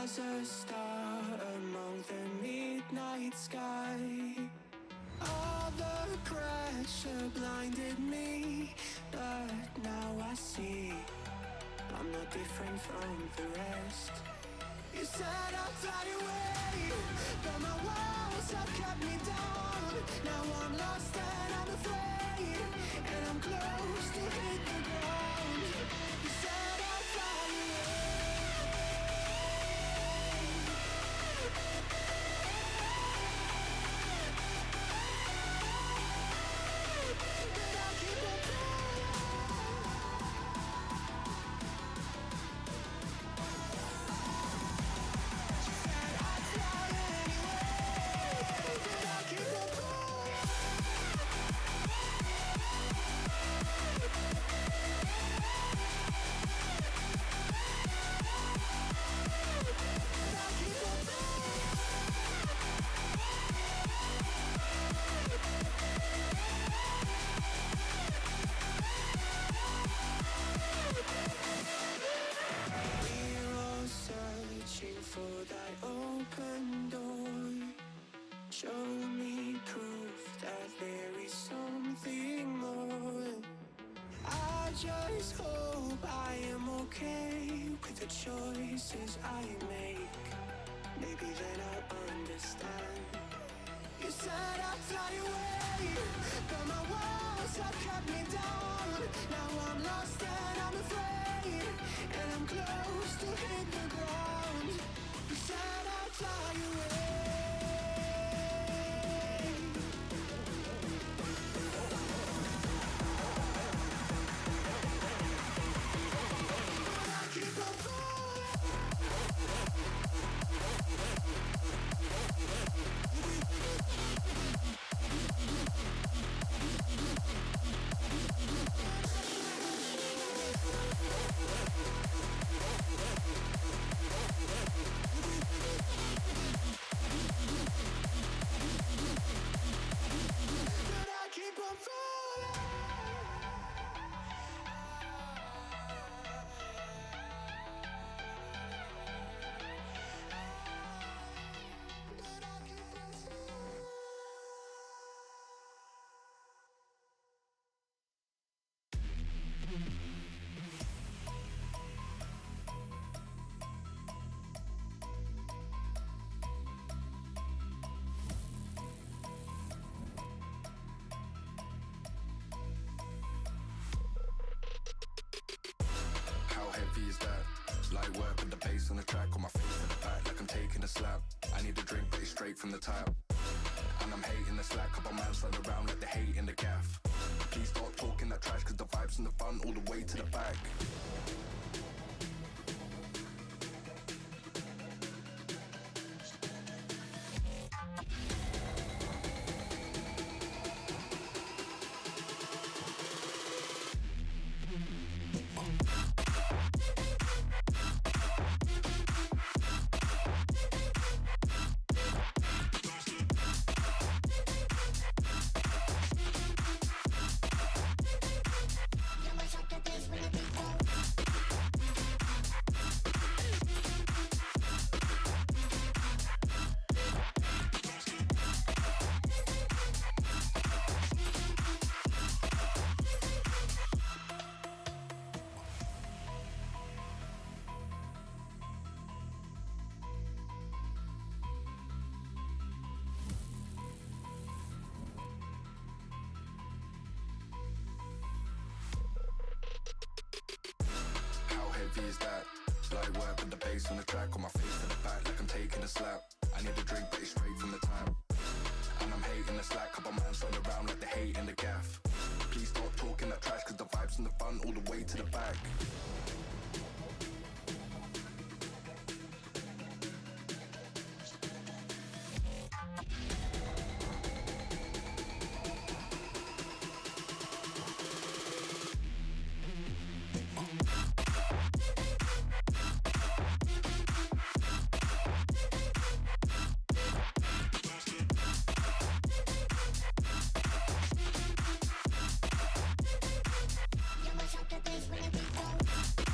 as a star among the midnight sky. All the pressure blinded me, but now I see I'm not different from the rest. You said I'd fly away, but my walls have kept me down. Now I'm lost and I'm afraid, and I'm close to hit the ground. You said I'd fly away, but I'll keep on flying. She said I'd fly anyway, but I'll keep on flying. But I'll keep on flying. We're all searching for that open door. Show me proof that there is something more. I just hope I am okay with the choices I make. Maybe then I'll understand. You said I'd fly away, but my walls have kept me down. Now I'm lost and I'm afraid, and I'm close to hit the ground. You said I'd fly away, but I keep on falling. But I keep on falling. But I keep on falling. How heavy is that? Light work with the bass on the track, on my face to the back like I'm taking a slap. I need a drink but it's straight from the tap, and I'm hating the slack. Couple man stand around like they hate in the gaff. Please stop talking that trash, cause the vibes in the front all the way to the back. How heavy is that? Light work with the bass on the track, on my face to the back like I'm taking a slap. I need a drink but it's straight from the tap, and I'm hating the slack. Couple man stand around like they hate in the gaff. Please stop talking that trash, cause the vibes in the front all the way to the back. You must have the bass when the beat goes.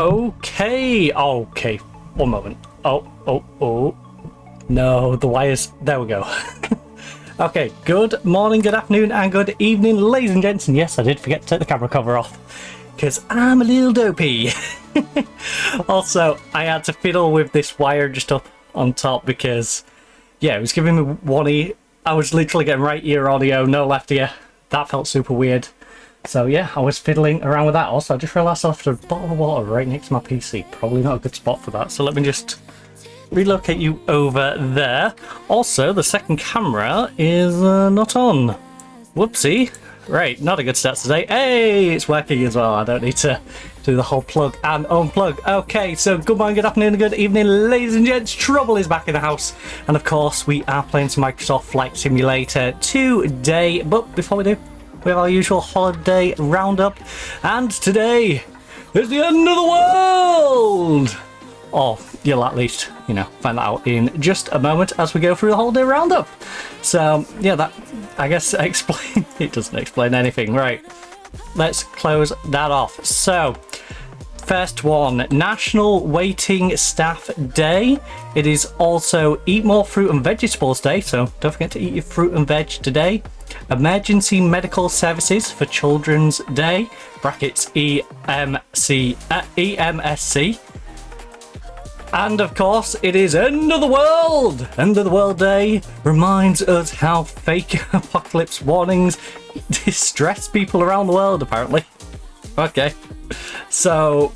Okay. Okay. One moment. Oh. No, the wires. There we go. Okay. Good morning, good afternoon, and good evening, ladies and gents. And yes, I did forget to take the camera cover off because I'm a little dopey. Also, I had to fiddle with this wire just up on top because, yeah, it was giving me one ear. I was literally getting right ear audio, no left ear. That felt super weird. So yeah, I was fiddling around with that. Also, I just realised I left a bottle of water right next to my PC. Probably not a good spot for that. So let me just relocate you over there. Also, the second camera is not on. Whoopsie. Right, not a good start today. Hey, it's working as well. I don't need to do the whole plug and unplug. Okay, so good morning, good afternoon, and good evening, ladies and gents. Trouble is back in the house. And of course, we are playing some Microsoft Flight Simulator today. But before we do, we have our usual holiday roundup. And today is the end of the world! Or you'll at least, you know, find that out in just a moment as we go through the holiday roundup. So, yeah, that, I guess, it doesn't explain anything. Right, let's close that off. So, first one, National Waiting Staff Day. It is also Eat More Fruit and Vegetables Day, so don't forget to eat your fruit and veg today. Emergency Medical Services for Children's Day, brackets EMSC. And of course, it is End of the World! End of the World Day reminds us how fake apocalypse warnings distress people around the world, apparently. Okay. So,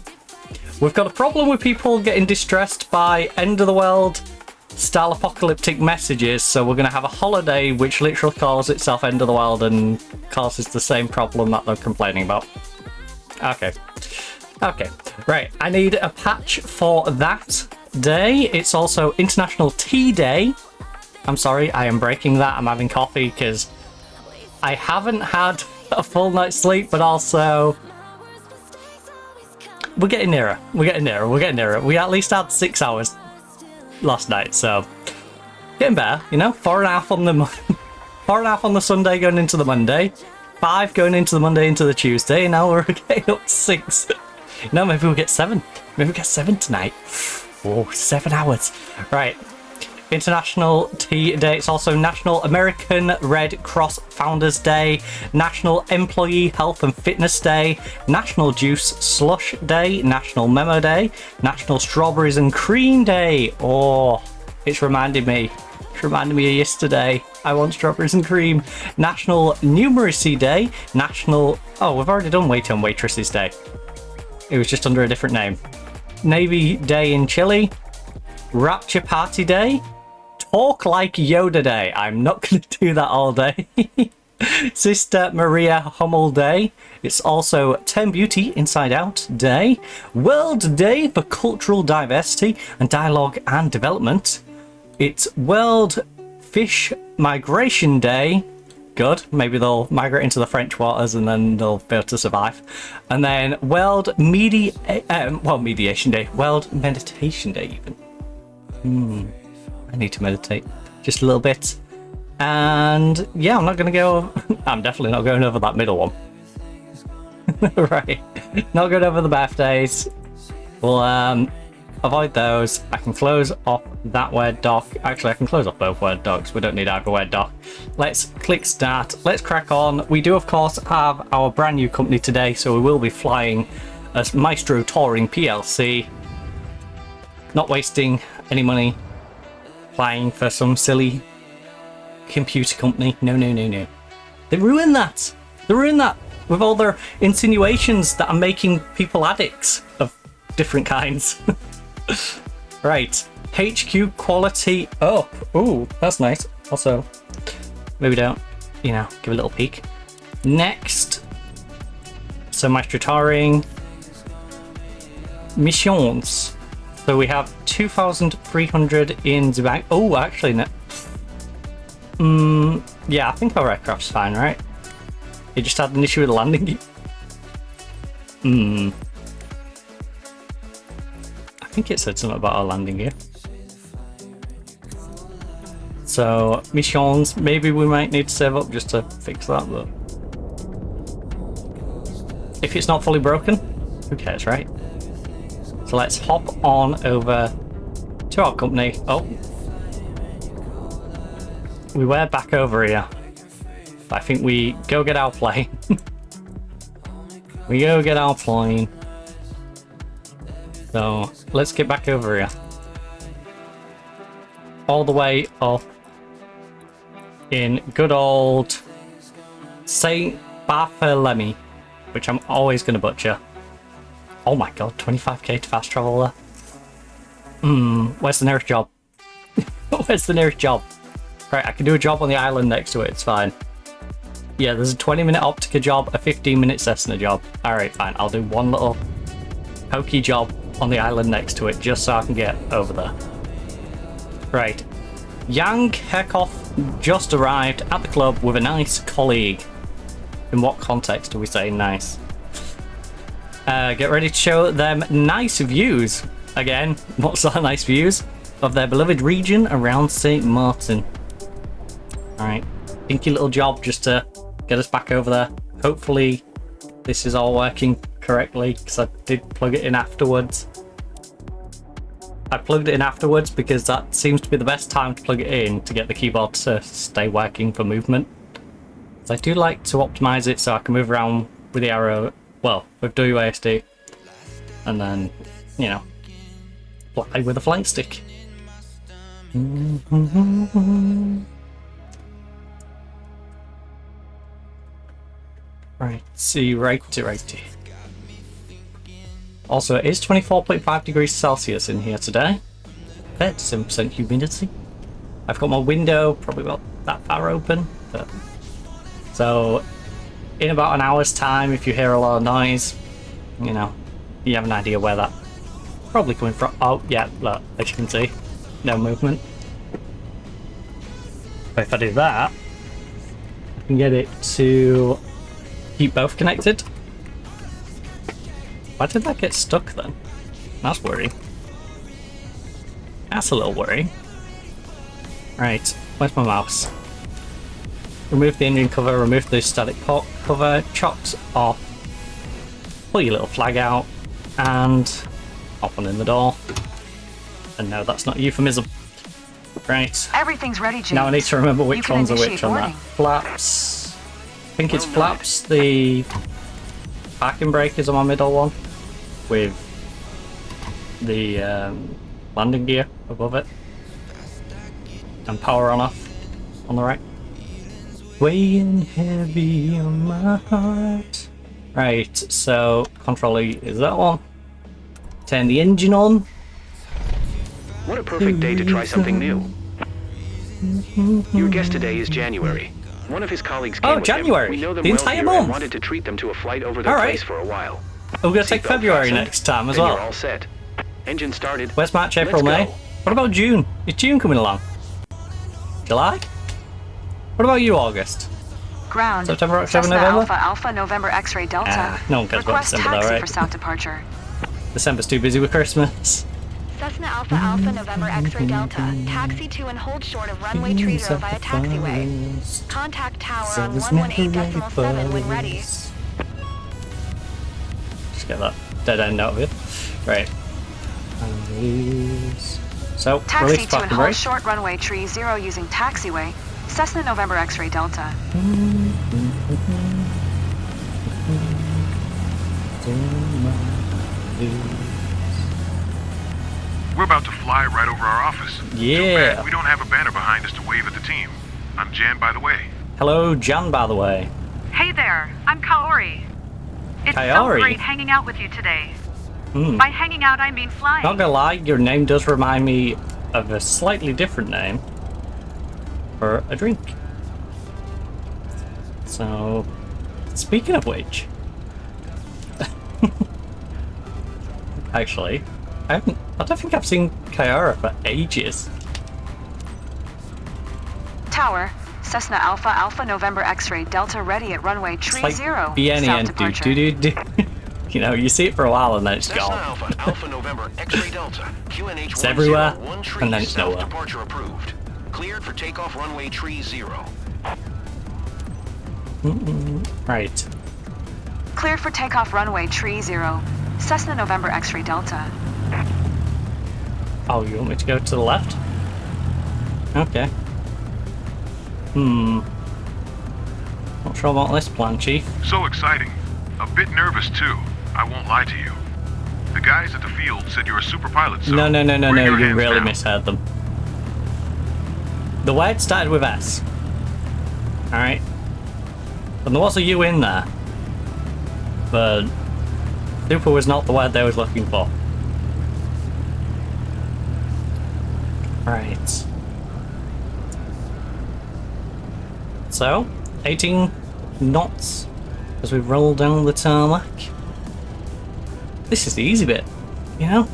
we've got a problem with people getting distressed by end of the world style apocalyptic messages, so we're going to have a holiday which literally calls itself End of the World and causes the same problem that they're complaining about. Okay. Okay, right, I need a patch for that day. It's also International Tea Day. I'm sorry, I am breaking that. I'm having coffee because I haven't had a full night's sleep, but also we're getting nearer. We're getting nearer. We're getting nearer. We at least had 6 hours last night, so getting better, you know. 4.5 on the 4.5 on the Sunday going into the Monday, 5 going into the Monday into the Tuesday, and now we're getting up to 6. No, maybe we'll get 7. Maybe we'll get 7 tonight. Oh, 7 hours. Right. International Tea Day. It's also National American Red Cross Founders Day, National Employee Health and Fitness Day, National Juice Slush Day, National Memo Day, National Strawberries and Cream Day. Oh, it's reminded me. It's reminded me of yesterday. I want strawberries and cream. National Numeracy Day, National... Oh, we've already done Waiter and Waitresses Day. It was just under a different name. Navy Day in Chile, Rapture Party Day, Talk Like Yoda Day. I'm not going to do that all day. Sister Maria Hummel Day. It's also Turn Beauty Inside Out Day. World Day for Cultural Diversity and Dialogue and Development. It's World Fish Migration Day. Good. Maybe they'll migrate into the French waters and then they'll be able to survive. And then World Mediation Day. World Meditation Day, even. I need to meditate just a little bit. And yeah, I'm not going to go... I'm definitely not going over that middle one. Right. Not going over the birthdays. We'll avoid those. I can close off that Word doc. Actually, I can close off both Word docs. We don't need either Word doc. Let's click start. Let's crack on. We do, of course, have our brand new company today, so we will be flying as Maestro Touring PLC. Not wasting any money flying for some silly computer company. No, no, no, no. They ruined that. They ruined that with all their insinuations that are making people addicts of different kinds. Right, HQ quality up. Ooh, that's nice. Also, maybe don't, you know, give a little peek. Next, so Maestro Touring missions. So we have 2,300 in the bank. Oh, actually, no. Yeah, I think our aircraft's fine, right? It just had an issue with the landing gear. I think it said something about our landing gear. So, missions, maybe we might need to save up just to fix that, but if it's not fully broken, who cares, right? So let's hop on over to our company. Oh. We were back over here. I think we go get our plane. We go get our plane. So let's get back over here. All the way up in good old Saint Bartholomew, which I'm always going to butcher. Oh my god, 25k to fast travel there. Where's the nearest job? Where's the nearest job? Right, I can do a job on the island next to it, it's fine. Yeah, there's a 20-minute Optica job, a 15-minute Cessna job. Alright, fine, I'll do one little pokey job on the island next to it, just so I can get over there. Right. Yang Hekhoff just arrived at the club with a nice colleague. In what context do we say nice? Get ready to show them nice views. Again, what's that nice views? Of their beloved region around St. Martin. Alright. Dinky little job just to get us back over there. Hopefully this is all working correctly, because I did plug it in afterwards. I plugged it in afterwards because that seems to be the best time to plug it in to get the keyboard to stay working for movement. So I do like to optimize it so I can move around with the arrow, well, with WASD, and then, you know, fly with a flight stick. Right, see, righty. Also, it is 24.5 degrees Celsius in here today. 37% humidity. I've got my window probably about that far open. So, in about an hour's time, if you hear a lot of noise, you know, you have an idea where that probably coming from. Oh, yeah, look, as you can see, no movement. But if I do that, I can get it to keep both connected. Why did that get stuck then? That's worrying. That's a little worrying. Right, where's my mouse? Remove the engine cover, remove the static pot cover, chopped off, pull your little flag out, and hop on in the door. And no, that's not a euphemism. Right. Everything's ready, James. Now I need to remember which ones are which on that. Flaps. I think it's flaps, the parking brake is on my middle one, with the landing gear above it, and power on off on the right. Weighing heavy on my heart. Right, so control E is that one. Turn the engine on. What a perfect day to try something new. Your guest today is January. One of his colleagues came with January. him. We know them The well entire here month. and wanted to treat them to a flight over their place for a while. We're going to take Seatbelt February fastened, next time as then well. You're all set. Engine started. Where's March, April, Let's May? go. What about June? Is June coming along? July? What about you, August? Ground. September, October, Cessna November? Alpha November X-ray Delta. No one cares about Request December though, taxi right? for south departure. December's too busy with Christmas. Cessna Alpha November X-ray Delta. Taxi to and hold short of runway 30 via taxiway. Contact tower on 118.7 when ready. Just get that dead end out of it. Right. So, Taxi release to and parking hold brake. short runway 30 using taxiway. Cessna November X-ray Delta. We're about to fly right over our office. Yeah. Too bad we don't have a banner behind us to wave at the team. I'm Jan, by the way. Hello, Jan, by the way. Hey there, I'm Kaori. It's Kaori? so great hanging out with you today. By hanging out, I mean flying. Not gonna lie, your name does remind me of a slightly different name for a drink. So, speaking of which, actually, I don't think I've seen Kyara for ages. Tower. Cessna Alpha November X-ray Delta ready at runway 30. It's like BNN, south departure. do. You know, you see it for a while and then it's Cessna gone. Alpha November X-ray Delta. QNH It's everywhere, 101 and then it's south nowhere. departure approved. Cleared for takeoff runway 30. Right. Cleared for takeoff runway 30. Cessna November X-ray Delta. Oh, you want me to go to the left? Okay. Not sure about this plan, Chief. So exciting. A bit nervous too. I won't lie to you. The guys at the field said you're a super pilot, so No, bring your you hands really down. misheard them. The word started with S. Alright. And there was a U in there. But super was not the word they was looking for. Right. So, 18 knots as we roll down the tarmac. This is the easy bit, you know?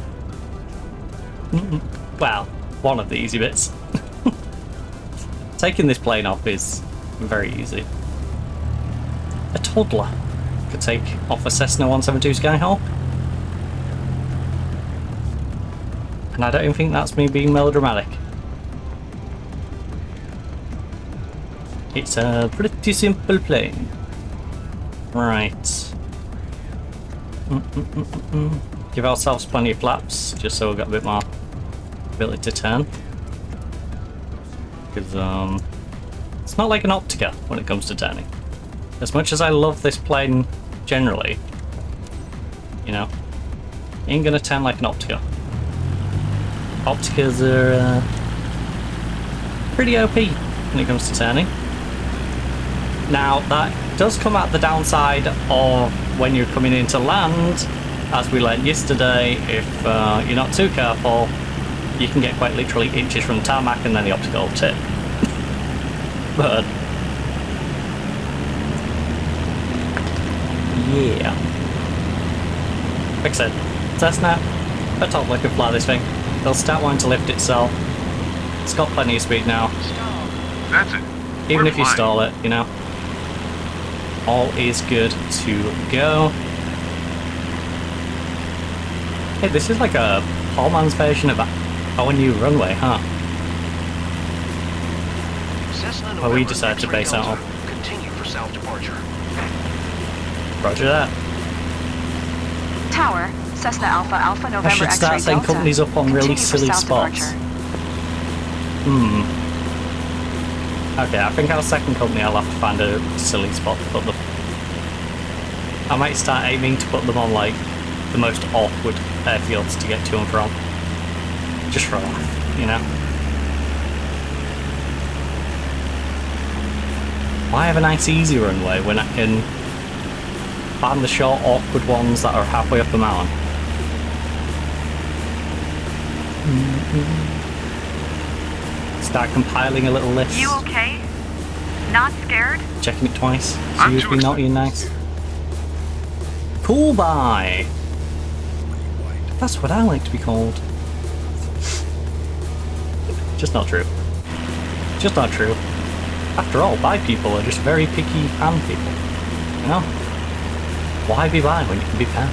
Well, one of the easy bits. Taking this plane off is very easy. A toddler could take off a Cessna 172 Skyhawk. And I don't even think that's me being melodramatic. It's a pretty simple plane. Right. Give ourselves plenty of flaps, just so we've got a bit more ability to turn. Because it's not like an Optica when it comes to turning. As much as I love this plane generally, you know, ain't gonna turn like an Optica. Opticas are pretty OP when it comes to turning. Now, that does come at the downside of when you're coming into land, as we learned yesterday. If you're not too careful, you can get quite literally inches from the tarmac and then the optical will tip. But yeah. Like I said, Cessna, a toddler can fly this thing. They'll start wanting to lift itself. It's got plenty of speed now. That's it. Even We're if you flying. stall it, you know. All is good to go. Hey, this is like a poor man's version of our new runway, huh? Cessna Well, we November decided to X-ray base out Delta. on. Continue for south departure. Roger that. Tower, Cessna Alpha Alpha I November should X-ray start setting Delta. companies up on really Continue for silly south spots. departure. Okay, I think our second company I'll have to find a silly spot to put them. I might start aiming to put them on like the most awkward airfields to get to and from. Just for a laugh, you know? Why have a nice easy runway when I can find the short awkward ones that are halfway up the mountain? Start compiling a little list. You okay? Not scared? Checking it twice. I'm See who's too been naughty and nice. Cool bye. That's what I like to be called. Just not true. Just not true. After all, bi people are just very picky pan people. You know? Why be bi when you can be pan?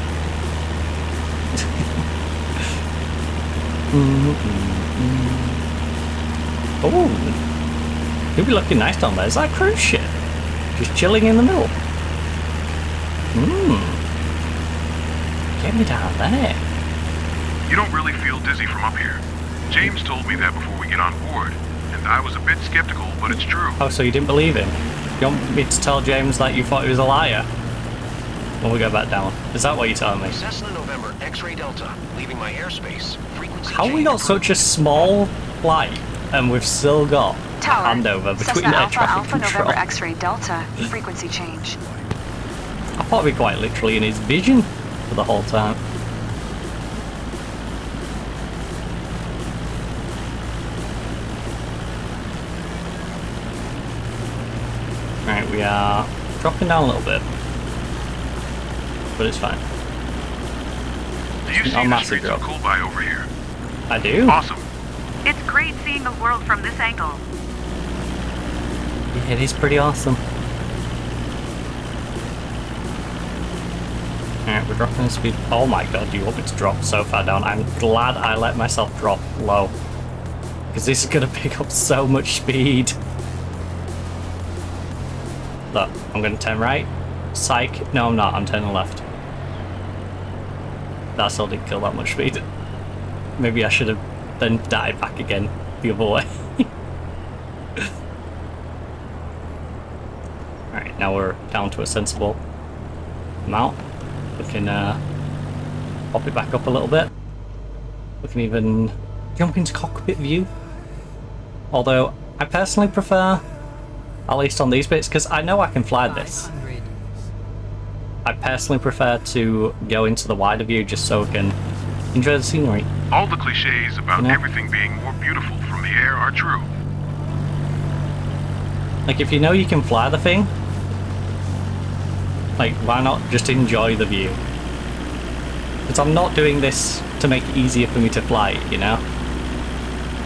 Oh, you'll be looking nice down there. Is that a cruise ship? Just chilling in the middle. Get me down there. You don't really feel dizzy from up here. James told me that before we get on board, and I was a bit skeptical, but it's true. Oh, so you didn't believe him? You want me to tell James that you thought he was a liar? When we go back down. Is that what you're telling me? Cessna November X-ray Delta, leaving my airspace. Frequency How have we change got such a small flight and we've still got Tower, handover between Cessna air Alpha traffic Alpha control? November X-ray Delta. Frequency change. I thought we quite literally in his vision for the whole time. Right, we are dropping down a little bit, but it's fine. Do you Not see the massive streets drop. of Coolby over here? I do? Awesome. It's great seeing the world from this angle. Yeah, it is pretty awesome. Alright, we're dropping the speed. Oh my god, you want me to drop so far down? I'm glad I let myself drop low. Because this is going to pick up so much speed. Look, I'm going to turn right. Psych. No, I'm not. I'm turning left. That still didn't kill that much speed. Maybe I should have then dive back again the other way. Alright, now we're down to a sensible amount. We can pop it back up a little bit. We can even jump into cockpit view. Although, I personally prefer, at least on these bits, because I know I can fly this. I personally prefer to go into the wider view just so I can enjoy the scenery. All the cliches about You know? everything being more beautiful from the air are true. Like, if you know you can fly the thing, like, why not just enjoy the view? Because I'm not doing this to make it easier for me to fly it, you know?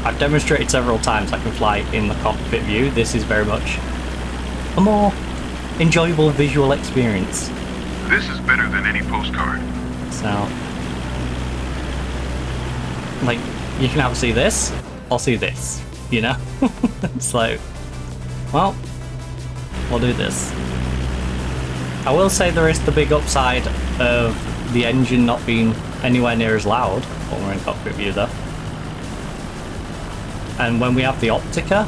I've demonstrated several times I can fly in the cockpit view. This is very much a more enjoyable visual experience. This is better than any postcard. So, like, you can either see this or see this, you know? It's like, well, we'll do this. I will say there is the big upside of the engine not being anywhere near as loud when we're in cockpit view though. And when we have the Optica,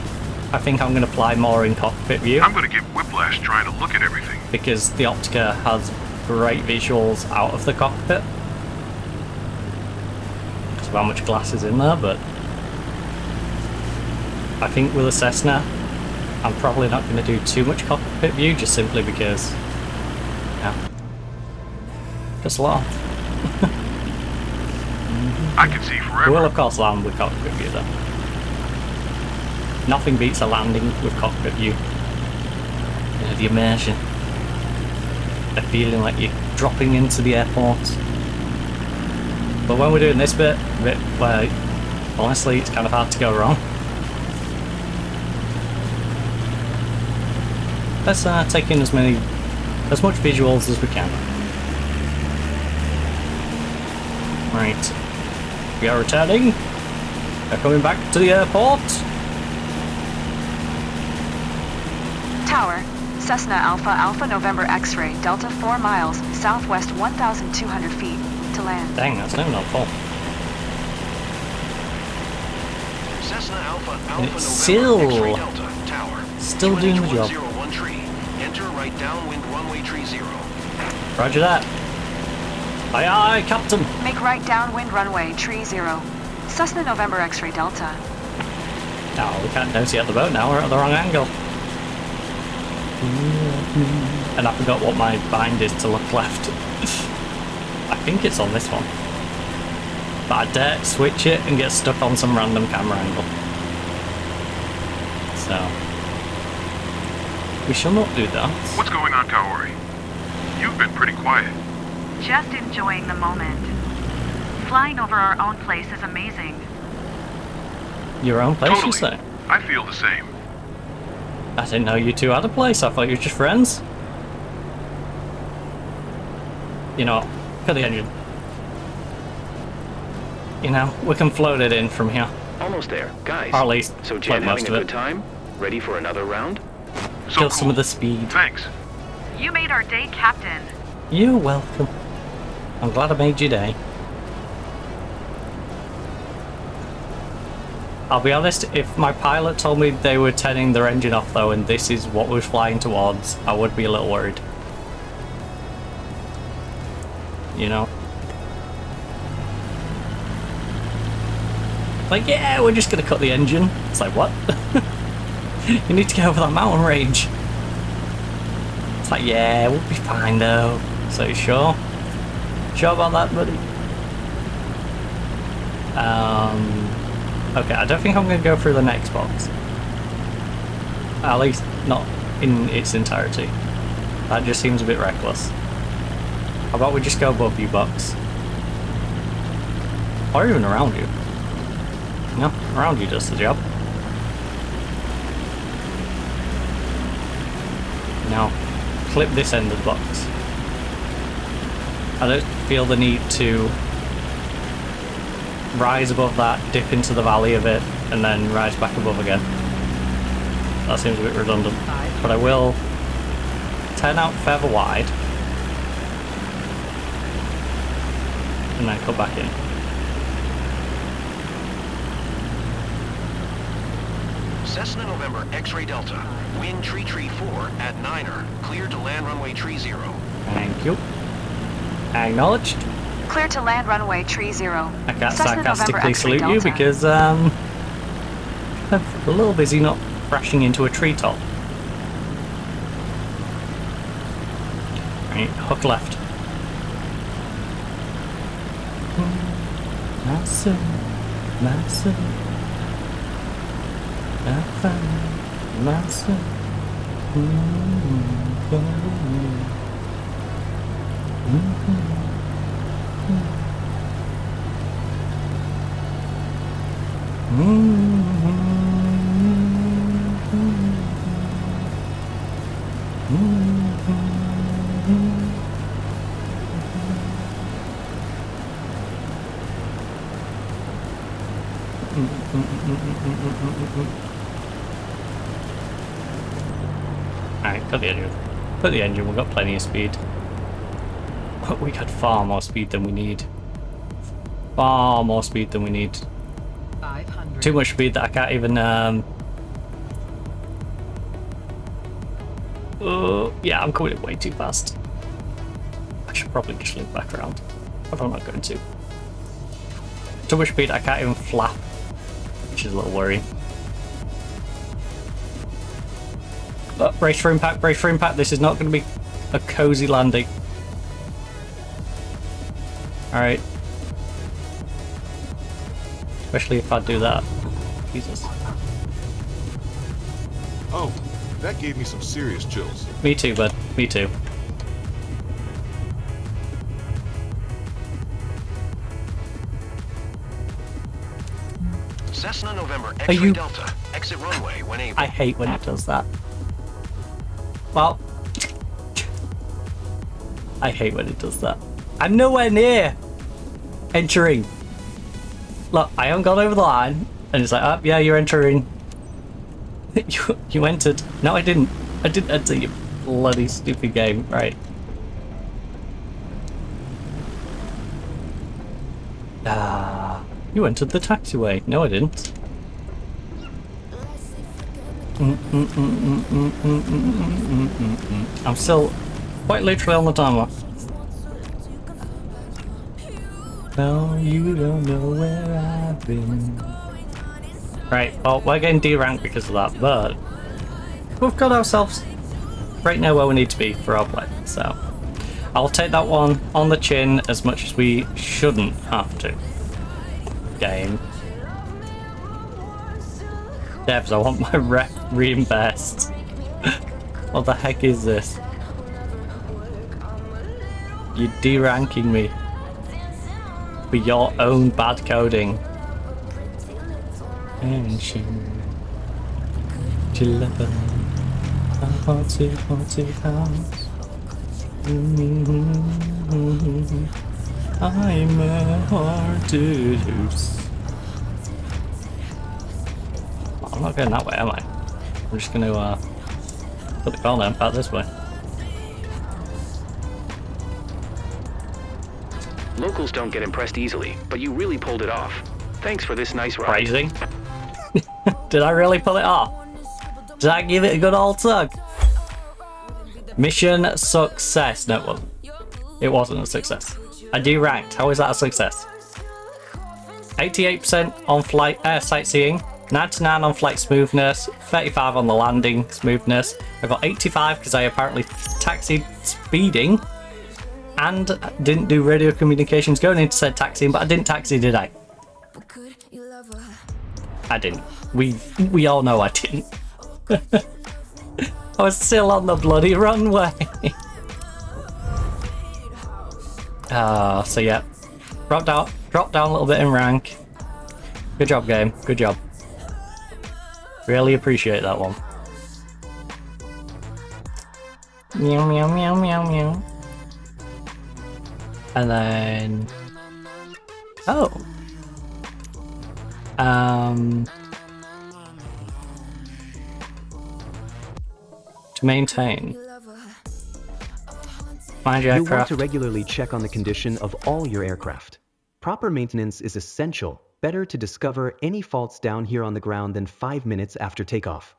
I think I'm going to fly more in cockpit view. I'm going to get whiplash trying to look at everything. Because the Optica has great visuals out of the cockpit. Because of how much glass is in there, but I think with a Cessna, I'm probably not going to do too much cockpit view, just simply because, yeah, just a lot. I can see We forever. will of course land with cockpit view though. Nothing beats a landing with cockpit view. You know, the immersion. The feeling like you're dropping into the airport. But when we're doing this bit where honestly it's kind of hard to go wrong. Let's take in as much visuals as we can. Right. We are returning. We're coming back to the airport. Tower, Cessna Alpha Alpha November X-ray, Delta 4 miles, southwest 1,200 feet, to land. Dang, that's not enough full. Cessna Alpha And Alpha it's November still- X-ray Delta Tower. still doing the job. 101 tree. Enter right downwind runway tree 0. Roger that. Aye aye, Captain. Make right downwind runway, tree 0. Cessna November X-ray Delta. No, we can't notice at the boat now, we're at the wrong angle. And I forgot what my bind is to look left. I think it's on this one. But I dare switch it and get stuck on some random camera angle. So, we shall not do that. What's going on, Kaori? You've been pretty quiet. Just enjoying the moment. Flying over our own place is amazing. Your own place, Totally. you say? I feel the same. I didn't know you two had a place, I thought you were just friends. You know what? Cut the engine. You know, we can float it in from here. Almost there, guys. Or at least So float Jen, most having of a it. good time? Ready for another round? So Kill cool. some of the speed. Thanks. You made our day, Captain. You're welcome. I'm glad I made your day. I'll be honest, if my pilot told me they were turning their engine off though and this is what we're flying towards, I would be a little worried. You know? Like, yeah, we're just gonna cut the engine. It's like, what? You need to get over that mountain range. It's like, yeah, we'll be fine though. So you sure? Sure about that, buddy? Okay, I don't think I'm going to go through the next box. At least not in its entirety. That just seems a bit reckless. How about we just go above you, box? Or even around you. No, around you does the job. Now, clip this end of the box. I don't feel the need to rise above that, dip into the valley of it, and then rise back above again. That seems a bit redundant. But I will turn out further wide and then cut back in. Cessna November X-Ray Delta. Wind tree 4 at 9er. Clear to land runway tree 0. Thank you. Acknowledged. Clear to land runway tree 0. I can't Cessna November sarcastically X-ray salute you Delta. because I'm a little busy not crashing into a treetop. Right, hook left. Massive, massive, massive. Alright, got the engine. Put the engine, we've got plenty of speed. But we got far more speed than we need. Far more speed than we need. 500. Too much speed that I can't even yeah, I'm coming in way too fast. I should probably just loop back around, but I'm not going to. Too much speed I can't even flap, which is a little worrying. Brace for impact, brace for impact. This is not going to be a cozy landing. Alright. Especially if I do that. Jesus. Oh, that gave me some serious chills. Me too, bud. Me too. Cessna November Are X-ray you- Delta. Exit runway when able. I hate when it does that. Well, I hate when it does that. I'm nowhere near entering. Look, I haven't gone over the line, and it's like, oh, yeah, you're entering. you entered. No, I didn't. I didn't enter, you bloody stupid game. Right. Ah, you entered the taxiway. No, I didn't. I'm still quite literally on the timer. No, you don't know where I've been. Right, well, we're getting D-ranked because of that, but we've got ourselves right now where we need to be for our play, so I'll take that one on the chin as much as we shouldn't have to. Game. Devs, I want my rep reimbursed. What the heck is this? You're D-ranking me for your own bad coding. And she love a party house. I'm a hard to lose. I'm not going that way, am I? I'm just going to put the car down out this way. Locals don't get impressed easily, but you really pulled it off. Thanks for this nice ride. Crazy. Did I really pull it off? Did I give it a good old tug? Mission success. No, it wasn't. It wasn't a success. I D-ranked. How is that a success? 88% on flight sightseeing, 99 on flight smoothness, 35 on the landing smoothness. I got 85 because I apparently taxied speeding and didn't do radio communications going into said taxiing, but I didn't taxi, did I? I didn't. We all know I didn't. I was still on the bloody runway. So yeah, drop down a little bit in rank. Good job, game. Good job. Really appreciate that one. Meow meow meow meow meow. And then to maintain. Mind your You want aircraft. to regularly check on the condition of all your aircraft. Proper maintenance is essential better to discover any faults down here on the ground than 5 minutes after takeoff.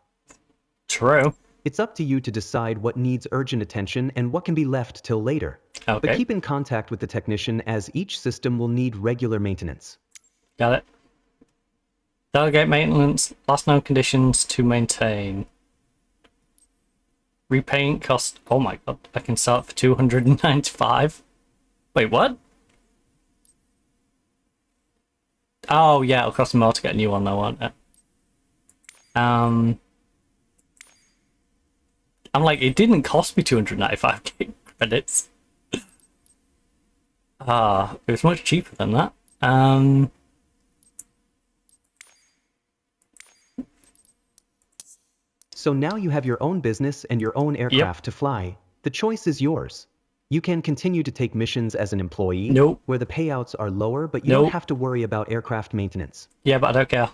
True. It's up to you to decide what needs urgent attention and what can be left till later. Okay. But keep in contact with the technician as each system will need regular maintenance. Got it. Delegate maintenance. Last known conditions to maintain. Repaint cost. Oh my god. I can sell it for 295. Wait, what? Oh yeah, it'll cost me more to get a new one though, won't it? I'm like, it didn't cost me 295 credits. It was much cheaper than that. So now you have your own business and your own aircraft to fly. The choice is yours. You can continue to take missions as an employee, where the payouts are lower, but you don't have to worry about aircraft maintenance. Yeah, but I don't care.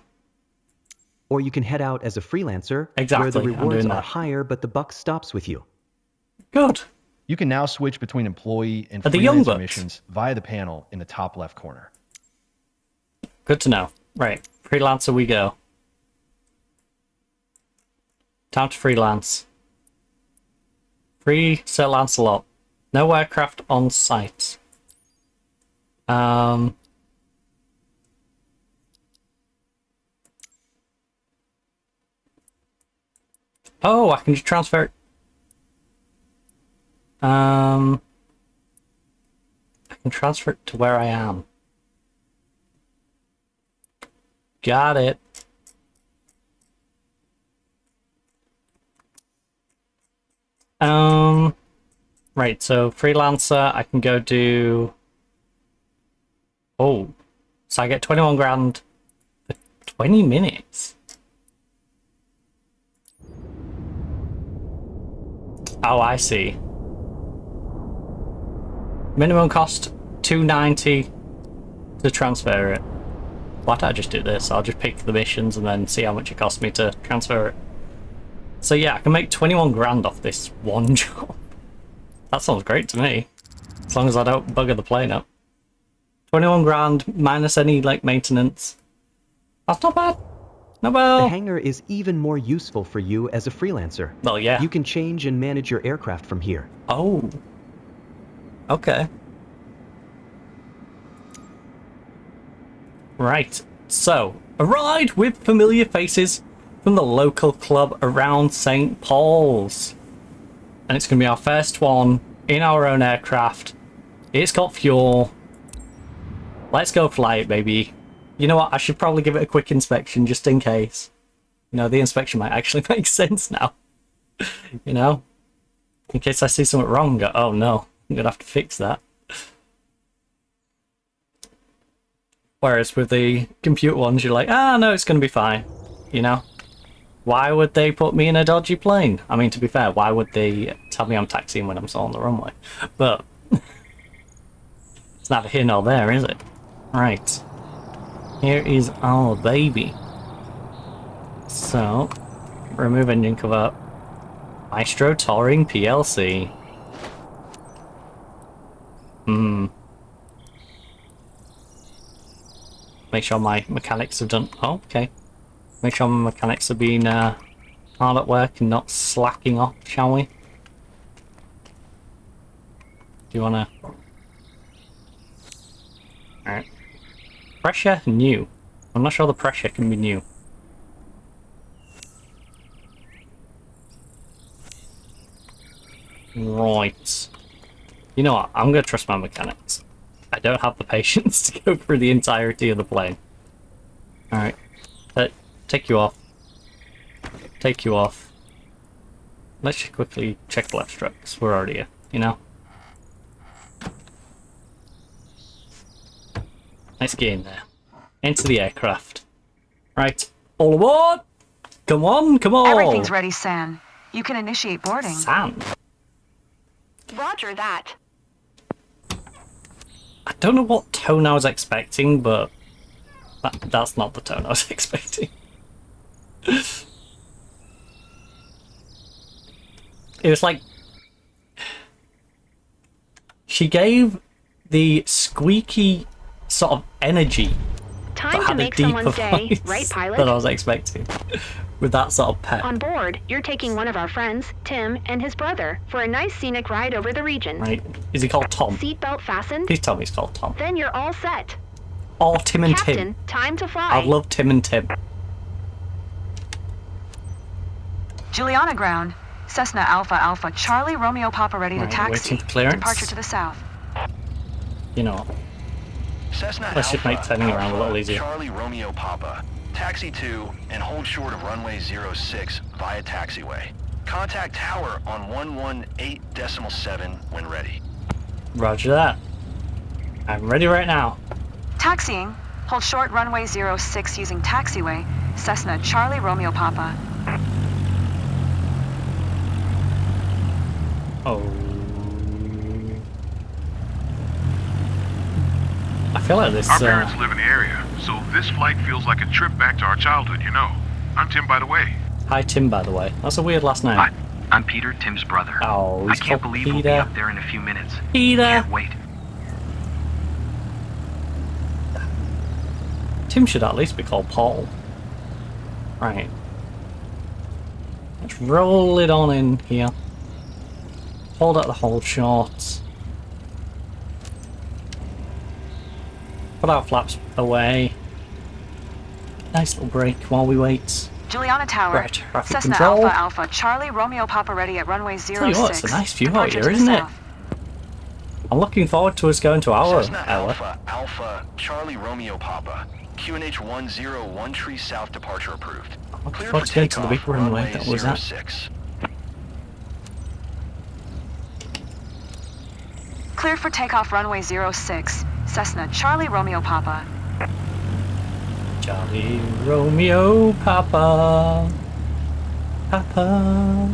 Or you can head out as a freelancer, where the rewards are higher, but the buck stops with you. Good. You can now switch between employee and freelancer missions via the panel in the top left corner. Good to know. Right, freelancer we go. Time to freelance. Free Sir Lancelot. No aircraft on site. Oh, I can just transfer it. I can transfer it to where I am. Got it. Right, so freelancer, I can go do... Oh, so I get 21 grand for 20 minutes. Oh, I see. Minimum cost $290 to transfer it. Why don't I just do this? I'll just pick the missions and then see how much it costs me to transfer it. So yeah, I can make 21 grand off this one job. That sounds great to me. As long as I don't bugger the plane up. 21 grand minus any like maintenance. That's not bad. Not bad. The hangar is even more useful for you as a freelancer. Well, yeah. You can change and manage your aircraft from here. Oh. Okay. Right. So, a ride with familiar faces from the local club around St. Paul's. And it's going to be our first one in our own aircraft. It's got fuel. Let's go fly it, baby. You know what? I should probably give it a quick inspection just in case. You know, the inspection might actually make sense now. You know? In case I see something wrong, go, oh no, I'm going to have to fix that. Whereas with the computer ones, you're like, ah, no, it's going to be fine. You know? Why would they put me in a dodgy plane? I mean, to be fair, why would they tell me I'm taxiing when I'm still on the runway? But it's neither here nor there, is it? Right. Here is our baby. So, remove engine cover. Maestro Touring PLC. Make sure my mechanics have done... Oh, okay. Make sure my mechanics have been hard at work and not slacking off, shall we? Do you wanna... Alright. Pressure, new. I'm not sure the pressure can be new. Right. You know what? I'm gonna trust my mechanics. I don't have the patience to go through the entirety of the plane. Alright. Take you off. Take you off. Let's just quickly check the left strut, because we're already here, you know? Let's get in there. Into the aircraft. Right. All aboard! Come on, come on! Everything's ready, San. You can initiate boarding. San? Roger that. I don't know what tone I was expecting, but that's not the tone I was expecting. It was like she gave the squeaky sort of energy Time to make someone's day, right, pilot? Than I was expecting. With that sort of pep. On board, you're taking one of our friends, Tim, and his brother, for a nice scenic ride over the region. Right. Is he called Tom? Seatbelt fastened? Please tell me he's called Tom. Then you're all set. Or Tim and Captain, Tim. time to fly. I love Tim and Tim. Juliana ground. Cessna Alpha Alpha Charlie Romeo Papa ready to taxi. Waiting for clearance. Departure to the south. You know what? Cessna Let's just make turning around a little easier. Charlie Romeo Papa. Taxi 2 and hold short of runway 06 via taxiway. Contact tower on 118.7 when ready. Roger that. I'm ready right now. Taxiing. Hold short runway 06 using taxiway. Cessna Charlie Romeo Papa. Oh. I feel like this. Our parents live in the area, so this flight feels like a trip back to our childhood, you know. I'm Tim, by the way. Hi, Tim, by the way. That's a weird last name. Hi, I'm Peter, Tim's brother. Oh, I he's can't called believe Peter. we'll be up there in a few minutes. Peter! Can't wait. Tim should at least be called Paul. Right. Let's roll it on in here. Hold out the hold short. Put our flaps away. Nice little break while we wait. Juliana Tower. Right, traffic Cessna control. Alpha Alpha Charlie Romeo Papa ready at runway 06. Tell you what, it's a nice view out Departure here, to the isn't it? south. I'm looking forward to us going to our Cessna hour. Alpha Charlie Romeo Papa. QNH 101 Tree South departure approved. Clear Let's for go to the big takeoff, runway that was at. 06. Cleared for takeoff runway 06. Cessna Charlie Romeo Papa. Charlie Romeo Papa. Papa.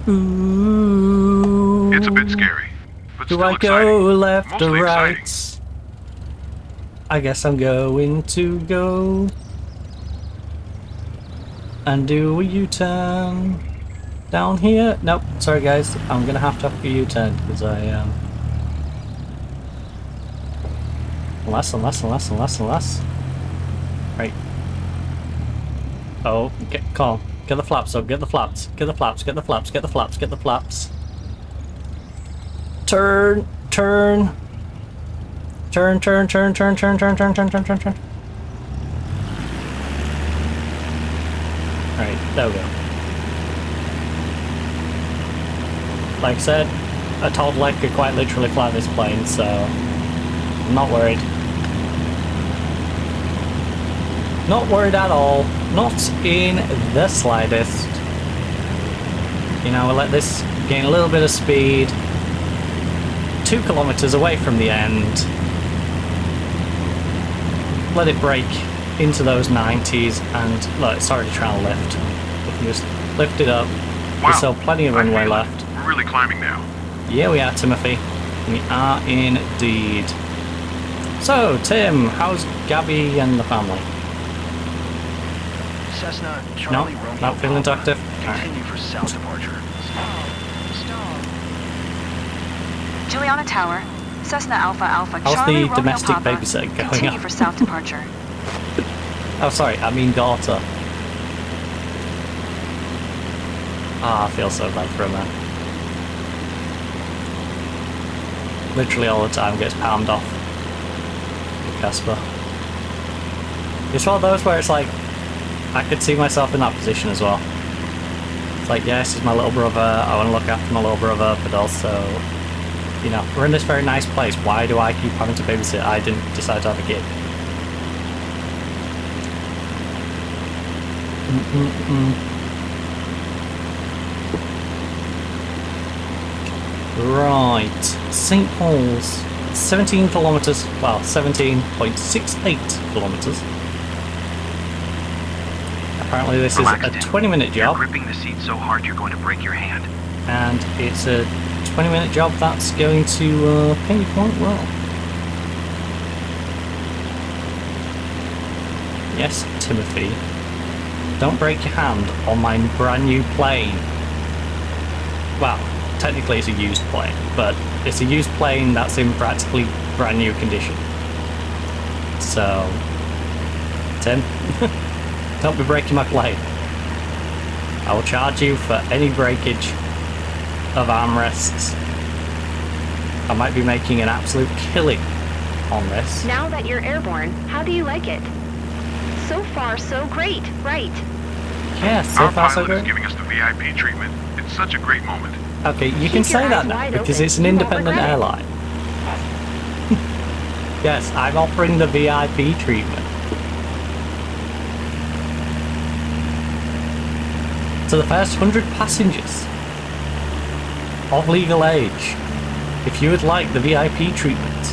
Ooh. It's a bit scary, but Do still I exciting. go left Mostly or right? exciting. I guess I'm going to go and do a U-turn down here. Nope, sorry guys, I'm gonna have to have a U-turn because I unless. Right. Oh, come on. Get the flaps up, get the flaps. Turn. Right, there we go. Like I said, a toddler could quite literally fly this plane, so I'm not worried. Not worried at all. Not in the slightest. You know, we'll let this gain a little bit of speed. 2 kilometers away from the end. Let it break into those 90s and look, it's already trying to lift. We can just lift it up. Wow, There's still plenty of runway left. We're really climbing now. Yeah, we are, Timothy. We are indeed. So, Tim, how's Gabby and the family? Cessna No, Charlie Romeo not feeling Papa. active. Continue for south departure. Juliana Tower. Cessna Alpha Alpha How's Charlie the Romeo domestic Papa. babysitter going Continue on? for south departure. Oh, sorry, I mean daughter. Ah, I feel so bad for her, man. Literally all the time gets palmed off with Casper. It's one of those where it's like, I could see myself in that position as well. It's like, yes, he's my little brother, I want to look after my little brother, but also, you know, we're in this very nice place. Why do I keep having to babysit? I didn't decide to have a kid. Right, St. Paul's, 17 kilometres, well, 17.68 kilometres. Apparently this Relax, is a Tim. 20-minute You're job. gripping the seat so hard you're going to break your hand. And it's a 20-minute job that's going to pay quite well. Yes, Timothy. Don't break your hand on my brand new plane. Well, technically it's a used plane, but it's a used plane that's in practically brand new condition. So, Tim, don't be breaking my plane. I will charge you for any breakage of armrests. I might be making an absolute killing on this. Now that you're airborne, how do you like it? So far, so great, right? Yeah, so far so Our pilot good. is giving us the VIP treatment. It's such a great moment. Okay, you Keep can say your that eyes now wide because open. it's an You won't independent regret it. airline. Yes, I'm offering the VIP treatment. To the first 100 passengers of legal age, if you would like the VIP treatment,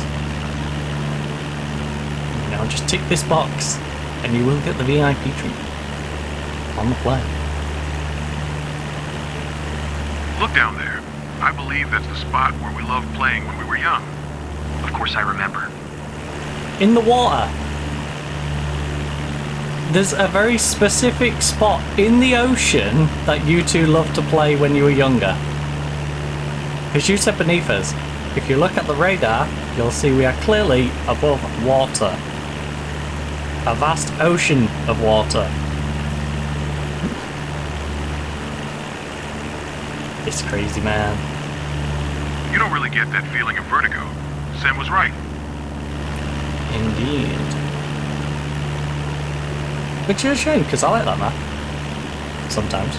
now just tick this box and you will get the VIP treatment on the plane. Look down there. I believe that's the spot where we loved playing when we were young. Of course I remember. In the water. There's a very specific spot in the ocean that you two loved to play when you were younger. Because you said beneath us. If you look at the radar, you'll see we are clearly above water. A vast ocean of water. It's crazy, man. You don't really get that feeling of vertigo. Sam was right. Indeed. Which is a shame, because I like that map. Sometimes.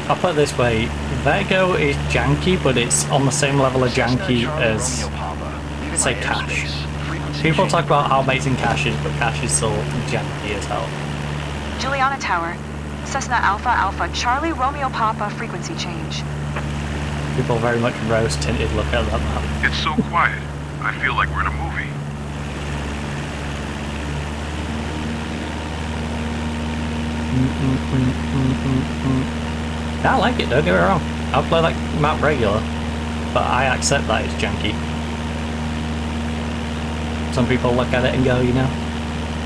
I'll put it this way, Vertigo is janky, but it's on the same level of janky as, say, Cash. People talk about how amazing Cash is, but Cash is still janky as hell. Juliana Tower, Cessna Alpha Alpha Charlie Romeo Papa frequency change. People very much rose-tinted look at that map. It's so quiet. I feel like we're in a movie. I like it, don't get me wrong. I'll play that map regular, but I accept that it's janky. Some people look at it and go, you know,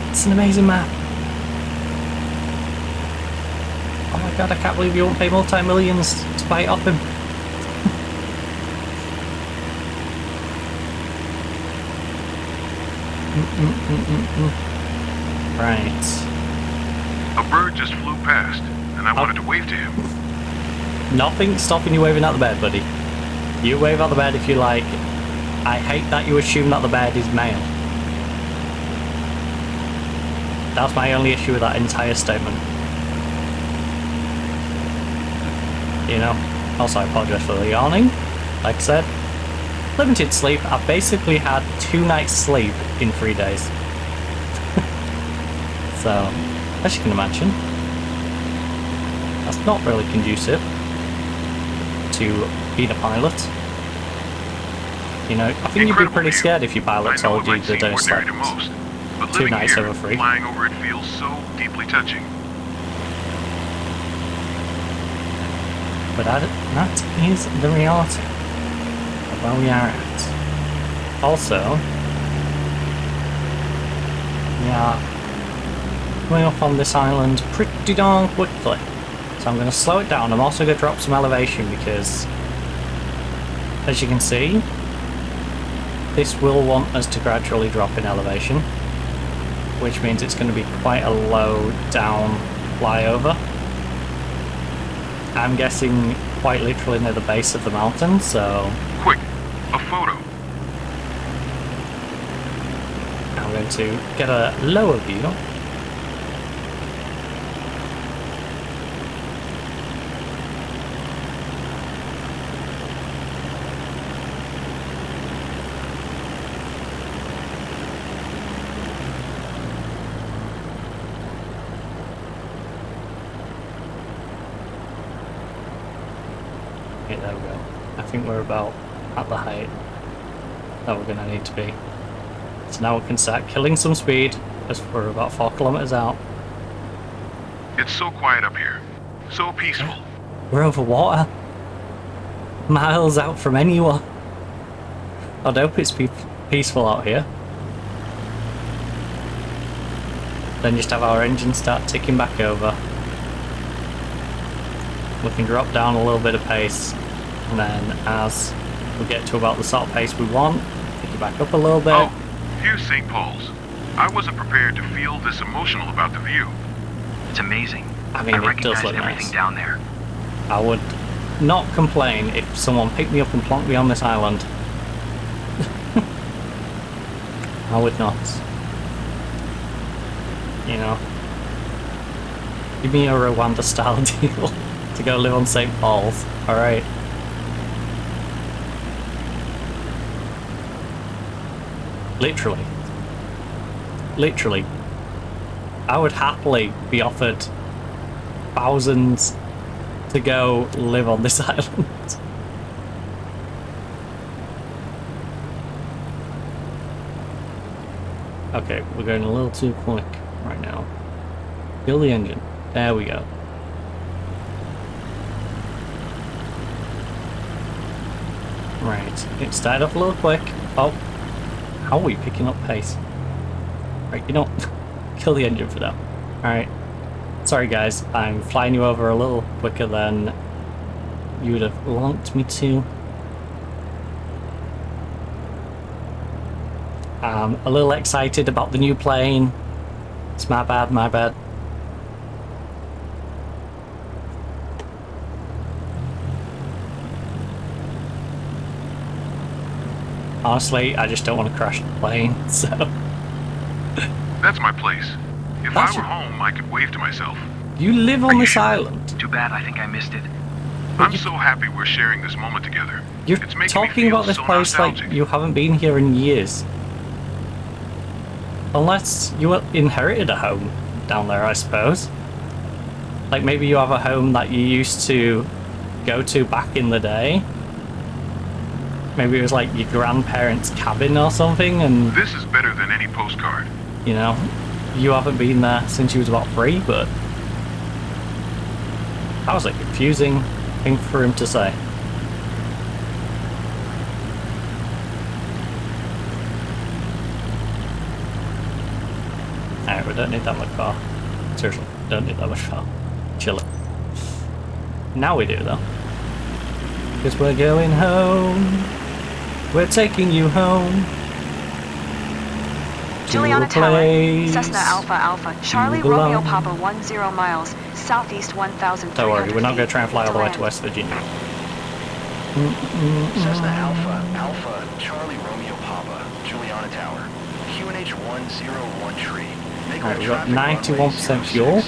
it's an amazing map. Oh my god, I can't believe you won't pay multi-millions to buy it off him. Right. A bird just flew past, and I wanted to wave to him. Nothing's stopping you waving out the bed, buddy. You wave out the bed if you like. I hate that you assume that the bed is male. That's my only issue with that entire statement. You know, also I apologise for the yawning. Like I said, limited sleep. I've basically had 2 nights sleep in 3 days. So, as you can imagine, that's not really conducive to being a pilot. You know, I think you'd be pretty scared if your pilot told you that they slept 2 nights over 3. Flying over it feels so deeply touching. But that is the reality of where we are at. Also, we are coming up on this island pretty darn quickly. So I'm going to slow it down. I'm also going to drop some elevation because, as you can see, this will want us to gradually drop in elevation, which means it's going to be quite a low down flyover. I'm guessing quite literally near the base of the mountain, so... Quick, a photo. I'm going to get a lower view. Okay, there we go. I think we're about at the height that we're going to need to be. So now we can start killing some speed as we're about 4 kilometers out. It's so quiet up here. So peaceful. We're over water. Miles out from anyone. I'd hope it's peaceful out here. Then just have our engine start ticking back over. we can drop down a little bit of pace, and then as we get to about the sort of pace we want, pick it back up a little bit. Oh, here's St. Paul's. I wasn't prepared to feel this emotional about the view. It's amazing. I mean, it does look everything nice. Down there. I would not complain if someone picked me up and plonked me on this island. I would not. You know, give me a Rwanda style deal to go live on St. Paul's. Alright. Literally. Literally. I would happily be offered thousands to go live on this island. Okay, we're going a little too quick right now. Kill the engine. There we go. Right, it started off a little quick. Oh, how are we picking up pace? Right, you know what? Kill the engine for now. Alright. Sorry guys, I'm flying you over a little quicker than you would have liked me to. I'm a little excited about the new plane. It's my bad, my bad. Honestly, I just don't want to crash the plane, so... That's my place. If I were home, I could wave to myself. You live on this island? Too bad, I think I missed it. I'm so happy we're sharing this moment together. You're talking about this place like you haven't been here in years. Unless you inherited a home down there, I suppose. Like maybe you have a home that you used to go to back in the day. Maybe it was like your grandparents' cabin or something, and... This is better than any postcard. You know, you haven't been there since you was about 3, but... That was a confusing thing for him to say. Alright, we don't need that much power. Seriously, don't need that much power. Chill it. Now we do, though. Because we're going home. We're taking you home. Juliana Tower, Cessna Alpha Alpha, Charlie Romeo Papa 10 miles, southeast 1,300 Don't worry, we're not going to try and fly all the way land. to West Virginia. Cessna Alpha Alpha, Charlie Romeo Papa, Juliana Tower, QNH 101 tree. Alright, we've got 91% fuel.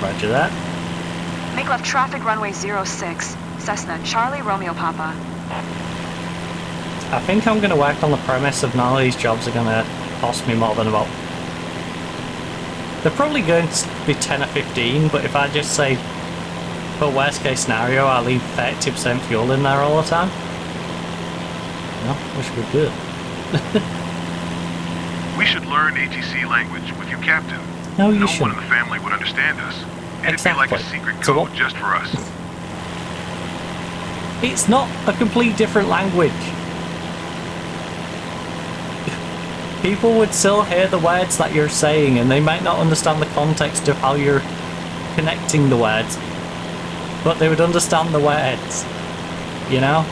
Roger that. Make left traffic runway 06, Cessna Charlie Romeo Papa. I think I'm going to work on the premise of none of these jobs are going to cost me more than about... They're probably going to be 10 or 15, but if I just say, for worst case scenario, I leave 30% fuel in there all the time. No, wish we could. We should learn ATC language with you, Captain. No, you No shouldn't. one in the family would understand us. It'd Exactly. be like a secret So code what- just for us. It's not a complete different language. People would still hear the words that you're saying and they might not understand the context of how you're connecting the words, but they would understand the words, you know?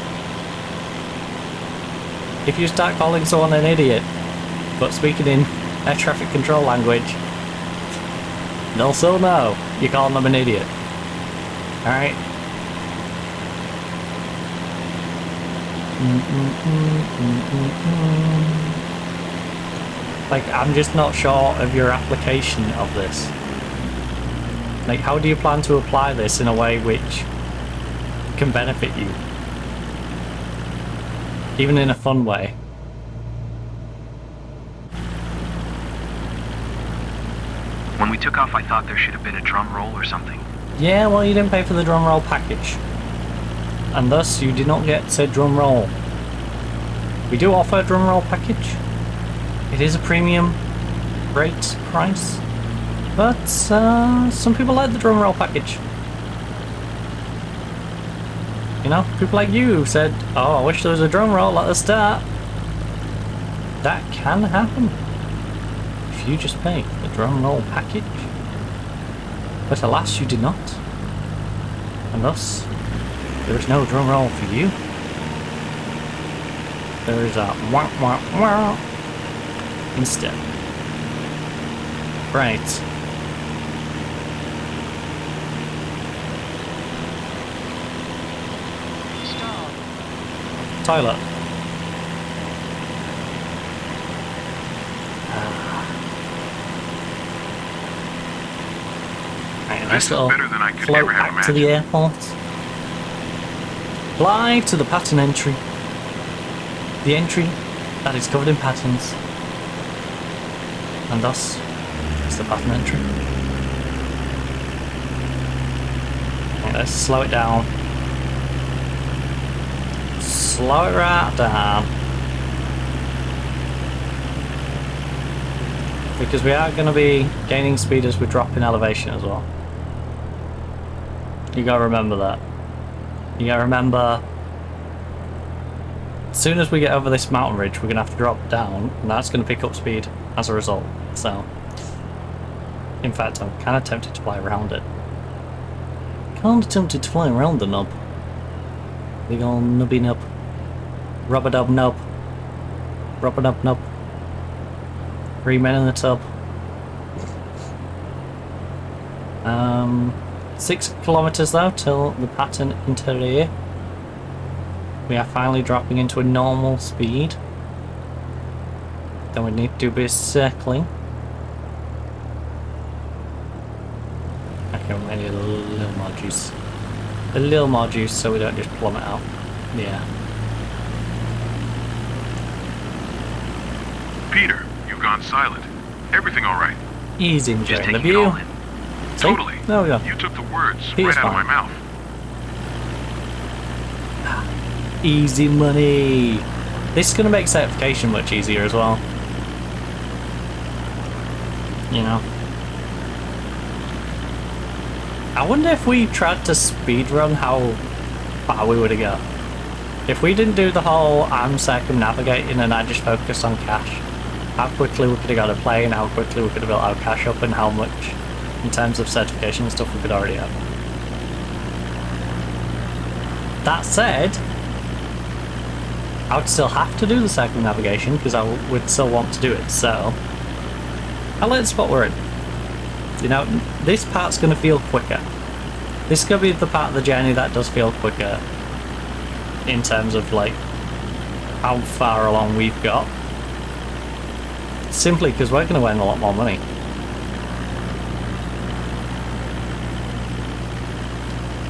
If you start calling someone an idiot, but speaking in air traffic control language, they'll still know you're calling them an idiot. Alright? Like, I'm just not sure of your application of this. Like, how do you plan to apply this in a way which can benefit you? Even in a fun way. When we took off, I thought there should have been a drum roll or something. Yeah, well, you didn't pay for the drum roll package. And thus, you did not get said drum roll. We do offer a drum roll package. It is a premium rate price. But, some people like the drum roll package. You know, people like you who said, oh, I wish there was a drum roll at the start. That can happen. If you just pay the drum roll package. But alas, you did not. And thus, there is no drum roll for you. There is a wah wah wah instead. Right. Stall. Toilet. Right, This is better than I could float ever have back to the airport. Fly to the pattern entry. The entry that is covered in patterns. And thus, it's the pattern entry. Right, let's slow it down. Slow it right down. Because we are going to be gaining speed as we drop in elevation as well. You gotta remember that. You gotta remember, as soon as we get over this mountain ridge, we're gonna have to drop down, and that's gonna pick up speed as a result. So, in fact, I'm kind of tempted to fly around it. Kind of tempted to fly around the nub. Big ol' nubby nub. Rubber dub nub. Rubber dub nub. 3 men in the tub. 6 kilometers though till the pattern interior. We are finally dropping into a normal speed. Then we need to do a bit of circling. Okay, we might need a little more juice. A little more juice so we don't just plummet out. Yeah. Peter, you've gone silent. Everything all right? He's enjoying the view. Totally. There we go. You took the words Peter's right out of my fine. mouth. Easy money. This is going to make certification much easier as well. You know. I wonder if we tried to speedrun how far we would have got. If we didn't do the whole I'm circumnavigating and I just focused on cash, how quickly we could have got a plane, how quickly we could have built our cash up, and how much in terms of certification and stuff we could already have. That said, I would still have to do the circumnavigation because I would still want to do it, so I like the spot we're in. You know, this part's going to feel quicker. This is going to be the part of the journey that does feel quicker in terms of like how far along we've got. Simply because we're going to earn a lot more money.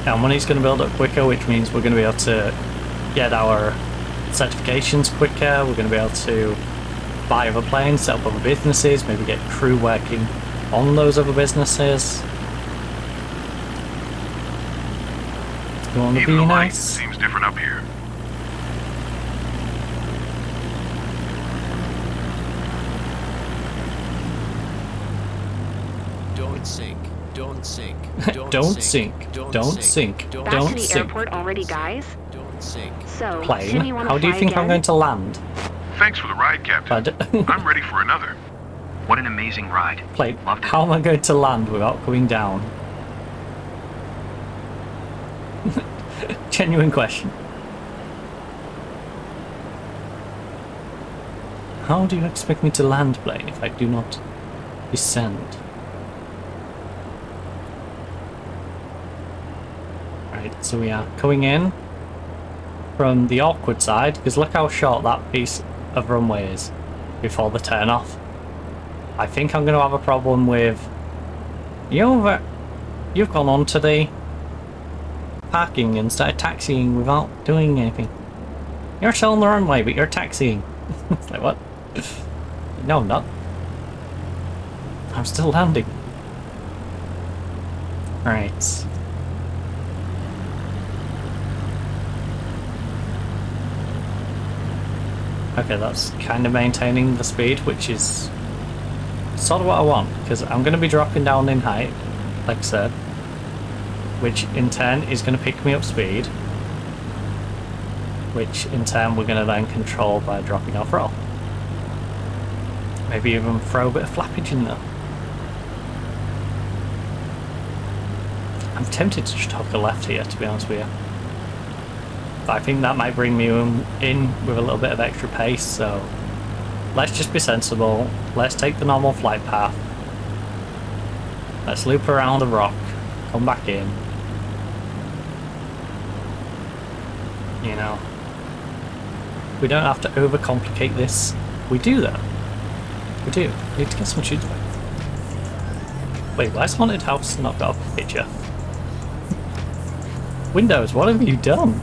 Our money's going to build up quicker, which means we're going to be able to get our certifications quicker, we're going to be able to buy other planes, set up other businesses, maybe get crew working on those other businesses. It's going to Even be the light nice. seems different up here. Don't sink. Don't sink. Don't sink. Don't sink. Back to Don't the sink. airport already, guys? Don't sink. So, Plane, Jimmy, wanna how do you fly think I'm again? going to land? Thanks for the ride, Captain. I'm ready for another. What an amazing ride. Plane, Loved it. how am I going to land without coming down? Genuine question. How do you expect me to land, plane, if I do not descend? Right, so we are coming in from the awkward side, because look how short that piece of runway is before the turn off. I think I'm going to have a problem with... You've gone on to the parking and started taxiing without doing anything. You're still on the runway, but you're taxiing. It's like, what? No, I'm not. I'm still landing. Right. Okay, that's kind of maintaining the speed, which is sort of what I want, because I'm going to be dropping down in height, like I said, which in turn is going to pick me up speed, which in turn we're going to then control by dropping our throttle. Maybe even throw a bit of flappage in there. I'm tempted to just hook a left here, to be honest with you. But I think that might bring me in with a little bit of extra pace, so let's just be sensible. Let's take the normal flight path. Let's loop around the rock, come back in. You know, we don't have to overcomplicate this. We do though. We do. We need to get some shoots back. Wait, why is Haunted House not got a picture? Windows, what have you done?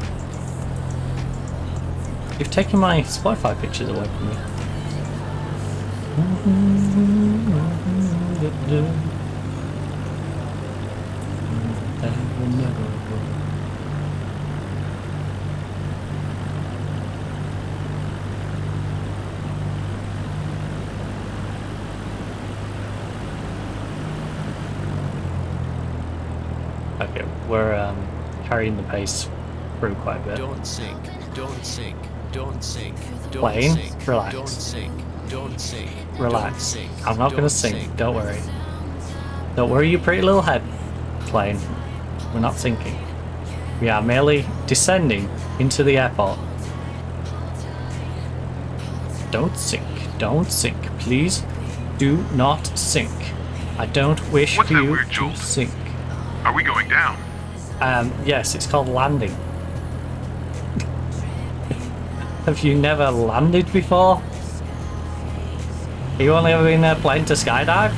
You've taken my Spotify pictures away from me. Okay, we're carrying the pace through quite a bit. Don't sink, don't sink, don't sink, don't Plane, sink, relax. don't sink, don't sink, Relax. don't sink, I'm not gonna don't sink, don't worry. Don't worry your pretty little head, plane. We're not sinking. We are merely descending into the airport. Don't sink, don't sink. Please do not sink. I don't wish What's for that you weird to jolt? sink. Are we going down? Yes, it's called landing. Have you never landed before? You only ever been in a plane to skydive?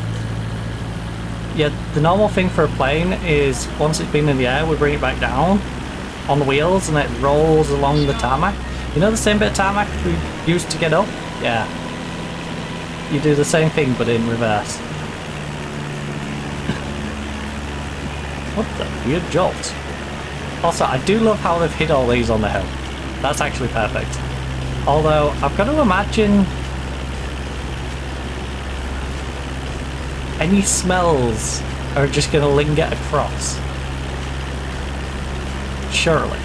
Yeah, the normal thing for a plane is once it's been in the air, we bring it back down on the wheels and it rolls along the tarmac. You know the same bit of tarmac we used to get up? Yeah. You do the same thing but in reverse. What the weird jolt? Also, I do love how they've hid all these on the hill. That's actually perfect. Although, I've got to imagine any smells are just going to linger across. Surely.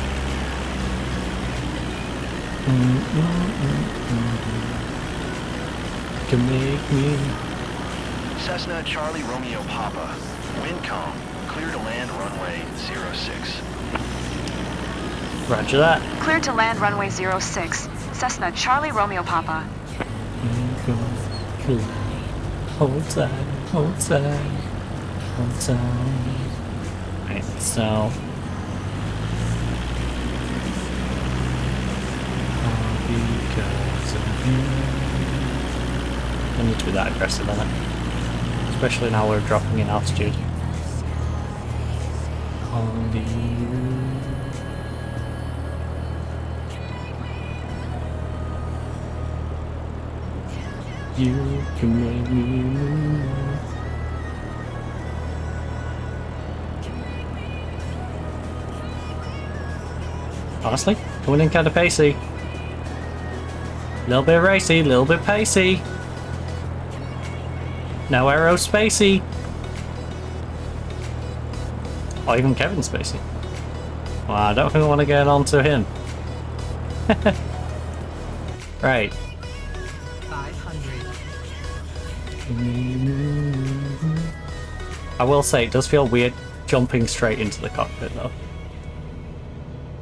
To make me... Cessna Charlie Romeo Papa. Wind calm. Clear to land runway 06. Roger that. Clear to land runway 06. Cessna Charlie Romeo Papa. Hold tight, hold tight, hold tight. Right, so... because of you. I need to be that aggressive on it. Especially now we're dropping in altitude. Only you. You can make me move. Honestly, coming in kind of pacey. Little bit racy, little bit pacey. No aerospacey. Or even Kevin Spacey. Well, I don't think I want to get on to him. Right. 500. I will say, it does feel weird jumping straight into the cockpit though.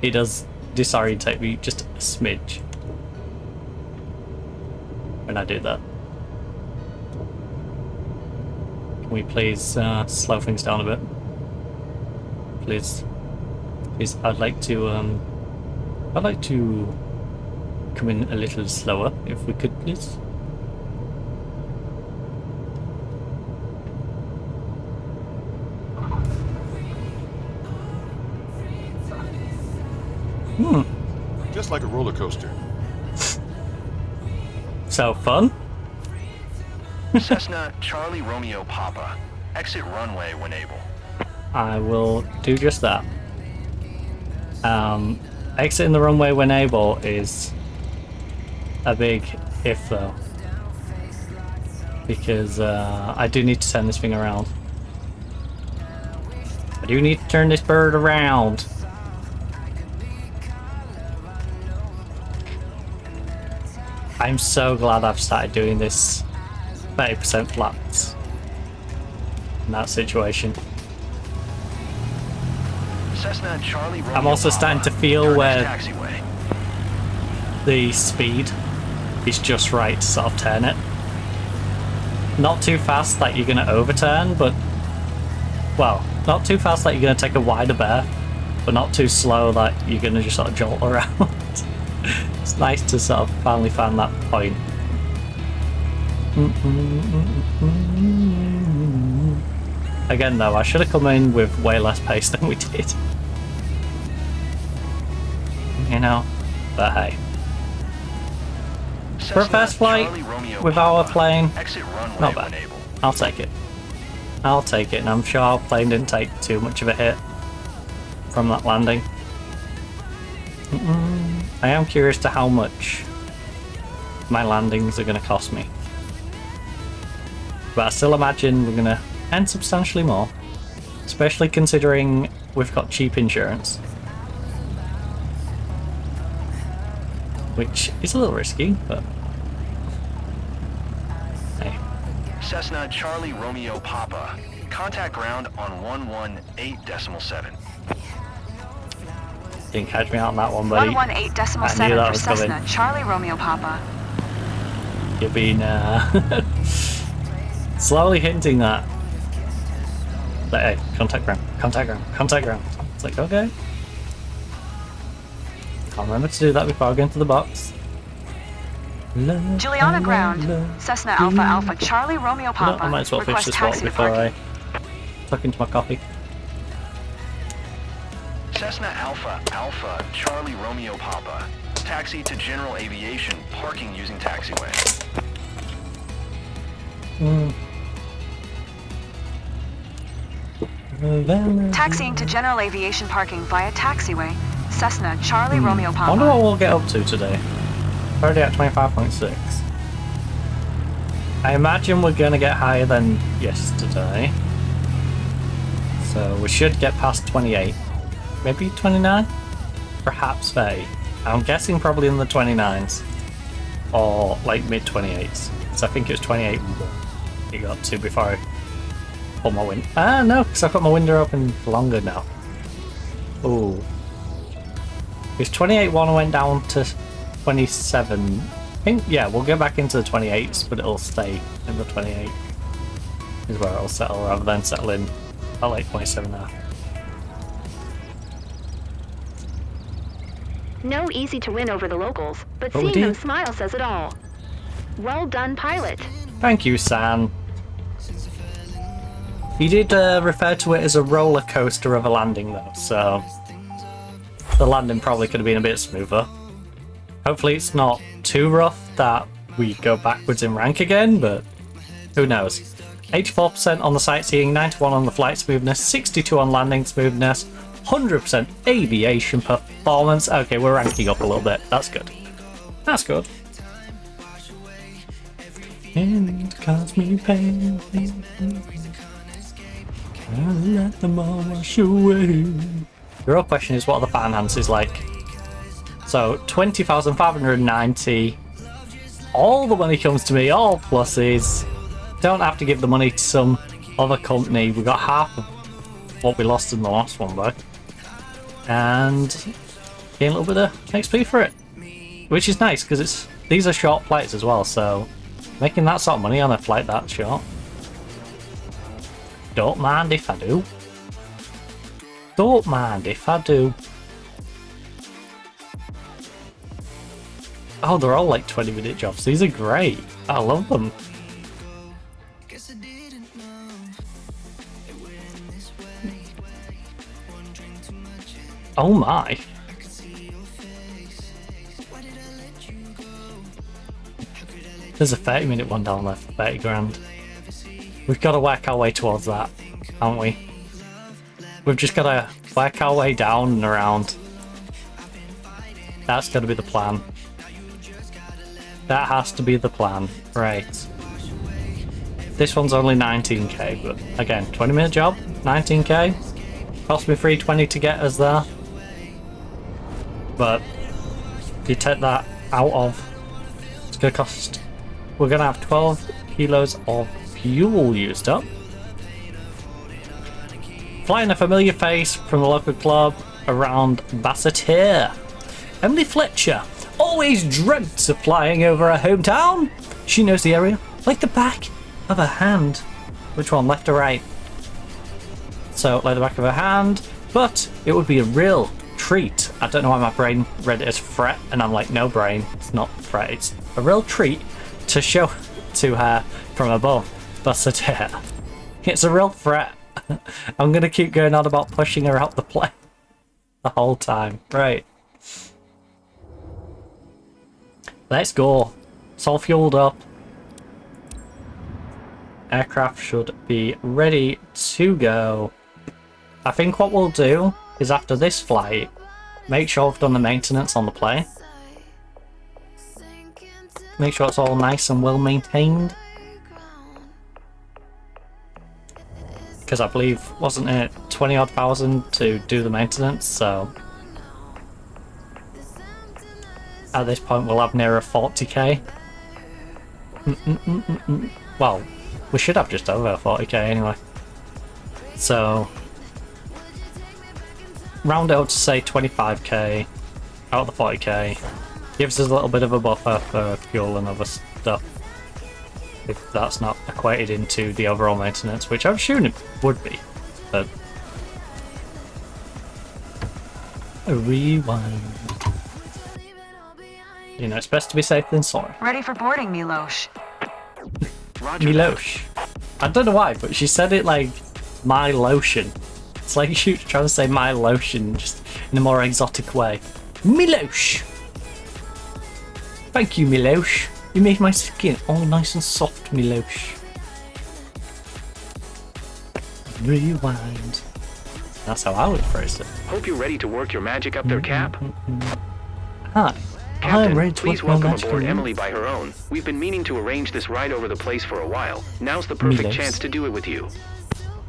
It does disorientate me just a smidge when I do that. Can we please slow things down a bit? Please. Please, I'd like to come in a little slower if we could, please. Just like a roller coaster. So fun. Cessna Charlie Romeo Papa. Exit runway when able. I will do just that. Exiting the runway when able is a big if though. Because I do need to turn this thing around. I do need to turn this bird around. I'm so glad I've started doing this 30% flaps in that situation. Cessna Charlie Romeo I'm also starting to feel Turn where taxiway. the speed is just right to sort of turn it. Not too fast that you're going to overturn, but... Well, not too fast that you're going to take a wider berth, but not too slow that you're going to just sort of jolt around. It's nice to sort of finally find that point. Again though, I should have come in with way less pace than we did. You know, but hey. For a first flight with our plane, not bad. I'll take it. I'll take it, and I'm sure our plane didn't take too much of a hit from that landing. I am curious to how much my landings are going to cost me. But I still imagine we're going to end substantially more. Especially considering we've got cheap insurance. Which is a little risky, but... Hey. Cessna Charlie Romeo Papa. Contact ground on 118.7. Didn't catch me out on that one, buddy. 118.7 for Cessna coming. Charlie Romeo Papa. You've been slowly hinting that. But hey, contact ground, contact ground, contact ground. It's like, okay. Can't remember to do that before I go into the box. Juliana ground. Cessna Alpha Alpha Charlie Romeo Papa. No, I might as well finish this walk before I tuck into my coffee. Cessna Alpha Alpha Charlie Romeo Papa. Taxi to general aviation, parking using taxiway. Taxiing to general aviation parking via taxiway. Cessna Charlie Romeo Papa. I wonder what we'll get up to today. Already at 25.6. I imagine we're going to get higher than yesterday. So we should get past 28. Maybe 29? Perhaps 30. I'm guessing probably in the 29s. Or like mid 28s. So I think it was 28 it got to before I pulled my window. Ah, no, because I've got my window open longer now. Ooh. It's 28 one, I went down to 27. I think, yeah, we'll go back into the 28s, but it'll stay in the 28. Is where it'll settle rather than settle in at like 27.5. No easy to win over the locals, but seeing them smile says it all. Well done, pilot. Thank you, San. He did refer to it as a roller coaster of a landing, though, so the landing probably could have been a bit smoother. Hopefully it's not too rough that we go backwards in rank again, but who knows. 84% on the sightseeing, 91 on the flight smoothness, 62 on landing smoothness, 100% aviation performance. Okay, we're ranking up a little bit. That's good. That's good. And cause me pain. I'll let them all wash away. The real question is, what are the finances like? So 20,590. All the money comes to me, all pluses. Don't have to give the money to some other company. We got half of what we lost in the last one back. And getting a little bit of XP for it. Which is nice, because these are short flights as well, so making that sort of money on a flight that short. Don't mind if I do. Don't mind if I do. Oh, they're all like 20-minute jobs. These are great. I love them. Oh my. There's a 30-minute one down there for 30 grand. We've got to work our way towards that, haven't we? We've just got to work our way down and around. That's got to be the plan. That has to be the plan. Right. This one's only 19k, but again, 20-minute job, 19k. Cost me $320 to get us there. But if you take that out of, it's going to cost, we're going to have 12 kilos of fuel used up. Flying a familiar face from the local club, around Basseterre. Emily Fletcher always dreamt of flying over her hometown. She knows the area like the back of her hand. Which one, left or right? So, like the back of her hand. But it would be a real treat. I don't know why my brain read it as fret, and I'm like, no brain, it's not fret. It's a real treat to show to her from above Basseterre. It's a real threat. I'm gonna keep going on about pushing her out the plane the whole time. Right. Let's go. It's all fueled up. Aircraft should be ready to go. I think what we'll do is after this flight, make sure I've done the maintenance on the plane. Make sure it's all nice and well maintained. Because I believe, wasn't it 20-odd thousand to do the maintenance, so at this point we'll have nearer 40k. Well, we should have just over 40k anyway. So round it out to say 25k out of the 40k. Gives us a little bit of a buffer for fuel and other stuff. If that's not equated into the overall maintenance, which I'm sure it would be, but a rewind. You know, it's best to be safe than sorry. Ready for boarding, Milosh. Milosh. I don't know why, but she said it like my lotion. It's like she was trying to say my lotion, just in a more exotic way. Milosh. Thank you, Milosh. You made my skin all nice and soft, Milosh. Rewind. That's how I would phrase it. Hope you're ready to work your magic up there, Cap. Hi. Captain, I'm ready to please work my welcome magic aboard on Emily by her own. We've been meaning to arrange this ride over the place for a while. Now's the perfect Milos. chance to do it with you.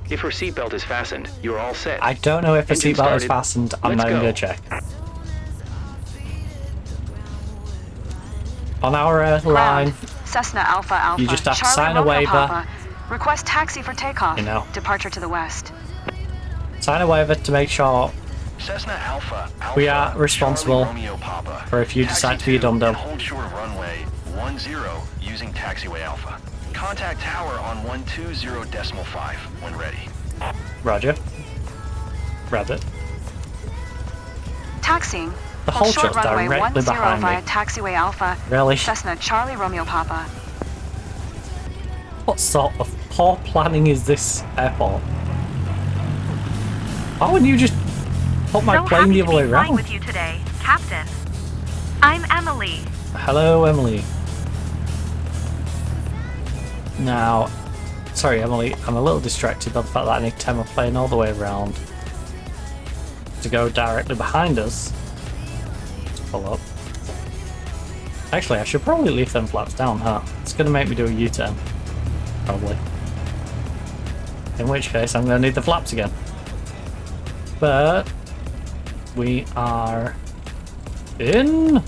If her seatbelt is fastened, you're all set. I don't know if the Engine seatbelt is started. fastened. I'm Let's not even go. going to check. On our line, Cessna Alpha Alpha. you just have to Charlie sign a Romeo waiver. Papa. Request taxi for takeoff. You know. Departure to the west. Sign a waiver to make sure Cessna Alpha we are responsible Charlie Romeo Papa. for if you Taxi decide to be a 2 dum-dum. and hold short of runway 10 using taxiway Alpha. Contact tower on 120.5 when ready. Roger. Rabbit. Taxiing. The Hold whole short trip's runway directly 10 behind via me. taxiway Alpha. Really? Cessna Charlie Romeo Papa. What sort of poor planning is this airport? Why wouldn't you just put my So plane happy the to other way be flying around? with you today, Captain. I'm Emily. Hello, Emily. Now, sorry, Emily, I'm a little distracted by the fact that I need to turn my plane all the way around to go directly behind us. Let's pull up. Actually, I should probably leave them flaps down, huh? It's going to make me do a U-turn. Probably. In which case, I'm going to need the flaps again. But we are in.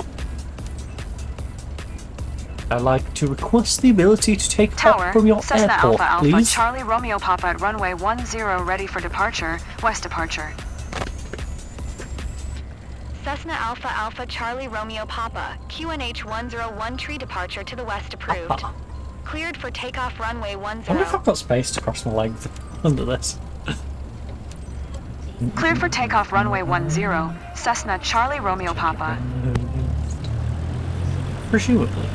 I'd like to request the ability to take Tower. off from your Cessna airport, Alpha Alpha. please. Charlie Romeo Papa at runway 10 ready for departure. West departure. Cessna Alpha Alpha Charlie Romeo Papa. QNH 101 tree departure to the west approved. Cleared for takeoff runway 10. I wonder if I've got space to cross my legs under this. Cleared for takeoff runway 10. Cessna Charlie Romeo Papa. Presumably.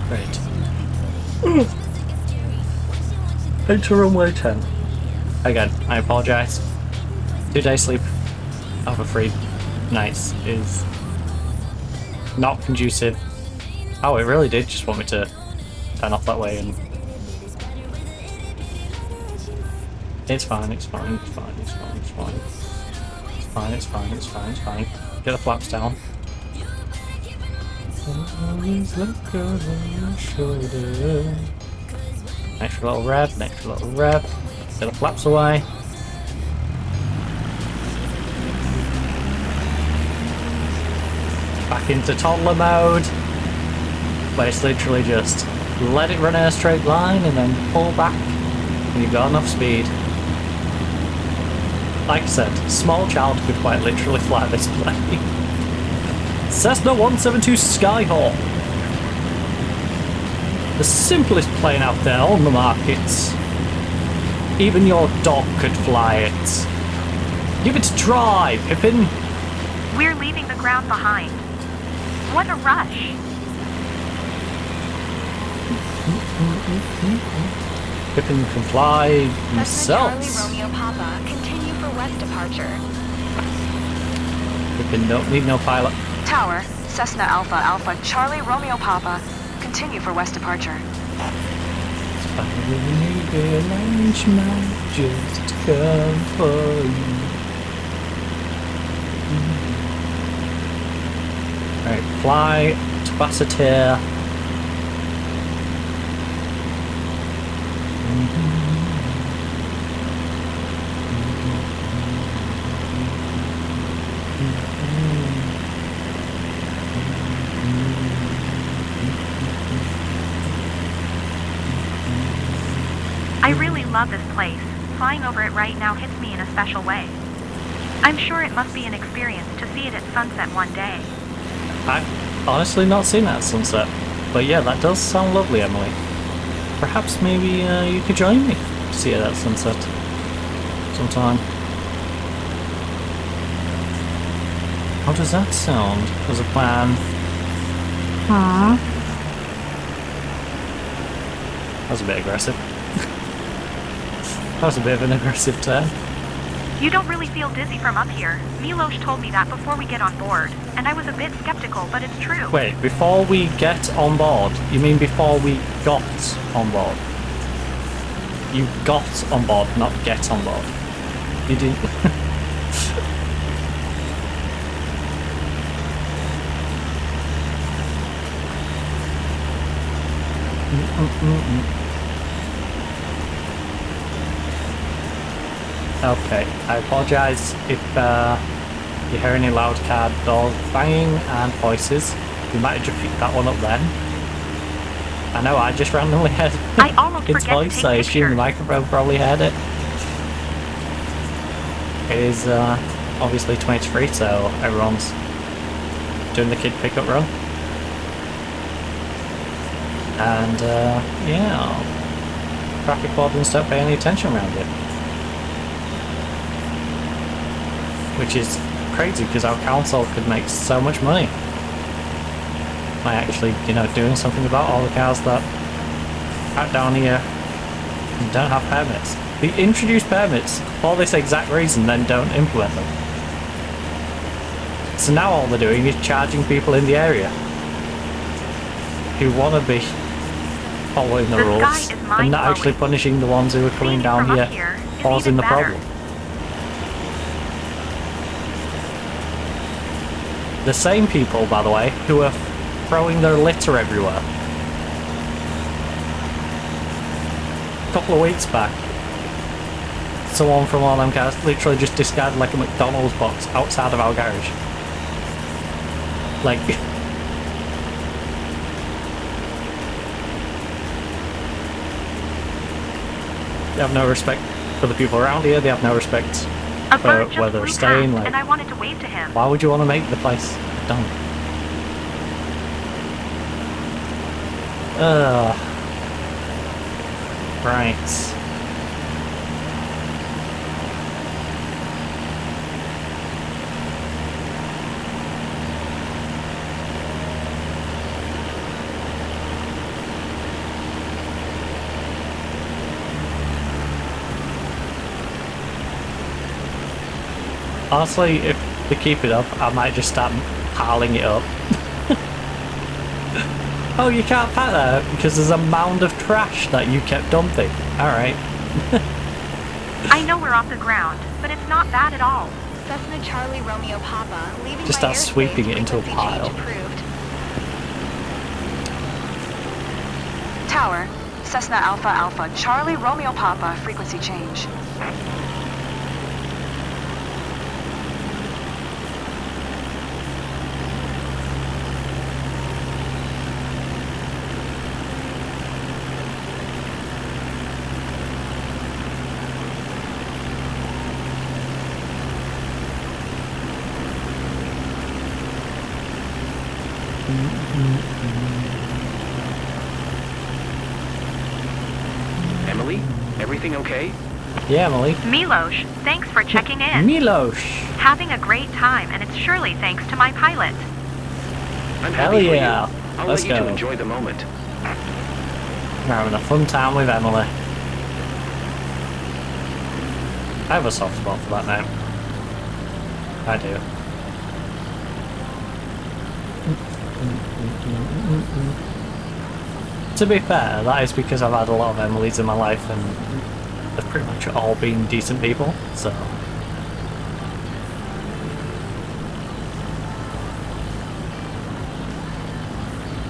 Great. Enter runway 10. Again, I apologise. 2 days sleep over 3 nights is not conducive. Oh, it really did just want me to turn off that way, and it's fine, it's fine, it's fine, it's fine, it's fine. It's fine, it's fine, it's fine, it's fine. Get the flaps down. Extra little rev, extra little rev. Get the flaps away. Back into toddler mode, where it's literally just let it run in a straight line and then pull back and you've got enough speed. Like I said, small child could quite literally fly this plane. Cessna 172 Skyhawk. The simplest plane out there on the market. Even your dog could fly it. Give it a try, Pippin. We're leaving the ground behind. What a rush. Pippin can fly himself. Charlie Romeo Papa, continue for west departure. Pippin don't need no pilot. Tower, Cessna Alpha Alpha Charlie Romeo Papa, continue for west departure. Just come for you. Alright, fly to Basseterre. I really love this place. Flying over it right now hits me in a special way. I'm sure it must be an experience to see it at sunset one day. I've honestly not seen that sunset. But yeah, that does sound lovely, Emily. Perhaps maybe you could join me to see it at sunset sometime. How does that sound as a plan? That was a bit aggressive. That was a bit of an aggressive turn. You don't really feel dizzy from up here. Milosh told me that before we get on board, and I was a bit skeptical, but it's true. Wait, before we get on board? You mean before we got on board? You got on board, not get on board. You didn't... Okay, I apologise if you hear any loud car doors banging and voices. You might have just picked that one up then. I know, I just randomly heard its voice, so I assume the microphone probably heard it. It is obviously 23, so everyone's doing the kid pickup run. And yeah, traffic wardens don't pay any attention around it. Which is crazy because our council could make so much money by actually, you know, doing something about all the cars that out down here and don't have permits. They introduce permits for this exact reason, then don't implement them. So now all they're doing is charging people in the area who want to be following the rules and not actually punishing the ones who are coming down here causing the problem. The same people, by the way, who are throwing their litter everywhere. A couple of weeks back, someone from one of them cars literally just discarded like a McDonald's box outside of our garage. Like... they have no respect for the people around here, they have no respect for where they're staying. Like, and I wanted to wave to him. why would you want to make the place dumb? Right. Honestly, if they keep it up, I might just start piling it up. Oh, you can't park there because there's a mound of trash that you kept dumping. Alright. I know we're off the ground, but it's not bad at all. Cessna Charlie Romeo Papa, leaving Just start sweeping it into a pile. Tower, Cessna Alpha Alpha Charlie Romeo Papa, frequency change. Emily, everything okay? Yeah, Emily. Milosh, thanks for checking in. Milosh. Having a great time, and it's surely thanks to my pilot. I'm Hell happy yeah. for you. I'll Let's let you go. to enjoy the moment. We're having a fun time with Emily. I have a soft spot for that name. I do. To be fair, that is because I've had a lot of Emilys in my life and they've pretty much all been decent people, so...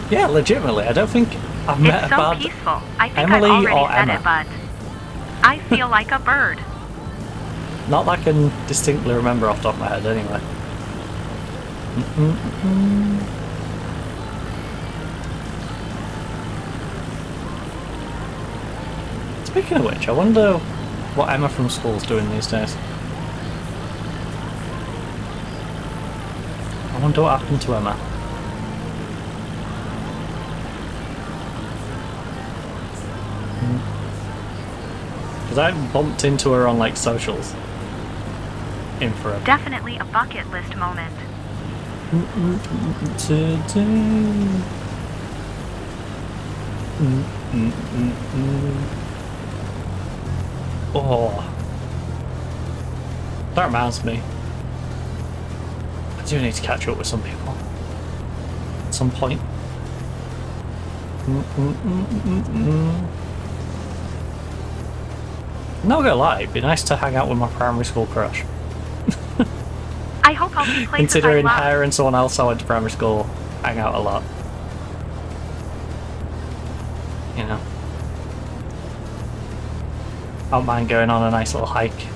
Yeah, legitimately, I don't think I've met a bad Peaceful. I think Emily I've already or said Emma. it, but I feel like a bird. Not that I can distinctly remember off the top of my head, anyway. Speaking of which, I wonder what Emma from school's doing these days. I wonder what happened to Emma. Because I bumped into her on like socials. In forever. Definitely a bucket list moment. Oh, that reminds me. I do need to catch up with some people at some point. Not gonna lie, it'd be nice to hang out with my primary school crush. I hope I'll be places Considering I love. her and someone else I went to primary school hang out a lot. You know. I don't mind going on a nice little hike.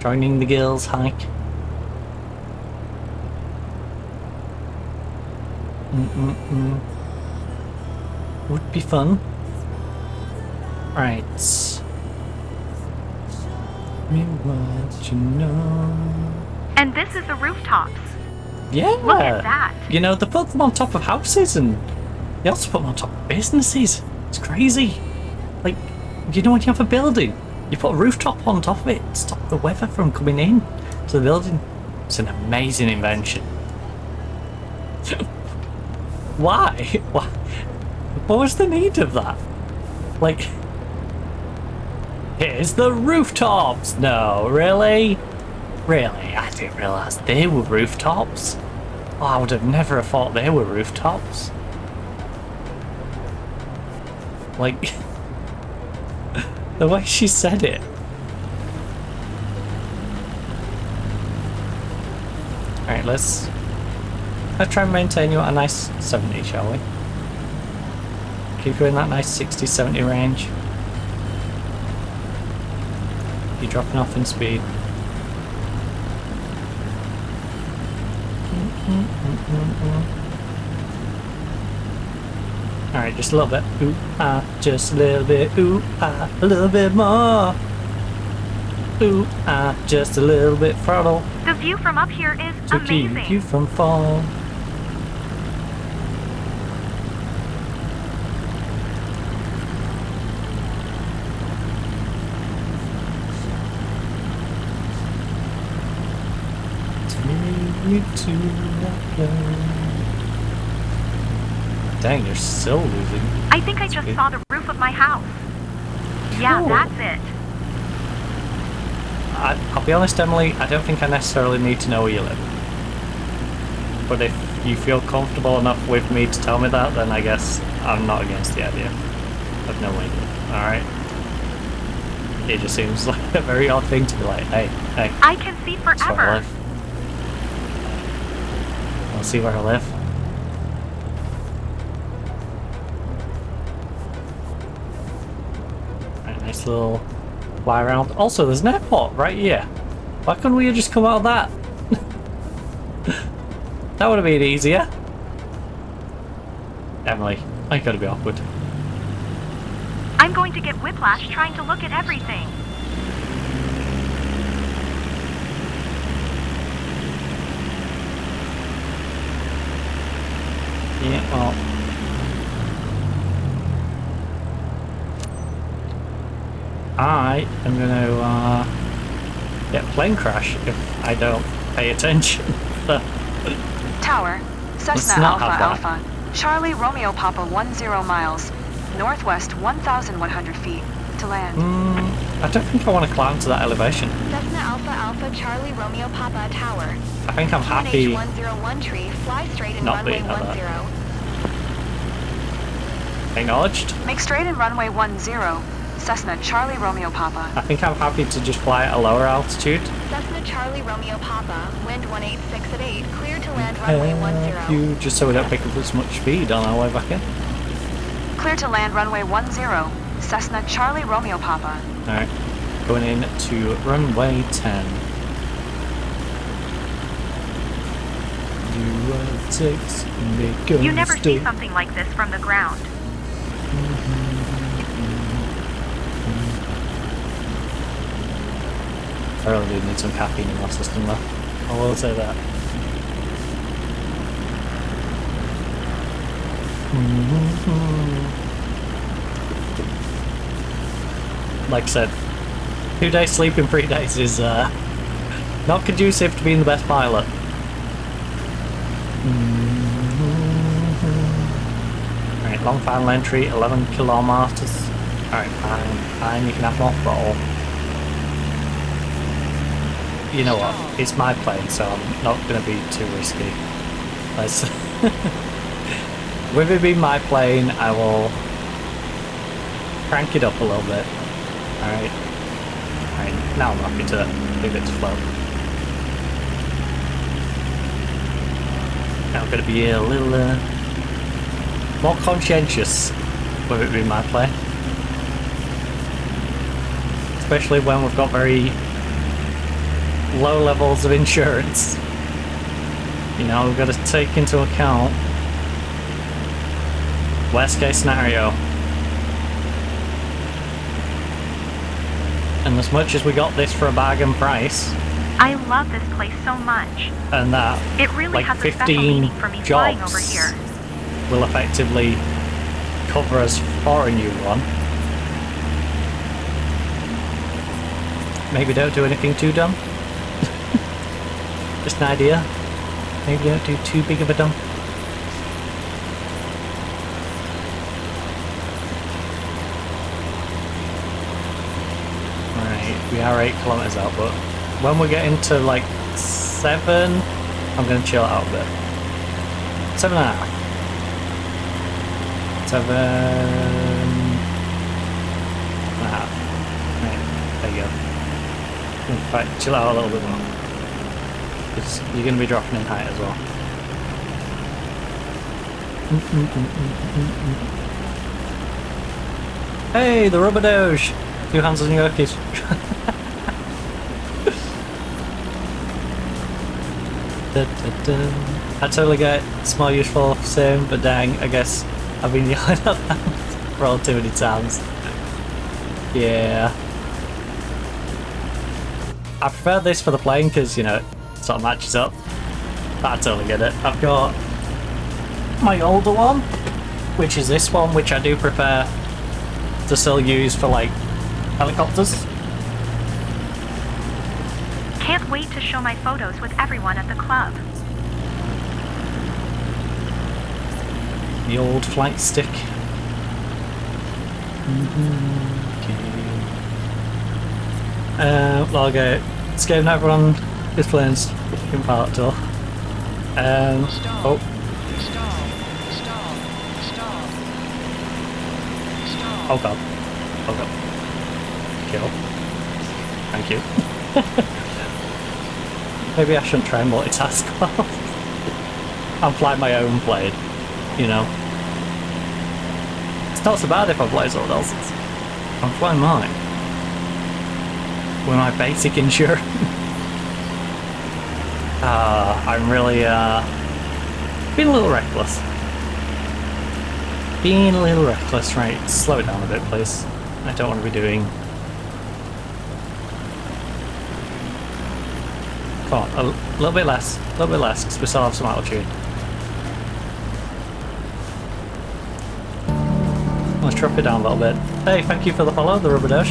Joining the girls' hike. Would be fun. Right. Me what you know. And this is the rooftops. Yeah. Look at that. You know, they put them on top of houses and they also put them on top of businesses. It's crazy. Like, you know when you have a building, you put a rooftop on top of it to stop the weather from coming in to the building. It's an amazing invention. Why? What was the need of that? Like, here's the rooftops! No, really? Really? I didn't realise they were rooftops. Oh, I would have never have thought they were rooftops. Like, the way she said it. Alright, let's try and maintain you at a nice 70, shall we? Keep you in that nice 60-70 range. You're dropping off in speed. Alright, just a little bit. Ooh, ah, just a little bit. Ooh, ah, a little bit more. Ooh, ah, just a little bit throttle. The view from up here is To amazing. keep you from falling. You to dang, you're still losing. I think I just saw the roof of my house. Yeah, Cool. that's it. I'll be honest, Emily, I don't think I necessarily need to know where you live. But if you feel comfortable enough with me to tell me that, then I guess I'm not against the idea of knowing where you live. Alright? It just seems like a very odd thing to be like, hey, I can see that's where I forever. live. I'll see where I live. Right, nice little fly around. Also, there's an airport right here. Why couldn't we have just come out of that? That would have been easier. Emily, I gotta be awkward. I'm going to get whiplash trying to look at everything. Yeah, well. I am going to get plane crash if I don't pay attention. Tower, Cessna Alpha Alpha, Charlie Romeo Papa 10 miles, northwest 1,100 feet to land. I don't think I want to climb to that elevation. Cessna Alpha Alpha Charlie Romeo Papa Tower. I think I'm happy 101 tree, fly straight in not runway being at 10. that. Acknowledged. Make straight in runway 10, Cessna Charlie Romeo Papa. I think I'm happy to just fly at a lower altitude. Cessna Charlie Romeo Papa, wind 186 at 8, clear to land runway 10. You just so we don't pick up as much speed on our way back in. Clear to land runway 10, Cessna Charlie Romeo Papa. Alright, going in to runway 10. You never see something like this from the ground. I really do need some caffeine in my system though. I will say that. Like I said, 2 days sleep in 3 days is not conducive to being the best pilot. Alright, long final entry, 11 kilometers. Alright, fine, you can have more throttle. You know what, it's my plane, so I'm not going to be too risky. Let's with it being my plane, I will crank it up a little bit. Alright, now I'm happy to leave it to float. Now I'm going to be a little more conscientious with it being my plane. Especially when we've got very low levels of insurance. You know, we've got to take into account worst case scenario. And as much as we got this for a bargain price, I love this place so much. And that it really like has 15 a special meaning for me flying over jobs here. will effectively cover us for a new one. Maybe don't do anything too dumb. Just an idea. Maybe don't do too big of a dump. Right, we are 8 kilometers out, but when we get into like 7, I'm going to chill out a bit. 7.5. 7.5. Right, there you go. In fact, chill out a little bit more. Because you're going to be dropping in height as well. Hey, the rubber doge! 2 hands on your keys. I totally get it's more useful, same, but dang, I guess I've been yelling at that for all too many times. Yeah. I prefer this for the plane because, you know, it sort of matches up. But I totally get it. I've got my older one, which is this one, which I do prefer to still use for, like, helicopters. Can't wait to show my photos with everyone at the club. The old flight stick. Well, okay. Escaping everyone. This plane's fucking pilot tour. Oh. Oh god. Oh god. Kill. Thank you. Maybe I shouldn't try and multitask well. I'm flying my own plane, you know. It's not so bad if I fly someone else's. I'm flying mine. With my basic insurance. I'm really, being a little reckless. Being a little reckless, right? Slow it down a bit, please. I don't want to be doing... Come on, a little bit less, because we still have some altitude. Let's drop it down a little bit. Hey, thank you for the follow, the Rubber Dash.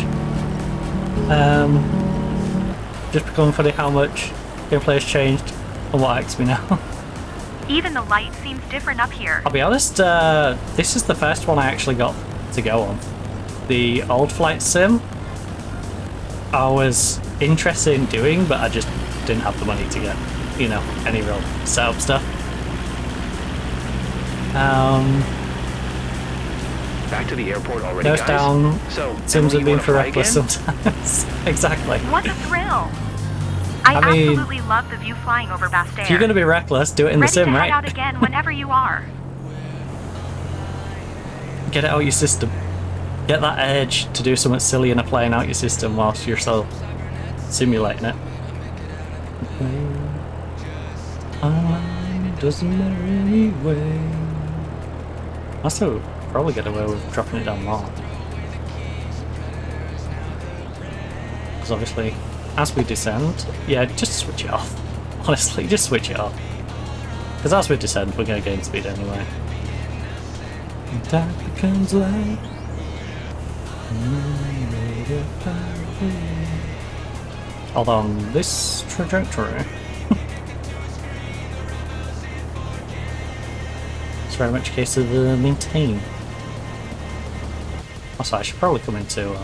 Just becoming funny how much gameplay has changed and what acts me now. Even the light seems different up here. I'll be honest, this is the first one I actually got to go on. The old flight sim, I was interested in doing, but I just didn't have the money to get, you know, any real setup stuff. Back to the airport already, Nose guys. down. So, Sims Emily, have been you for wanna reckless fly again? sometimes. Exactly. What a thrill! I mean, absolutely love the view flying over vast air. If you're going to be reckless, do it in the Ready sim, to head right? out again whenever you are. Get it out your system. Get that urge to do something silly in a plane out your system whilst you're still simulating it. Doesn't matter anyway. I still probably get away with dropping it down more. Because obviously, as we descend, yeah, just switch it off. Honestly, just switch it off. Because as we descend, we're going to gain speed anyway. Dark becomes light. Although on this trajectory, it's very much a case of maintain. Also, I should probably come into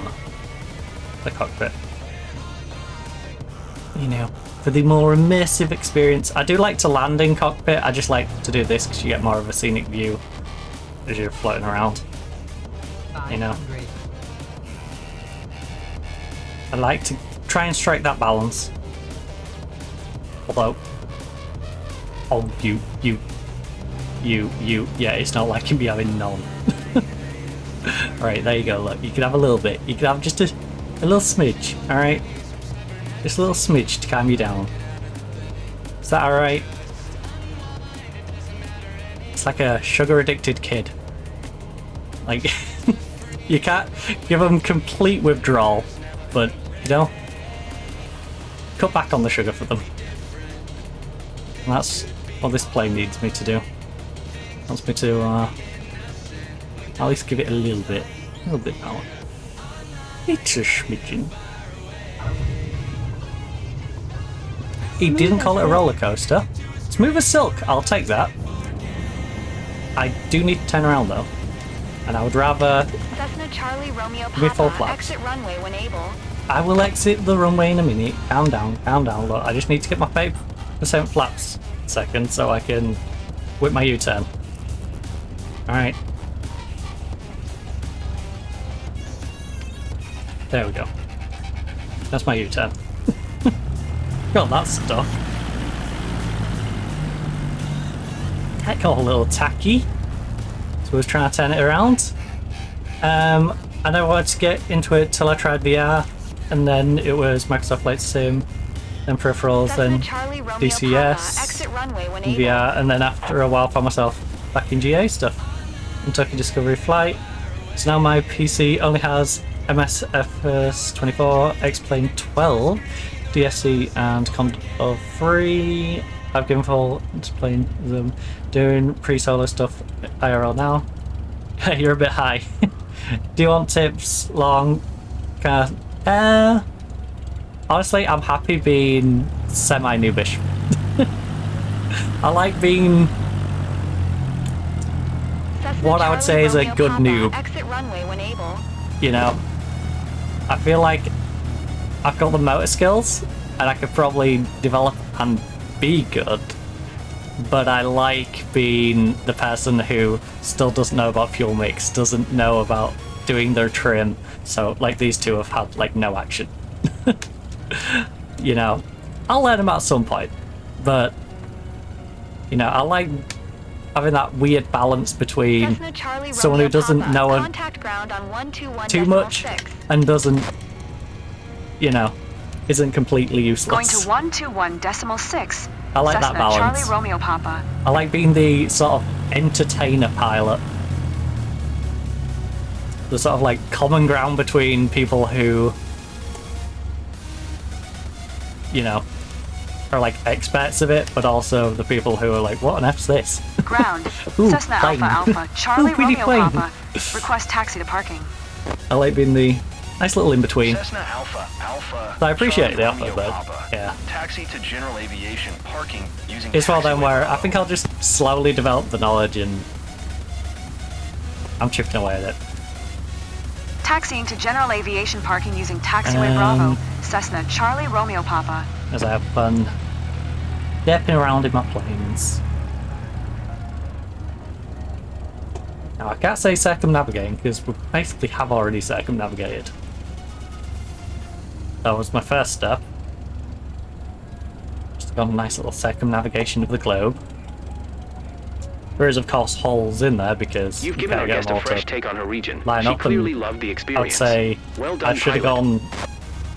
the cockpit. You know, for the more immersive experience. I do like to land in cockpit. I just like to do this because you get more of a scenic view as you're floating around. You know, I like to try and strike that balance. Although, oh, yeah, it's not like you'd be having none. Right, there you go. Look, you can have a little bit. You can have just a little smidge. All right, just a little smidge to calm you down. Is that all right? It's like a sugar-addicted kid. Like, you can't give them complete withdrawal, but, you know, cut back on the sugar for them. And that's what this plane needs me to do. It wants me to, at least give it a little bit power. It's a smidgen. He didn't call it a roller coaster. Smooth as silk, I'll take that. I do need to turn around though. And I would rather Cessna Charlie Romeo give me full Papa, flaps. exit runway when able. I will exit the runway in a minute. Calm down, calm down. Look, I just need to get my 5% flaps a second so I can whip my U-turn. Alright. There we go. That's my U-turn. Got that stuck. Heck of a little tacky. So I was trying to turn it around. I never wanted to get into it till I tried VR, and then it was Microsoft Flight Sim, then peripherals, then DCS, and VR, and then after a while found myself back in GA stuff. And took a Discovery flight. So now my PC only has MSFS 24, X-Plane 12, DSC and Commodore 3. I've given full display them doing pre-solo stuff IRL now. You're a bit high. Do you want tips? Long? Honestly, I'm happy being semi-noobish. I like being what I would say is a good noob. Exit runway when able. You know, I feel like I've got the motor skills and I could probably develop and be good, but I like being the person who still doesn't know about fuel mix, doesn't know about doing their trim. So like these two have had like no action. You know, I'll learn them at some point, but you know, I like having that weird balance between someone who doesn't know too much and doesn't, you know, isn't completely useless. Going to 121.6. I like Cessna that balance. Charlie Romeo Papa. I like being the sort of entertainer pilot. The sort of like common ground between people who, you know, are like experts of it, but also the people who are like, what on F's this? Ground. Ooh, Cessna plane. Alpha Alpha. Charlie Ooh, Romeo plane. Papa. Request taxi to parking. I like being the nice little in between. Cessna Alpha Alpha. So I appreciate the Charlie offer, Romeo but Papa. yeah. Taxi to general aviation parking using. It's one of them taxiway where I Bravo. think I'll just slowly develop the knowledge and I'm chipping away at it. Taxiing to general aviation parking using taxiway Bravo. Cessna Charlie Romeo Papa. As I have fun dipping around in my planes. Now I can't say circumnavigating because we basically have already circumnavigated. That was my first step. Just got a nice little circumnavigation of the globe. There is of course holes in there because You've you given can't our get guest them a all fresh to take on her region. line She up, clearly and loved the I'd experience. say Well done, I should have pilot. gone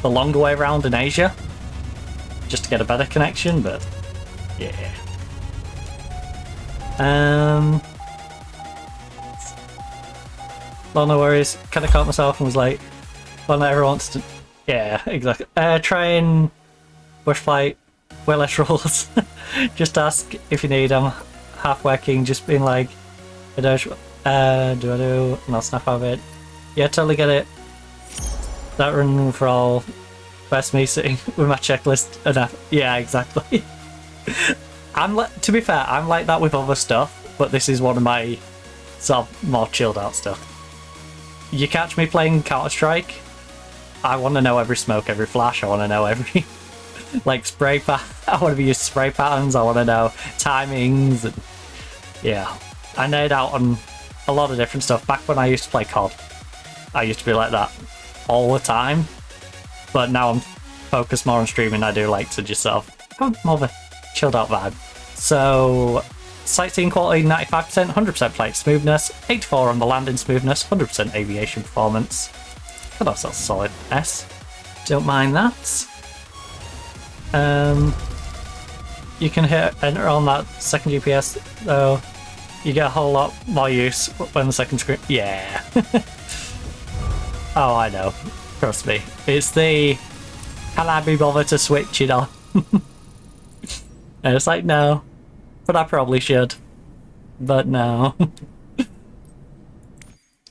the longer way around in Asia just to get a better connection, but yeah. Well, no worries. Kind of caught myself and was like, well, not everyone wants to. Yeah, exactly. Try and bush flight, way less rules. Just ask if you need them. Half working, just being like, do I do? And I'll snap out of it. Yeah, totally get it. That run for all. First me sitting with my checklist enough. Yeah, exactly. To be fair, I'm like that with other stuff, but this is one of my sort of more chilled out stuff. You catch me playing Counter-Strike, I want to know every smoke, every flash, I want to know every like spray I want to use spray patterns, I want to know timings, and yeah. I nerd out on a lot of different stuff. Back when I used to play COD, I used to be like that all the time, but now I'm focused more on streaming. I do like to just sort of have more of a chilled out vibe. So sightseeing quality 95%, 100% flight smoothness, 84 on the landing smoothness, 100% aviation performance. God, that's a solid S. Don't mind that. You can hit enter on that second GPS though. You get a whole lot more use when the second screen. Yeah. Oh, I know. Trust me. It's the can I be bothered to switch it on? And it's like, no. But I probably should. But no.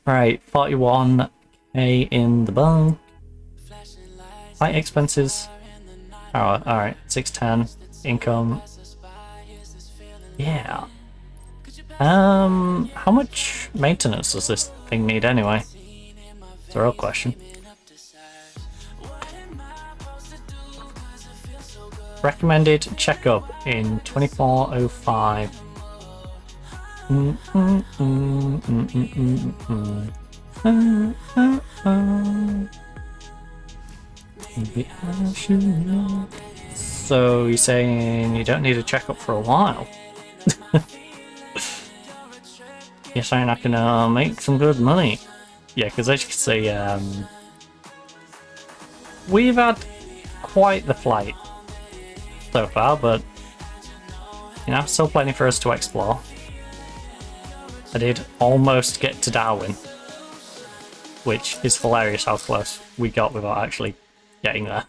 Right, 41k in the bank. Flight expenses. Oh, alright, 610. Income. Yeah. How much maintenance does this thing need anyway? It's a real question. Recommended checkup in 2405. So you're saying you don't need a checkup for a while? You're saying I can make some good money? Yeah, because as you can see, we've had quite the flight so far, but you know, still plenty for us to explore. I did almost get to Darwin, which is hilarious how close we got without actually getting there.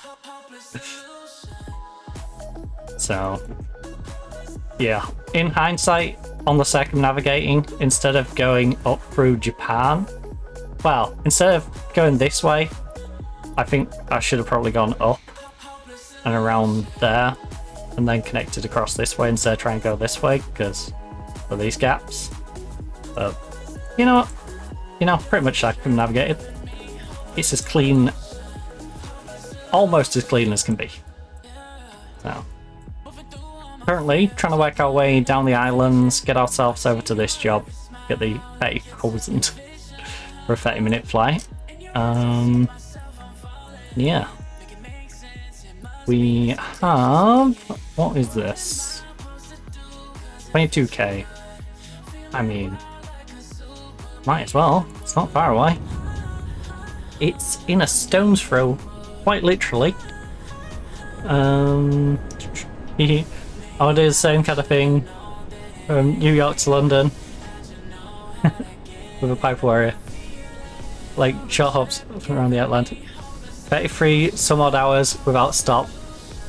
So yeah, in hindsight, on the circumnavigating, instead of going up through Japan, well, instead of going this way, I think I should have probably gone up and around there and then connected across this way instead of trying to go this way because of these gaps. But you know what? You know, pretty much circumnavigated. It's as clean, almost as clean as can be. So currently trying to work our way down the islands, get ourselves over to this job, get the 30,000 for a 30-minute flight. Yeah. We have, what is this? 22k. I mean, might as well. It's not far away. It's in a stone's throw, quite literally. I would do the same kind of thing from New York to London with a pipe warrior. Like short hops around the Atlantic. 33 some odd hours without stop.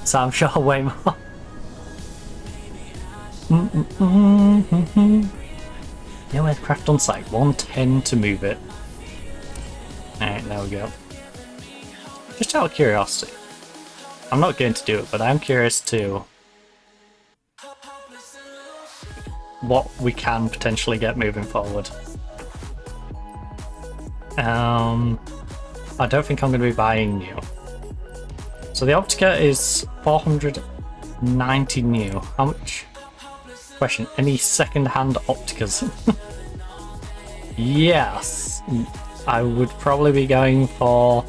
So I'm sure way more. No aircraft on site. 110 to move it. Alright, there we go. Just out of curiosity. I'm not going to do it, but I'm curious to what we can potentially get moving forward. I don't think I'm going to be buying new. So the Optica is 490 new. How much? Question, any second-hand Opticas? Yes. I would probably be going for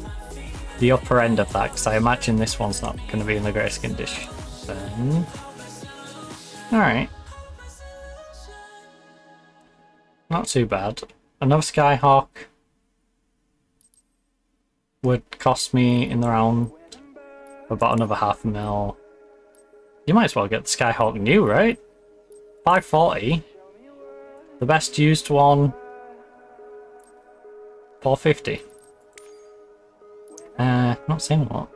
the upper end of that, because I imagine this one's not going to be in the greatest condition. Alright. Not too bad. Another Skyhawk would cost me in the round about another $500,000. You might as well get the Skyhawk new, right? 540. The best used one, 450. Not saying what.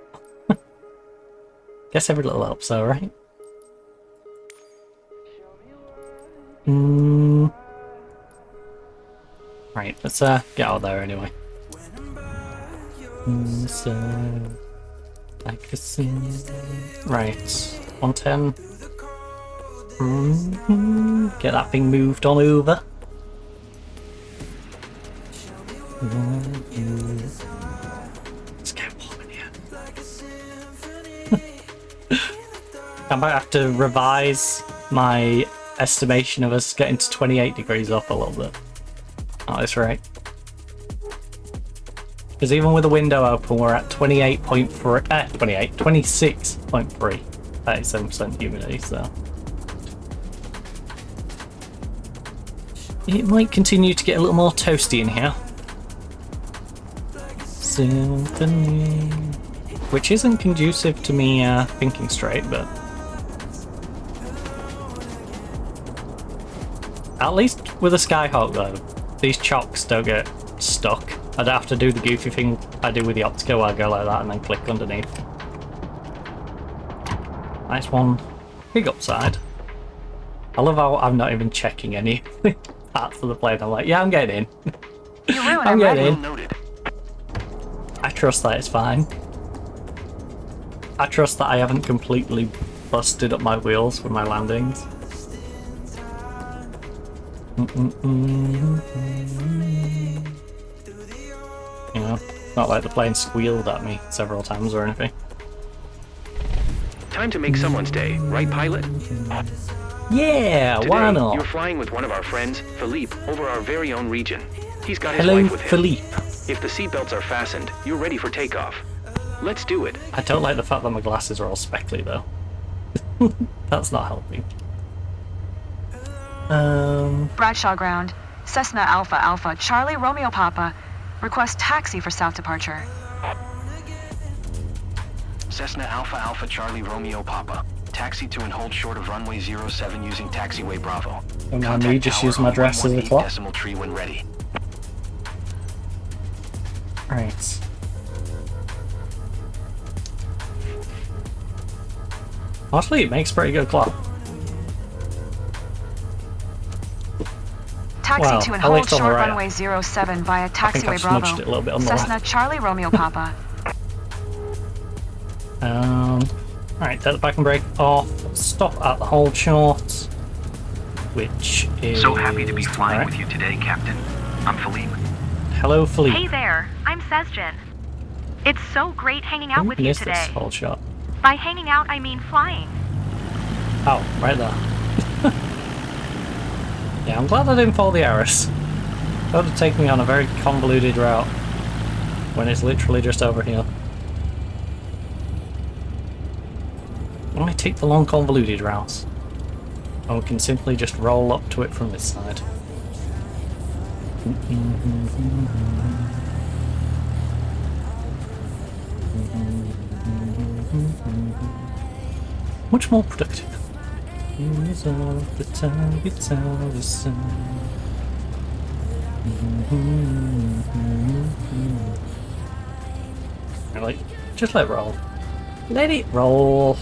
Guess every little helps though, right? Right, let's get out of there anyway. Like a right, 110. Get that thing moved on over. Let's get warm in here. I might have to revise my estimation of us getting to 28 degrees up a little bit. Oh, that's right. Because even with the window open, we're at 26.3, 37% humidity, so it might continue to get a little more toasty in here. Symphony, which isn't conducive to me thinking straight, but at least with a Skyhawk though, these chocks don't get stuck. I don't have to do the goofy thing I do with the Optica where I go like that and then click underneath. Nice one. Big upside. I love how I'm not even checking any parts of the plane. I'm like, yeah, I'm getting in. I'm getting in. I trust that it's fine. I trust that I haven't completely busted up my wheels with my landings. You know, not like the plane squealed at me several times or anything. Time to make someone's day, right, pilot? Yeah, Today, why not? You're flying with one of our friends, Philippe, over our very own region. He's got his Hello, wife with him. Philippe. If the seatbelts are fastened, you're ready for takeoff. Let's do it. I don't like the fact that my glasses are all speckly though. That's not helping. Bradshaw Ground, Cessna Alpha Alpha, Charlie Romeo Papa. Request taxi for south departure. Cessna Alpha Alpha Charlie Romeo Papa. Taxi to and hold short of runway 07 using taxiway Bravo. And I may just use my dress as a clock. Decimal tree when ready. Right. Actually, it makes pretty good clock. Taxi to and hold short right. runway 07 via taxiway Bravo. Bravo. It a little bit on the Cessna left. Charlie Romeo Papa. Alright, take the back and brake off. Stop at the hold short, which is... So happy to be flying with you today, Captain. I'm Philippe. Hello, Philippe. Hey there, I'm Sesjin. It's so great hanging out with you today. This hold shot. By hanging out, I mean flying. Oh, right there. Yeah, I'm glad I didn't follow the arrows. That would take me on a very convoluted route when it's literally just over here. Why I take the long convoluted routes? And we can simply just roll up to it from this side. Much more productive. Use all the targets out of sight. Like, just let it roll. Let it roll.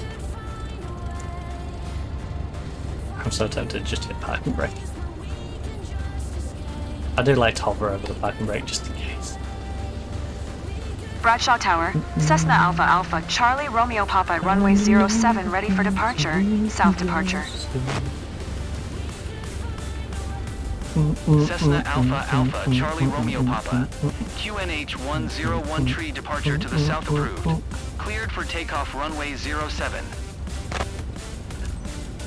I'm so tempted just to hit parking brake. I do like to hover over the parking brake just in case. Bradshaw Tower, Cessna Alpha Alpha, Charlie Romeo Papa at runway 07, ready for departure, south departure. Cessna Alpha Alpha, Charlie Romeo Papa. QNH 101 tree departure to the south approved. Cleared for takeoff runway 07.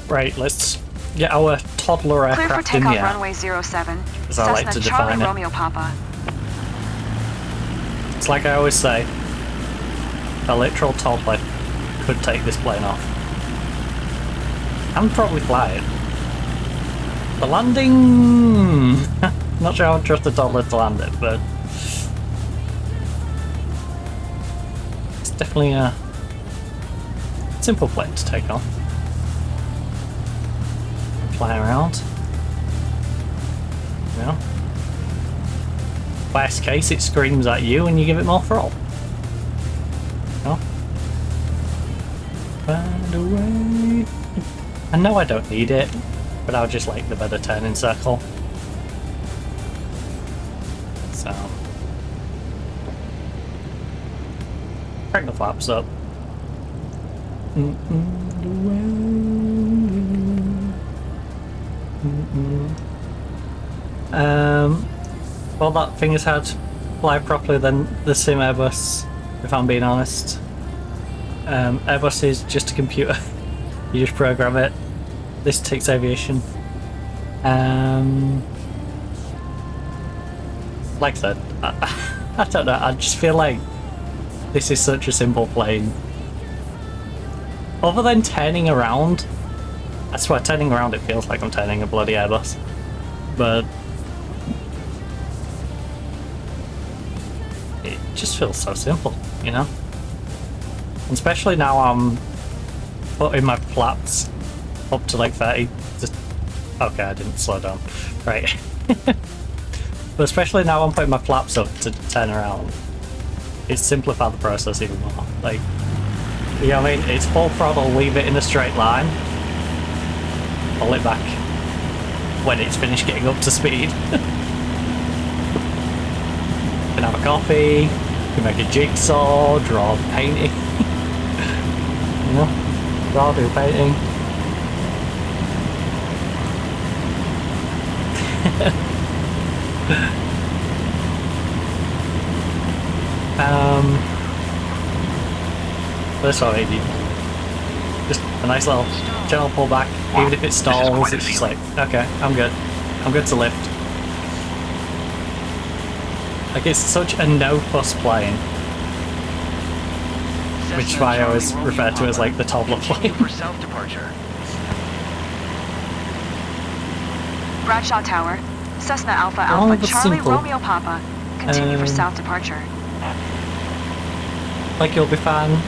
Right, let's get our toddler aircraft in the air. Clear for takeoff runway 07. As I like to Cessna Charlie define it. Romeo Papa. It's like I always say, a literal toddler could take this plane off. And probably fly it. The landing... Not sure I would trust a toddler to land it, but... It's definitely a simple plane to take off. Fly around. You know? Worst case, it screams at you and you give it more throttle. No? Find a way. I know I don't need it, but I would just like the better turning circle. So. Crack the flaps up. Well, that thing has had fly properly than the sim Airbus, if I'm being honest. Airbus is just a computer. You just program it. This takes aviation. Like I said, I don't know, I just feel like this is such a simple plane. Other than turning around, I swear turning around it feels like I'm turning a bloody Airbus. But it just feels so simple, you know? Especially now I'm putting my flaps up to like 30. Just, okay, I didn't slow down. Right. But especially now I'm putting my flaps up to turn around. It's simplified the process even more. Like, you know what I mean? It's full throttle, leave it in a straight line. Pull it back when it's finished getting up to speed. Can have a coffee, can make a jigsaw, draw painting. You know? Draw, do painting. That's all I need. Just a nice little gentle pullback, even if it stalls, it's just like, okay, I'm good. I'm good to lift. Like, it's such a no-fuss plane. Which is why I always refer to it as like the toddler plane. Bradshaw Tower, Cessna Alpha Alpha, Charlie Romeo Papa. Continue for south departure. Like, you'll be fine.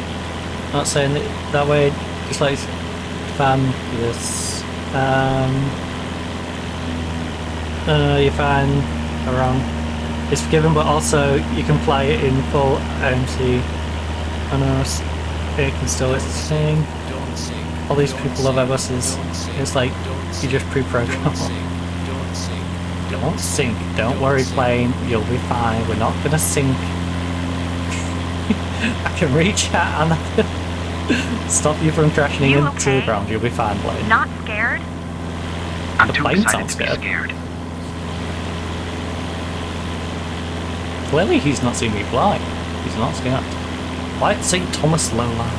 Not saying it that way, just like fan this. You're fine around. It's forgiven, but also you can fly it in full AMC. I know it can still sing. All these people love Airbuses. It's like you just pre-program. Don't sink. Don't worry, plane. You'll be fine. We're not gonna sink. I can reach out and I can stop you from crashing into the ground. You'll be fine, plane. Not scared? I'm too excited to be scared. Clearly he's not seen me fly. He's not scared. Fly at St. Thomas Lowland.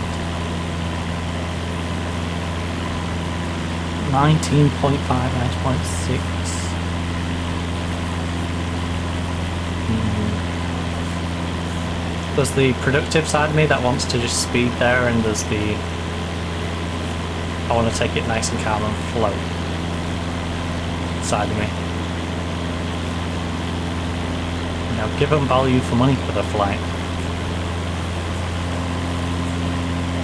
19.5, 9.6. There's the productive side of me that wants to just speed there, and there's the I want to take it nice and calm and float side of me. Now give them value for money for the flight.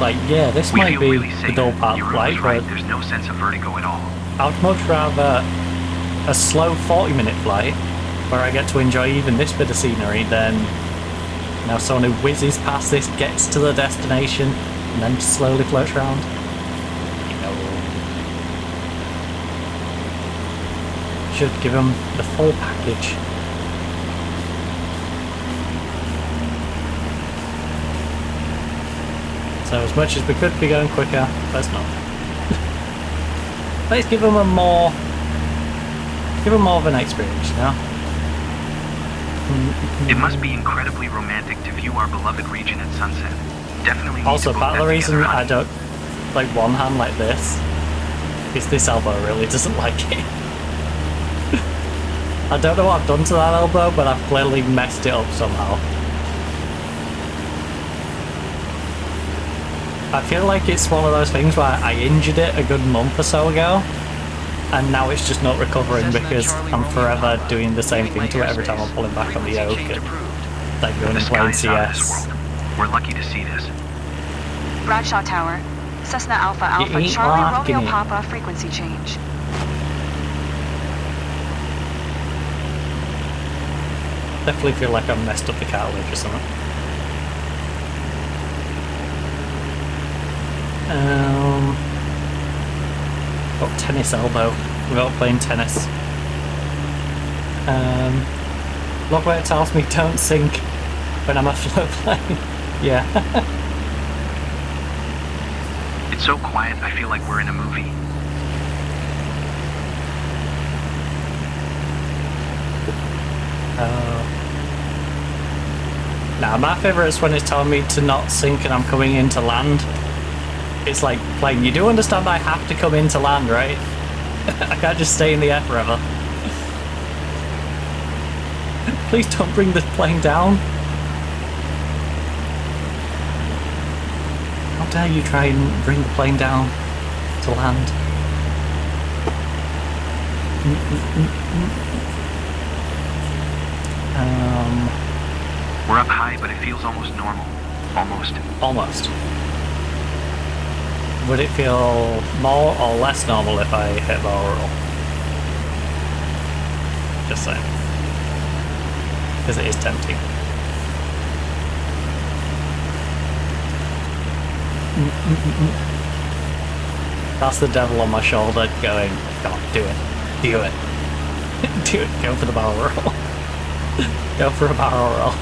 Like, yeah, this might be the dull part flight, but there's no sense of vertigo at all. I'd much rather a slow 40-minute flight where I get to enjoy even this bit of scenery than now someone who whizzes past this, gets to the destination, and then slowly floats around. You know. Should give him the full package. So as much as we could be going quicker, let's not. Let's give him more of an experience, you know? It must be incredibly romantic to view our beloved region at sunset. Definitely. Also, part of the reason I don't like one hand like this is this elbow really doesn't like it. I don't know what I've done to that elbow, but I've clearly messed it up somehow. I feel like it's one of those things where I injured it a good month or so ago, and now it's just not recovering because I'm forever doing the same thing to it every time I'm pulling back on the yoke and like going and playing CS. We're lucky to see this. Bradshaw Tower, Cessna Alpha Alpha, Charlie Romeo Papa, frequency change. Definitely feel like I've messed up the cartilage or something. Got tennis elbow without playing tennis. Look where it tells me don't sink when I'm a float plane. Yeah. It's so quiet, I feel like we're in a movie. Now, my favourite is when it's telling me to not sink and I'm coming into land. It's like playing, you do understand I have to come into land, right? I can't just stay in the air forever. Please don't bring the plane down. How dare you try and bring the plane down to land? We're up high, but it feels almost normal. Almost. Would it feel more or less normal if I hit barrel roll? Just saying. Because it is tempting. That's the devil on my shoulder going, God, do it. Do it. Do it. Go for the barrel roll. Go for a barrel roll.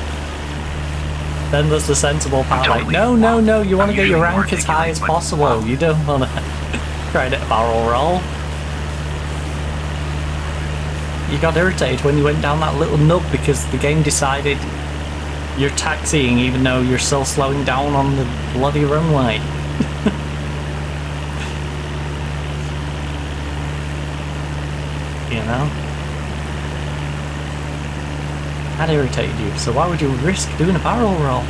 Then there's the sensible part, like, no, you want to get your rank as high as possible. You don't want to try to barrel roll. You got irritated when you went down that little nub because the game decided you're taxiing even though you're still slowing down on the bloody runway. You know? That irritated you, so why would you risk doing a barrel roll?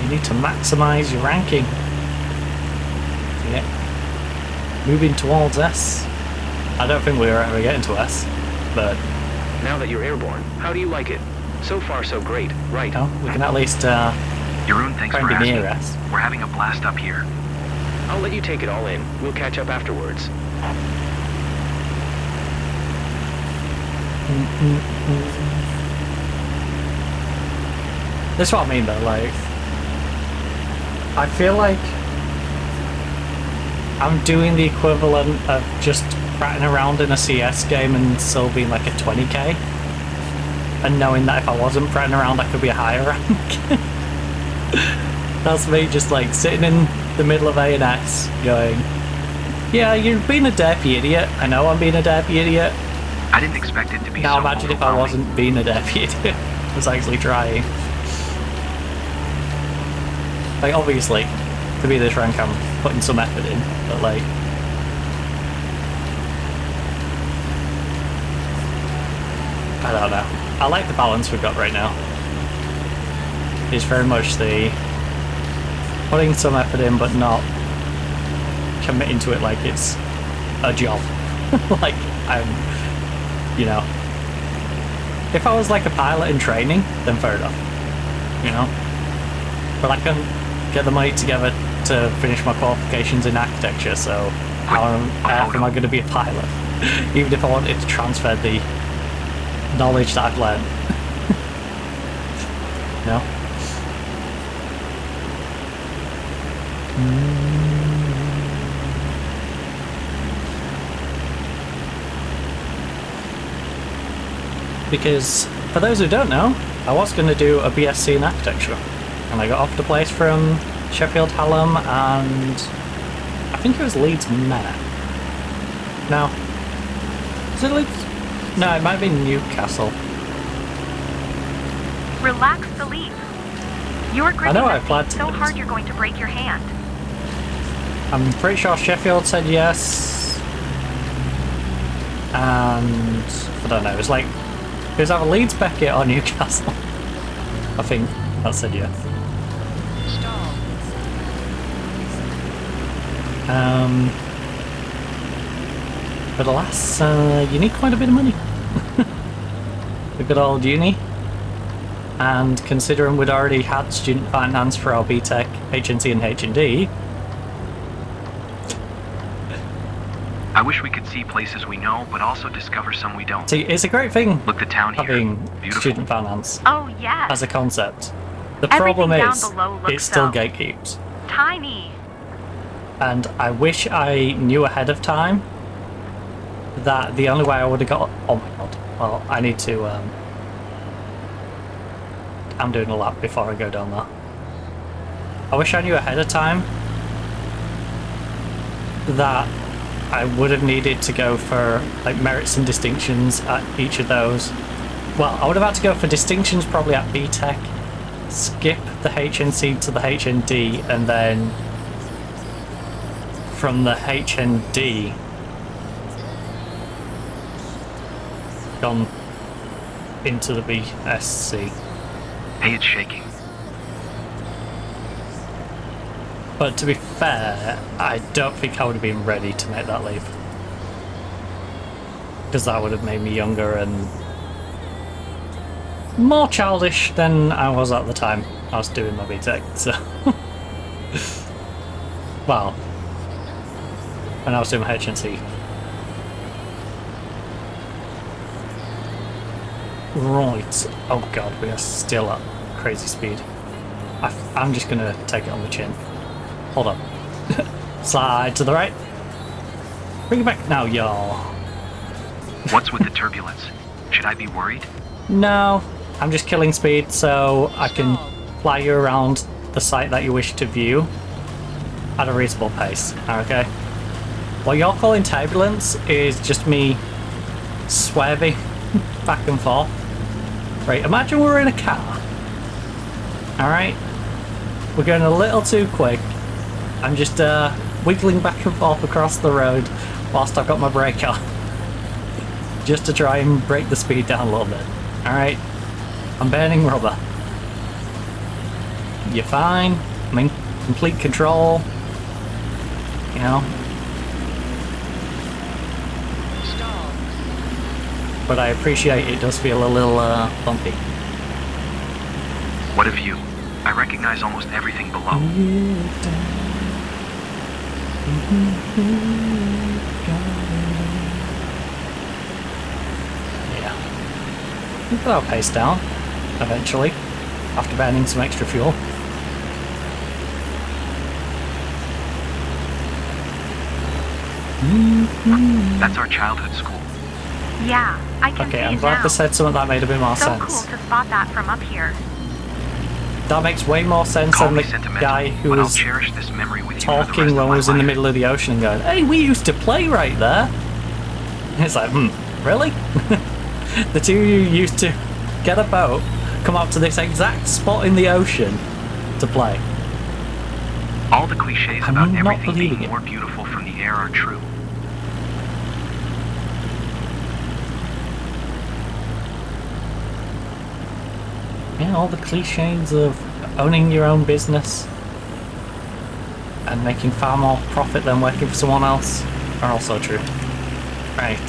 You need to maximise your ranking. Yeah. Moving towards S. I don't think we were ever getting to S, but... Now that you're airborne, how do you like it? So far so great, right? Oh, we can at least Jeroen, thanks for be asking. near S. We're having a blast up here. I'll let you take it all in. We'll catch up afterwards. That's what I mean though, like, I feel like I'm doing the equivalent of just ratting around in a CS game and still being like a 20k, and knowing that if I wasn't ratting around I could be a higher rank. That's me just like sitting in the middle of A and S going, yeah, you're being a derpy idiot, I know I'm being a derpy idiot. I didn't expect it to be now so imagine if I wasn't being a derpy idiot. I was actually trying. Like, obviously, to be this rank I'm putting some effort in, but like... I don't know. I like the balance we've got right now. It's very much the... putting some effort in, but not committing to it like it's a job. Like, I'm... You know, if I was like a pilot in training, then fair enough, you know, but I can't get the money together to finish my qualifications in architecture, so how on earth am I going to be a pilot, even if I wanted to transfer the knowledge that I've learned? No? because for those who don't know, I was going to do a BSc in architecture, and I got offered a place from Sheffield Hallam and I think it was Leeds Met. No. Is it Leeds? No, it might be Newcastle. Relax the leaf. You're gripping I the seat so hard you're going to break your hand. I'm pretty sure Sheffield said yes. And I don't know, it was like it was either Leeds, Beckett or Newcastle. I think that said yes. But alas, you need quite a bit of money. The good old uni. And considering we'd already had student finance for our BTEC, HNC and H&D. I wish we could see places we know, but also discover some we don't. See, it's a great thing. Look, the town here. Having Beautiful. student finance. Oh, yes. As a concept. The Everything problem down is, below looks it still so gatekeeps. tiny. And I wish I knew ahead of time that the only way I would have got... Oh my god. Well, I need to... I'm doing a lap before I go down there. I wish I knew ahead of time that I would have needed to go for like merits and distinctions at each of those. Well, I would have had to go for distinctions probably at BTEC, skip the HNC to the HND, and then from the HND gone into the BSc. Hey, it's shaking. But to be fair, I don't think I would have been ready to make that leap. Because that would have made me younger and more childish than I was at the time I was doing my BTEC, so... Well, when I was doing my HNC. Right. Oh god, we are still at crazy speed. I'm just gonna take it on the chin. Hold on. Slide to the right. Bring it back now, y'all. What's with the turbulence? Should I be worried? No, I'm just killing speed so I can fly you around the site that you wish to view at a reasonable pace. Okay. What you're calling turbulence is just me swerving back and forth. Right, imagine we're in a car. Alright? We're going a little too quick. I'm just wiggling back and forth across the road whilst I've got my brake on. Just to try and break the speed down a little bit. Alright? I'm burning rubber. You're fine. I'm in complete control. You know? But I appreciate it does feel a little bumpy. What of you? I recognize almost everything below. Yeah. We'll put our pace down, eventually, after burning some extra fuel. That's our childhood school. Yeah, I can see Okay, I'm it glad now. they said something that made a bit more So sense. cool to spot that from up here. That makes way more sense Call than me the sentimental, guy who but I'll was cherish this memory with you for the talking rest when of we my was in the life. middle of the ocean and going, hey, we used to play right there. And it's like, really? The two of you used to get a boat, come up to this exact spot in the ocean to play. All the cliches about I'm not everything believing being it. more beautiful from the air are true. Yeah, all the cliches of owning your own business and making far more profit than working for someone else are also true. Right.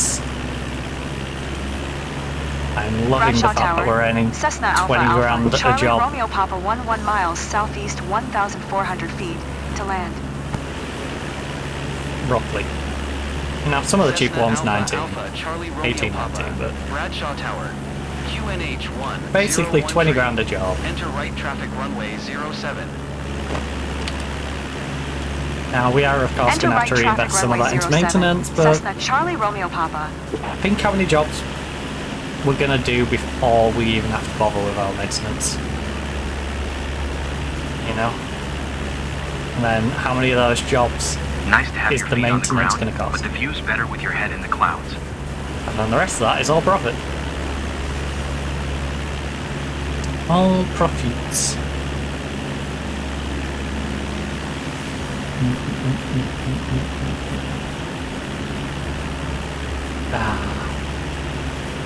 I'm loving the fact that we're earning 20 grand a Charlie job. Romeo Papa 11 miles southeast 1,400 feet to land. Roughly. Now, some of the cheap Cessna ones, Alpha 19, Alpha, Charlie Romeo 18, Papa, 19, but Bradshaw Tower, QNH1. basically 013. 20 grand a job. Enter right traffic runway 07. Now, we are, of course, Enter going to have to right reinvest traffic some of runway that into 07. maintenance, but Cessna Charlie Romeo Papa. think how many jobs we're gonna do before we even have to bother with our maintenance. You know? And then how many of those jobs Nice to have is your the feet on maintenance ground, gonna cost? but the view's better with your head in the clouds. And then the rest of that is all profit. All profits.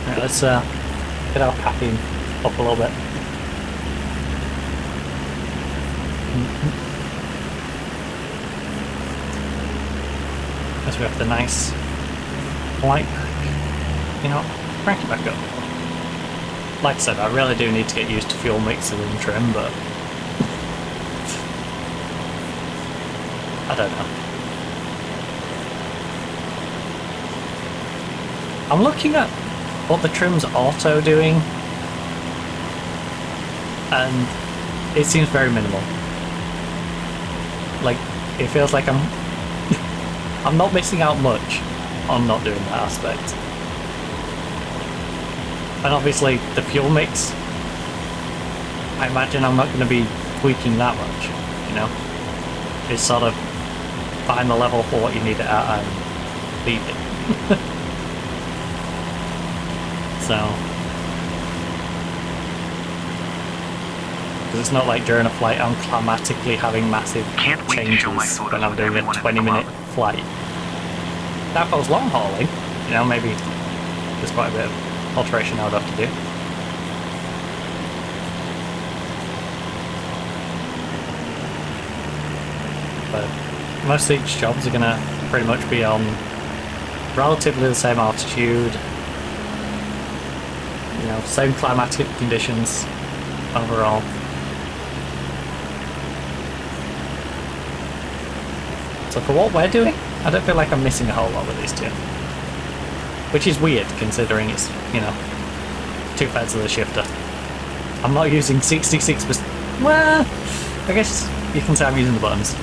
Right, let's get our caffeine up a little bit. As we have the nice light pack. You know, crank it back up. Like I said, I really do need to get used to fuel mixing and trim, but I don't know. I'm looking at what the trim's auto doing, and it seems very minimal. Like, it feels like I'm I'm not missing out much on not doing that aspect. And obviously the fuel mix, I imagine I'm not going to be tweaking that much, you know? It's sort of find the level for what you need it at and leave it. So, because it's not like during a flight I'm climatically having massive changes when I'm doing a 20-minute flight. Now if I was long hauling, you know, maybe there's quite a bit of alteration I would have to do. But most of these jobs are going to pretty much be on relatively the same altitude, you know, same climatic conditions overall. So for what we're doing, I don't feel like I'm missing a whole lot with these two. Which is weird, considering it's, you know, 2/3 of the shifter. I'm not using 66%. Well, I guess you can say I'm using the buttons.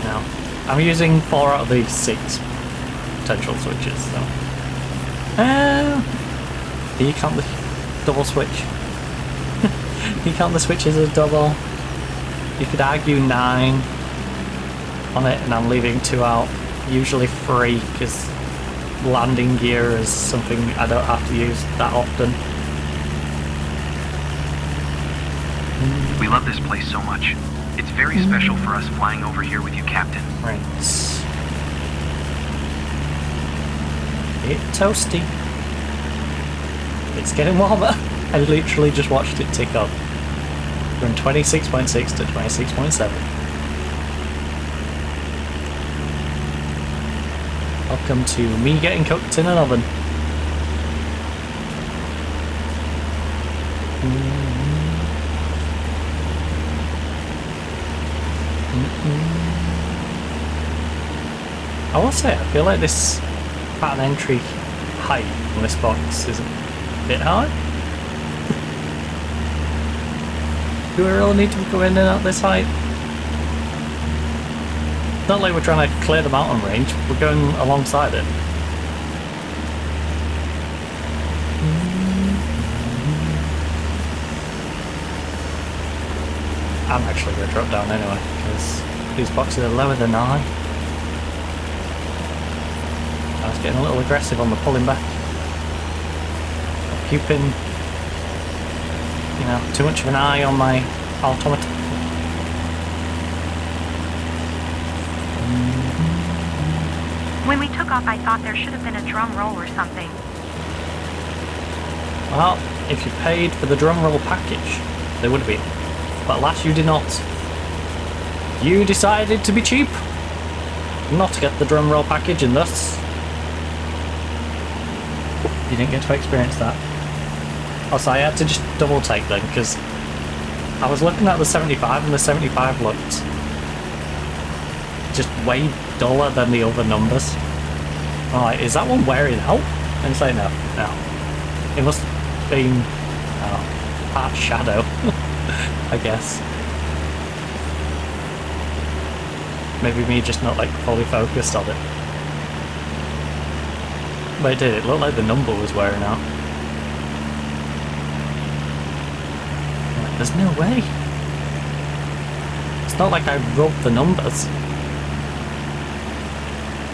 No, I'm using 4 out of the 6 potential switches, so. You count the double switch. You count the switches as double. You could argue 9 on it, and I'm leaving 2 out. Usually 3, because landing gear is something I don't have to use that often. We love this place so much. It's very special for us flying over here with you, Captain. Right. It's toasty. It's getting warmer. I literally just watched it tick up from 26.6 to 26.7. Welcome to me getting cooked in an oven. I will say, I feel like this pattern entry height on this box is a bit high. Do we really need to go in and out this height? Not like we're trying to clear the mountain range, we're going alongside it. I'm actually going to drop down anyway, because these boxes are lower than I was getting a little aggressive on the pulling back. Keeping, you know, too much of an eye on my altimeter. When we took off, I thought there should have been a drum roll or something. Well, if you paid for the drum roll package, there would have been. But alas, you did not. You decided to be cheap, not to get the drum roll package, and thus you didn't get to experience that. Also, I had to just double take then, because I was looking at the 75 and the 75 looked just way duller than the other numbers. I'm like, is that one wearing out? And it's like, no. It must have been part shadow, I guess. Maybe me just not like fully focused on it. But it did. It looked like the number was wearing out. There's no way. It's not like I rubbed the numbers.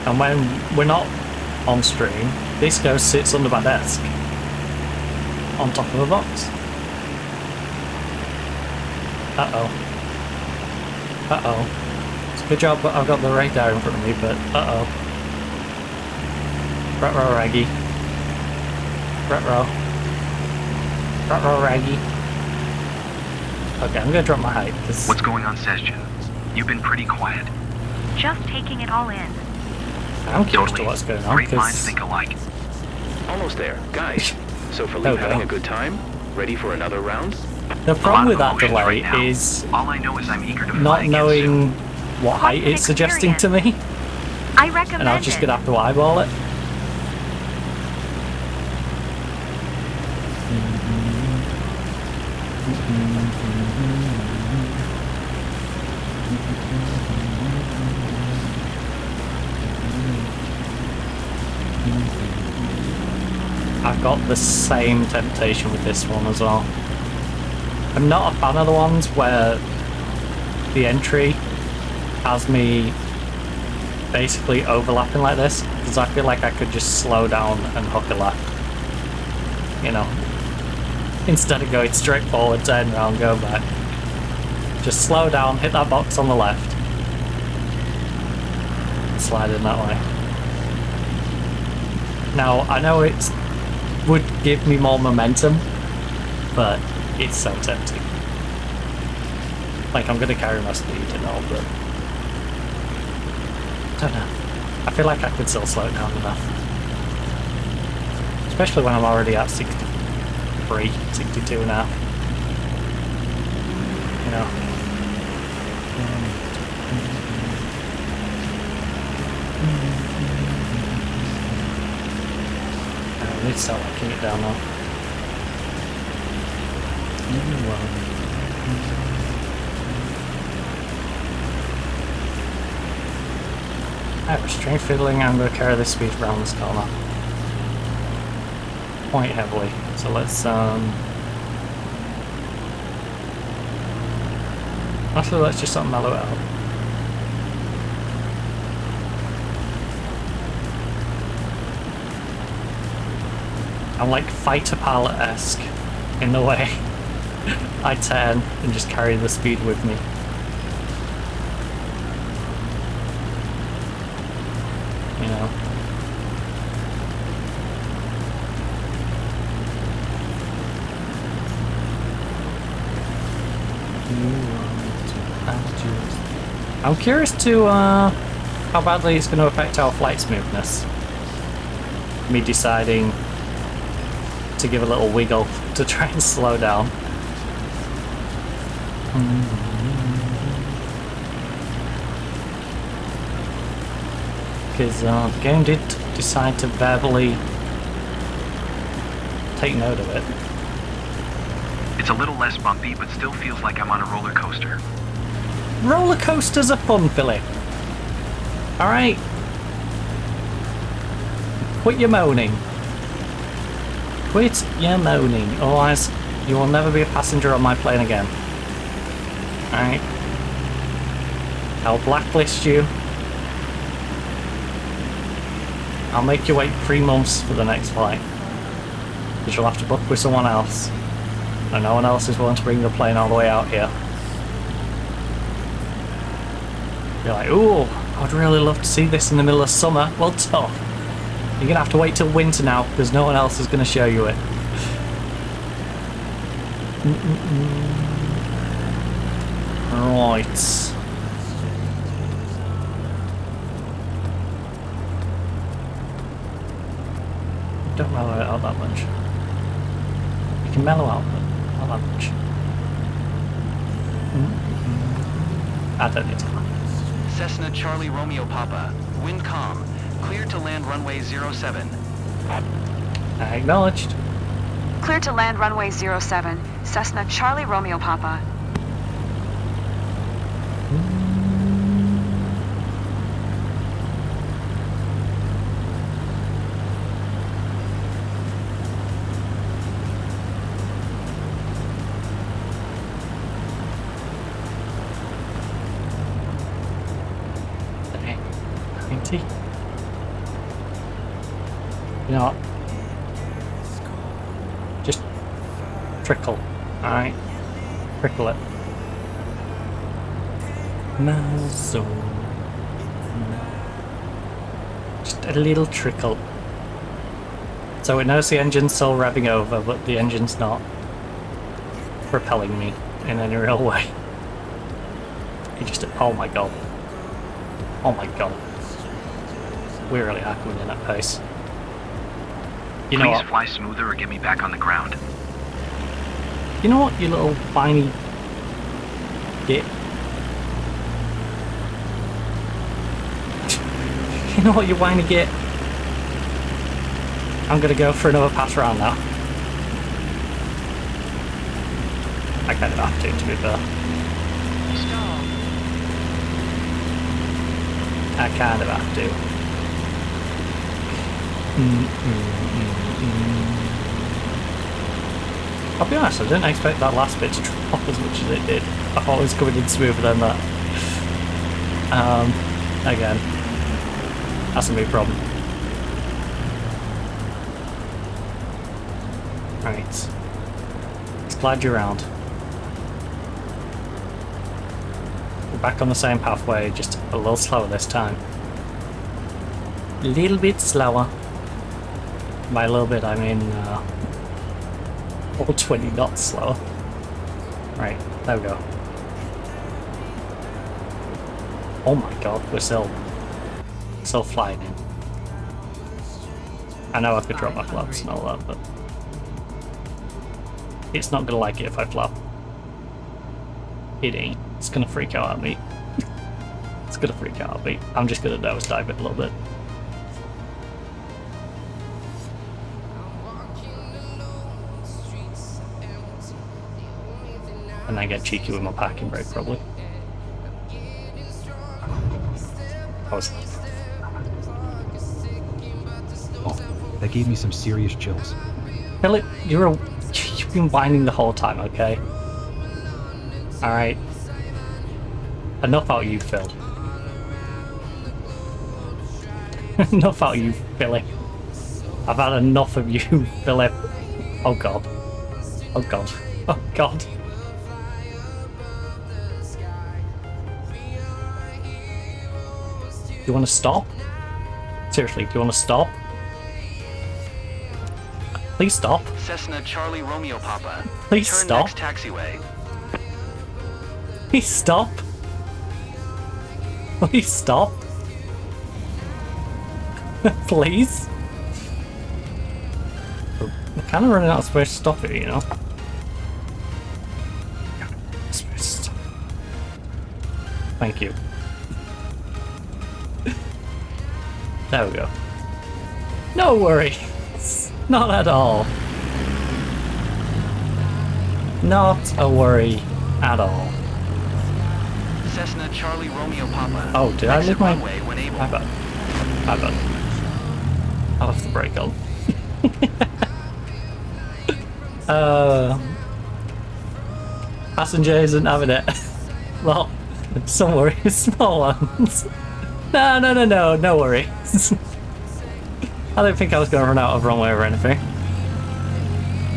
And when we're not on stream, this goes sits under my desk. On top of a box. Uh-oh. Uh-oh. It's a good job I've got the radar in front of me, but uh-oh. Retro Raggy. Retro. Retro Raggy. Okay, I'm gonna drop my height. What's going on, Session? You've been pretty quiet. Just taking it all in. I'm curious to what's going on. Great minds think alike. Almost there, guys. So for Lee having a good time? Ready for another round? The problem with that delay is all I know is I'm eager to not knowing what height it's suggesting to me. I recommend and I'm just gonna have to eyeball it. I've got the same temptation with this one as well. I'm not a fan of the ones where the entry has me basically overlapping like this, because I feel like I could just slow down and hook a left. You know, instead of going straight forward, turn around, go back. Just slow down, hit that box on the left, and slide in that way. Now, I know it would give me more momentum, but it's so tempting. Like, I'm gonna carry my speed and all, but I don't know. I feel like I could still slow it down enough. Especially when I'm already at 63, 62 now. You know. I need to start locking it down now. I have a strange feeling I'm going to carry this speed around this corner quite heavily. So let's actually let's just sort of mellow it out. I'm like fighter pilot-esque in the way I turn and just carry the speed with me. You know. I'm curious to how badly it's going to affect our flight smoothness. Me deciding to give a little wiggle to try and slow down. Because the game did decide to verbally take note of it. It's a little less bumpy, but still feels like I'm on a roller coaster. Roller coasters are fun, Philip. Alright? Quit your moaning. Quit your moaning, otherwise you will never be a passenger on my plane again. Alright? I'll blacklist you. I'll make you wait 3 months for the next flight. Because you'll have to book with someone else. And no one else is willing to bring the plane all the way out here. You're like, ooh, I'd really love to see this in the middle of summer. Well, tough. You're gonna have to wait till winter now, because no one else is gonna show you it. Right. Don't mellow it out that much. You can mellow out, but not that much. I don't need to. Cessna Charlie Romeo Papa, wind calm, cleared to land runway 07. Acknowledged. Clear to land runway 07, Cessna Charlie Romeo Papa. empty. You know what? Just trickle. Alright. Trickle it. Muzzle. Just a little trickle. So it knows the engine's still revving over, but the engine's not propelling me in any real way. It just... oh my god. Oh my god. We really are coming in at pace. You know Please what? fly smoother or get me back on the ground. You know what, you little whiny git? You know what, you whiny git? I'm gonna go for another pass around now. I kind of have to be fair. I kind of have to. I'll be honest, I didn't expect that last bit to drop as much as it did. I thought it was coming in smoother than that. Again, that's a big problem. Right. Let's glide you around. We're back on the same pathway, just a little slower this time. A little bit slower. By a little bit, I mean, all 20 knots slower. Right, there we go. Oh my god, we're still flying in. I know I could drop my flaps and all that, but it's not gonna like it if I flap. It ain't. It's gonna freak out at me. It's gonna freak out at me. I'm just gonna nosedive it a little bit. And then get cheeky with my parking brake, probably. Oh, that gave me some serious chills. Philip, you've been whining the whole time, okay? Alright. Enough out of you, Phil. Enough out of you, Philip. I've had enough of you, Philip. Oh god. Oh god. Oh god. Do you want to stop? Seriously, do you want to stop? Please stop. Cessna Charlie Romeo Papa. Please Turn stop. next taxiway. Please stop. Please stop. Please. We're kind of running out of space to stop it, you know. Thank you. There we go. No worries. Not at all. Not a worry at all. Cessna Charlie Romeo Papa. Oh, did I leave my... runway when able. My bad. My bad. I'll have the brake on. Passenger isn't having it. Well, some worries, small ones. No worries. I don't think I was going to run out of runway or anything.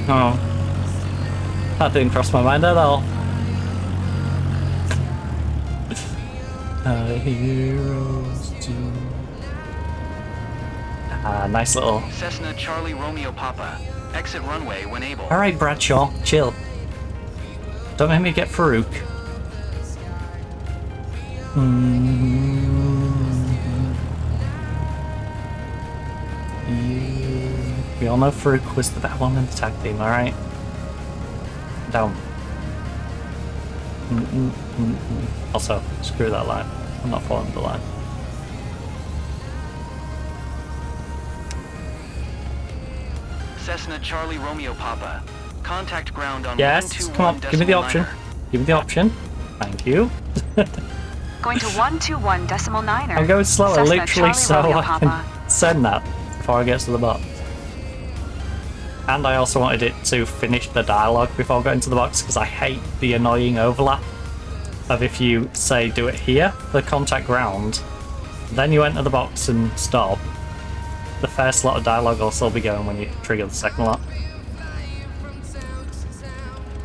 Oh. That didn't cross my mind at all. Heroes do. Nice little... Cessna Charlie Romeo Papa. Exit runway when able. Alright, Bradshaw, chill. Don't make me get Farouk. We all know Farouk was the bad one in the tag team, alright? Down. Also, screw that line. I'm not following the line. Cessna Charlie Romeo Papa. Contact ground on Yes, come on, give me the option. Give me the option. Thank you. Going to 121.9er. I'm going slower, Cessna literally, Charlie so Romeo I Papa. can send that before I get to the box. And I also wanted it to finish the dialogue before going to the box, because I hate the annoying overlap of if you say do it here, the contact ground, then you enter the box and stop, the first lot of dialogue will still be going when you trigger the second lot.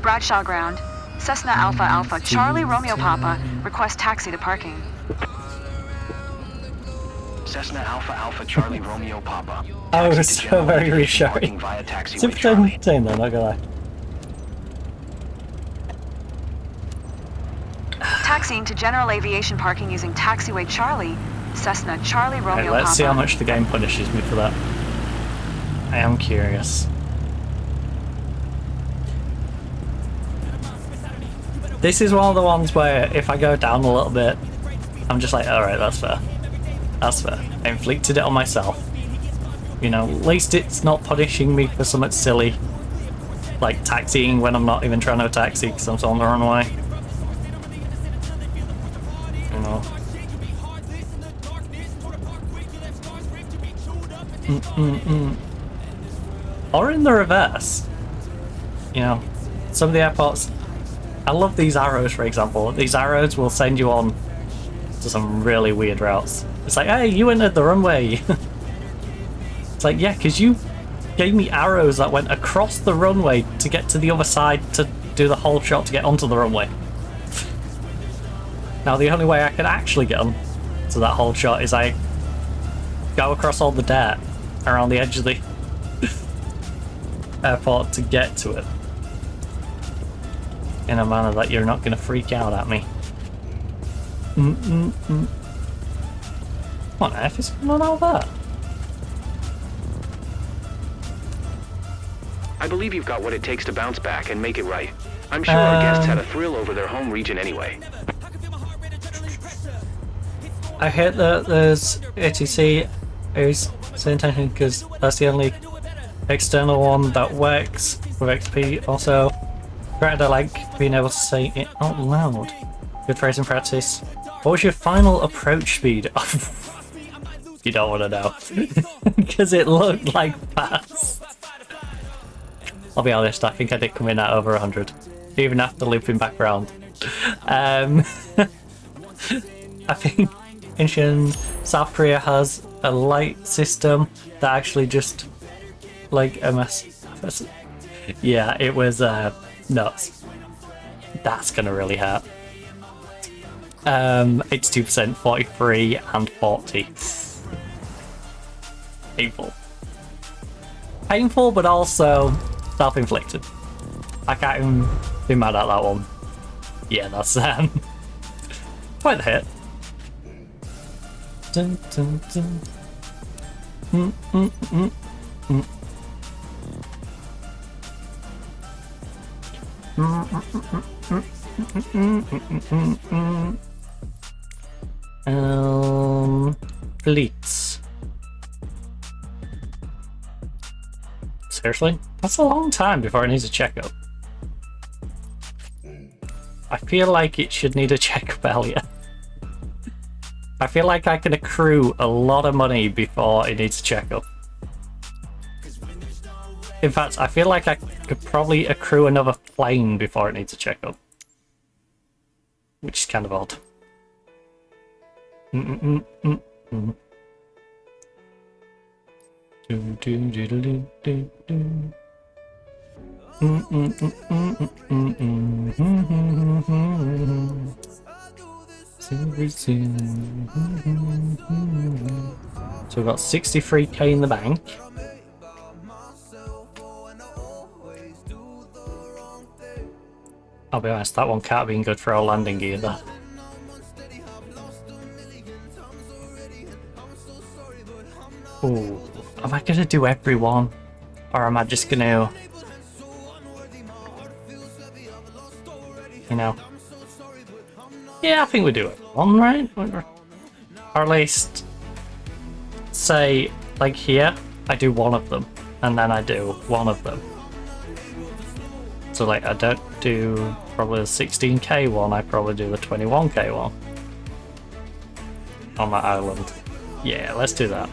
Bradshaw Ground. Cessna Alpha Alpha Charlie Romeo Papa. Request taxi to parking. Cessna Alpha Alpha Charlie Romeo Papa. Oh, it was so very reassuring. Super saying though, not gonna lie. Taxiing to general aviation parking using taxiway Charlie. Cessna Charlie Romeo Let's Papa. see how much the game punishes me for that. I am curious. This is one of the ones where if I go down a little bit, I'm just like, alright, that's fair. That's fair. I inflicted it on myself. You know, at least it's not punishing me for something silly. Like taxiing when I'm not even trying to taxi because I'm still on the wrong way. You know. Or in the reverse. You know, some of the airports, I love these arrows, for example. These arrows will send you on to some really weird routes. It's like, hey, you entered the runway. It's like, yeah, because you gave me arrows that went across the runway to get to the other side to do the whole shot to get onto the runway. Now, the only way I can actually get on to that whole shot is I go across all the dirt around the edge of the airport to get to it. In a manner that you're not going to freak out at me. What on earth is going on out there? I believe you've got what it takes to bounce back and make it right. I'm sure our guests had a thrill over their home region anyway. I hate that there's ATC is intention because that's the only external one that works with XP. Also, granted, I like being able to say it out loud. Good phrase in practice. What was your final approach speed? You don't want to know. Because it looked like fast. I'll be honest, I think I did come in at over 100. Even after looping back around. I think Incheon, South Korea has a light system that actually just like MS. Yeah, it was nuts. That's gonna really hurt. 82%, 43, and 40. Painful. Painful, but also self-inflicted. I can't even be mad at that one. Yeah, that's quite the hit. Dun, dun, dun. Fleets. Seriously? That's a long time before it needs a checkup. I feel like it should need a checkup earlier. I feel like I can accrue a lot of money before it needs a checkup. In fact, I feel like I could probably accrue another plane before it needs a checkup. Which is kind of odd. So we've got 63k in the bank. I'll be honest, that one can't have been good for our landing gear there. Ooh, am I gonna do everyone? Or am I just gonna... You know... Yeah, I think we do everyone, right? Or at least... Say, like here, I do one of them. And then I do one of them. So like, I don't do probably the 16k one, I probably do the 21k one. On my island. Yeah, let's do that.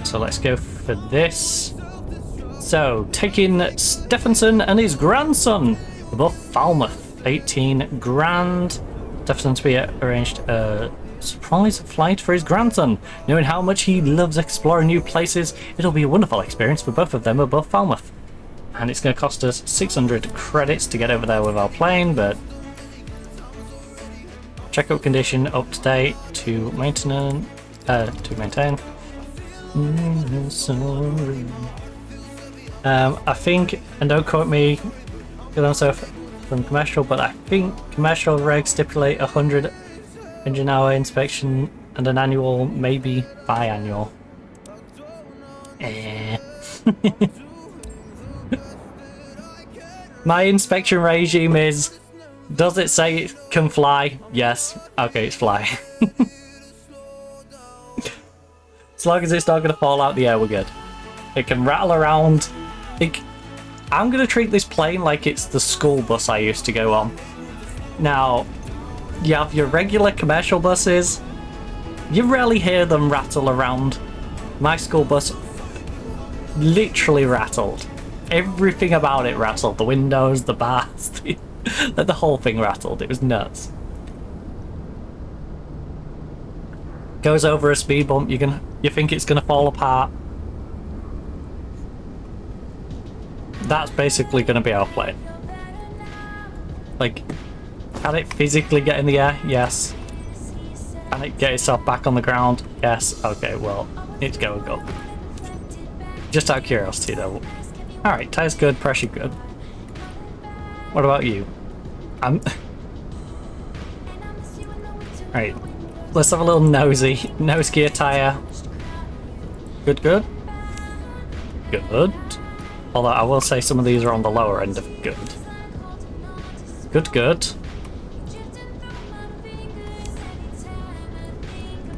So let's go for this. So, taking Stephenson and his grandson above Falmouth. 18 grand. Stephenson to be arranged surprise flight for his grandson. Knowing how much he loves exploring new places, it'll be a wonderful experience for both of them above Falmouth. And it's going to cost us 600 credits to get over there with our plane, but checkout condition up to date to maintain. I think, and don't quote me, because I'm so from commercial, but I think commercial regs stipulate 100 engine hour inspection and an annual, maybe biannual. My inspection regime is, does it say it can fly? Yes. Okay, it's flying. As long as it's not going to fall out the air, we're good. It can rattle around. I'm going to treat this plane like it's the school bus I used to go on. Now, you have your regular commercial buses. You rarely hear them rattle around. My school bus literally rattled. Everything about it rattled. The windows, the bars, the whole thing rattled. It was nuts. Goes over a speed bump, you think it's gonna fall apart. That's basically gonna be our plane. Like, can it physically get in the air? Yes. Can it get itself back on the ground? Yes. Okay, well, it's going up. Just out of curiosity though. Alright, tires good, pressure good. What about you? Alright, let's have a little nosy. Nose gear tire. Good, good. Good. Although I will say some of these are on the lower end of good. Good, good.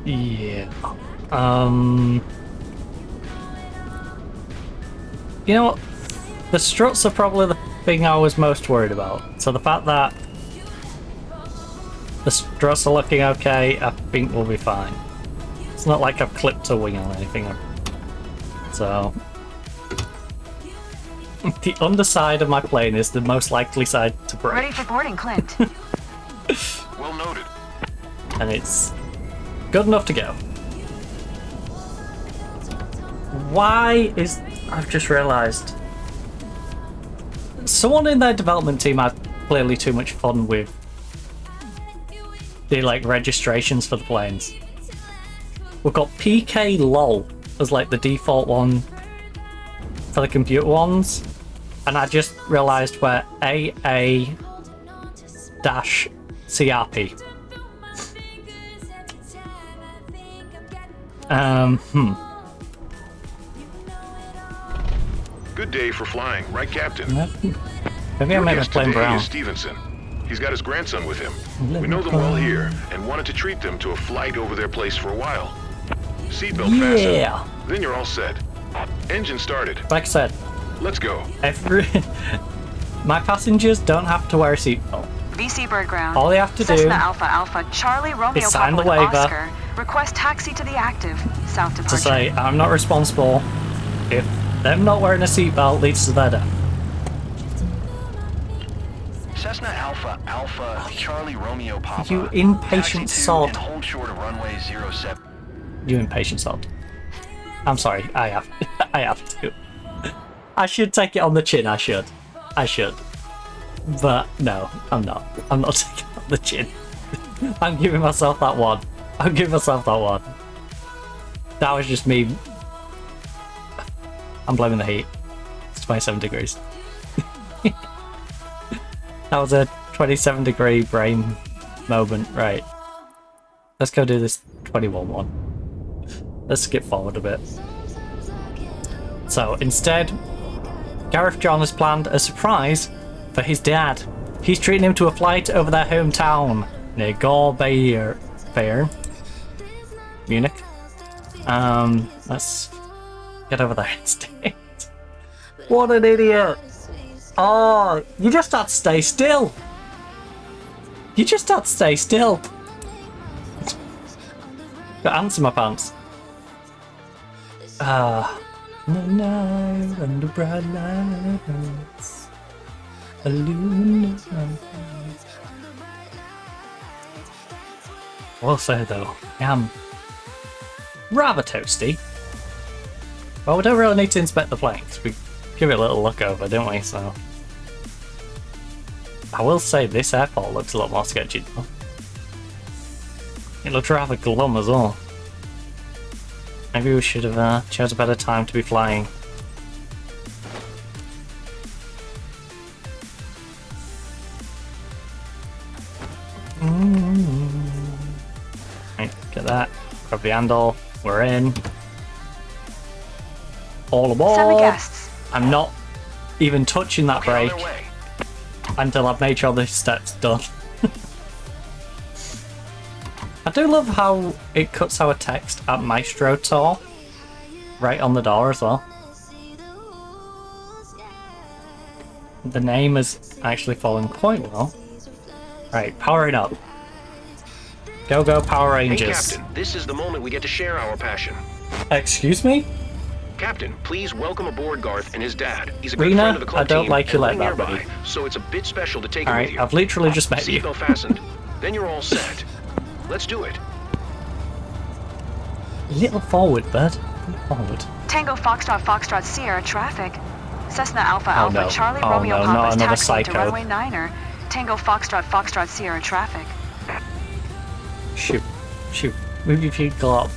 Yeah. You know what? The struts are probably the thing I was most worried about. So the fact that the struts are looking okay, I think we'll be fine. It's not like I've clipped a wing on anything. So the underside of my plane is the most likely side to break. Ready for boarding, Clint. Well noted. And it's good enough to go. Why is... I've just realised. Someone in their development team had clearly too much fun with the registrations for the planes. We've got PK LOL as like the default one for the computer ones, and I just realised we're AA-CRP. Good day for flying, right, Captain? Maybe I made my plane brown. Stevenson. He's got his grandson with him. We know them well here, and wanted to treat them to a flight over their place for a while. Seatbelt fastened. Then you're all set. Engine started. Like I said, let's go. My passengers don't have to wear a seatbelt. VC Bird Ground. All they have to Cessna do Alpha Alpha Charlie Romeo is sign the Papa waiver Oscar. Request taxi to the active. South departure. to say I'm not responsible if them not wearing a seatbelt leads to their death. Cessna Alpha Alpha Charlie Romeo Papa. You impatient sod. Hold short of runway 07. You impatient sod. I'm sorry, I have to. I should take it on the chin, I should. But no, I'm not. I'm not taking it on the chin. I'm giving myself that one. That was just me. I'm blaming the heat. It's 27 degrees. That was a 27 degree brain moment. Right. Let's go do this 21 one. Let's skip forward a bit. So instead, Gareth John has planned a surprise for his dad. He's treating him to a flight over their hometown near Bayern, Munich. Let's get over there instead. What an idiot! Oh, you just had to stay still. Got ants in my pants. The night and the bright lights illuminate. I will say though, I am rather toasty. Well, we don't really need to inspect the flanks. We give it a little look over, don't we? So I will say this airport looks a lot more sketchy though. It looks rather glum as well. Maybe we should have chose a better time to be flying. Right, get that. Grab the handle. We're in. All aboard. Send the guests. I'm not even touching that brake until I've made sure this step's done. I do love how it cuts our text at Maestro Tour right on the door as well. The name is actually falling quite well. Right, powering up. Go, go, Power Rangers. Hey, Captain, this is the moment we get to share our passion. Excuse me? Captain, please welcome aboard Garth and his dad. He's a good Rena, friend of the club I don't team like you like living that, nearby, buddy. so it's a bit special to take him with Alright, you. I've literally just met you. Seatbelt fastened. Then you're all set. Let's do it. Little forward, bud. Forward. Tango Foxtrot Foxtrot Sierra traffic. Cessna Alpha Alpha no. Charlie Oh, Romeo no, Papa not is another taxiing to psycho. runway 9er. Tango Foxtrot Foxtrot Sierra traffic. Shoot. Shoot. Move your feet, go up.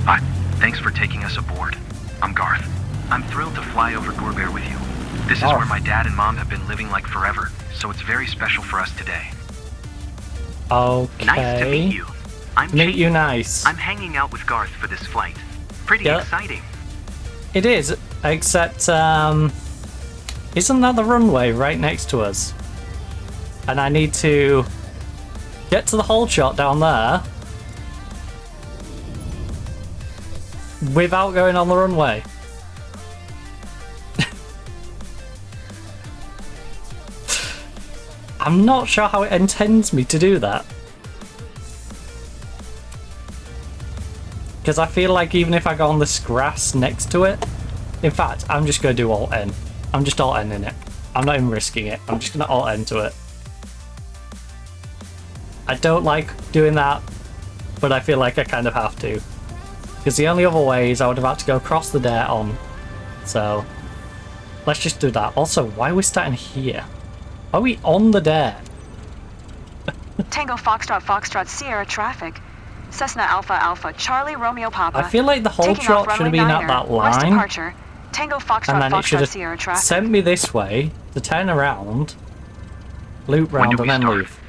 Hi, thanks for taking us aboard. I'm Garth. I'm thrilled to fly over Gourbear with you. This is where my dad and mom have been living like forever, so it's very special for us today. Okay. Nice to meet you. Meet you nice. I'm hanging out with Garth for this flight. Pretty exciting. It is, except, isn't that the runway right next to us? And I need to get to the hold shot down there without going on the runway. I'm not sure how it intends me to do that. Because I feel like even if I go on this grass next to it, in fact, I'm just going to do Alt N. I'm just Alt N in it. I'm not even risking it. I'm just going to Alt N to it. I don't like doing that, but I feel like I kind of have to. Because the only other way is I would have had to go across the dirt on. So, let's just do that. Also, why are we starting here? Are we on the dirt? Tango Foxtrot Foxtrot Sierra traffic. Cessna Alpha Alpha Charlie Romeo Papa. I feel like the whole shot should have been at that West line. departure. Tango Foxtrot And then it should Foxtrot Sierra have traffic. sent me this way to turn around, loop round, and then leave.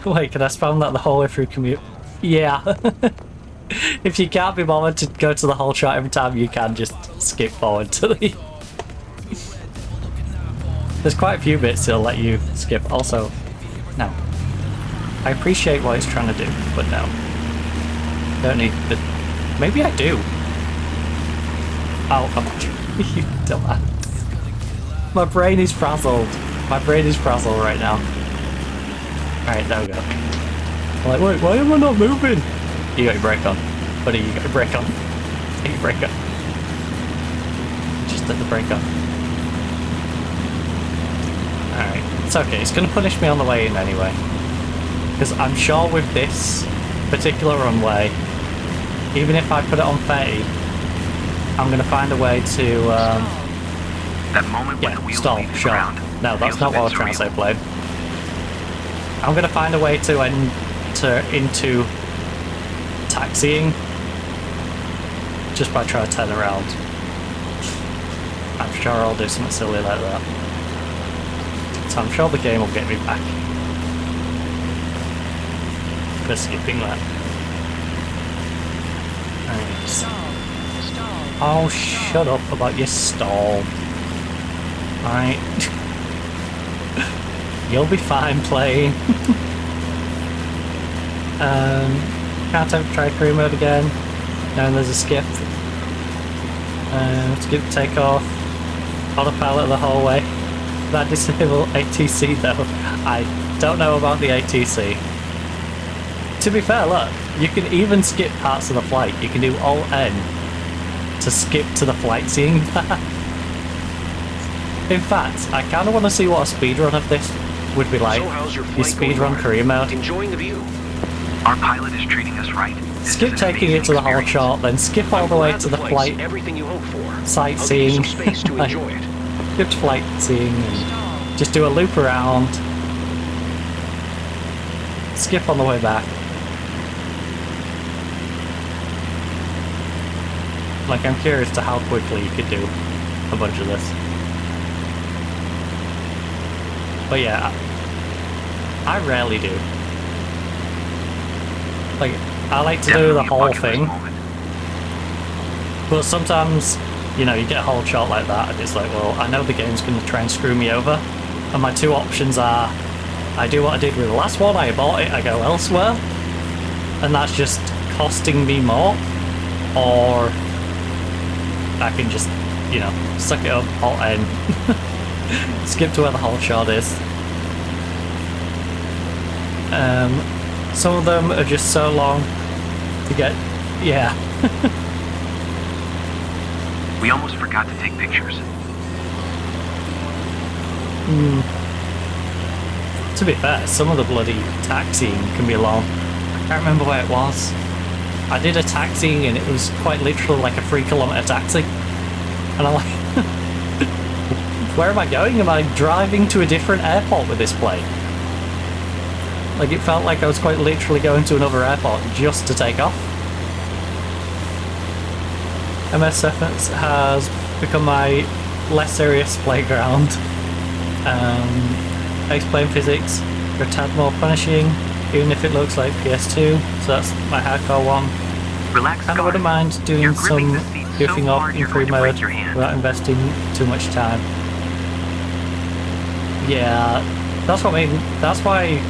Wait, can I spam that the whole way through commute? Yeah. If you can't be bothered to go to the whole shot every time, you can just skip forward to the... There's quite a few bits that'll let you skip. Also, no. I appreciate what he's trying to do, but no. Don't need the... Maybe I do. Oh, come on. You dumbass. My brain is frazzled. My brain is frazzled right now. Alright, there we go. I'm like, wait, why am I not moving? You got your brake on. Buddy, you got your brake on. Take your brake on. Just let the brake on. Alright, it's okay. It's going to punish me on the way in anyway. Because I'm sure with this particular runway, even if I put it on 30, I'm going to find a way to... That moment when the wheels stall, leave the sure. ground. No, that's not what I was trying to say, Blade. I'm going to find a way to enter into taxiing just by trying to turn around. I'm sure I'll do something silly like that. So I'm sure the game will get me back for skipping that. Right. Oh, shut up about your stall. Right. You'll be fine playing. Can't try career mode again. And there's a skip. Skip takeoff. Autopilot the whole way. That disable ATC though. I don't know about the ATC. To be fair, look, you can even skip parts of the flight. You can do Alt N to skip to the flight scene. In fact, I kind of want to see what a speedrun of this would be like. So how's your You flight speedrun going? career mode. Enjoying the view? Our pilot is treating us right. Skip taking it to the whole shot, then skip all the way to the flight Everything you hope for. sightseeing. I'll give you some space to enjoy it. Skip to flight seeing and just do a loop around. Skip on the way back. Like, I'm curious to how quickly you could do a bunch of this. But yeah, I rarely do. Like, I like to do the whole thing. But sometimes, you know, you get a whole shot like that and it's like, well, I know the game's going to try and screw me over. And my two options are, I do what I did with the last one, I abort it, I go elsewhere. And that's just costing me more. Or I can just, you know, suck it up, alt N, skip to where the whole shot is. Some of them are just so long to get, yeah. We almost forgot to take pictures. To be fair, some of the bloody taxiing can be long. I can't remember where it was. I did a taxiing and it was quite literally like a 3-kilometer taxi. And I'm like, where am I going? Am I driving to a different airport with this plane? Like, it felt like I was quite literally going to another airport just to take off. MS7 has become my less serious playground. X-Plane physics are a tad more punishing, even if it looks like PS2, so that's my hardcore one. Relax, and I wouldn't mind doing some goofing off in free mode without investing too much time. Yeah, that's what I mean. That's why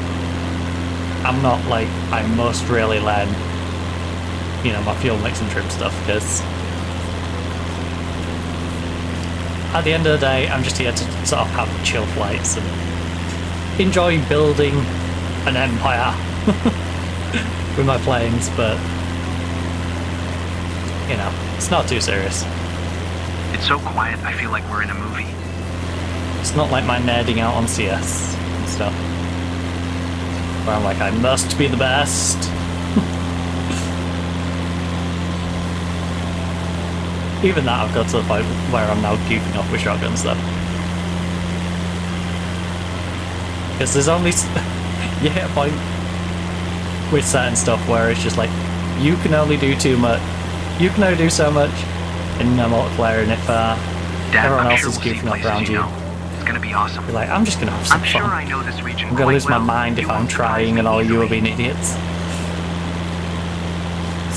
I'm not like, I must really learn, you know, my fuel mix and trim stuff, because at the end of the day, I'm just here to sort of have chill flights and enjoy building an empire with my planes, but, you know, it's not too serious. It's so quiet, I feel like we're in a movie. It's not like my nerding out on CS and stuff, where I'm like, I must be the best. Even that, I've got to the point where I'm now goofing off with shotguns, though. Because there's only... you hit a point with certain stuff where it's just like, you can only do too much. You can only do so much in a multiplayer, and if everyone else is goofing off around you, it's gonna be awesome. You're like, I'm just gonna have some fun. I'm sure I know this region I'm gonna lose my mind if I'm trying and all you are being idiots.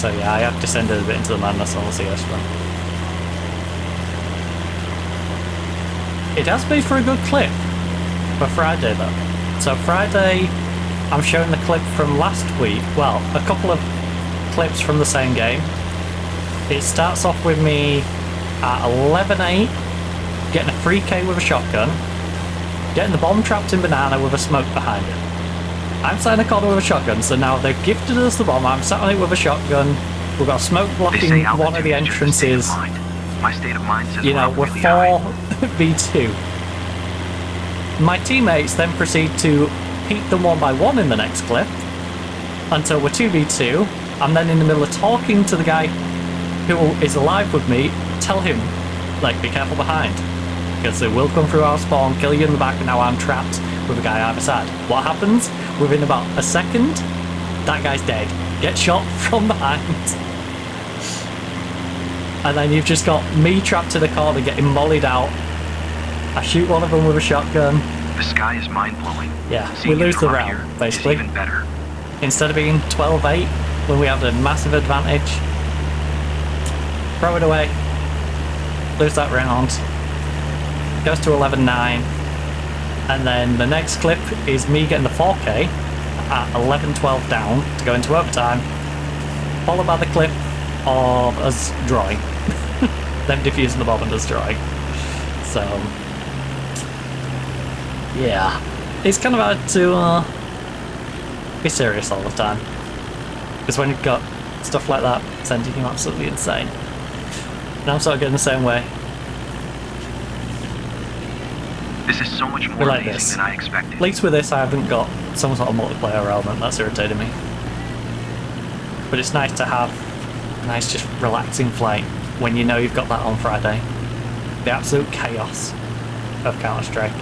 So yeah, I have descended a bit into the madness on the CS front. It has made for a good clip for Friday though. So Friday, I'm showing the clip from last week. Well, a couple of clips from the same game. It starts off with me at 11-8, getting a 3k with a shotgun, getting the bomb trapped in banana with a smoke behind it. I'm sat in a corner with a shotgun, so now they've gifted us the bomb, I'm sat on it with a shotgun, we've got smoke blocking one of the entrances. My state of mind says, you know, we're 4v2. My teammates then proceed to peek them one by one in the next clip until we're 2v2. I'm then in the middle of talking to the guy who is alive with me, tell him, like, be careful behind, because they will come through our spawn, kill you in the back, and now I'm trapped with a guy either side. What happens? Within about a second, that guy's dead. Get shot from behind. And then you've just got me trapped in the corner getting mollied out. I shoot one of them with a shotgun. The sky is mind-blowing. Yeah, we lose the round, basically. Even better. Instead of being 12-8, when we have a massive advantage, throw it away, lose that round, goes to 11-9, and then the next clip is me getting the 4K at 11-12 down to go into overtime, followed by the clip of us drawing. Them defusing the bomb and us drawing. So, yeah. It's kind of hard to be serious all the time. Because when you've got stuff like that sending you absolutely insane. And I'm sort of getting the same way. This is so much more We like amazing this. than I expected. At least with this, I haven't got some sort of multiplayer element that's irritating me. But it's nice to have a nice, just relaxing flight when you know you've got that on Friday. The absolute chaos of Counter-Strike.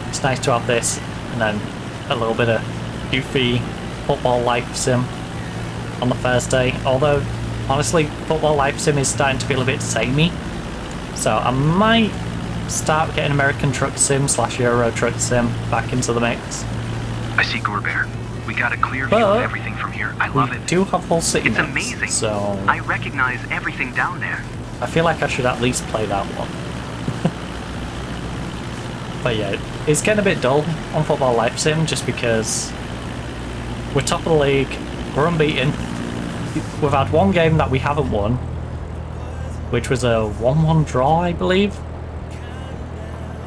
It's nice to have this, and then a little bit of goofy football life sim on the Thursday. Although, honestly, football life sim is starting to feel a bit samey. So I might start getting American Truck Sim / Euro Truck Sim back into the mix. I see Gourbear. We got a clear view of everything from here. I love it. We do have Hull City It's mix, amazing. so I recognize everything down there. I feel like I should at least play that one. But yeah, it's getting a bit dull on Football Life Sim just because we're top of the league, we're unbeaten. We've had one game that we haven't won, which was a 1-1 draw, I believe.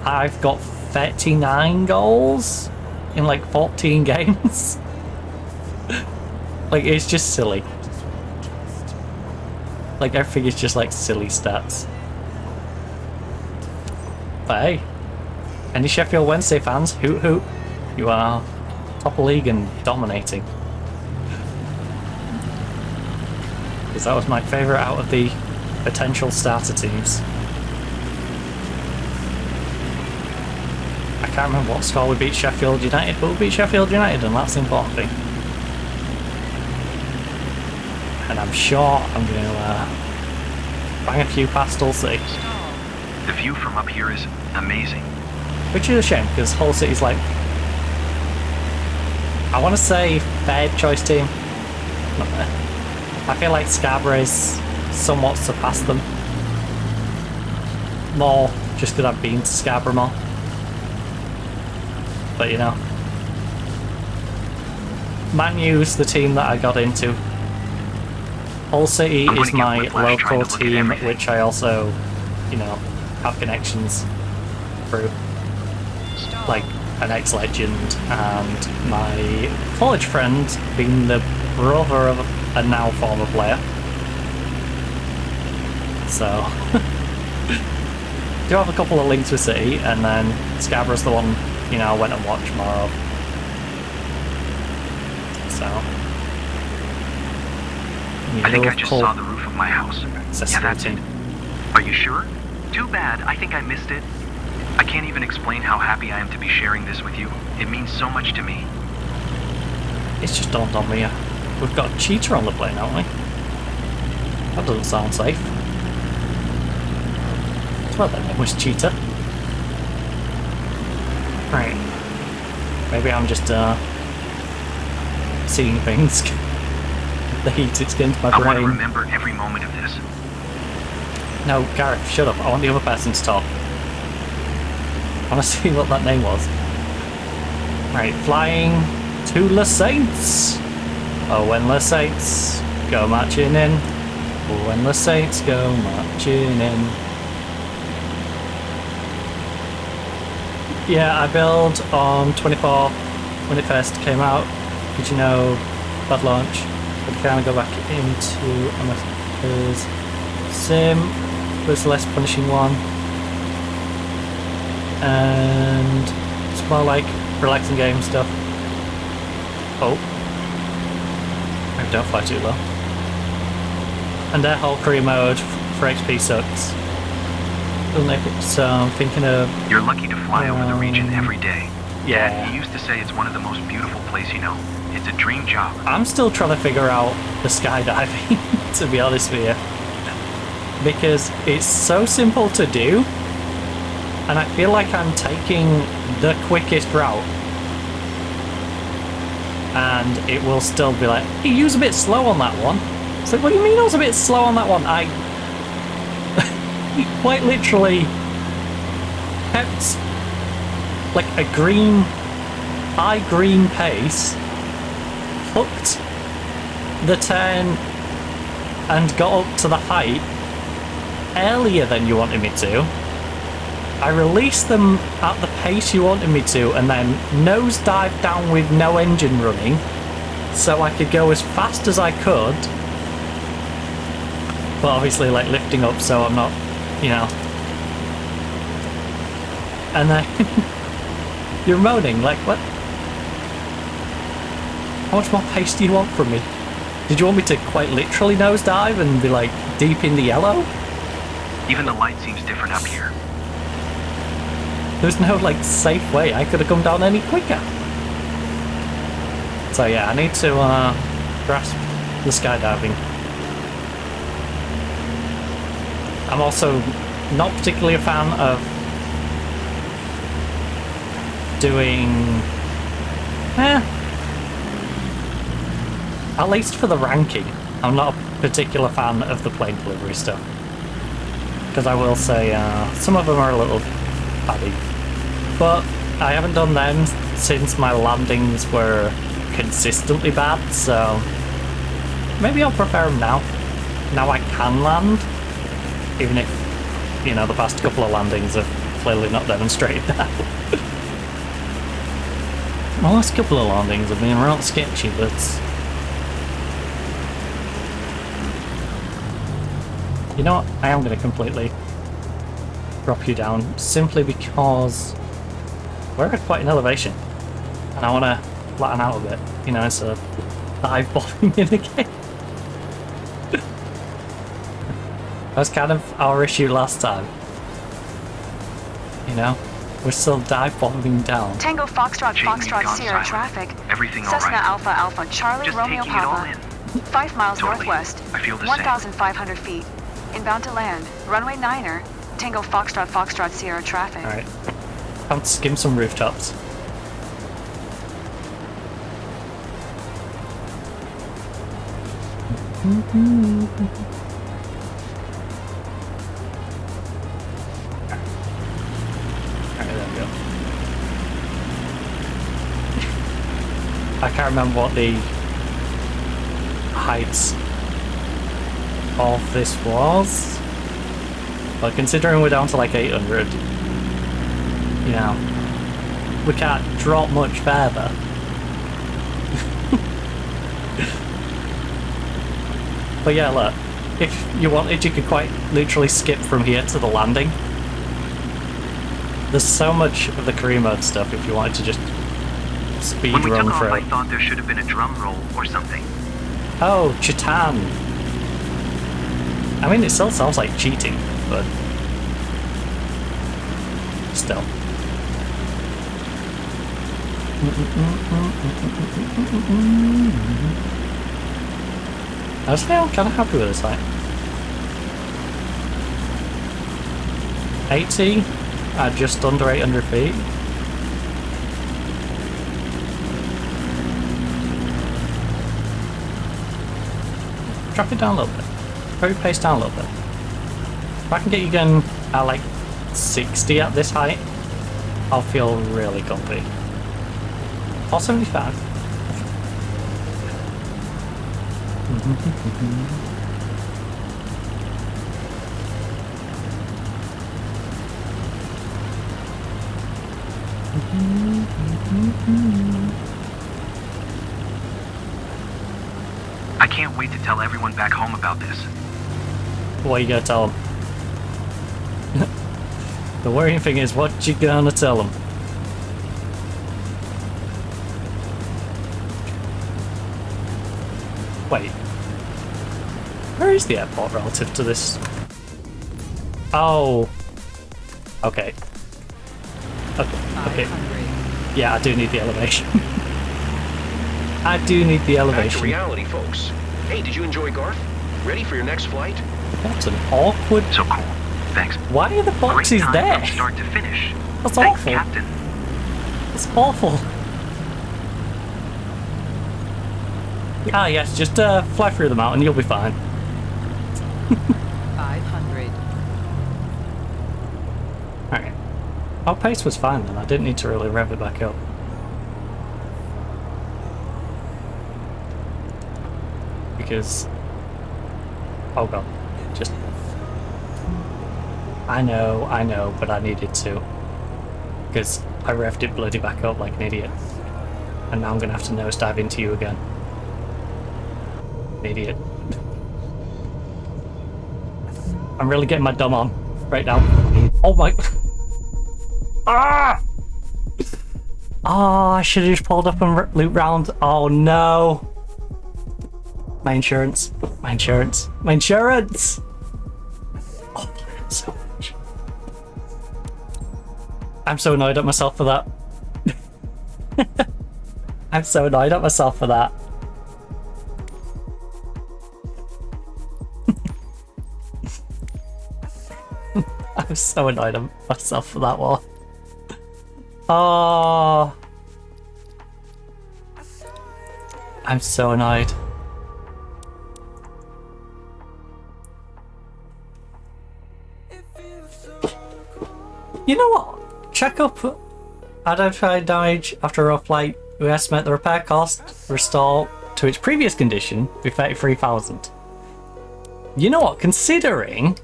I've got 39 goals in like 14 games. Like, it's just silly. Like, everything is just like silly stats. But hey, any Sheffield Wednesday fans, hoot hoot. You are top of league and dominating. Because that was my favourite out of the potential starter teams. I can't remember what score we beat Sheffield United, but we beat Sheffield United, and that's the important thing. And I'm sure I'm going to bang a few past Hull City. The view from up here is amazing. Which is a shame, because Hull City's like, I want to say third choice team. I feel like Scarborough's somewhat surpassed them. More just because I've been to Scarborough more. But you know, Man U's the team that I got into. Hull City is my local team, which I also, you know, have connections through. Like an ex-legend and my college friend being the brother of a now former player. So, do have a couple of links with City, and then Scarborough's the one, you know, I went and watched more of. So, I think I just saw the roof of my house. Yeah, that's it. Are you sure? Too bad. I think I missed it. I can't even explain how happy I am to be sharing this with you. It means so much to me. It's just dawned on me. We've got a cheater on the plane, haven't we? That doesn't sound safe. Well, then it was cheater. Right. Maybe I'm just seeing things. The heat, it's getting to my brain. I want to remember every moment of this. No, Gareth, shut up. I want the other person to talk. I want to see what that name was. Right, flying to Les Saints. Oh, when Les Saints go marching in. Oh, when Les Saints go marching in. Yeah, I built on 24 when it first came out. Did you know, bad launch. But kind of go back into America's Sim. Was the less punishing one. And it's more like relaxing game stuff. Oh. Maybe don't fly too low. And their whole career mode for XP sucks. Doesn't it? So I'm thinking of... You're lucky to fly over the region every day. Yeah. Dad, he used to say it's one of the most beautiful places you know. It's a dream job. I'm still trying to figure out the skydiving, to be honest with you. Because it's so simple to do. And I feel like I'm taking the quickest route. And it will still be like, hey, you was a bit slow on that one. It's like, what do you mean I was a bit slow on that one? I quite literally kept like a high green pace, hooked the turn and got up to the height earlier than you wanted me to. I released them at the pace you wanted me to, and then nosedived down with no engine running so I could go as fast as I could But obviously, like, lifting up so I'm not, you know. And then you're moaning, like, what? How much more pace do you want from me? Did you want me to quite literally nosedive and be, like, deep in the yellow? Even the light seems different up here. There's no, like, safe way. I could have come down any quicker. So yeah, I need to grasp the skydiving. I'm also not particularly a fan of doing... at least for the ranking, I'm not a particular fan of the plane delivery stuff. Because I will say, some of them are a little paddy. But I haven't done them since my landings were consistently bad, so maybe I'll prefer them now. Now I can land, even if, you know, the past couple of landings have clearly not demonstrated that. The last couple of landings have been real sketchy, but... You know what? I am going to completely drop you down, simply because we're at quite an elevation, and I want to flatten out a bit, you know, so dive bombing in again. That was kind of our issue last time. You know, we're still dive bombing down. Tango Foxtrot Sierra traffic. Everything all Cessna right? Alpha Alpha Charlie Just Romeo taking it all Papa. in. 5 miles Totally. northwest. I feel the 1,500 feet. Inbound to land. Runway 9er. Tango Foxtrot Sierra traffic. Alright. Time to skim some rooftops. I can't remember what the heights of this was, but considering we're down to like 800, you know, we can't drop much further. But yeah, look, if you wanted, you could quite literally skip from here to the landing. There's so much of the career mode stuff if you wanted to just speed When we run took off, through. I thought there should have been a drum roll or something. Oh, Chitan. I mean, it still sounds like cheating, but still. Honestly, I'm kind of happy with this light. 80 at just under 800 feet. Drop it down a little bit. Very pace down a little bit. If I can get you going at like 60 at this height, I'll feel really comfy. Or 75. I can't wait to tell everyone back home about this. What are you gonna tell them? The worrying thing is, what you gonna tell them? Wait. Where is the airport relative to this? Oh. Okay. Okay. Yeah, I do need the elevation. I do need the elevation. Back to reality, folks. Hey, did you enjoy Garth? Ready for your next flight? That's an awkward... So cool. Thanks. Why are the boxes Great time there? from start to finish. That's Thanks, awful. Captain. That's awful. Ah, yes, just fly through them out and you'll be fine. 500. Alright. Our pace was fine then, I didn't need to really rev it back up. Because... oh god. Just... I know, but I needed to. Because I revved it bloody back up like an idiot. And now I'm gonna have to nosedive into you again. Idiot. I'm really getting my dumb on right now. Oh my... Ah! Oh, I should have just pulled up and looped round. Oh no. My insurance. My insurance. My insurance! Oh, so much. I'm so annoyed at myself for that. I'm so annoyed at myself for that. I'm so annoyed at myself for that one. Oh, I'm so annoyed. You know what? Check up identified damage after a flight. We estimate the repair cost restore to its previous condition be 33,000. You know what? Considering.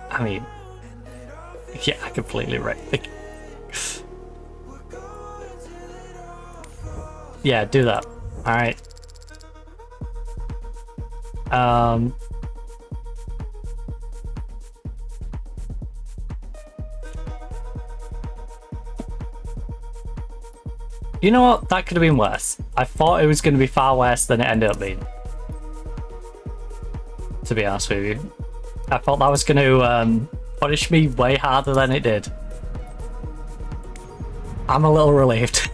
I mean, yeah, I completely right. Yeah, do that. All right. You know what? That could have been worse. I thought it was going to be far worse than it ended up being. To be honest with you. I thought that was going to punish me way harder than it did. I'm a little relieved.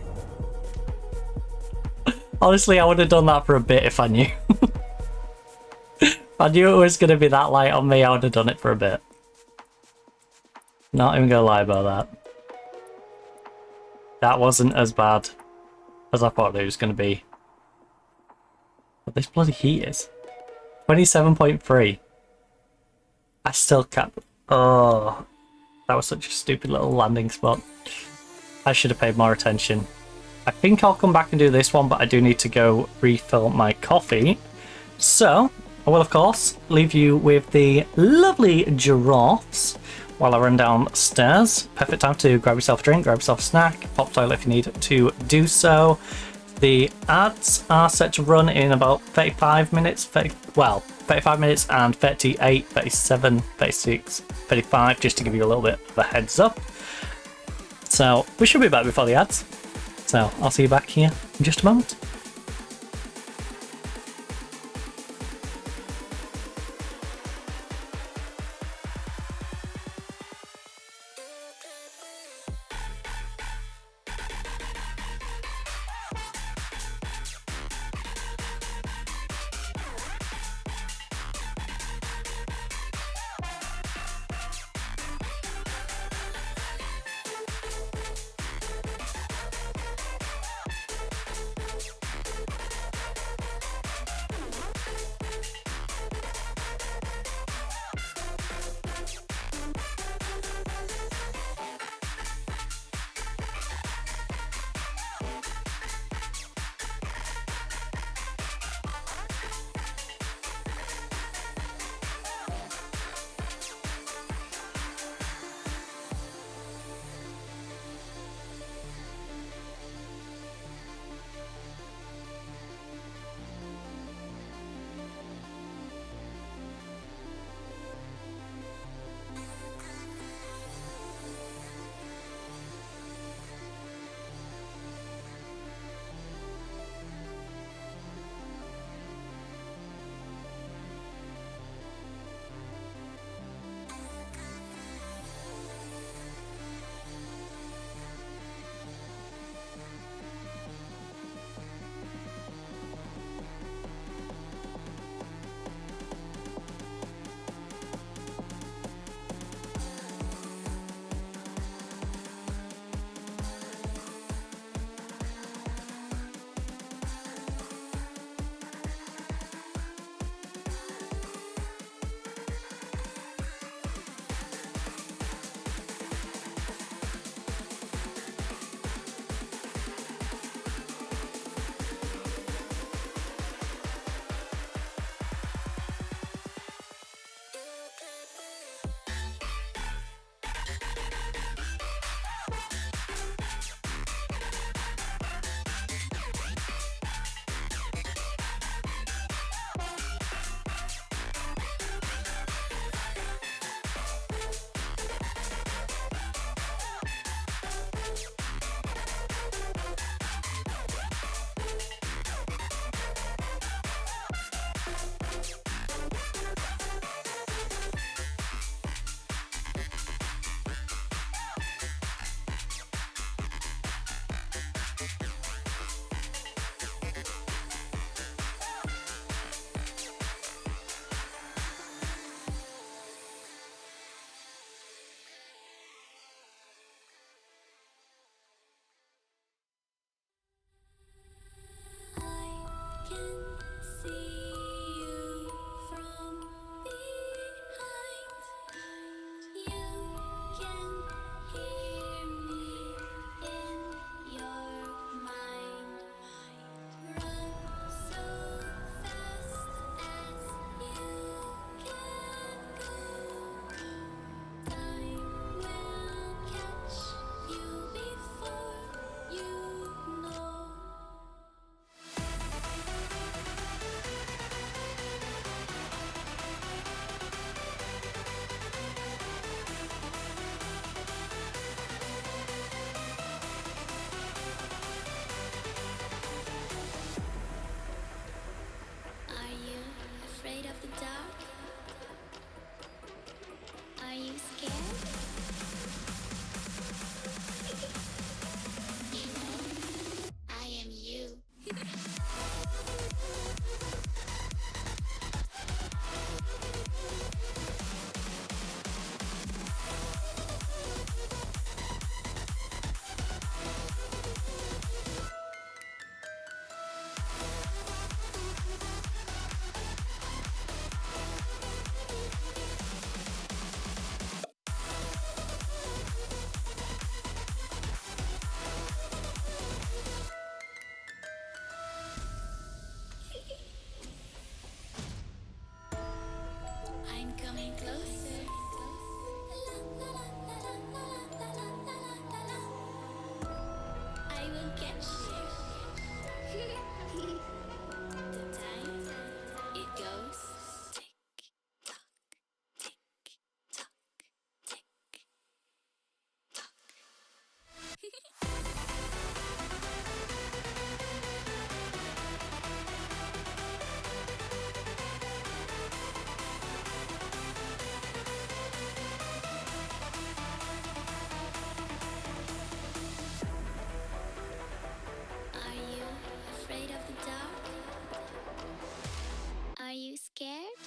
Honestly, I would have done that for a bit if I knew. If I knew it was going to be that light on me, I would have done it for a bit. Not even going to lie about that. That wasn't as bad as I thought it was going to be. But this bloody heat is 27.3. I still can't. Oh, that was such a stupid little landing spot. I should have paid more attention. I think I'll come back and do this one, but I do need to go refill my coffee. So, I will of course leave you with the lovely giraffes while I run downstairs. Perfect time to grab yourself a drink, grab yourself a snack, pop toilet if you need to do so. The ads are set to run in about 35 minutes, 35 minutes and 38, 37, 36, 35, just to give you a little bit of a heads up. So we should be back before the ads. So I'll see you back here in just a moment. Afraid of the dark? Are you scared? I am you. I'm coming closer. I will catch you. The time it goes. Are you afraid of the dark? Are you scared?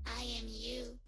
I am you.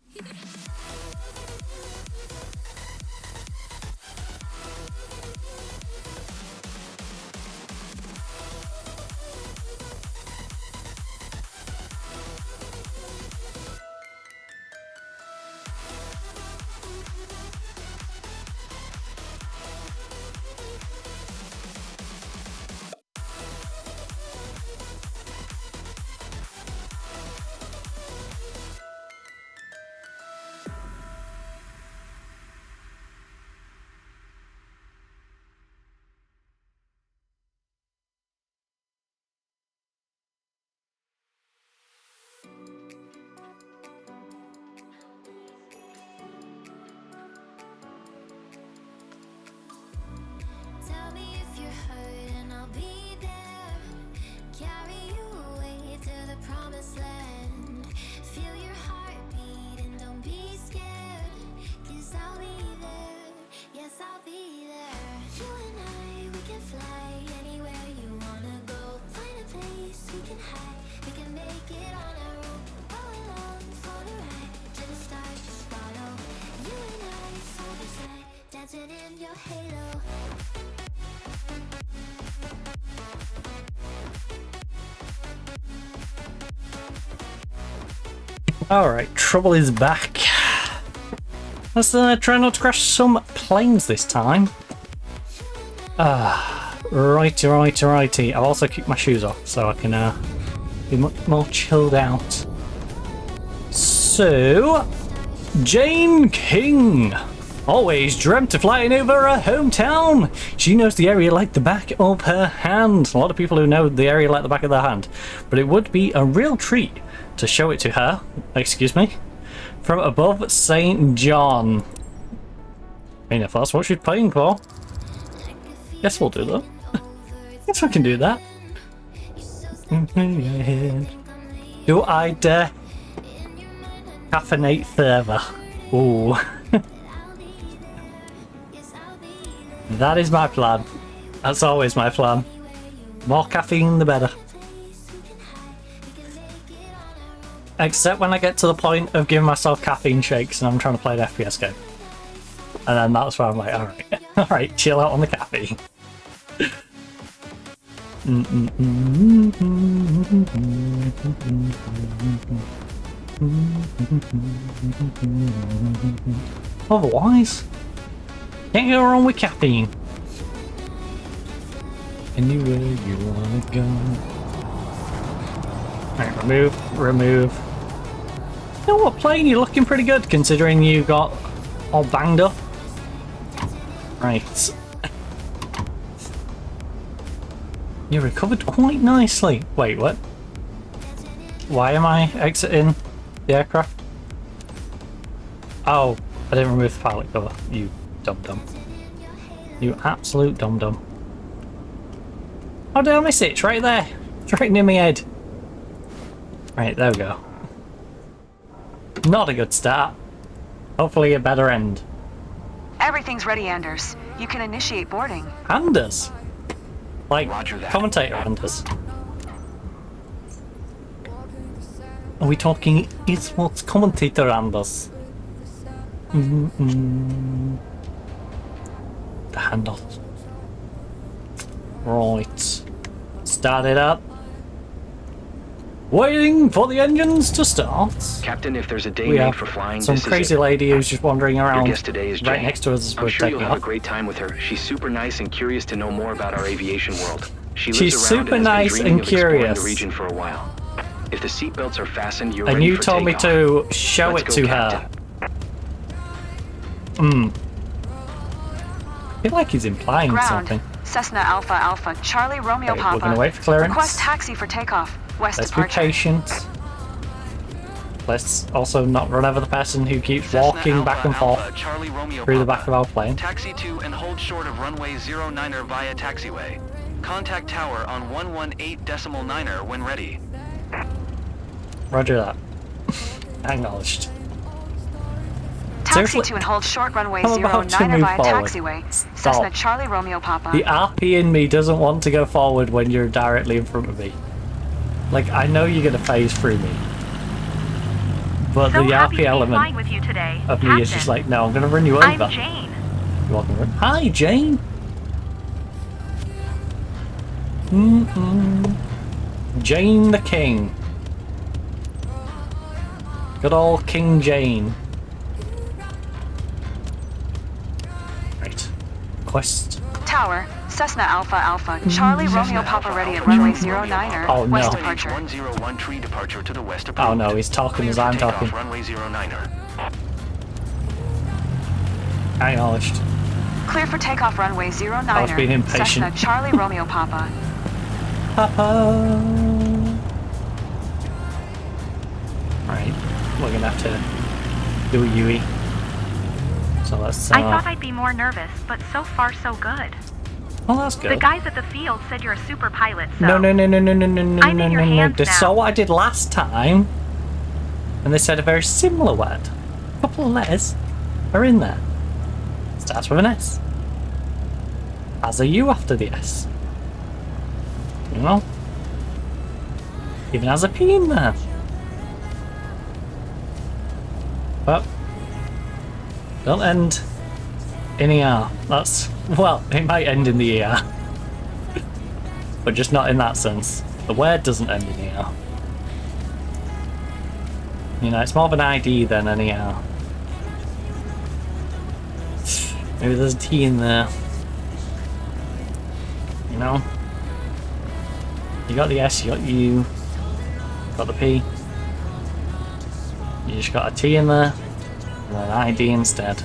Tell me if you're hurt and I'll be there. Carry you away to the promised land. Feel your heartbeat and don't be scared. 'Cause I'll be there, yes I'll be there. You and I, we can fly anywhere you wanna go. Find a place we can hide, we can make it on our own. Go along for the ride, to the stars just follow. You and I, side by side, dancing in your halo. Alright, trouble is back. Let's try not to crash some planes this time. Righty. I'll also keep my shoes off so I can be much more chilled out. So, Jane King. Always dreamt of flying over her hometown. She knows the area like the back of her hand. A lot of people who know the area like the back of their hand. But it would be a real treat to show it to her, excuse me, from above St. John. I mean, if that's what she's paying for. Yes, we'll do that. Yes, we can do that. Do I dare caffeinate further? Ooh. That is my plan. That's always my plan. More caffeine, the better. Except when I get to the point of giving myself caffeine shakes and I'm trying to play an FPS game. And then that's where I'm like, alright, chill out on the caffeine. Otherwise, can't go wrong with caffeine. Anywhere you wanna go. Alright, remove. You know what, plane? You're looking pretty good considering you got all banged up. Right. You recovered quite nicely. Wait, what? Why am I exiting the aircraft? Oh, I didn't remove the pilot cover. You dum-dum. You absolute dum-dum. Oh, did I miss it? It's right there. It's right near my head. Right, there we go. Not a good start. Hopefully a better end. Everything's ready, Anders. You can initiate boarding. Anders? Like, commentator Anders. Are we talking esports commentator Anders? The handles. Right. Start it up. Waiting for the engines to start. Captain, if there's a day We made have for flying, some this is crazy it. lady who's just wandering around Your guest today is right Jane. next to us as I'm we're sure taking you'll have off. a great time with her. She's super nice and curious to know more about our aviation world. She She's lives around super and has nice been dreaming and of exploring curious. the region for a while. If the seatbelts are fastened, you're And ready you for told me takeoff. to show Let's it go, to Captain. her. I feel like he's implying Ground. something. Cessna Alpha Alpha, Charlie Romeo Okay, Papa. we're gonna wait for clearance. Request taxi for takeoff. West Let's be departure. patient. Let's also not run over the person who keeps walking back and forth Charlie Romeo through the Papa. back of our plane. Taxi to and hold short of runway 09er via taxiway. Contact tower on 118.9er when ready. Roger that. Acknowledged. Taxi Seriously? to and hold short runway I'm about to 09er move via forward. taxiway. Stop. Cessna Charlie Romeo Papa. The RP in me doesn't want to go forward when you're directly in front of me. Like, I know you're gonna phase through me. But So the happy RP to be element flying with you today, of me is just Captain. like, no, I'm gonna run you over. I'm Jane. You're welcome. Hi, Jane. Jane the King. Good old King Jane. Right. Quest. Tower, Cessna Alpha Alpha, Charlie Romeo Papa ready at runway 09er. Oh, no. West Stage departure. 101 tree departure to the west Oh approved. no, he's talking Clear as for I'm takeoff, talking. Runway 09er. Acknowledged. Clear for takeoff runway 09er. I was being impatient. Cessna Charlie Romeo Papa. Papa. Right, we're gonna have to do a UE. So let's. I thought I'd be more nervous, but so far so good. Well, that's good. The guys at the field said you're a super pilot, so... No. I'm in your hands They now. saw what I did last time, and they said a very similar word. A couple of letters are in there. Starts with an S. Has a U after the S. You know? Even has a P in there. But don't end in ER. That's, well, it might end in the ER. But just not in that sense. The word doesn't end in ER. You know, it's more of an ID than an ER. Maybe there's a T in there. You know? You got the S, you got U, got the P. You just got a T in there, and an ID instead.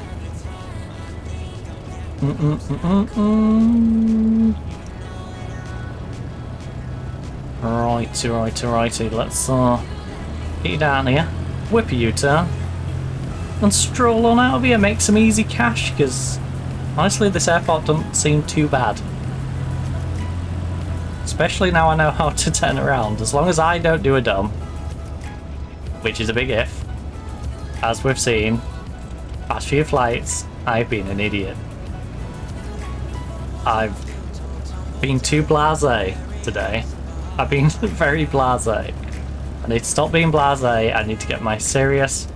Righty. Let's get you down here, whip a U-turn, and stroll on out of here, make some easy cash, because honestly this airport doesn't seem too bad. Especially now I know how to turn around, as long as I don't do a dumb. Which is a big if. As we've seen, past few flights, I've been an idiot. I've been too blasé today. I've been very blasé. I need to stop being blasé, I need to get my serious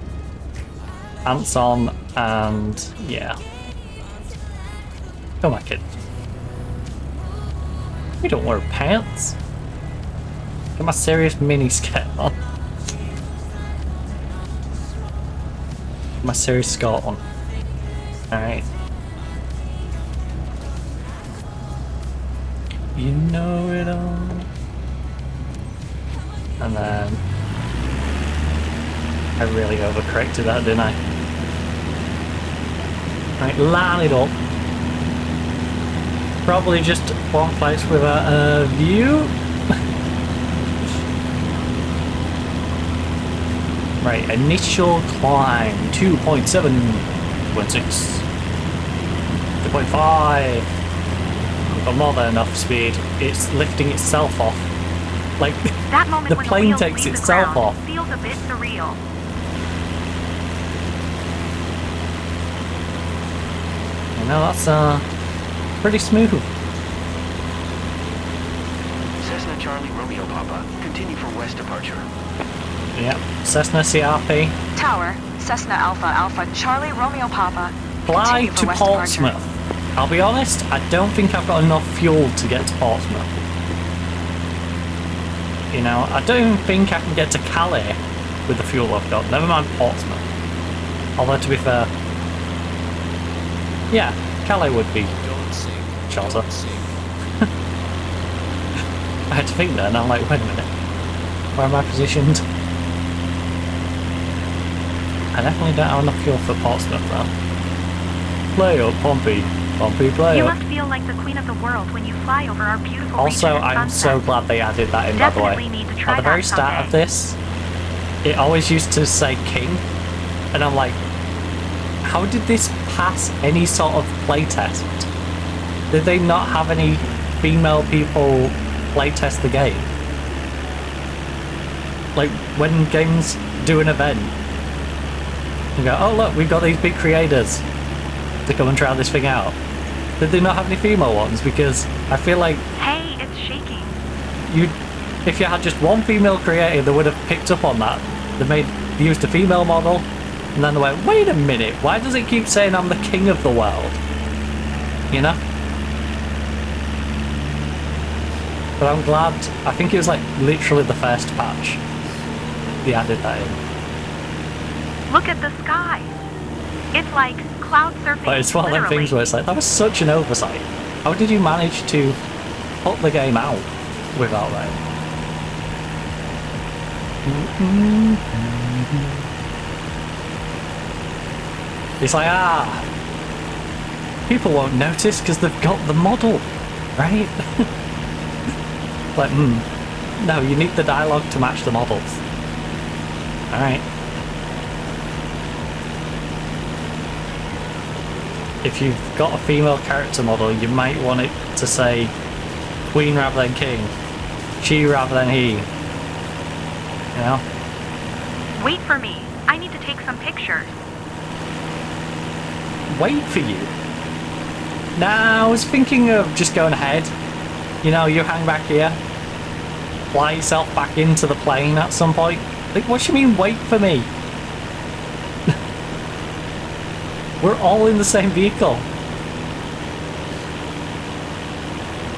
pants on, and yeah. Come on, kid. We don't wear pants. Get my serious mini skirt on. My serious skirt on. Alright. You know it all. And then I really overcorrected that, didn't I? Right, line it up. Probably just one place with a view. Right, initial climb 2.7, 2.6, 2.5. We've got more than enough speed. It's lifting itself off. Like that moment the when plane the takes leave itself the ground off. Feels a bit surreal. You know, that's pretty smooth. Cessna Charlie Romeo Papa. Continue for west departure. Yep, Cessna CRP. Tower, Cessna Alpha Alpha Charlie Romeo Papa. Fly Continue for to west Portsmouth. departure. I'll be honest, I don't think I've got enough fuel to get to Portsmouth. You know, I don't even think I can get to Calais with the fuel I've got. Never mind Portsmouth. Although, to be fair, yeah, Calais would be shorter. I had to think there, and I'm like, wait a minute. Where am I positioned? I definitely don't have enough fuel for Portsmouth, though. Play up, Pompey. Pompey, play You up. must feel like the queen of the world when you fly over our beautiful Also, region at I'm so sunset. glad they added that in, by the way. Definitely need to try At the very that start of someday. this, it always used to say king, and I'm like, how did this pass any sort of playtest? Did they not have any female people playtest the game? Like, when games do an event, you go, oh look, we've got these big creators to come and try this thing out. Did they not have any female ones? Because I feel like Hey, it's shaking. if you had just one female creator, they would have picked up on that. They used a female model, and then they went, wait a minute, why does it keep saying I'm the king of the world? You know? But I'm glad, I think it was like literally the first patch they added that in. Look at the sky. It's like cloud surfing. But it's one of them things where it's like, that was such an oversight. How did you manage to put the game out without that? It's like, people won't notice because they've got the model, right? Like, no, you need the dialogue to match the models. Alright. If you've got a female character model, you might want it to say queen rather than king, she rather than he. You know? Wait for me. I need to take some pictures. Wait for you? Nah, I was thinking of just going ahead. You know, you hang back here, fly yourself back into the plane at some point. Like, what do you mean, wait for me? We're all in the same vehicle.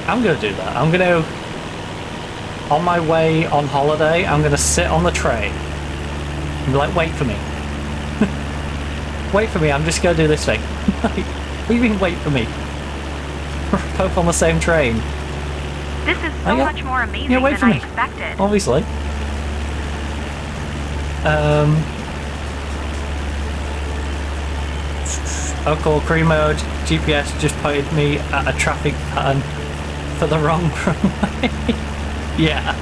I'm gonna do that. I'm gonna, on my way on holiday, I'm gonna sit on the train and be like, wait for me. Wait for me, I'm just gonna do this thing. Like, what do you mean, wait for me? We're both on the same train. This is so much more amazing wait than for I me. expected. Obviously. Oh cool, crew mode, GPS just pointed me at a traffic pattern for the wrong runway. Yeah,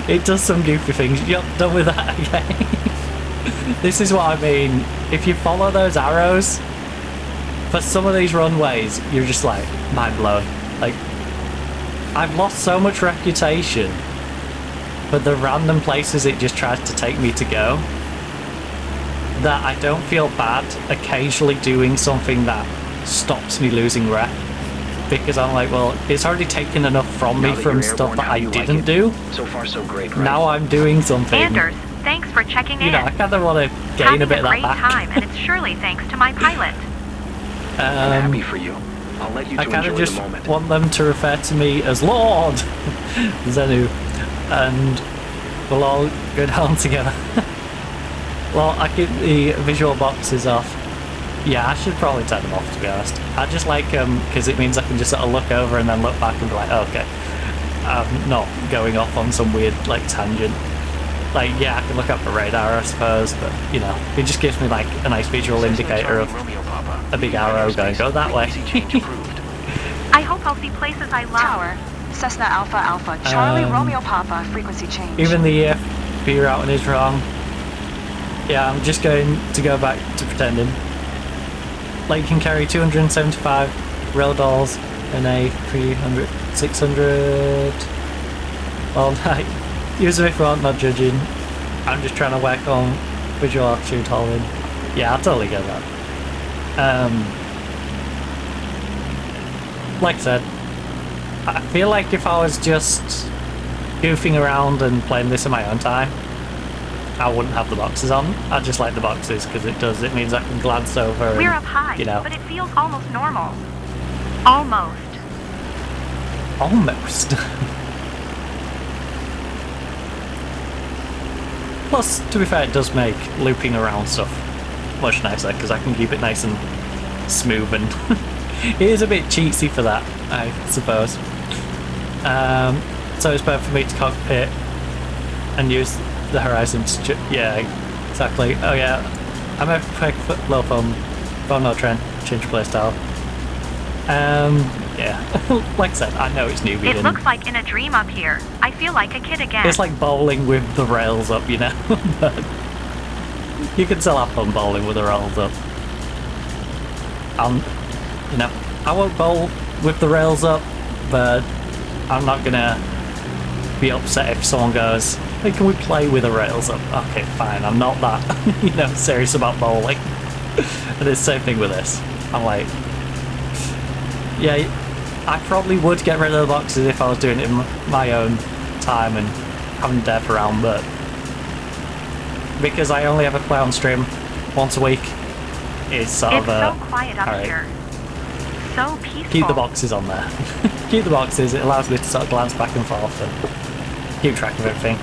it does some goofy things. Yup, done with that again. This is what I mean. If you follow those arrows, for some of these runways, you're just like, mind blown. Like, I've lost so much reputation for the random places it just tries to take me to go, that I don't feel bad occasionally doing something that stops me losing rep, because I'm like, well, it's already taken enough from me from stuff that I didn't do. So far, so great, right? Now I'm doing something. Anders, thanks for checking in. You know, I kind of want to gain Having a bit of that great back. time, and it's surely thanks to my pilot. I'm happy for you. I'll let you I two kind of enjoy just the moment. want them to refer to me as Lord Zenu, and we'll all go down together. Well, I keep the visual boxes off. Yeah, I should probably turn them off, to be honest. I just like them because it means I can just sort of look over and then look back and be like, okay, I'm not going off on some weird like tangent. Like, yeah, I can look up the radar, I suppose, but you know, it just gives me like a nice visual indicator of a big arrow going, go that way. I hope I'll see places I love. Tower, Cessna Alpha Alpha, Charlie Romeo Papa, frequency change. Even the EFB routing is wrong. Yeah, I'm just going to go back to pretending. Like, you can carry 275 rail dolls in a 300, 600 all night. Use them if you want, not judging. I'm just trying to work on visual altitude holding. Yeah, I totally get that. Like I said, I feel like if I was just goofing around and playing this in my own time, I wouldn't have the boxes on. I just like the boxes because it means I can glance over. We're and, up high, you know. but it feels almost normal. Almost. Almost. Plus, to be fair, it does make looping around stuff much nicer because I can keep it nice and smooth, and it is a bit cheatsy for that, I suppose. So it's better for me to cockpit and use the horizon to yeah, exactly. Oh yeah, I'm a perfect low foam no trend change playstyle. Yeah, like I said, I know it's newbie. It looks like in a dream up here. I feel like a kid again. It's like bowling with the rails up, you know. But you can still have fun bowling with the rails up. You know, I won't bowl with the rails up, but I'm not gonna be upset if someone goes, hey, can we play with the rails up? Okay, fine, I'm not that, you know, serious about bowling. And it's the same thing with this. I'm like, yeah, I probably would get rid of the boxes if I was doing it in my own time and having to def around, but because I only ever play on stream once a week, it's sort of so quiet up here. So peaceful. Keep the boxes on there. Keep the boxes, it allows me to sort of glance back and forth and keep track of everything.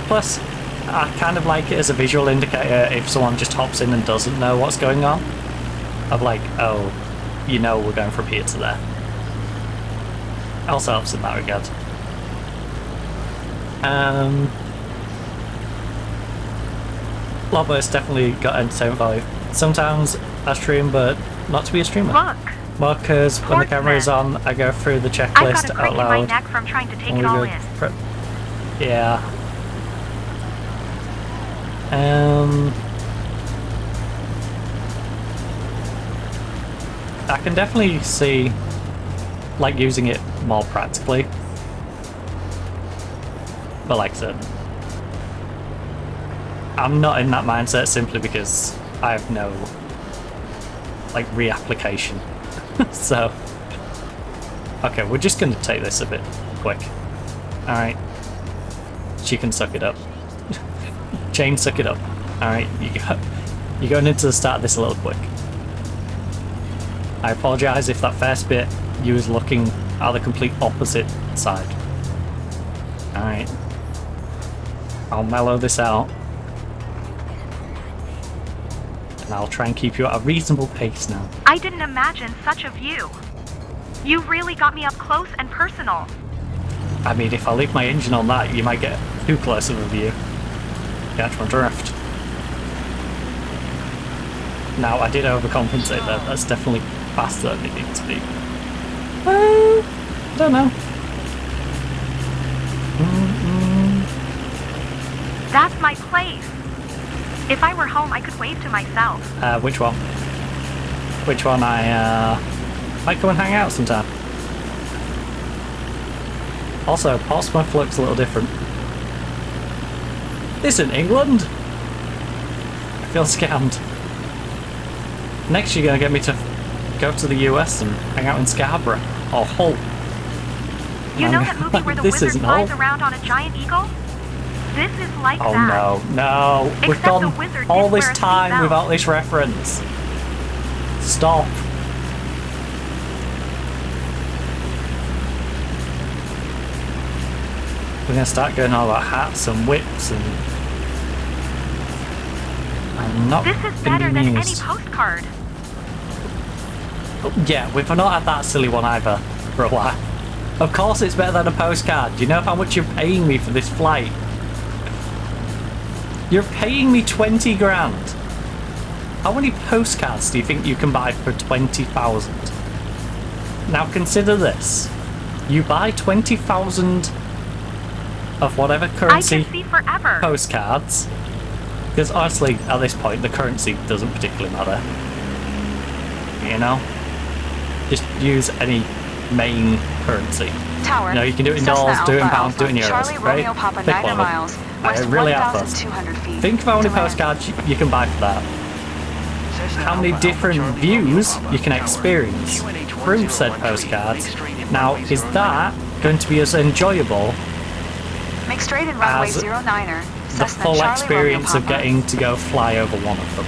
Plus, I kind of like it as a visual indicator if someone just hops in and doesn't know what's going on. Of like, oh, you know we're going from here to there. Also helps in that regard. Lobbo's definitely got entertainment value. Sometimes I stream, but not to be a streamer. Look. Well, because when the camera is on, I go through the checklist out loud. I've got a crick in my neck from trying to take it all in. Yeah. I can definitely see, like, using it more practically. But like I said, I'm not in that mindset simply because I have no, like, reapplication. So, okay, we're just going to take this a bit quick. Alright. She can suck it up. Jane, suck it up. Alright, you're going into the start of this a little quick. I apologise if that first bit you was looking at the complete opposite side. Alright. I'll mellow this out. And I'll try and keep you at a reasonable pace now. I didn't imagine such a view. You really got me up close and personal. I mean, if I leave my engine on that, you might get too close of a view. Catch my drift. Now, I did overcompensate there. That's definitely faster than it needs to be. Don't know. That's my place. If I were home, I could wave to myself. Which one? Which one I might come and hang out sometime. Also, Portsmouth looks a little different. This in England? I feel scammed. Next you're gonna get me to go to the US and hang out in Scarborough or Hull. You know that movie where the wizard flies around on a giant eagle? This is like that. Oh no, no. We've gone all this time without this reference. Stop. we're going to start going all about hats and whips and... I'm not This is better than any postcard. Yeah, we've not had that silly one either for a while. Of course it's better than a postcard. Do you know how much you're paying me for this flight? You're paying me 20 grand. How many postcards do you think you can buy for 20,000? Now consider this. You buy 20,000 of whatever currency I can see forever. Postcards. Because honestly, at this point, the currency doesn't particularly matter. You know? Just use any main currency. Tower. You know, you can do it in dollars, do it in pounds, do it in euros, Charlie right? Romeo Papa Pick 9 one of miles, them. west Really out first. 1,200 feet. Think of how many to land. postcards you can buy for that. How many different views you can experience through said postcards. Now, is that going to be as enjoyable Make straight in runway as 09er. the Cessna full Charlie experience Romeo of Papa. getting to go fly over one of them?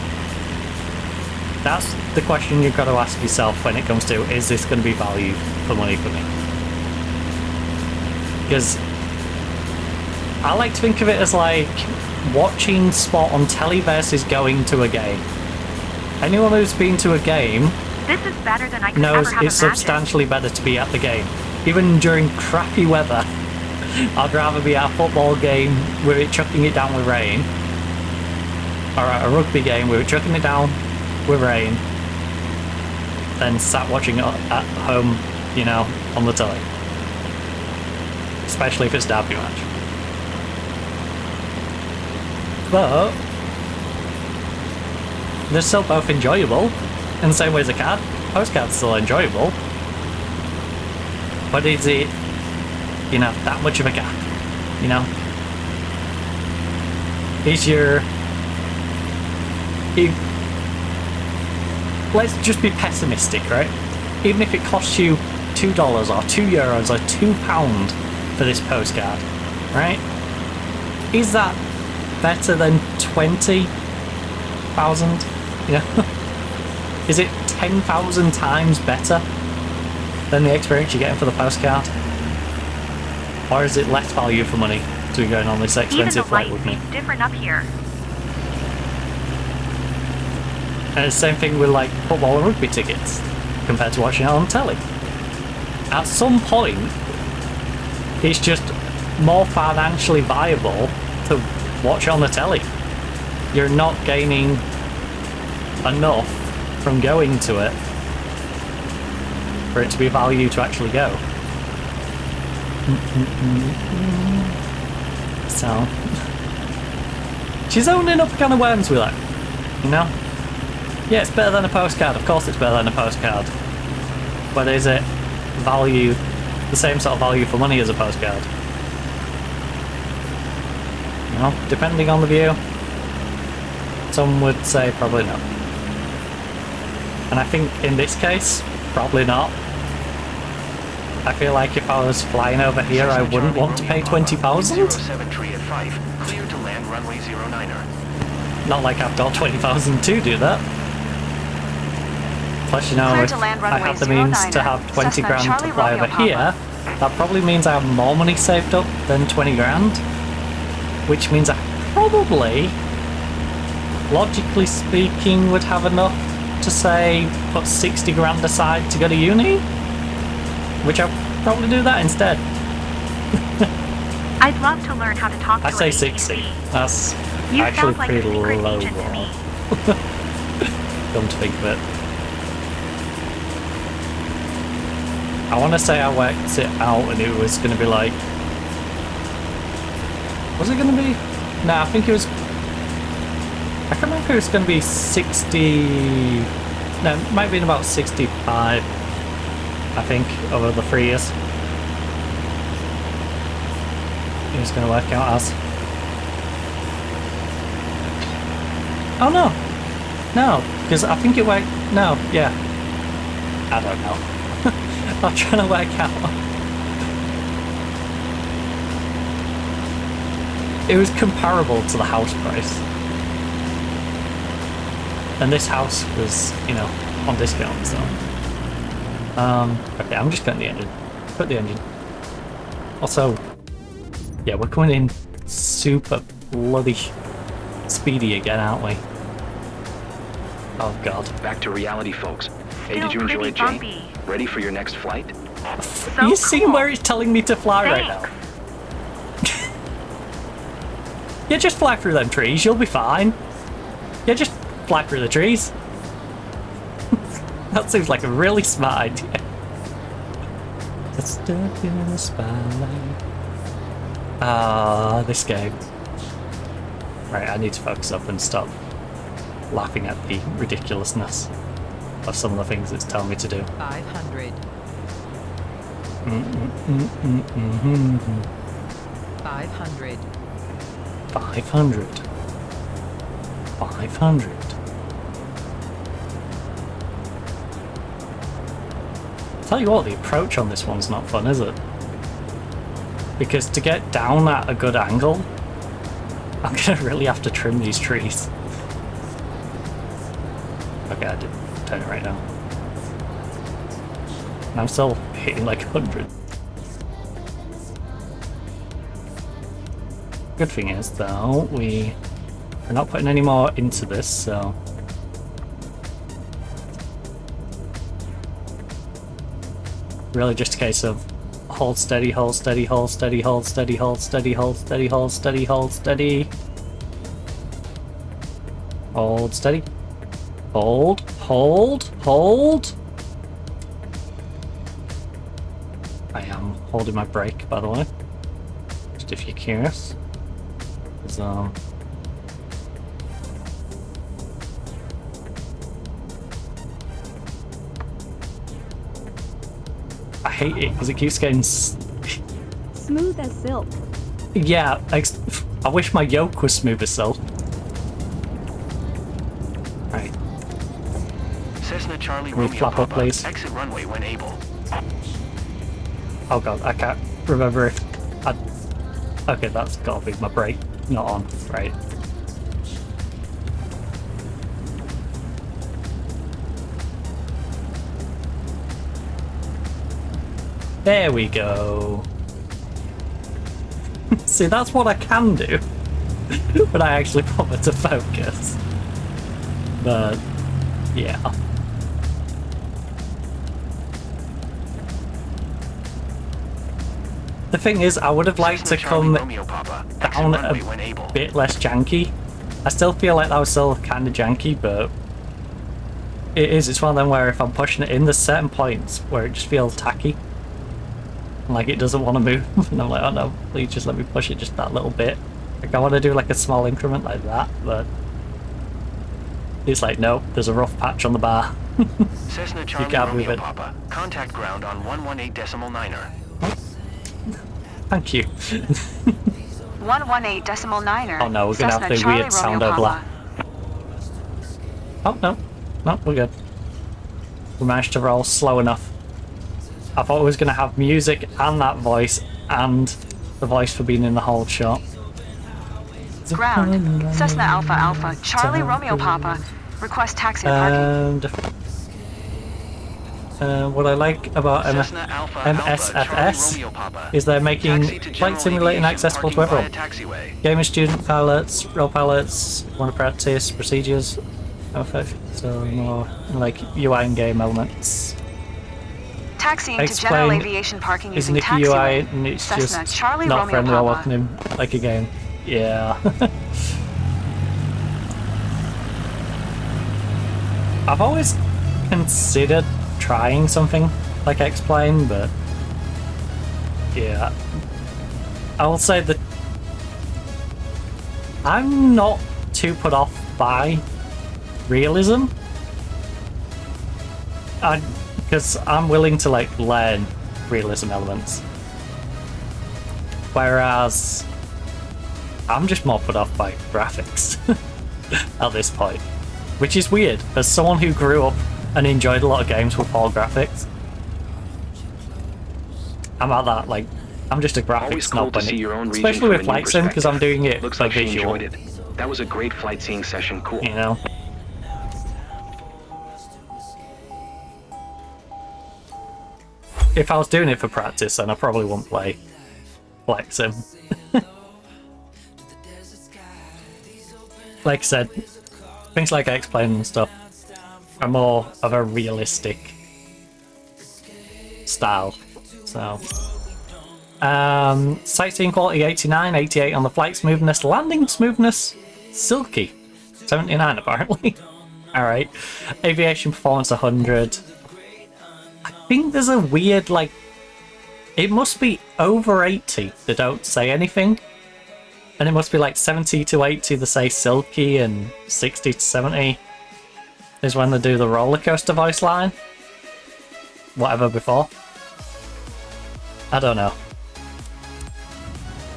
That's the question you've got to ask yourself when it comes to, is this going to be value for money for me? Because I like to think of it as like watching sport on telly versus going to a game. Anyone who's been to a game This is better than I could knows ever have it's imagined. substantially better to be at the game. Even during crappy weather, I'd rather be at a football game with it chucking it down with rain, or at a rugby game with it chucking it down with rain, than sat watching it at home, you know, on the telly. Especially if it's a derby match. But they're still both enjoyable in the same way as a card. Postcard's still enjoyable. But is it, you know, that much of a gap? You know? Is your... let's just be pessimistic, right? Even if it costs you $2 or €2 or £2 for this postcard, right? Is that better than 20,000? You know? Is it 10,000 times better than the experience you're getting for the postcard? Or is it less value for money to be going on this expensive flight with me? Even the light seems different up here. And it's the same thing with like football and rugby tickets compared to watching it on telly. At some point, it's just more financially viable to watch it on the telly. You're not gaining enough from going to it for it to be value to actually go. So she's opening up a can of worms with that, you know? Yeah, it's better than a postcard. Of course it's better than a postcard. But is it value, the same sort of value for money as a postcard? You know, depending on the view. Some would say probably no. And I think in this case, probably not. I feel like if I was flying over here, I wouldn't want to pay 20,000. Clear to land runway 09er. Not like I've got 20,000 to do that. Plus, you know, if I have the means to have 20 grand to fly over here, that probably means I have more money saved up than 20 grand. Which means I probably, logically speaking, would have enough to say put 60 grand aside to go to uni. Which I'll probably do that instead. I'd love to learn how to talk to I say an 60. ATC. That's You actually sound like a pretty secret low. agent to me. Come to think of it. I want to say I worked it out and it was going to be like... Was it going to be? No, I think it was... I can't remember if it was going to be 60... No, it might have been about 65, I think, over the 3 years. It was going to work out as... Oh no! No, because I think it worked... No, yeah. I don't know. I'm trying to work out. It was comparable to the house price. And this house was, you know, on discount, so... okay, I'm just cutting the engine. Cut the engine. Also, Yeah, we're coming in super bloody speedy again, aren't we? Oh god. Back to reality, folks. Hey, Still did you enjoy it, pretty Jane? bumpy. Ready for your next flight? So You see cool. where it's telling me to fly right now? Yeah, just fly through them trees, you'll be fine. Yeah, just fly through the trees. That seems like a really smart idea. Stuck in the spotlight. Ah, this game. Right, I need to focus up and stop laughing at the ridiculousness of some of the things it's telling me to do. 500. 500. 500. 500. Tell you what, the approach on this one's not fun, is it? Because to get down at a good angle, I'm gonna really have to trim these trees. Okay, I did turn it right now. And I'm still hitting like 100. Good thing is, though, we're not putting any more into this, so... Really just a case of hold steady, hold steady, hold steady, hold steady, hold steady, hold steady, hold steady, hold steady. Hold steady. Hold, hold, hold. I am holding my brake, by the way. Just if you're curious. So... I hate it because it keeps getting... Smooth as silk. Yeah, I wish my yoke was smooth as silk. Right. Cessna Charlie Can we Romeo flap up, Papa, please? exit runway when able. Oh god, I can't remember if I... Okay, that's gotta be my brake not on. Right. There we go. See, that's what I can do when I actually bother to focus. But, yeah. The thing is, I would have liked to come down a bit less janky. I still feel like that was still kind of janky, but it's one of them where if I'm pushing it in, there's certain points where it just feels tacky. Like it doesn't want to move, and I'm like, oh no, please just let me push it just that little bit. Like I want to do like a small increment like that, but it's like, nope, there's a rough patch on the bar. Cessna Charlie Romeo Papa, contact ground on 118.9er. Thank you. 118.9er. Oh no, we're gonna have the weird sound overlap. Oh no, no, we're good. We managed to roll slow enough. I thought it was going to have music and that voice and the voice for being in the hold shot. Ground. Cessna Alpha Alpha. Charlie Romeo Papa. Request taxi and parking. And what I like about MSFS is they're making flight simulating accessible to everyone. Gamer, student, pilots, role pilots, want to practice procedures. Perfect. So more like UI and game elements. Taxiing to general aviation parking using taxiway. UI and it's Cessna just Charlie not Romeo friendly or Papa. welcoming like a game. Yeah. I've always considered trying something like X-Plane, but yeah. I will say that I'm not too put off by realism. Because I'm willing to like learn realism elements. Whereas I'm just more put off by graphics at this point. Which is weird, as someone who grew up and enjoyed a lot of games with poor graphics. I'm at that, like, I'm just a graphics snob, especially with Flight Sim, because I'm doing it for visual. That was a great flight seeing session, cool. You know? If I was doing it for practice, then I probably wouldn't play flight sim. Like I said, things like X-Plane and stuff are more of a realistic style. So, sightseeing quality 89, 88 on the flight smoothness, landing smoothness silky, 79 apparently. All right, aviation performance 100. I think there's a weird like, it must be over 80 that don't say anything. And it must be like 70 to 80 that say silky, and 60 to 70 is when they do the roller coaster voice line. Whatever before. I don't know.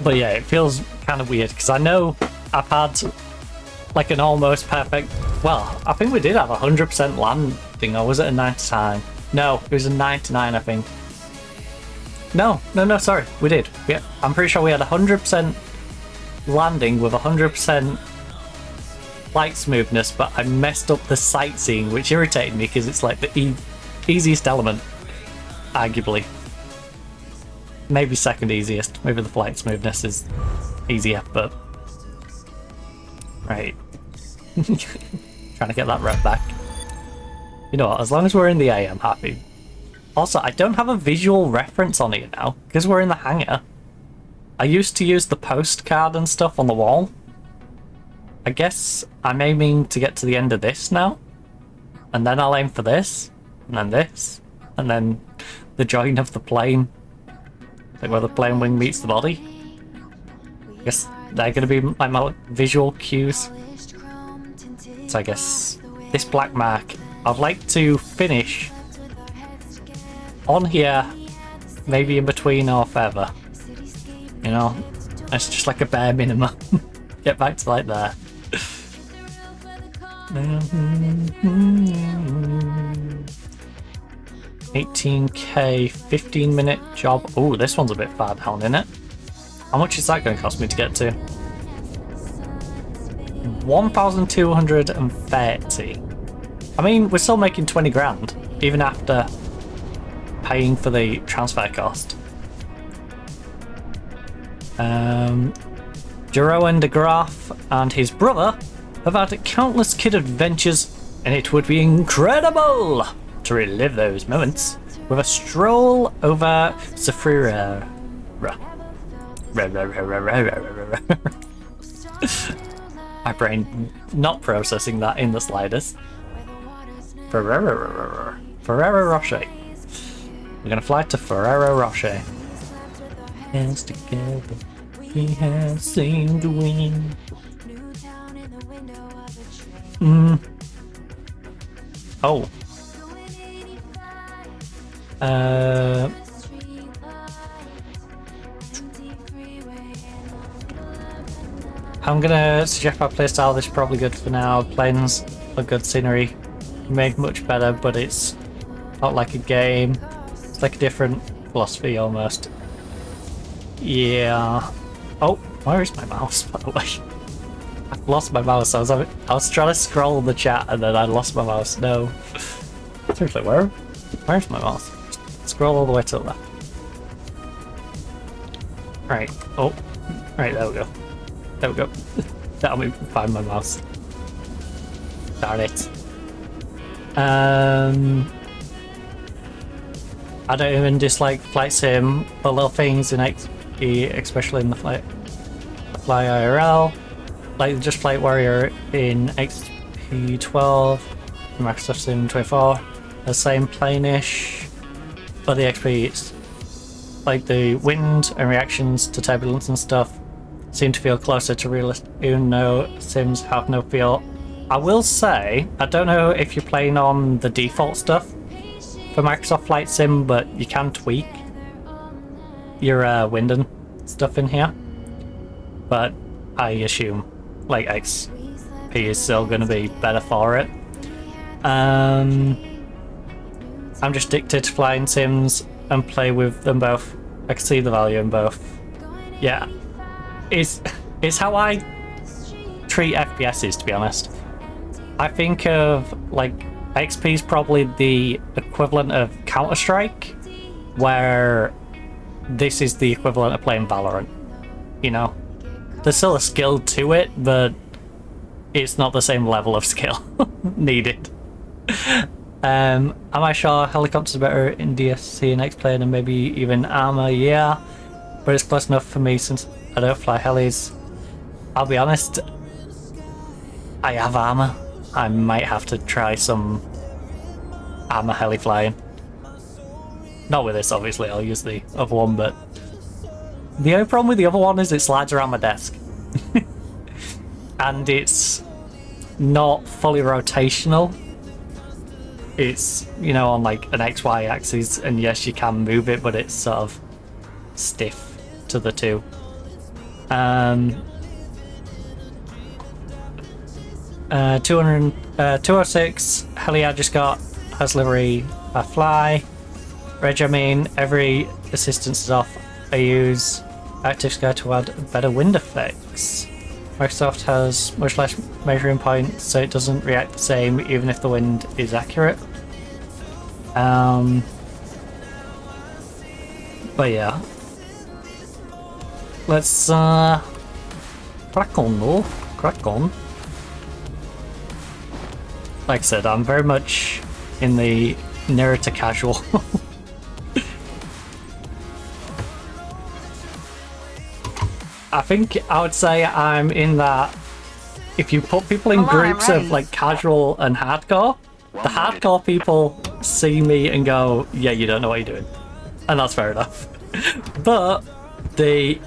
But yeah, it feels kind of weird because I know I've had like an almost perfect. Well, I think we did have 100% landing, or was it a 99? No, it was a 99, I think. No, sorry, we did. Yeah, I'm pretty sure we had 100% landing with 100% flight smoothness, but I messed up the sightseeing, which irritated me because it's like the easiest element, arguably. Maybe second easiest. Maybe the flight smoothness is easier, but right. Trying to get that rep back. You know what? As long as we're in the A, I'm happy. Also, I don't have a visual reference on it now because we're in the hangar. I used to use the postcard and stuff on the wall. I guess I'm aiming to get to the end of this now. And then I'll aim for this. And then this. And then the join of the plane. Like where the plane wing meets the body. I guess they're going to be my visual cues. So I guess this black mark, I'd like to finish on here, maybe in between or further. You know, that's just like a bare minimum. Get back to like there. 18k, 15-minute job. Oh, this one's a bit far down, isn't it? How much is that going to cost me to get to? 1,230. I mean, we're still making 20 grand, even after paying for the transfer cost. Jeroen de Graaf and his brother have had countless kid adventures, and it would be incredible to relive those moments with a stroll over Safrira. My brain not processing that in the slightest. Ferrero Rocher. We're gonna fly to Ferrero Rocher. Hands together, we have seen the wind. Oh. I'm gonna suggest my playstyle. This is probably good for now. Planes are good scenery. Made much better, but it's not like a game. It's like a different philosophy almost. Yeah. Oh, where is my mouse, by the way? I've lost my mouse. I was trying to scroll the chat and then I lost my mouse. No. Seriously, where's my mouse? Scroll all the way to the left. Right. Oh. Right, there we go. There we go. That'll me find my mouse. Darn it. I don't even dislike flight sim, but little things in XP, especially in the fly IRL, like just Flight Warrior in XP12, Microsoft Sim 24, the same plane-ish, but the XP, it's like the wind and reactions to turbulence and stuff seem to feel closer to realistic, even though Sims have no feel. I will say, I don't know if you're playing on the default stuff for Microsoft Flight Sim, but you can tweak your wind and stuff in here. But I assume like XP is still going to be better for it. I'm just addicted to flying sims and play with them both. I can see the value in both. Yeah, it's how I treat FPSs, to be honest. I think of like XP is probably the equivalent of Counter-Strike, where this is the equivalent of playing Valorant. You know, there's still a skill to it, but it's not the same level of skill needed. Am I sure helicopters are better in DSC and X-Plane and maybe even armor? Yeah, but it's close enough for me since I don't fly helis. I'll be honest, I have armor. I might have to try some armor heli flying. Not with this, obviously, I'll use the other one, but the only problem with the other one is it slides around my desk. And it's not fully rotational. It's, you know, on like an XY axis, and yes, you can move it, but it's sort of stiff to the two. 206 heli I just got has livery. I fly. Reg, I mean, every assistance is off. I use Active Sky to add better wind effects. Microsoft has much less measuring points, so it doesn't react the same even if the wind is accurate. But yeah. Let's crack on though. Crack on. Like I said, I'm very much in the nearer to casual. I think I would say I'm in that, if you put people in groups of like casual and hardcore, the hardcore people see me and go, yeah, you don't know what you're doing. And that's fair enough. But the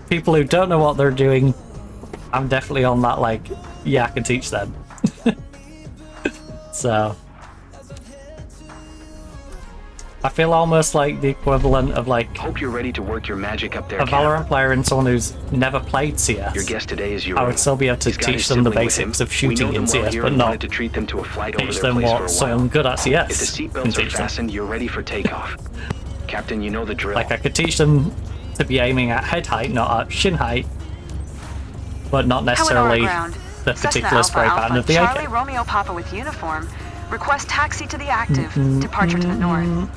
people who don't know what they're doing, I'm definitely on that like, yeah, I can teach them. So I feel almost like the equivalent of like hope you're ready to work your magic up there, a Valorant player and someone who's never played CS. Your guest today is I would still be able to teach them the basics of shooting in CS, but not to treat them to a flight teach them what someone good at CS if the seatbelts are fastened, you're ready for takeoff. Captain, you know the drill. Like I could teach them to be aiming at head height, not at shin height, but not necessarily the particular spray pattern of the AK. Charlie Romeo Papa with uniform. Request taxi to the active. Departure to the north.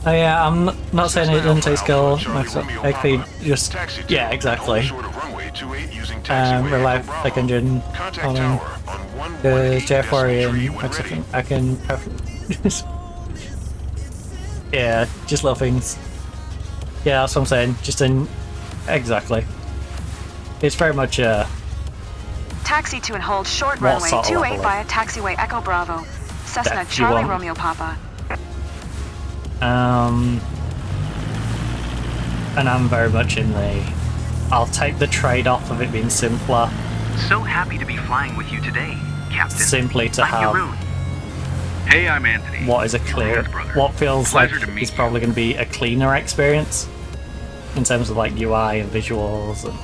Oh yeah, I'm not saying it doesn't take skill. Actually, just yeah, exactly. Relive like engine on the J4 and I can yeah, just little things. Yeah, that's what I'm saying. Just in exactly. It's very much taxi to and hold short runway 28 via taxiway Echo Bravo. Cessna Charlie Romeo Papa. And I'm very much in the I'll take the trade-off of it being simpler. So happy to be flying with you today, Captain. Simply to have hey, I'm Anthony. What is a clear, what feels like is probably going to be a cleaner experience in terms of like UI and visuals and,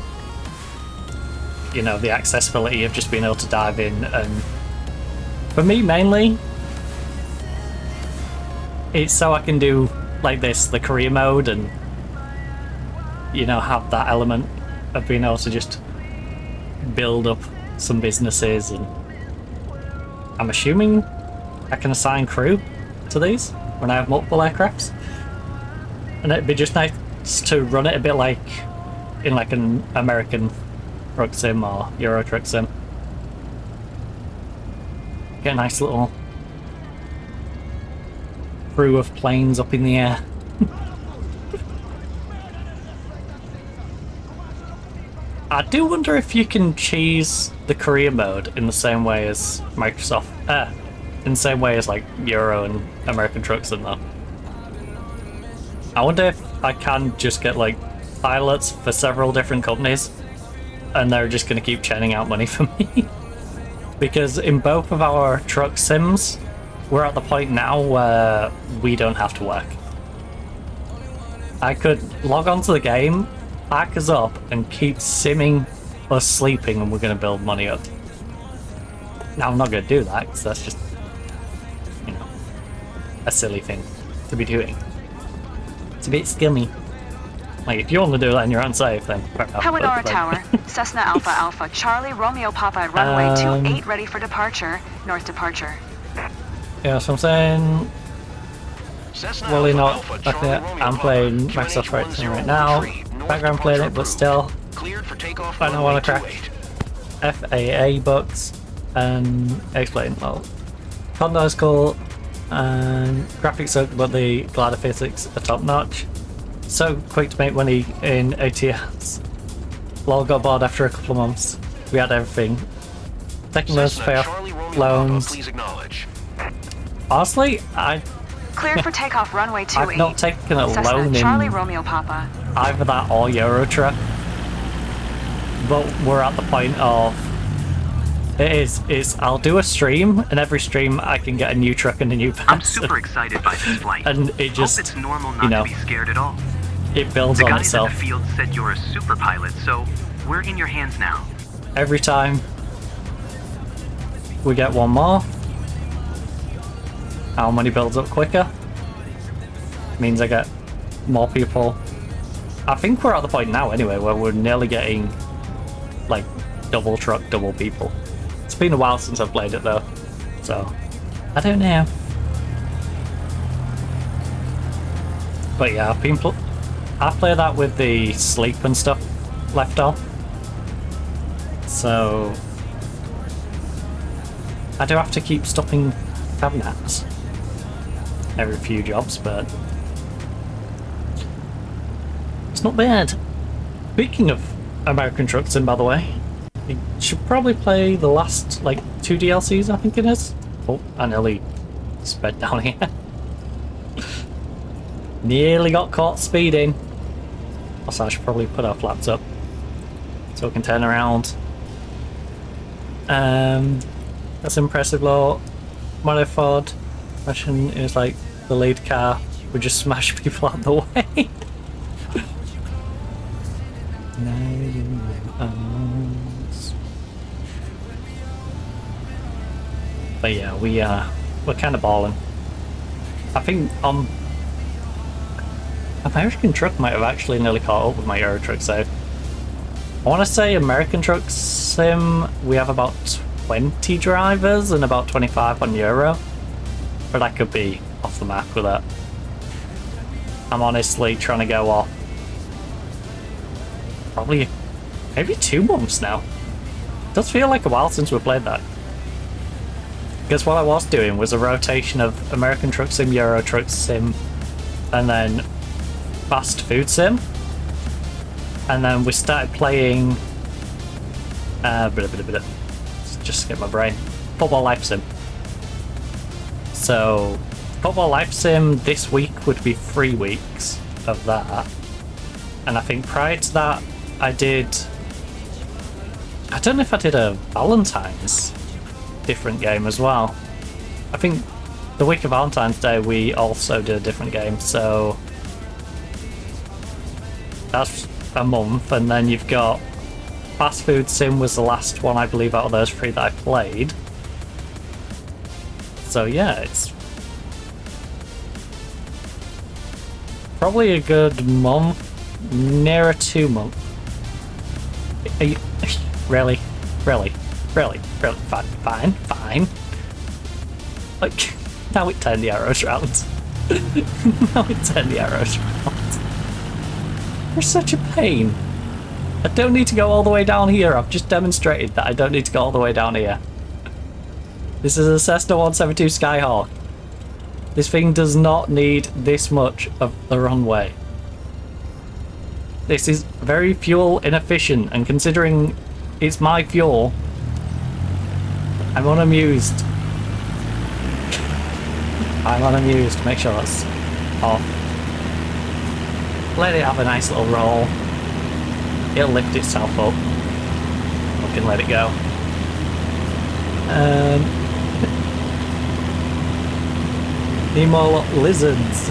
you know, the accessibility of just being able to dive in. And for me mainly, it's so I can do like this, the career mode, and, you know, have that element of being able to just build up some businesses. And I'm assuming I can assign crew to these when I have multiple aircrafts, and it'd be just nice to run it a bit like in like an American truck sim or Euro truck sim. Get a nice little crew of planes up in the air. I do wonder if you can cheese the career mode in the same way as Microsoft, in the same way as like Euro and American trucks and that. I wonder if I can just get like pilots for several different companies and they're just going to keep churning out money for me. Because in both of our truck sims, we're at the point now where we don't have to work. I could log onto the game, pack us up, and keep simming us sleeping, and we're going to build money up. Now, I'm not going to do that, because that's just, you know, a silly thing to be doing. It's a bit scummy. Like, if you want to do that in your own safe, then fair enough. Hawadara Tower, Cessna Alpha Alpha, Charlie Romeo Papa at runway 28 ready for departure, north departure. Yeah, so I'm saying Well, you know, okay, I'm playing Microsoft Flight Sim right now. Background playing it, but still, I don't want to crack FAA books and explain. Well, content is cool and graphics suck, but the glider physics are top notch. So quick to make money in ATS. Lol got bored after a couple of months. We had everything. Taking loans to pay off loans. Honestly, Cleared for takeoff runway 28. I've not taken a Cessna loan Charlie in Romeo Papa. either that or Eurotruck. But we're at the point of it's I'll do a stream, and every stream I can get a new truck and a new person. I'm super excited by this flight. And it just, hope it's normal not you know, to be scared at all. It builds the on guys itself. In the field said you're a super pilot, so we're in your hands now. Every time we get one more, our money builds up quicker. Means I get more people. I think we're at the point now anyway where we're nearly getting like double truck, double people. It's been a while since I've played it though, so I don't know. But yeah, I play that with the sleep and stuff left off, so I do have to keep stopping cabinets every few jobs, but it's not bad. Speaking of American Truck Sim, by the way, you should probably play the last, like, 2 DLCs, I think it is. Oh, I nearly sped down here. Nearly got caught speeding. Also, I should probably put our flaps up so we can turn around. That's impressive, law. Model Ford Russian is like the lead car. We just smash people out the way. But yeah, we're kind of balling. I think American Truck might have actually nearly caught up with my Euro Truck, so I want to say American Truck Sim we have about 20 drivers and about 25 on Euro, but I could be off the map with that. I'm honestly trying to go off probably maybe 2 months now. It does feel like a while since we played that. Because what I was doing was a rotation of American Truck Sim, Euro Truck Sim, and then Fast Food Sim. And then we started playing just get my brain. Football Life Sim. So Football Life Sim this week would be 3 weeks of that. And I think prior to that I don't know if I did a Valentine's different game as well. I think the week of Valentine's Day we also did a different game, so that's a month. And then you've got Fast Food Sim was the last one I believe out of those 3 that I played. So yeah, it's probably a good month, nearer 2 months. Are you really? Fine. Like, now it turned the arrows round. You're such a pain. I don't need to go all the way down here. I've just demonstrated that I don't need to go all the way down here. This is a Cessna 172 Skyhawk. This thing does not need this much of the runway. This is very fuel inefficient, and considering it's my fuel, I'm unamused. Make sure that's off. Let it have a nice little roll. It'll lift itself up. We can let it go. Need more lizards.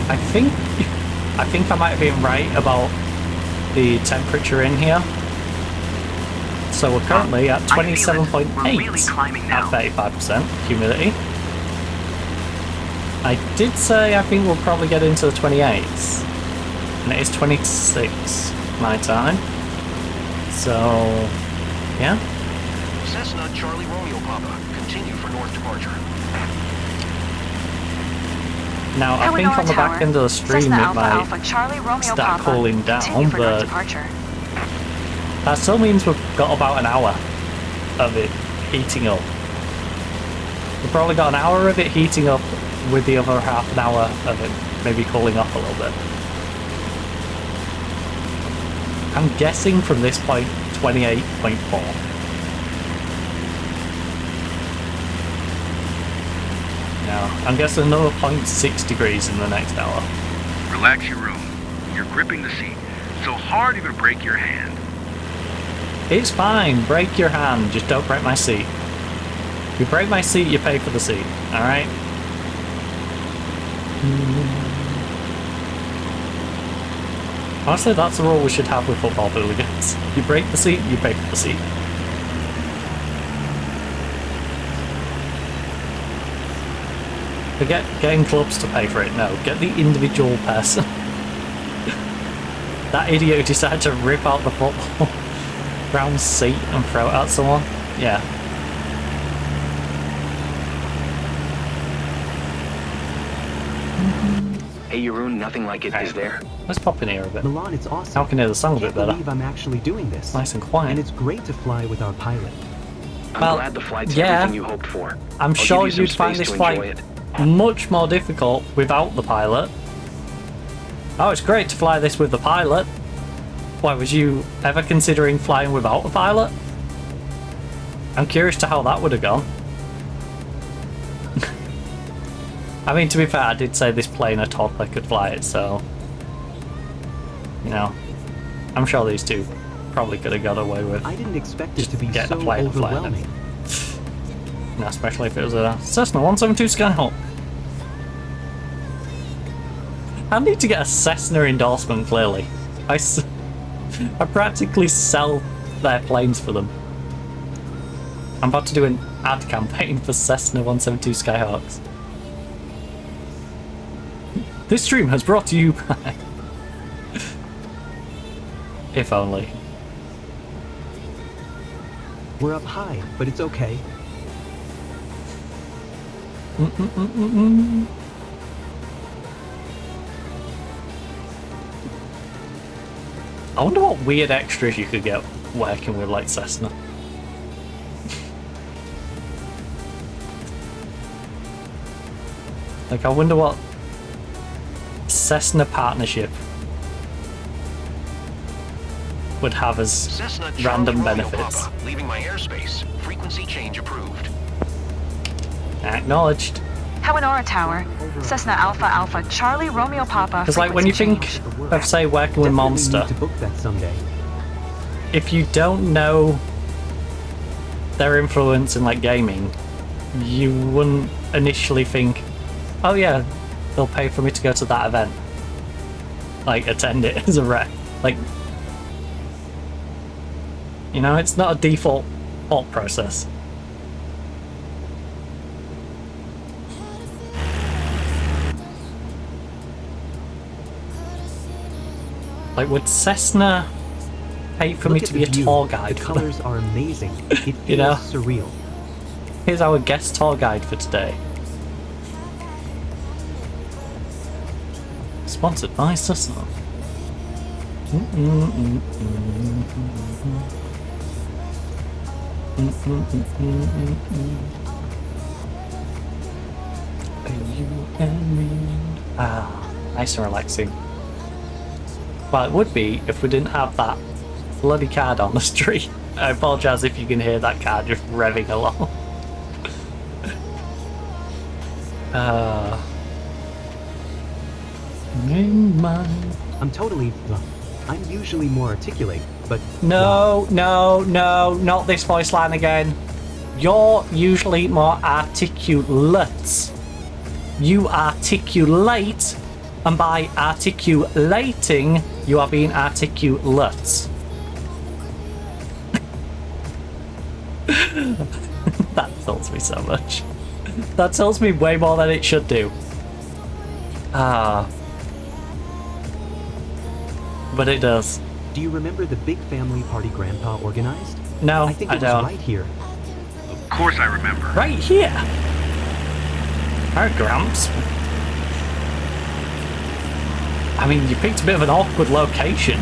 I think I might have been right about the temperature in here. So we're currently at 27.8 at 35% humidity. I did say I think we'll probably get into the 28s, and it is 26 my time. So yeah, Cessna Charlie Romeo Papa. Continue for north departure. Now, I think on the back end of the stream Cessna it Alpha might Alpha Charlie Romeo start Papa. cooling Continue down, for north but departure. that still means we've got about an hour of it heating up. We've probably got an hour of it heating up with the other half an hour of it maybe cooling off a little bit. I'm guessing from this point 28.4. Now, I'm guessing another 0.6 degrees in the next hour. Relax your room. You're gripping the seat so hard you're gonna break your hand. It's fine, break your hand, just don't break my seat. If you break my seat, you pay for the seat, alright? Honestly, that's the rule we should have with football hooligans. You break the seat, you pay for the seat. Forget getting clubs to pay for it, no, get the individual person. That idiot who decided to rip out the football ground seat and throw it at someone? Yeah. Hey, Jeroen, nothing like it, is there? Let's pop in here a bit. Milan, it's awesome. Now I can hear the song a bit I better. believe I'm actually doing this. Nice and quiet. And it's great to fly with our pilot. I'm Well, glad the flight's yeah. everything you hoped for. I'm I'll sure give you you'd some find space this to enjoy flight it. much more difficult without the pilot. Oh, it's great to fly this with the pilot. Why, was you ever considering flying without a pilot? I'm curious to how that would have gone. I mean, to be fair, I did say this plane a toddler could fly it, so... You know, I'm sure these two probably could have got away with. I didn't expect it to be getting so a plane and flying overwhelming. it. No, especially if it was a Cessna 172 Skyhawk. I need to get a Cessna endorsement, clearly. I practically sell their planes for them. I'm about to do an ad campaign for Cessna 172 Skyhawks. This stream has brought to you by... If only. We're up high, but it's okay. I wonder what weird extras you could get working with like Cessna. Like, I wonder what Cessna partnership would have as Cessna random Charlie Romeo benefits. Papa, leaving my airspace. Frequency change approved. Acknowledged. Hawanora Tower, Cessna Alpha Alpha Charlie Romeo Papa. Because like when you think of, say, working with Monster, Need to book that someday. if you don't know their influence in like gaming, you wouldn't initially think, oh yeah, they'll pay for me to go to that event. Like, attend it as a rep. Like, you know, it's not a default thought process. Like, would Cessna pay for me to be a tour guide? The colors are amazing. It feels You know? surreal. Here's our guest tour guide for today. Sponsored by Cessna. Ah, nice and relaxing. Well, it would be if we didn't have that bloody card on the street. I apologise if you can hear that card just revving along. I'm totally... I'm usually more articulate, but... No, no, no, not this voice line again. You're usually more articulate. You articulate, and by articulating, you are being articulate. That tells me so much. That tells me way more than it should do. But it does. Do you remember the big family party Grandpa organized? No, I think I it don't. was right here. course I remember. Right here. Alright, Gramps. I mean, you picked a bit of an awkward location.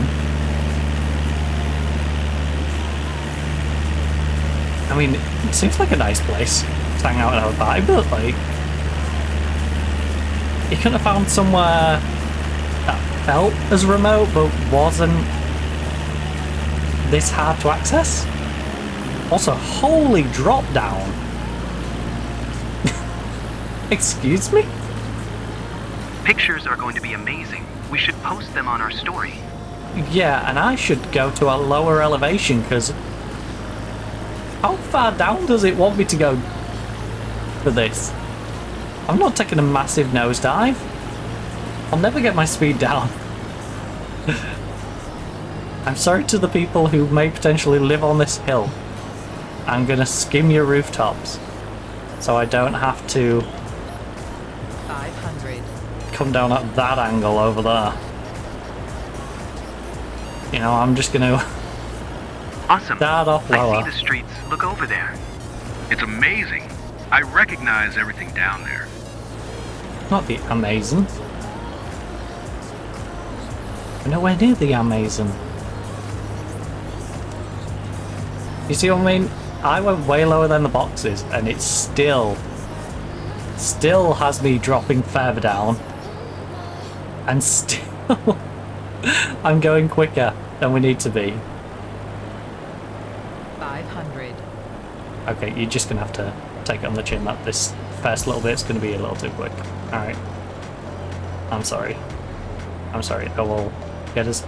I mean, it seems like a nice place to hang out and have a party, but like, you couldn't have found somewhere that felt as remote but wasn't this hard to access. Also, holy drop down. Excuse me? Pictures are going to be amazing. We should post them on our story. Yeah, and I should go to a lower elevation, because how far down does it want me to go for this? I'm not taking a massive nosedive. I'll never get my speed down. I'm sorry to the people who may potentially live on this hill. I'm gonna skim your rooftops so I don't have to 500. come down at that angle over there. You know, I'm just gonna Awesome. start off lower. I see the streets. Look over there. It's amazing. I recognize everything down there. Not the Amazon. We're nowhere near the Amazon. You see what I mean? I went way lower than the boxes, and it still has me dropping further down. And still, I'm going quicker than we need to be. 500. Okay, you're just gonna have to take it on the chin that this first little bit's gonna be a little too quick. Alright. I'm sorry. I'm sorry. I will get us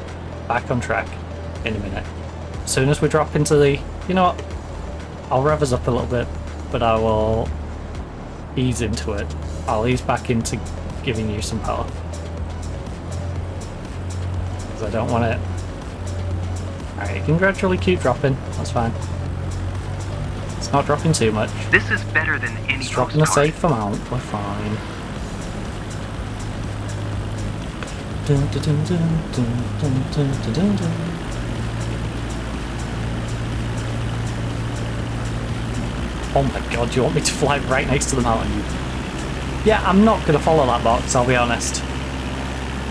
back on track in a minute. As soon as we drop into the... You know what? I'll rev us up a little bit, but I will ease into it. I'll ease back into giving you some power. Because I don't want it... Alright, you can gradually keep dropping. That's fine. It's not dropping too much. This is better than any It's dropping a safe amount. We're fine. Dun, dun, dun, dun, dun, dun, dun, dun, dun. Oh my god, you want me to fly right next to the mountain? Yeah, I'm not going to follow that box, I'll be honest.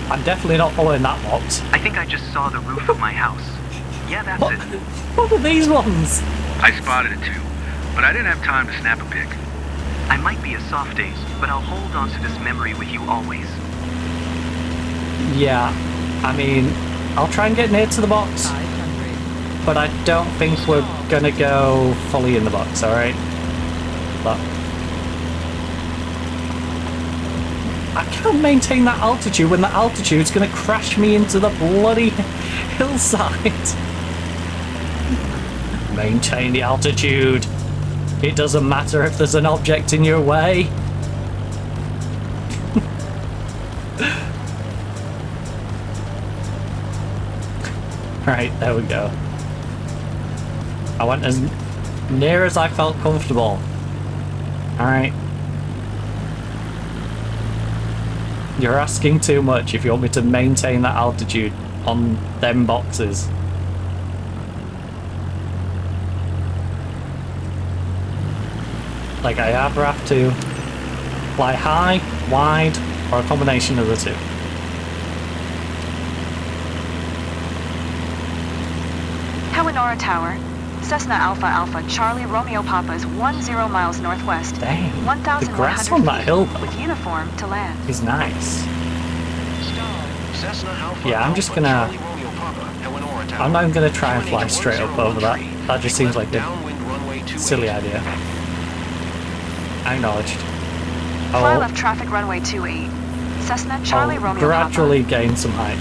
I'm definitely not following that box. I think I just saw the roof of my house. Yeah, that's What? it. What are these ones? I spotted it too, but I didn't have time to snap a pic. I might be a softace, but I'll hold on to this memory with you always. Yeah, I mean, I'll try and get near to the box, 500. but I don't think we're going to go fully in the box, alright? But I can't maintain that altitude when the altitude's going to crash me into the bloody hillside. Maintain the altitude. It doesn't matter if there's an object in your way. Right, there we go. I went as near as I felt comfortable. Alright. You're asking too much if you want me to maintain that altitude on them boxes. Like, I either have to fly high, wide, or a combination of the two. Kawanora Tower, Cessna Alpha Alpha Charlie Romeo Papa is 10 miles northwest. Dang, the 1,100 grass on that hill though with uniform to land. is nice. Cessna Alpha Yeah, I'm just Alpha gonna... Charlie Romeo Papa, Kawanora Tower. I'm not even gonna try and fly Turning to straight up over that. 1013. That just seems like a Downwind runway 28. silly idea. Acknowledged. Fly left traffic runway 28. Cessna Charlie I'll Romeo gradually gain some height.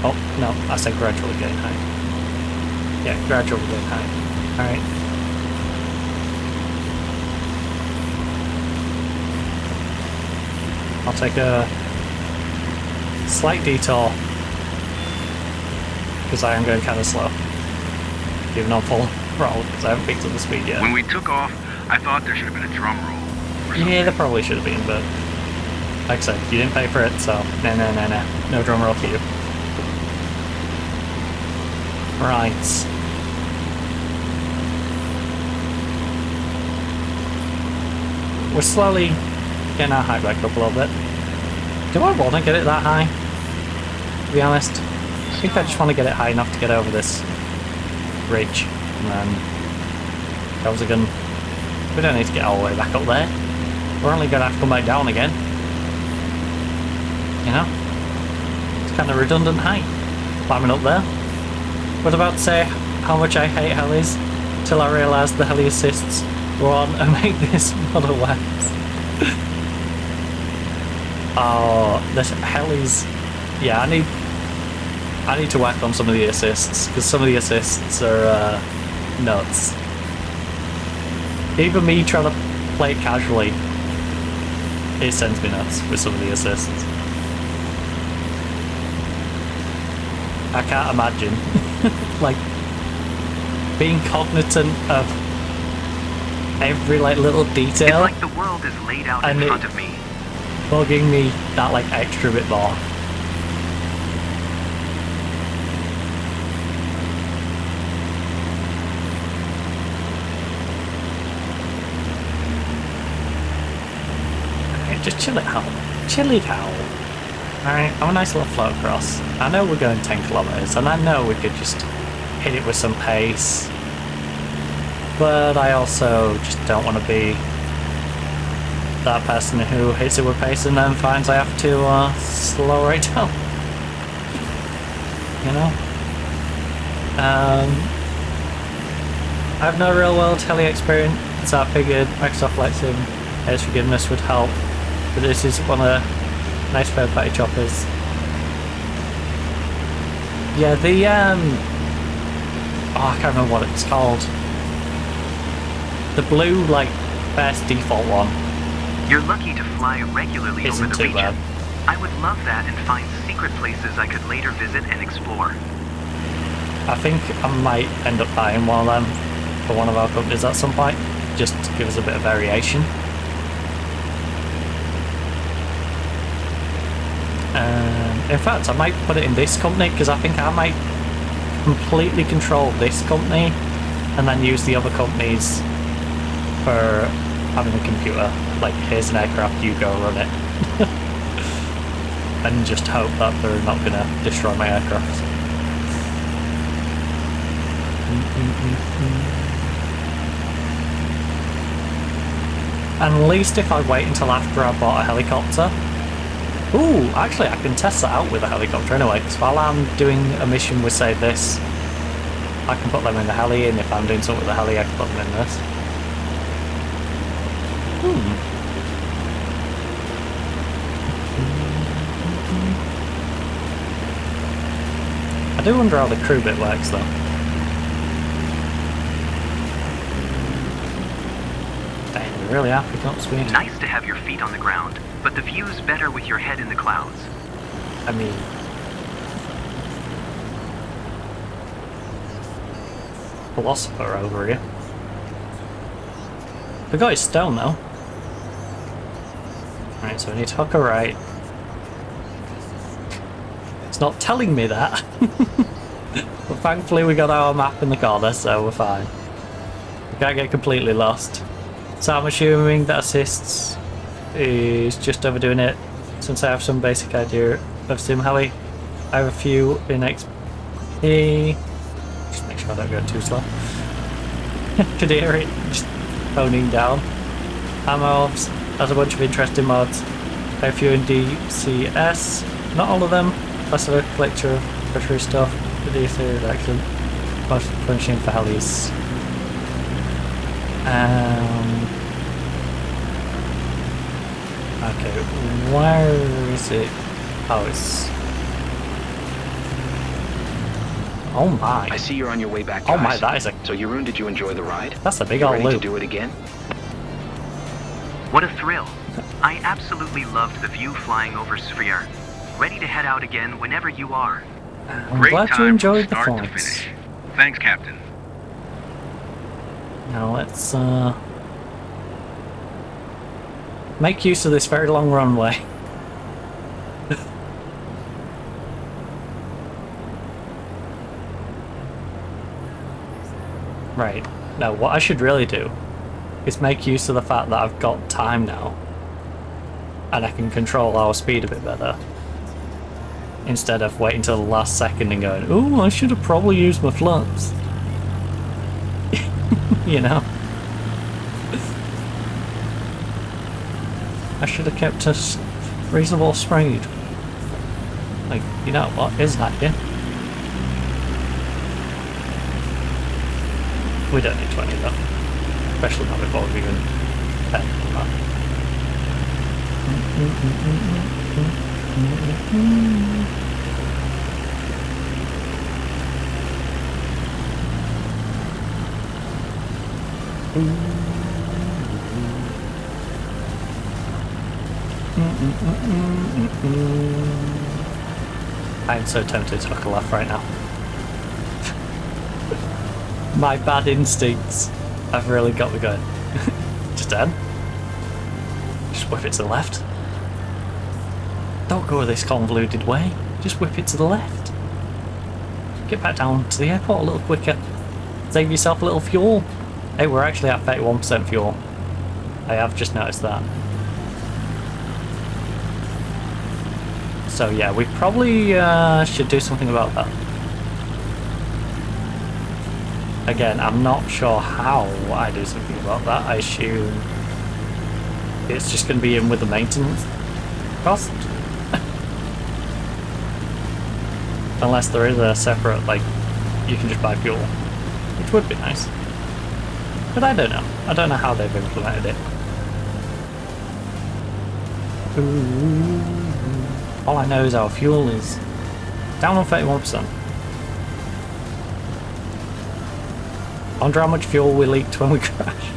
Oh, no, I said gradually gain height. Yeah, gradually gain height. Alright. I'll take a slight detour because I am going kind of slow. Even on full throttle because I haven't picked up the speed yet. When we took off, I thought there should have been a drum roll. Yeah, there probably should have been, but like I said, you didn't pay for it, so no. No drum roll for you. Right. we're slowly getting our height back up a little bit. Do I want to get it that high? To be honest, I think I just want to get it high enough to get over this ridge, and then how's it going? We don't need to get all the way back up there. We're only going to have to come back down again. You know? It's kind of redundant height. Climbing up there. I was about to say how much I hate helis, till I realised the heli assists go on and make this Model X. Oh, this helis. Yeah, I need to work on some of the assists, because some of the assists are nuts. Even me trying to play it casually, it sends me nuts with some of the assists. I can't imagine, like, being cognizant of every, like, little detail. It's like the world is laid out in front of me. Bugging me that, like, extra bit more. Just chill it out. Chill it out. Alright, have a nice little float across. I know we're going 10 kilometers, and I know we could just hit it with some pace. But I also just don't want to be that person who hits it with pace and then finds I have to slow right down. You know? I have no real world heli experience, so I figured Microsoft Flight Sim Airs Forgiveness would help. But this is one of the nice third-party choppers. Yeah, the oh, I can't remember what it's called. The blue, like, best default one. You're lucky to fly regularly over the region. Bad. I would love that and find secret places I could later visit and explore. I think I might end up buying one of them for one of our companies at some point, just to give us a bit of variation. In fact, I might put it in this company, because I think I might completely control this company and then use the other companies for having a computer. Like, here's an aircraft, you go run it. And just hope that they're not going to destroy my aircraft. And at least if I wait until after I bought a helicopter. Ooh, actually I can test that out with a helicopter anyway, because while I'm doing a mission with, say, this, I can put them in the heli, and if I'm doing something with the heli I can put them in this. I do wonder how the crew bit works though. Dang, we really are picking up speed. Nice to have your feet on the ground, but the view's better with your head in the clouds. I mean, philosopher over here. We got his stone though. Right, so we need to hook a right. It's not telling me that. But thankfully we got our map in the corner, so we're fine. We can't get completely lost. So I'm assuming that assists is just overdoing it, since I have some basic idea of sim heli. I have a few in XP. Just make sure I don't go too slow. Could hear it just phoning down. Ammo has a bunch of interesting mods. I have a few in DCS, not all of them. Plus a collector of tertiary stuff. The DC is excellent. Most punishing for helis. Okay, where is it? Oh, it's... Oh my. I see you're on your way back, guys. Oh my, that is a... So Jeroen, did you enjoy the ride? That's a big old ready loop. to do it again? What a thrill. I absolutely loved the view flying over Sphere. Ready to head out again whenever you are. I'm glad you enjoyed the flights. Thanks, Captain. Now let's make use of this very long runway. Right. Now what I should really do is make use of the fact that I've got time now. And I can control our speed a bit better. Instead of waiting till the last second and going, ooh, I should have probably used my flaps. You know? I should have kept a reasonable speed. Like, you know what? Is that you? We don't need 20 though. Especially not before we've even 10 on that. I'm so tempted to hook a left right now. My bad instincts have really got me going. Just dead. Just whip it to the left. Don't go this convoluted way. Just whip it to the left. Get back down to the airport a little quicker. Save yourself a little fuel. Hey, we're actually at 31% fuel. I have just noticed that. So yeah, we probably should do something about that. Again, I'm not sure how I do something about that. I assume it's just going to be in with the maintenance cost. Unless there is a separate, like, you can just buy fuel. Which would be nice. But I don't know. I don't know how they've implemented it. Ooh. All I know is our fuel is down on 31%. I wonder how much fuel we leaked when we crashed.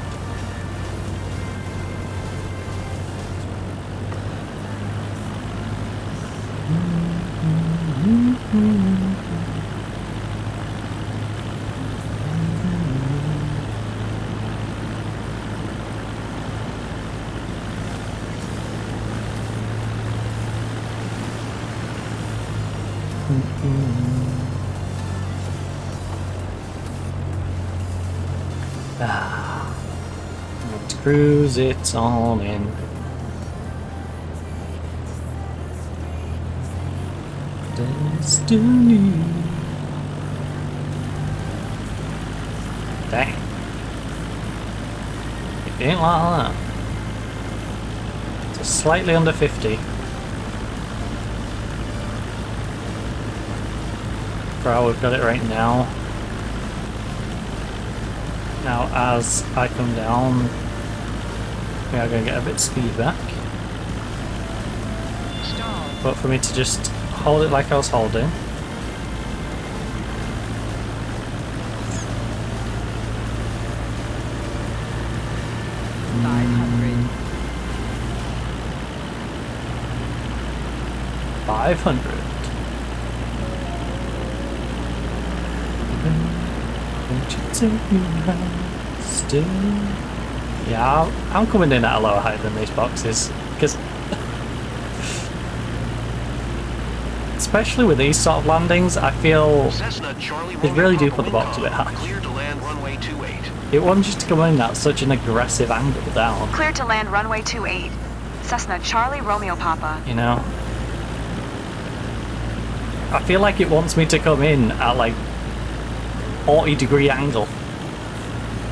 Let's cruise it on in. Destiny. Dang. It ain't like that. It's slightly under 50. For how we've got it right now. Now as I come down, we are going to get a bit of speed back. Stop. But for me to just hold it like I was holding. $500. Won't you take me high still? Yeah, I'm coming in at a lower height than these boxes because, especially with these sort of landings, I feel they really do put the box a bit high. Clear to land runway 28. It wants you to come in at such an aggressive angle down. Clear to land runway 28. Cessna Charlie Romeo Papa. You know, I feel like it wants me to come in at like 40-degree angle.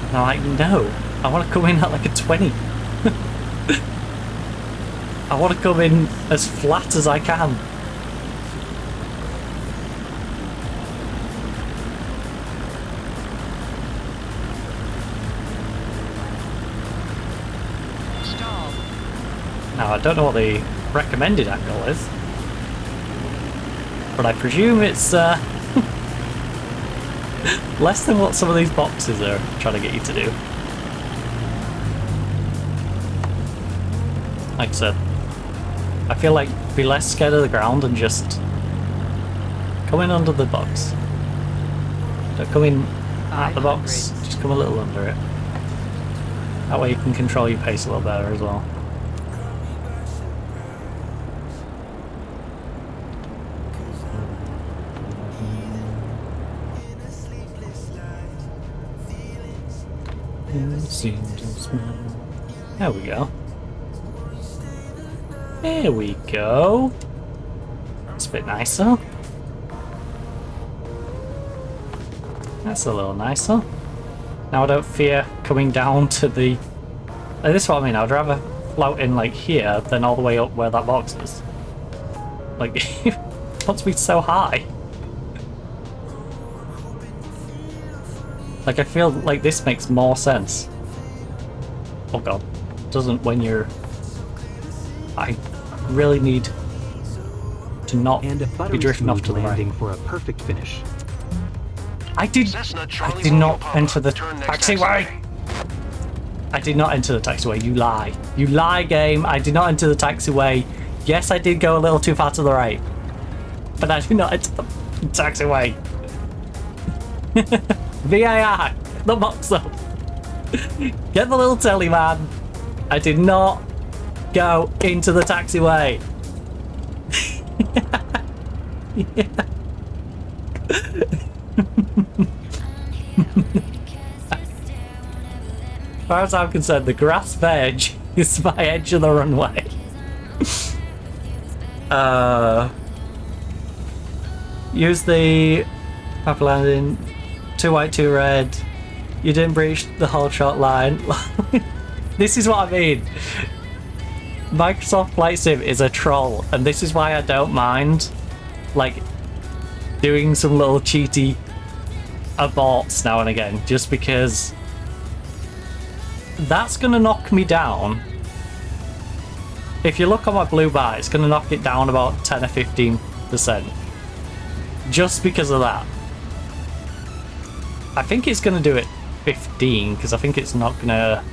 And I'm like, no, I want to come in at like a 20. I want to come in as flat as I can. Stop. Now, I don't know what the recommended angle is, but I presume it's less than what some of these boxes are trying to get you to do. Like I said, I feel like be less scared of the ground and just come in under the box. Don't come in at the box, just come a little under it. That way you can control your pace a little better as well. There we go. There we go. It's a bit nicer. That's a little nicer. Now I don't fear coming down to the... this is what I mean, I'd rather float in like here than all the way up where that box is. Like, it wants me so high. Like, I feel like this makes more sense. Oh god. It doesn't when you're... I really need to not be drifting off to the right. For a perfect finish. I did not enter the taxiway. I did not enter the taxiway. You lie. You lie, game. I did not enter the taxiway. Yes, I did go a little too far to the right, but I did not enter the taxiway. VAR, get the box up. Get the little telly, man. I did not go into the taxiway. Yeah. As far as I'm concerned, the grass veg is my edge of the runway. Use the papa landing, 2 white, 2 red. You didn't breach the whole shot line. This is what I mean. Microsoft Flight Sim is a troll, and this is why I don't mind, like, doing some little cheaty aborts now and again, just because that's gonna knock me down. If you look on my blue bar, it's gonna knock it down about 10 or 15%. Just because of that. I think it's gonna do it 15, because I think it's not gonna...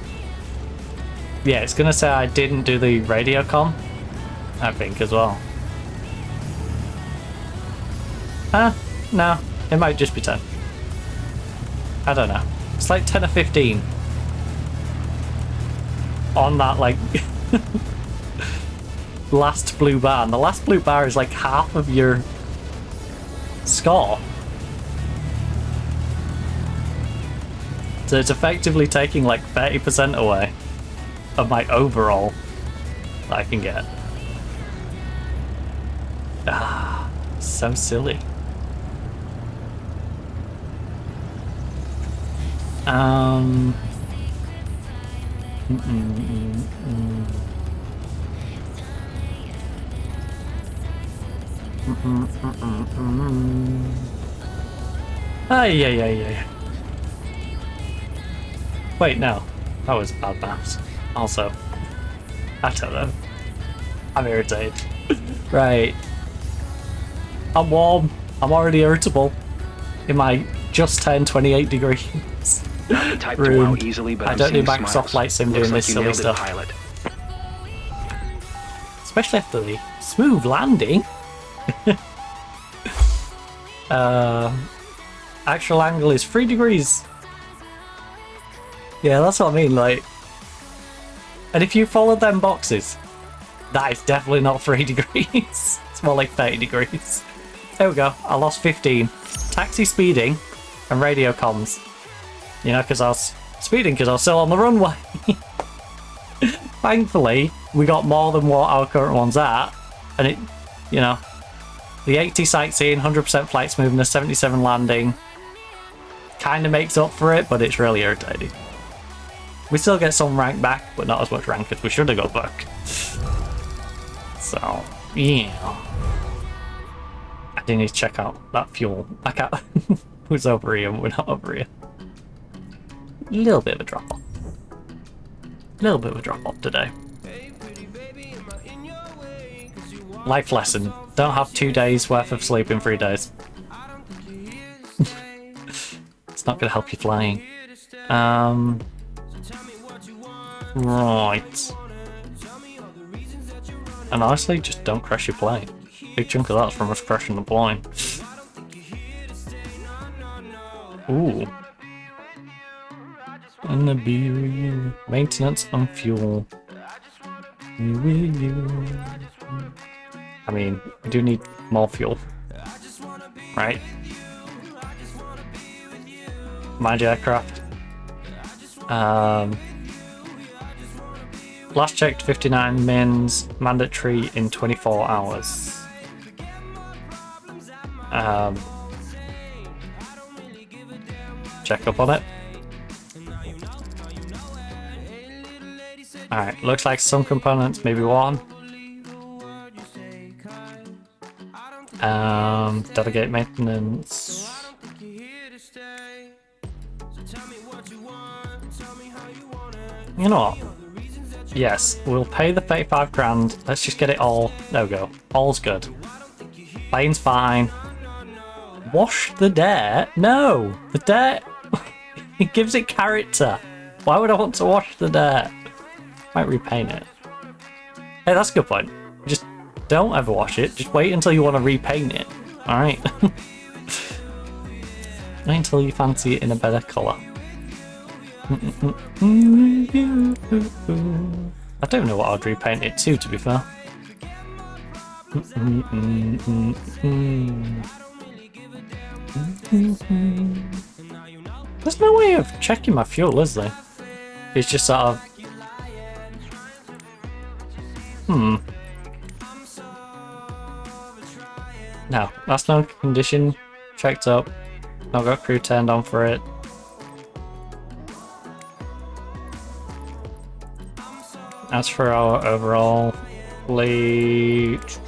Yeah, it's gonna say I didn't do the radio comm, I think, as well. No, it might just be 10. I don't know. It's like 10 or 15. On that, like, last blue bar. And the last blue bar is like half of your score. So it's effectively taking like 30% away of my overall that I can get. Ah, so silly. Yeah. Wait, no. That was bad bounce. Also, I don't know. I'm irritated. Right. I'm warm. I'm already irritable. In my just turned 28 degrees room. Easily, but I don't need Microsoft Flight Sim doing this silly stuff. Especially after the smooth landing. Actual angle is 3 degrees. Yeah, that's what I mean, like... And if you follow them boxes, that is definitely not 3 degrees. It's more like 30 degrees. There we go, I lost 15. Taxi speeding and radio comms. You know, because I was speeding because I was still on the runway. Thankfully, we got more than what our current one's at. And it, you know, the 80 sightseeing, 100% flight smoothness, 77 landing kind of makes up for it, but it's really irritating. We still get some rank back, but not as much rank as we should have got back. So, yeah. I do need to check out that fuel. I can't... Who's over here? We're not over here. A little bit of a drop off. A little bit of a drop off today. Life lesson. Don't have 2 days worth of sleep in 3 days. It's not going to help you flying. Right. And honestly, just don't crash your plane. Big chunk of that's from us crashing the plane. Ooh. And the beer, maintenance and fuel. I mean, we do need more fuel, right? Mind your aircraft. Last checked 59 mins, mandatory in 24 hours. Check up on it. Alright, looks like some components, maybe one. Delegate maintenance. You know what? Yes, we'll pay the 35 grand. Let's just get it all. There we go. All's good. Plane's fine. Wash the dirt? No! The dirt... it gives it character. Why would I want to wash the dirt? Might repaint it. Hey, that's a good point. Just don't ever wash it. Just wait until you want to repaint it. Alright? Wait until you fancy it in a better colour. I don't know what I'd repaint it to be fair. There's no way of checking my fuel, is there? It's just sort of... No, that's no condition. Checked up. Not got crew turned on for it. As for our overall fleet...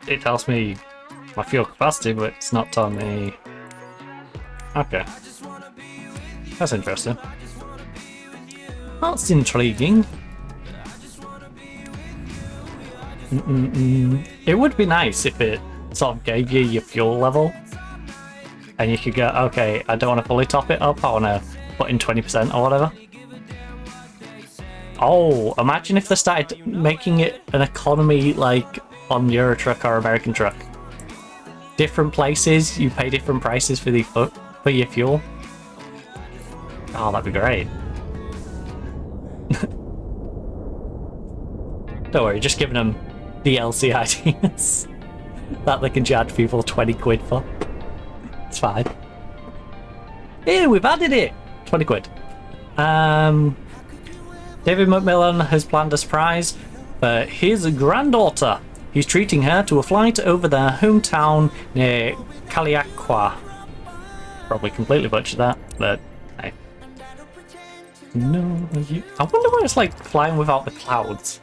It tells me my fuel capacity, but it's not telling me... Okay. That's interesting. That's intriguing. It would be nice if it sort of gave you your fuel level. And you could go, okay, I don't want to fully top it up, I want to put in 20% or whatever. Oh, imagine if they started making it an economy like on Euro Truck or American Truck. Different places, you pay different prices for for your fuel. Oh, that'd be great. Don't worry, just giving them DLC ideas that they can charge people 20 quid for. It's fine. Here, we've added it! 20 quid. David McMillan has planned a surprise for his granddaughter. He's treating her to a flight over their hometown near Kaliakwa. Probably completely butchered that, but hey. No, I wonder what it's like flying without the clouds.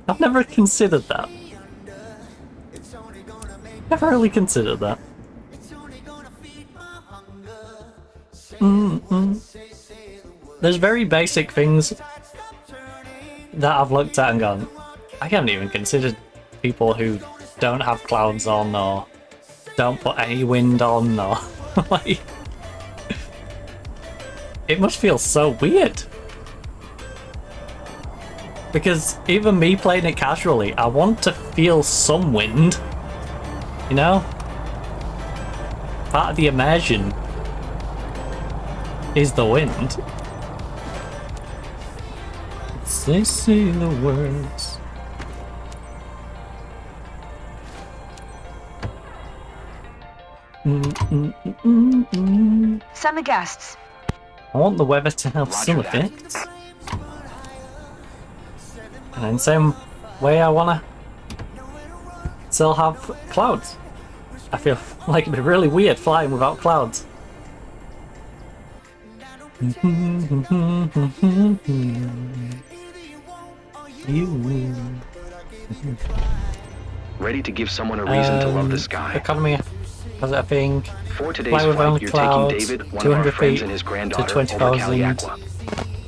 I've never considered that. Never really considered that. There's very basic things that I've looked at and gone, I haven't even considered people who don't have clouds on or don't put any wind on or like, it must feel so weird. Because even me playing it casually, I want to feel some wind. You know? Part of the immersion is the wind. They say the words. Send the guests. I want the weather to have some effects. And in the same way I wanna still have clouds. I feel like it'd be really weird flying without clouds. Ready to give someone a reason to love the sky. Economy has a thing. For today's Fly with flight, only you're clouds, taking David, one of our 200 friends, feet and his to granddaughter over 20,000. Kaliakwa.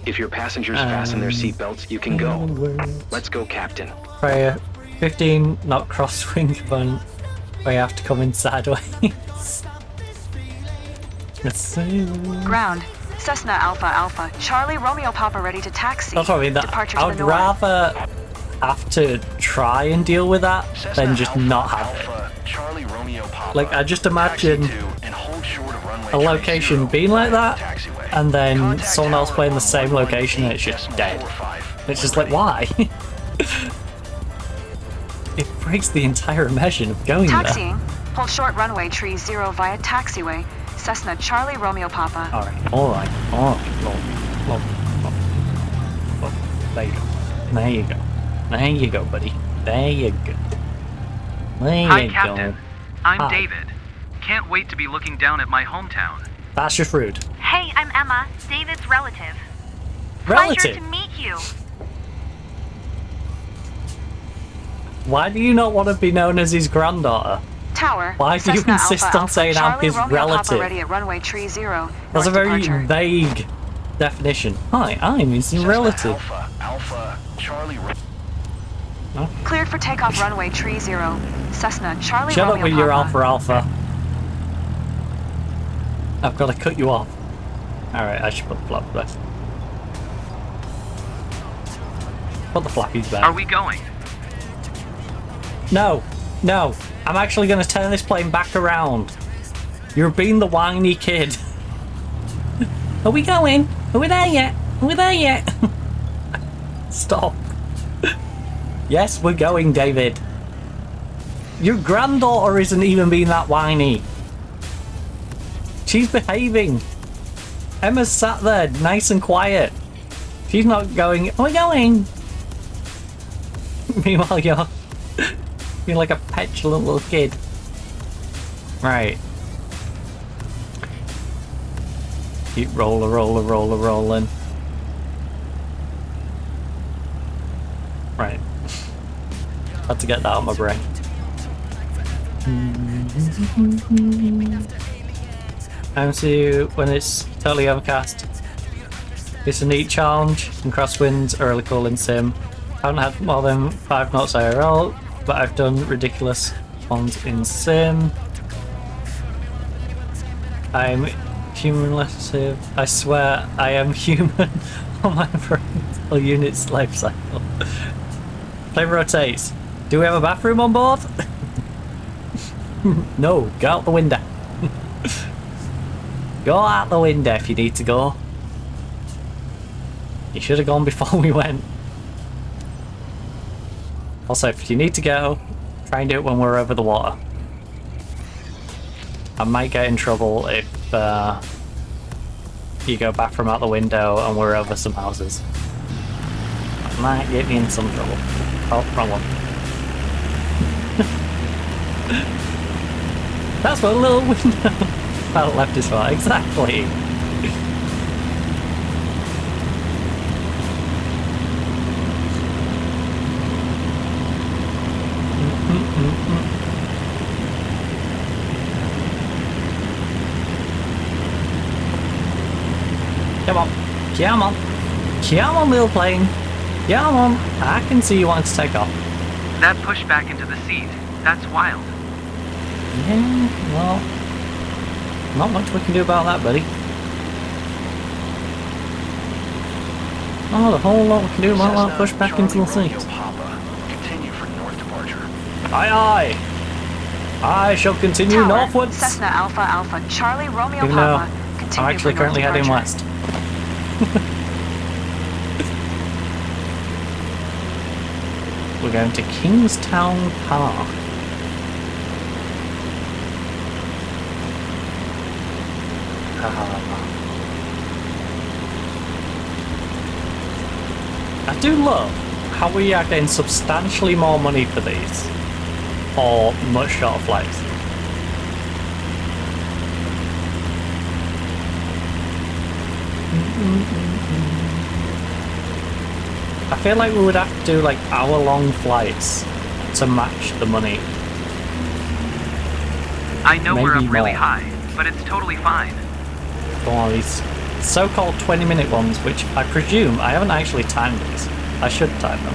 If your passengers fasten their seatbelts, you can go. Let's go, Captain. Prayer 15 not crosswind component where you have to come in sideways. Ground. Cessna Alpha Alpha. Charlie Romeo Papa ready to taxi. That's what I mean. Departure I would rather have to try and deal with that than just not have it. Like, I just imagine a location being like that and then someone else playing the same location and it's just dead. It's just like, why? It breaks the entire immersion of going Taxiing. Hold short runway tree 0 via taxiway. Cessna Charlie Romeo Papa. Alright. Low. There you go. There you go, buddy. There you go. Hi, Captain. I'm David. Can't wait to be looking down at my hometown. That's just rude. Hey, I'm Emma, David's relative. Relative? Pleasure to meet you. Why do you not want to be known as his granddaughter? Tower. Why do you Cessna insist Alpha, on Alpha, saying I'm Charlie his Romeo relative? Papa ready at runway tree 0. That's a very departure. vague definition. Hi, I'm his relative. Alpha, Charlie. Cleared for takeoff runway tree 0. Cessna Charlie Shut Romeo up with your Papa. alpha. I've got to cut you off. Alright, I should put the flap back. Put the flappies back. Are we going? No. I'm actually going to turn this plane back around. You're being the whiny kid. Are we going? Are we there yet? Stop. Yes, we're going, David. Your granddaughter isn't even being that whiny. She's behaving. Emma's sat there, nice and quiet. She's not going, are we going? Meanwhile, you're like a petulant little kid. Right. Keep rolling. Right. Had to get that out of my brain. See when it's totally overcast. It's a neat challenge, and crosswinds are really cool in sim. I haven't had more than 5 knots IRL, but I've done ridiculous ones in sim. I'm cumulative. I swear I am human on my parental unit's life cycle. Plane rotates. Do we have a bathroom on board? No, go out the window. Go out the window if you need to go. You should have gone before we went. Also, if you need to go, try and do it when we're over the water. I might get in trouble if you go bathroom out the window and we're over some houses. That might get me in some trouble. Oh, wrong one. That's what a little window. That left is right, exactly. Come on, little plane. Come on, I can see you wanting to take off. That pushed back into the seat. That's wild. Yeah, well, not much we can do about that, buddy. Not a whole lot we can do about that push back into the seat. Continue for north departure. Aye. I shall continue Tower, northwards. Cessna Alpha Alpha Charlie Romeo Even Papa. though Continue I'm actually for currently north heading departure. west. We're going to Kingstown Park. I do love how we are getting substantially more money for these, or much shorter flights. I feel like we would have to do like hour-long flights to match the money. I know we're Maybe up really more. high, but it's totally fine. Go on, these so-called 20-minute ones, which I presume, I haven't actually timed these. I should time them.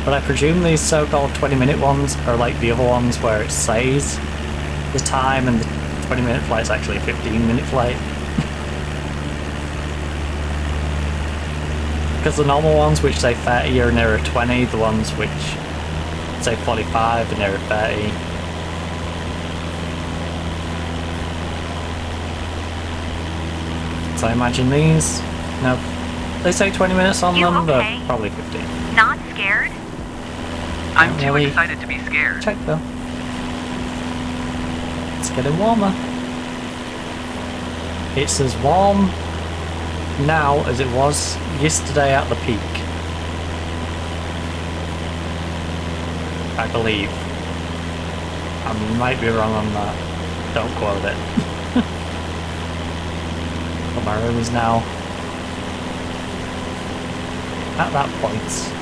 But I presume these so-called 20-minute ones are like the other ones where it says the time and the 20-minute flight is actually a 15-minute flight. Because the normal ones which say 30 are nearer 20, the ones which say 45 are nearer 30. So I imagine these, no, they say 20 minutes on You them, okay? but probably 15. not scared? I'm too really excited to be scared. check though. It's getting warmer. It's as warm now as it was yesterday at the peak. I believe. I might be wrong on that. Don't quote it. But my room is now at that point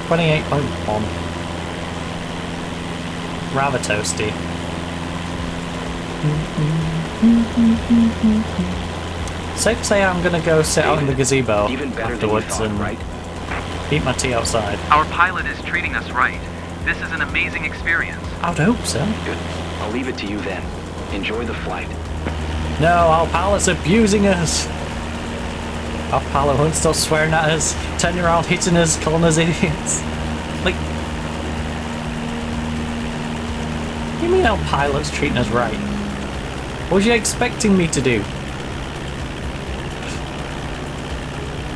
28.1. Rather toasty. Safe to say I'm gonna go sit out in the gazebo afterwards and eat my tea outside. Our pilot is treating us right. This is an amazing experience. I would hope so. Good. I'll leave it to you then. Enjoy the flight. No, our pilot's abusing us. Our pilot won't stop swearing at us, turning around, hitting us, calling us idiots. Like, what do you mean our pilot's treating us right? What was you expecting me to do?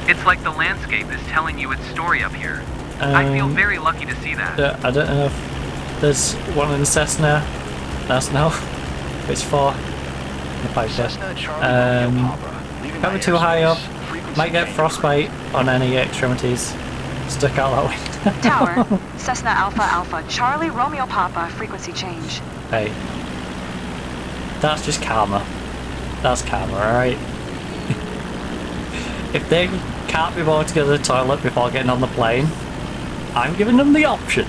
It's like the landscape is telling you its story up here. I feel very lucky to see that. I don't know if there's one in the Cessna. That's no. It's for the Piper. Cover too high up. Might get frostbite on any extremities. Stuck out that way. Tower, Cessna Alpha Alpha, Charlie Romeo Papa, frequency change. Hey. That's just karma. That's karma, alright? If they can't be bothered to go to the toilet before getting on the plane, I'm giving them the option.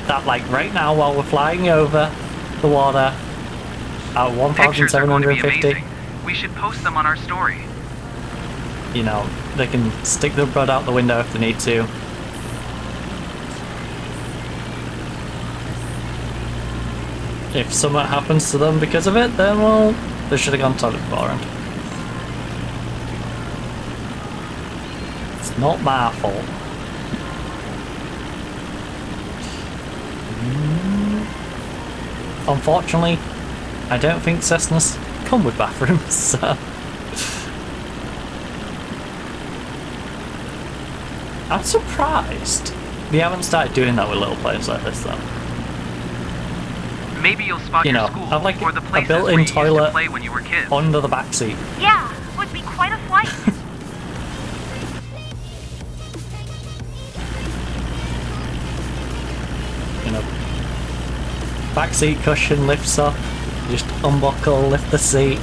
That, like, right now, while we're flying over the water at 1,750, we should post them on our story. You know, they can stick their butt out the window if they need to. If something happens to them because of it, then, well, they should have gone to the toilet beforehand. It's not my fault. Unfortunately, I don't think Cessnas come with bathrooms, so... I'm surprised they haven't started doing that with little planes like this, though. Maybe you'll spot your school have like or the a places built-in where you used to toilet play when you were kids. under the back seat. Yeah, would be quite a flight. You know, back seat cushion lifts up, just unbuckle, lift the seat.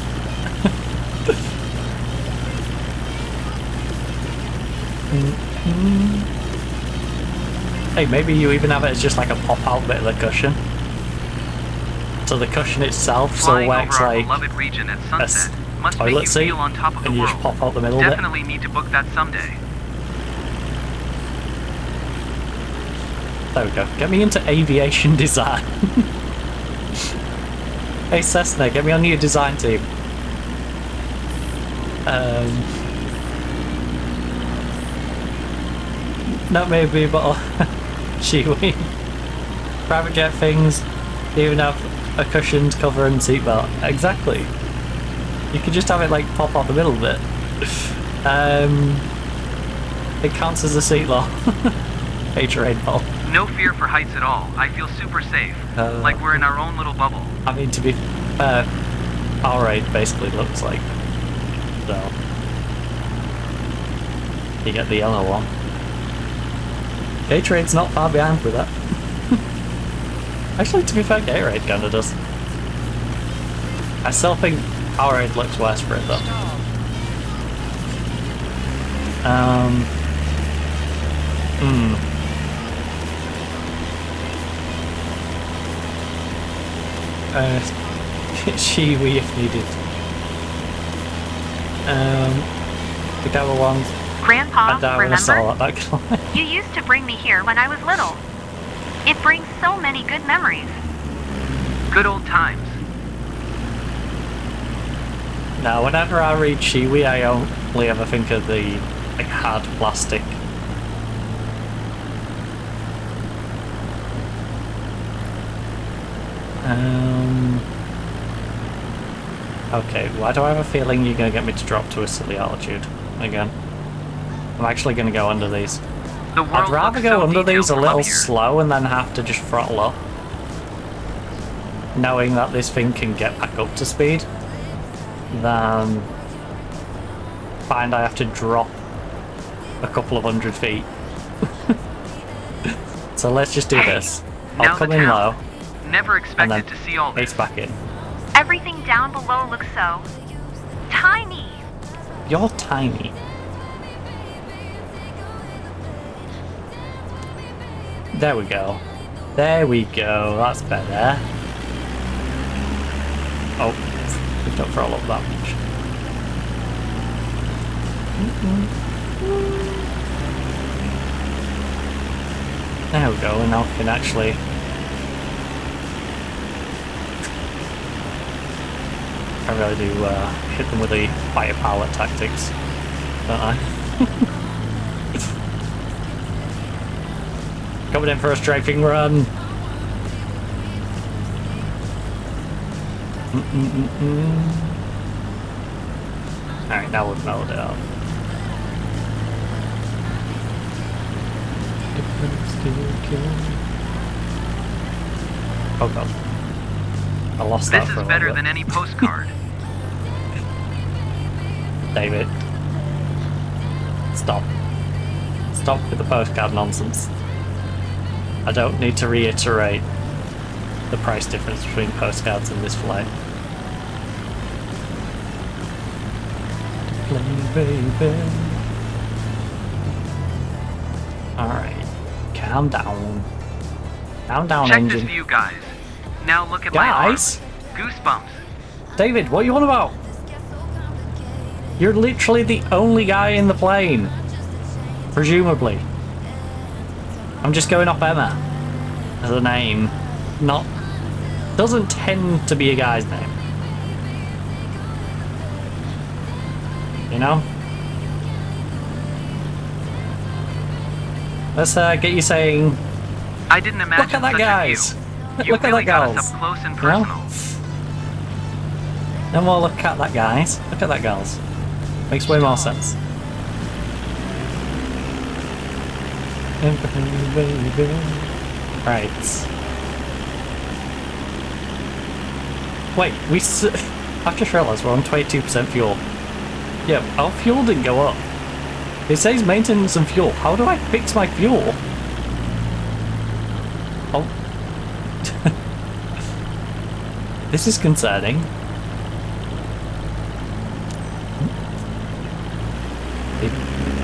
Hey, maybe you even have it as just like a pop-out bit of the cushion. So the cushion itself Flying still works over our like beloved region at sunset must toilet make you seat, feel on top of the and you world. just pop out the middle of it. Definitely need to book that someday. There we go. Get me into aviation design. Hey Cessna, get me on your design team. Not maybe, but Shiwi. Private jet things, they even have a cushioned cover and seatbelt. Exactly. You could just have it like pop off the middle of it. It counts as a seat though. Haterade ball. No fear for heights at all. I feel super safe. Like we're in our own little bubble. I mean, to be fair, Powerade basically looks like. So. You get the yellow one. Gatorade's not far behind with that. Actually, to be fair, Gatorade kinda does. I still think Powerade looks worse for it though. Shiwi if needed. The devil ones. Grandpa, remember? That You used to bring me here when I was little. It brings so many good memories. Good old times. Now, whenever I read Shiwi, I only ever think of the like hard plastic. Okay, why do I have a feeling you're going to get me to drop to a silly altitude again? I'm actually going to go under these. The world I'd rather looks go so under these a detailed from little up here. slow and then have to just throttle up. Knowing that this thing can get back up to speed. Then find I have to drop a couple of 100 feet. So let's just do this. I'll now come the in town. low. Never And expected then to see all this. ace back in. Everything down below looks so tiny. You're tiny. There we go. There we go. That's better. Oh, we don't throw up that much. There we go, and now we can actually... I really do hit them with the fire pallet tactics, don't I? Coming in for a strafing run. Alright, now we've mellowed it out. Oh god. I lost that for a This is better little than bit. any postcard. David. Stop. Stop with the postcard nonsense. I don't need to reiterate the price difference between postcards and this flight. Baby. Alright. Calm down. Calm down, Check engine. this view, guys. Now look at Guys? my arm. Goosebumps. David, what are you on about? You're literally the only guy in the plane. Presumably. I'm just going off Emma as a name. Not... Doesn't tend to be a guy's name. You know? Let's get you saying... I didn't imagine Look at that, such guys! a view. Look You at really that, got us girls! up close and You know? personal. No more look at that, guys. Look at that, girls. Makes way more sense. Right. Wait, I've just realised we're on 22% fuel. Yeah, our fuel didn't go up. It says maintenance and fuel. How do I fix my fuel? Oh. This is concerning.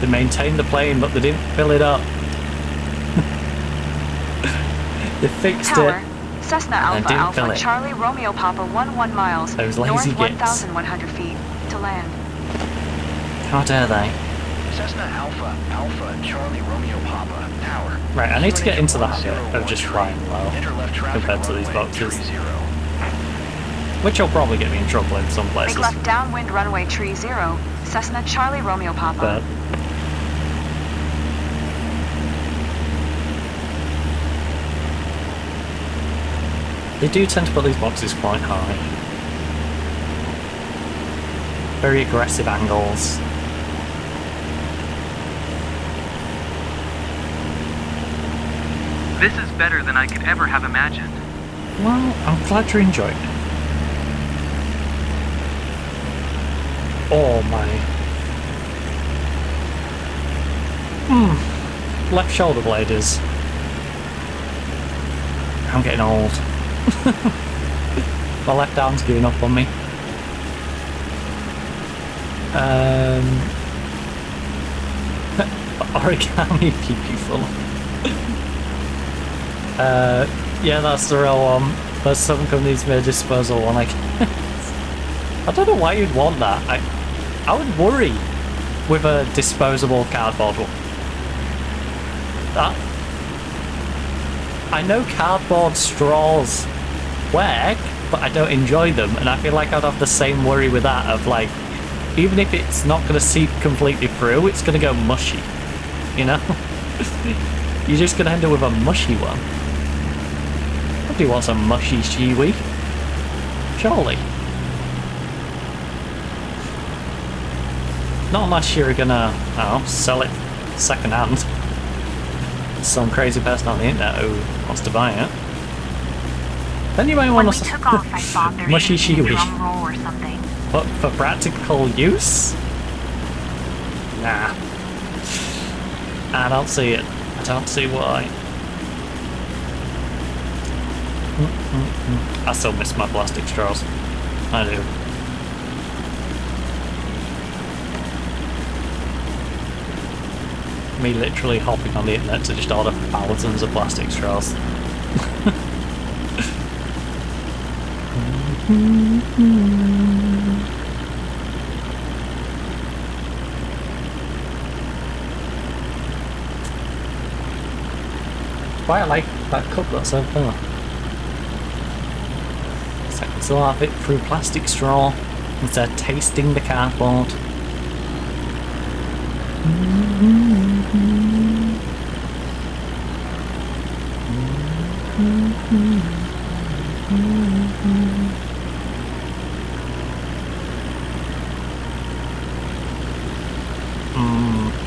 They maintained the plane, but they didn't fill it up. They fixed Tower, it. Cessna and Alpha didn't fill Alpha it. Charlie Romeo Papa 11 miles, Those north lazy gits. 1,100 feet, to land. How dare they? Cessna Alpha Alpha Charlie Romeo Papa Tower. Right, I need to get into the habit of just flying low compared to these boxes. Which will probably get me in trouble in some places. Make left downwind runway tree 0, Cessna Charlie Romeo Papa. But they do tend to put these boxes quite high. Very aggressive angles. This is better than I could ever have imagined. Well, I'm glad you're enjoying it. Oh my. Left shoulder blade is... I'm getting old. My left arm's giving up on me. Origami beautiful. Yeah, that's the real one. But some companies made a disposal one, I guess. I don't know why you'd want that. I would worry with a disposable cardboard one. I know cardboard straws work, but I don't enjoy them, and I feel like I'd have the same worry with that of like, even if it's not going to seep completely through, it's going to go mushy, you know? You're just going to end up with a mushy one. Nobody wants a mushy shiwi. Surely. Not unless you're gonna, sell it second hand. some crazy person on the internet who wants to buy it, then you might want to took off, I thought there mushy should be a shiwi. drum roll or something. But for practical use? Nah. I don't see it. I don't see why. I still miss my plastic straws. I do. Me literally hopping on the internet to just order thousands of plastic straws. Quite like that cup that's over there. So I can still have it through plastic straw instead of tasting the cardboard.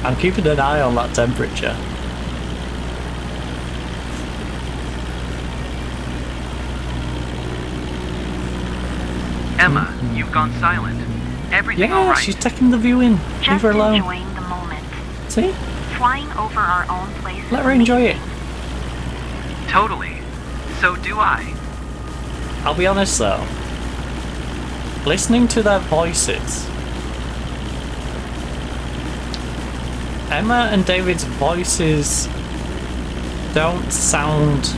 I'm keeping an eye on that temperature. Emma, you've gone silent. Everything all Yeah, right? she's taking the view in. Leave Just her alone. enjoying the moment. See? Flying over our own place. Let her enjoy it. Totally. So do I. I'll be honest though. Listening to their voices, Emma and David's voices don't sound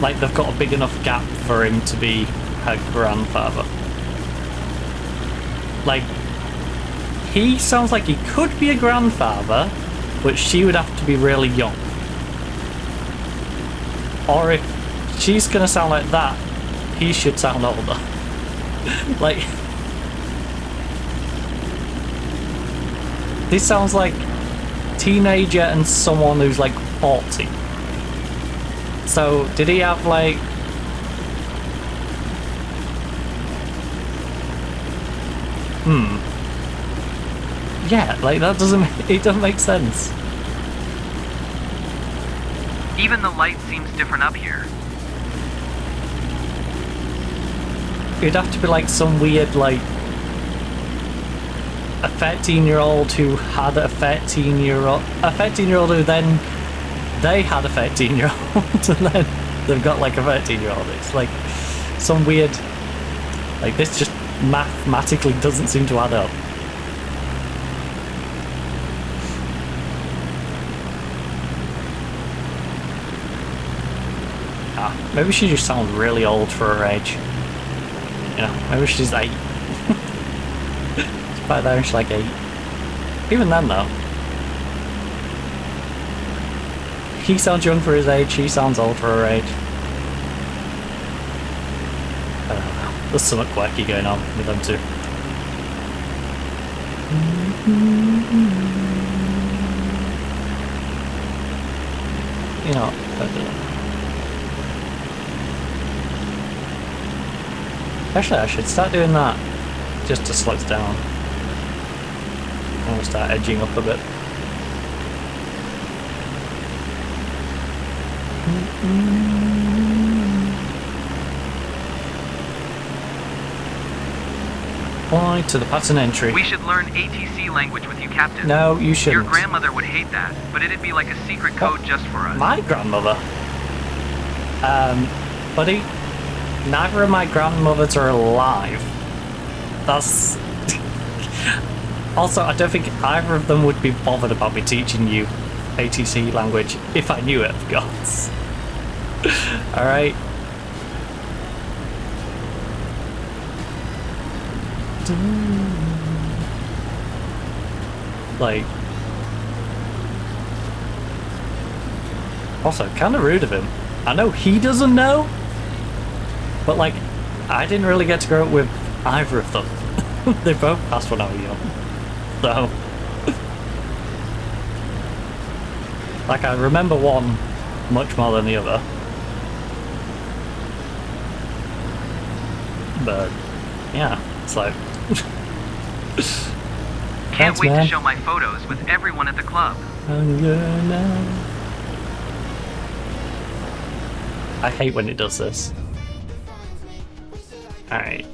like they've got a big enough gap for him to be her grandfather. Like, he sounds like he could be a grandfather, but she would have to be really young. Or if she's gonna sound like that, he should sound older. Like, this sounds like teenager and someone who's like 40. So did he have like yeah, like that it doesn't make sense. Even the light seems different up here. It'd have to be like some weird, like, a 13-year-old who had a 13-year-old who then they had a 13-year-old and then they've got like a 13-year-old. It's like some weird, like, this just mathematically doesn't seem to add up. Maybe she just sounds really old for her age. You know, maybe she's 8. Back there, she's like 8. Even then, though. He sounds young for his age, she sounds old for her age. I don't know. There's something quirky going on with them two. You know, I don't know. Actually, I should start doing that just to slow it down. I'm gonna start edging up a bit. Apply to the pattern entry. We should learn ATC language with you, Captain. No, you shouldn't. Your grandmother would hate that, but it'd be like a secret code just for us. My grandmother? Buddy, neither of my grandmothers are alive. That's... Also, I don't think either of them would be bothered about me teaching you ATC language if I knew it, of course. Alright? Like... Also, kind of rude of him. I know he doesn't know, but like, I didn't really get to grow up with either of them. They both passed when I was young. So, like, I remember one much more than the other. But, yeah, it's like... Can't Thanks, wait man. to show my photos with everyone at the club. I hate when it does this. Alright.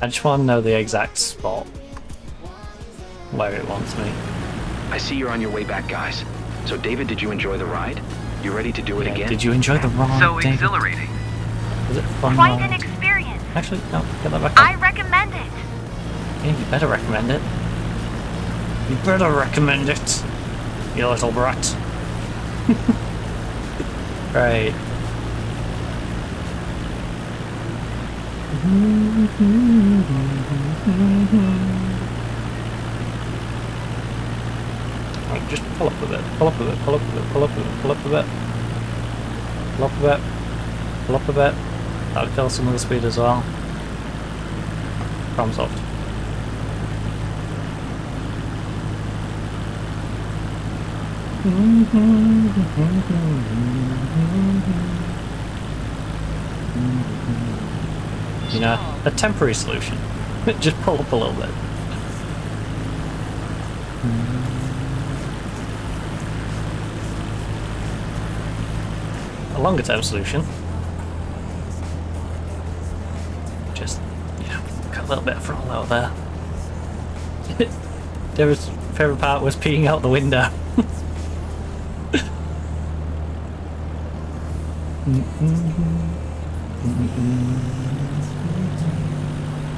I just want to know the exact spot where it wants me. I see you're on your way back, guys. So, David, did you enjoy the ride? You ready to do it again? Did you enjoy the ride, So David? exhilarating. Was it a fun Quite ride? an experience. Actually, no, get that back I on. recommend it. Yeah, you better recommend it. You better recommend it, you little brat. Right. Right, just pull up a bit, pull up a bit, pull up a bit, pull up a bit, pull up a bit. Pull up a bit, pull up a bit. That'll kill some of the speed as well. Problem solved. You know, a temporary solution. Just pull up a little bit. A longer term solution. Just, you know, got a little bit of throttle out there. David's favourite part was peeing out the window.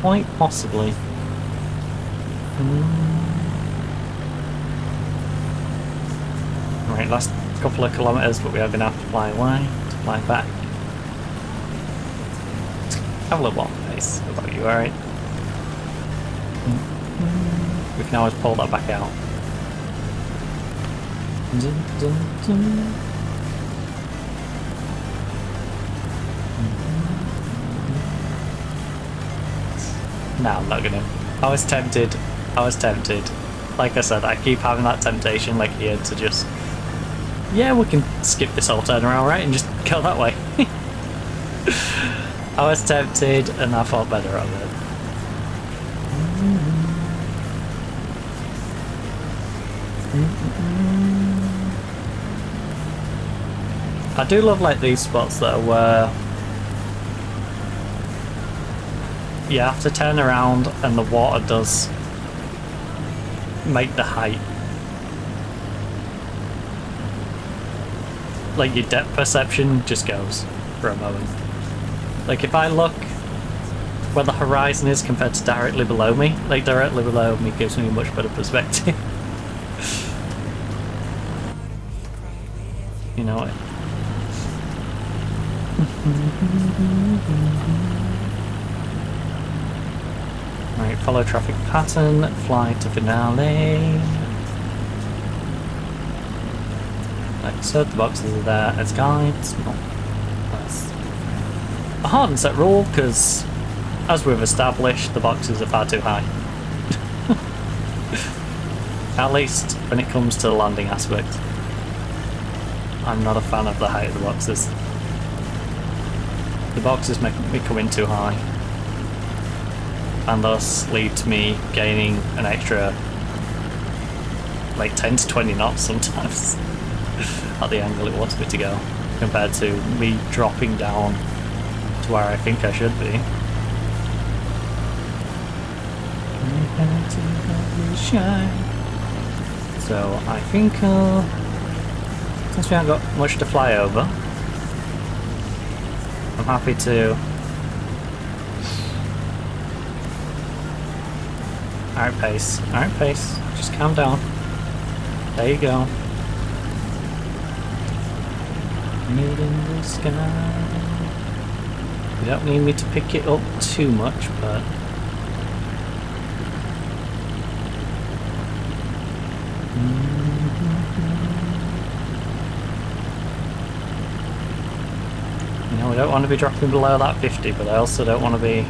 Quite possibly. Right, last couple of kilometres, but we are going to have to fly away, to fly back. Have a little walk pace. How about you, alright? We can always pull that back out. No, I'm not gonna. I was tempted. Like I said, I keep having that temptation, like here, to just... Yeah, we can skip this whole turnaround, right? And just go that way. I was tempted, and I thought better of it. I do love, like, these spots that are where you have to turn around and the water does make the height. Like, your depth perception just goes for a moment. Like, if I look where the horizon is compared to directly below me, like, directly below me gives me a much better perspective. You know what? Right, follow traffic pattern, fly to finale. Like so, the boxes are there as guides. That's a hard and set rule, because as we've established, the boxes are far too high. At least when it comes to the landing aspect. I'm not a fan of the height of the boxes. The boxes make me come in too high, and thus lead to me gaining an extra like 10 to 20 knots sometimes at the angle it wants me to go, compared to me dropping down to where I think I should be. So I think since we haven't got much to fly over, I'm happy to... Alright pace, just calm down. There you go. Mid in the sky. You don't need me to pick it up too much, but... You know, we don't want to be dropping below that 50, but I also don't want to be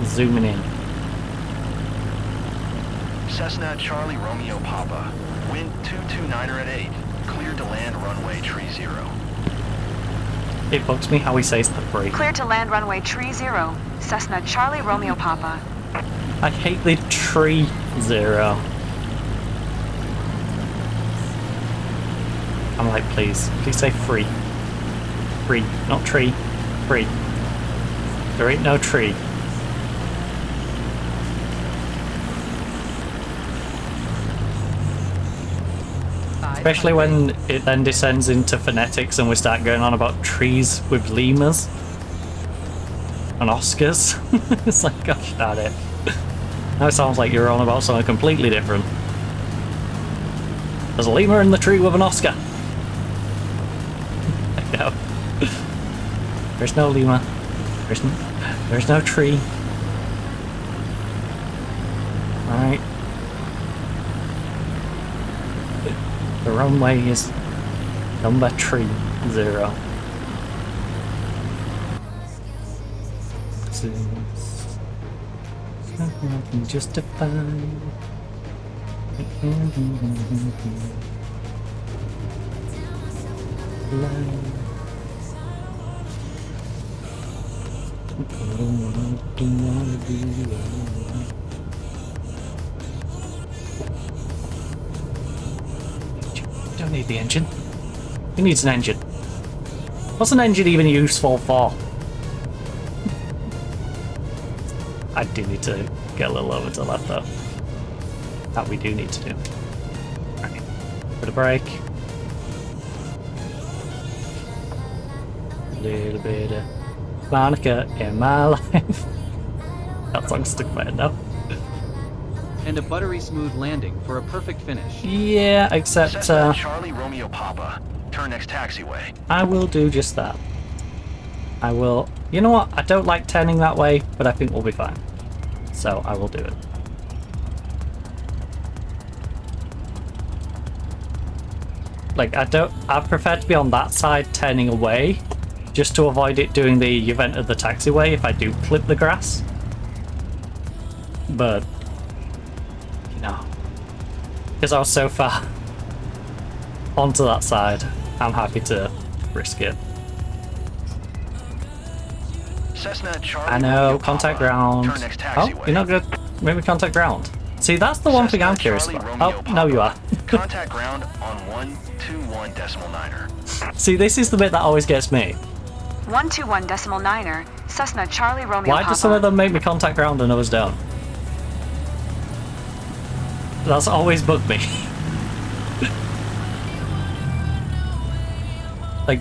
zooming in. Cessna Charlie Romeo Papa, wind 229er at 8, cleared to land runway tree 0. It bugs me how he says the break. Clear to land runway tree 0, Cessna Charlie Romeo Papa. I hate the tree 0. I'm like, please say free. Tree, not tree. Tree. There ain't no tree. Especially when it then descends into phonetics and we start going on about trees with lemurs and Oscars. It's like, gosh darn it. Now it sounds like you're on about something completely different. There's a lemur in the tree with an Oscar. No. There's no lemur. There's no tree. Alright. The runway is number 30. Nothing justified. Don't need the engine. Who needs an engine? What's an engine even useful for? I do need to get a little over to the left though. That we do need to do. Right. Bit of brake. A little bit of Monica in my life. That song's stuck in my head now. And a buttery smooth landing for a perfect finish. Yeah, except Charlie Romeo Papa. Turn next taxiway. I will do just that. I will. You know what? I don't like turning that way, but I think we'll be fine. So I will do it. Like I prefer to be on that side turning away, just to avoid it doing the event of the taxiway if I do clip the grass. But no, because I was so far onto that side, I'm happy to risk it. Cessna Charlie I know, contact ground. Oh, you're not good. Maybe contact ground. See, that's the one thing I'm curious about. Oh, no, you are. Contact ground on 121.9er. See, this is the bit that always gets me. 121.9er, Cessna Charlie Romeo Why Papa. do some of them make me contact ground and others don't? That's always bugged me. Like,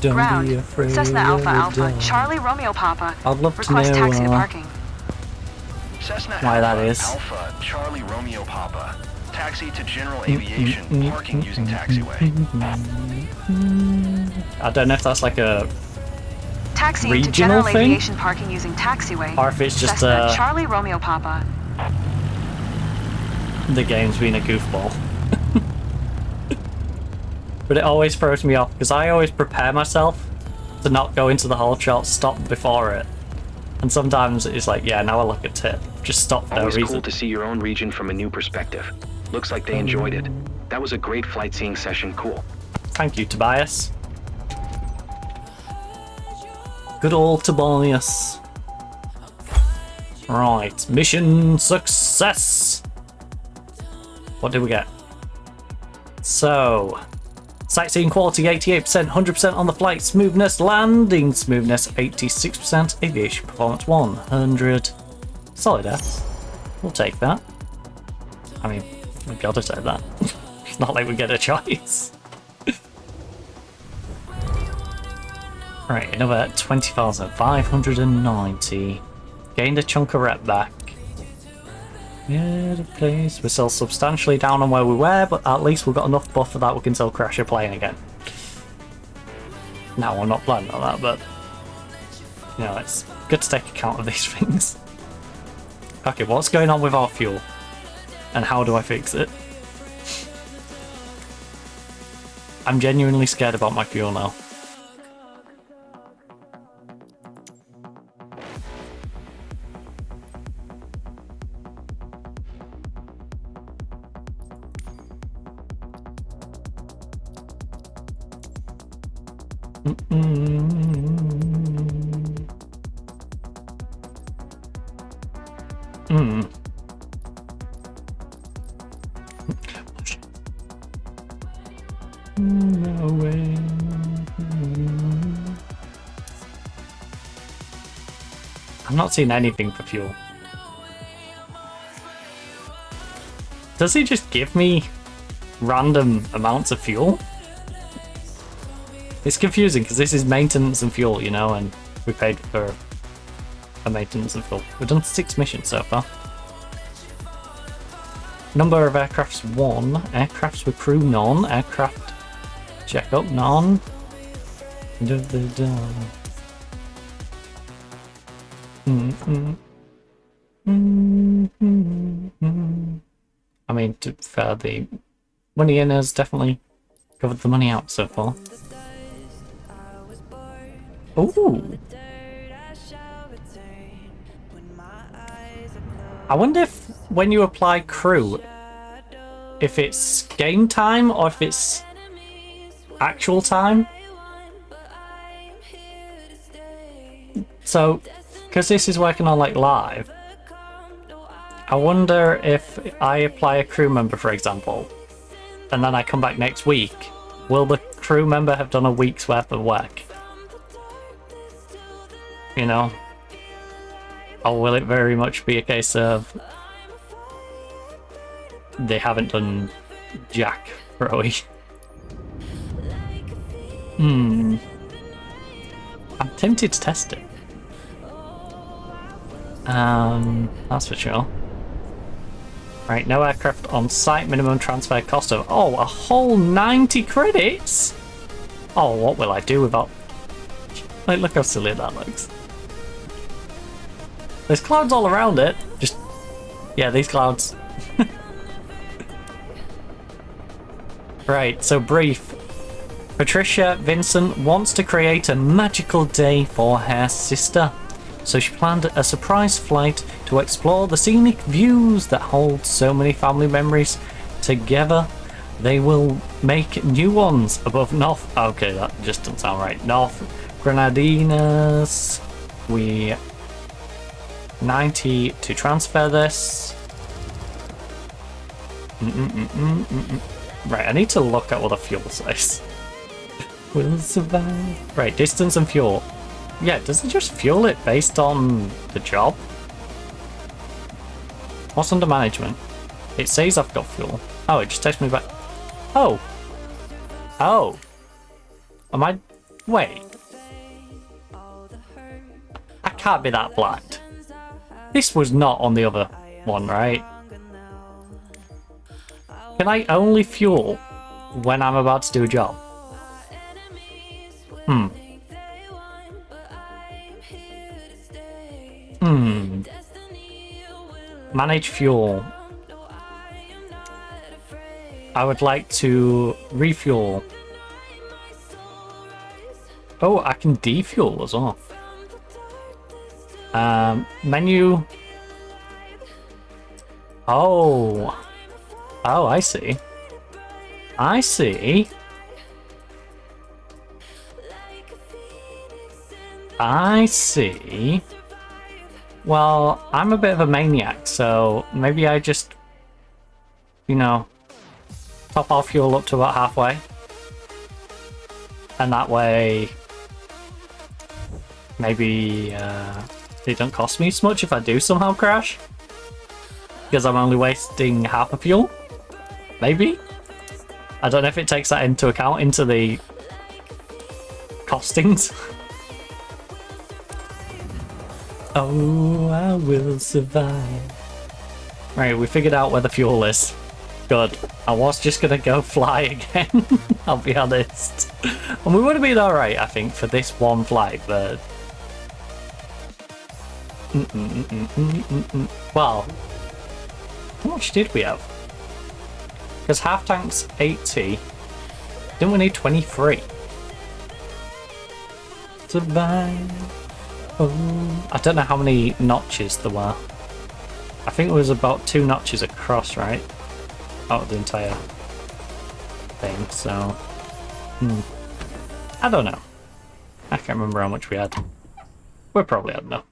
don't ground. be afraid Cessna of Alpha the Alpha dark. Charlie Romeo Papa. I'd love to Request know taxi to parking. Cessna why that Alpha, is. Alpha Charlie Romeo Papa. Taxi to general aviation. Parking using taxiway. I don't know if that's like a Taxi to regional general thing, aviation parking using taxiway. or if it's just Cessna Charlie Romeo Papa. the game's being a goofball. But it always throws me off because I always prepare myself to not go into the whole shot, stop before it. And sometimes it's like, yeah, now I look at it, just stop for no Always reason. cool to see your own region from a new perspective. Looks like they enjoyed it. That was a great flight seeing session, cool. Thank you, Tobias. Good old Tobias. Right, mission success! What did we get? So, sightseeing quality 88%, 100% on the flight smoothness, landing smoothness 86%, aviation performance 100. Solid S. We'll take that. I mean, we've got to take that. It's not like we get a choice. Right, another 20,590. Gained a chunk of rep back. Yeah, the place. We're still substantially down on where we were, but at least we've got enough buffer that we can still crash a plane again. Now, I'm not planning on that, but you know, it's good to take account of these things. Okay, what's going on with our fuel? And how do I fix it? I'm genuinely scared about my fuel now. No way. I'm not seeing anything for fuel. Does he just give me random amounts of fuel? It's confusing because this is maintenance and fuel, you know, and we paid for a maintenance and fuel. We've done 6 missions so far. Number of aircrafts 1. Aircrafts with crew none. Aircraft check up none. I mean, to be fair, the money in has definitely covered the money out so far. Ooh. I wonder if when you apply crew, if it's game time or if it's actual time. So, because this is working on like live, I wonder if I apply a crew member, for example, and then I come back next week, will the crew member have done a week's worth of work? You know? Or will it very much be a case of they haven't done jack for a week? I'm tempted to test it. That's for sure. Right, no aircraft on site, minimum transfer cost of, oh, a whole 90 credits? Oh, what will I do without... Like, look how silly that looks. There's clouds all around it. Just, yeah, these clouds. Right, so brief. Patricia Vincent wants to create a magical day for her sister. So she planned a surprise flight to explore the scenic views that hold so many family memories. Together, they will make new ones above North... Okay, that just doesn't sound right. North Grenadinas. We... 90 to transfer this. Right, I need to look at what the fuel says. Will survive. Right, distance and fuel. Yeah, does it just fuel it based on the job? What's under management? It says I've got fuel. Oh, it just takes me back. Oh. Oh. Am I... Wait. I can't be that blind. This was not on the other one, right? Can I only fuel when I'm about to do a job? Manage fuel. I would like to refuel. Oh, I can defuel as well. Menu. Oh. Oh, I see. I see. I see. Well, I'm a bit of a maniac, so maybe I just, you know, top our fuel up to about halfway. And that way, maybe it don't cost me as much if I do somehow crash. Because I'm only wasting half a fuel. Maybe? I don't know if it takes that into account into the costings. Oh, I will survive. Right, we figured out where the fuel is. Good. I was just gonna go fly again, I'll be honest. And we would have been alright, I think, for this one flight, but... Well, how much did we have? Because half tank's 80. Didn't we need 23? Survive. Oh, I don't know how many notches there were. I think it was about 2 notches across, right? Out of the entire thing, so... I don't know. I can't remember how much we had. We probably had enough.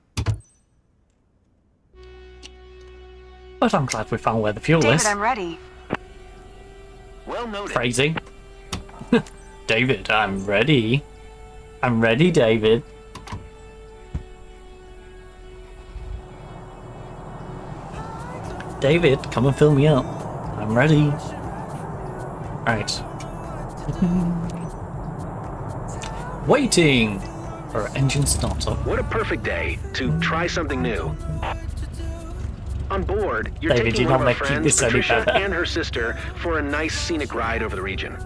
But I'm glad we found where the fuel is. David, I'm ready. Well noted. Phrasing. David, I'm ready. I'm ready, David. David, come and fill me up. I'm ready. Right. Waiting for engine startup. What a perfect day to try something new. On board, you're David, taking you're one not of our making friends, this any Patricia, better. and her sister for a nice scenic ride over the region.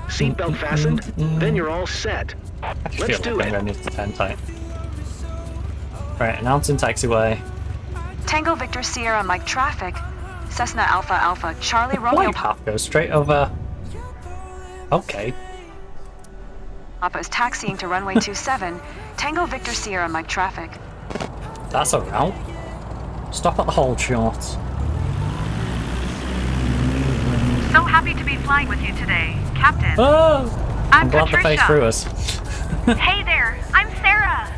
Seatbelt fastened? Then you're all set. Let's do it. I'm going to stand tight. Right, announcing taxiway. Tango Victor Sierra Mike traffic. Cessna Alpha Alpha Charlie Romeo Papa goes straight over. Okay. Papa is taxiing to runway 27. Tango Victor Sierra Mike traffic. That's a route. Stop at the hold short. So happy to be flying with you today, Captain. Oh! I'm glad Patricia. the face through us. Hey there, I'm Sarah.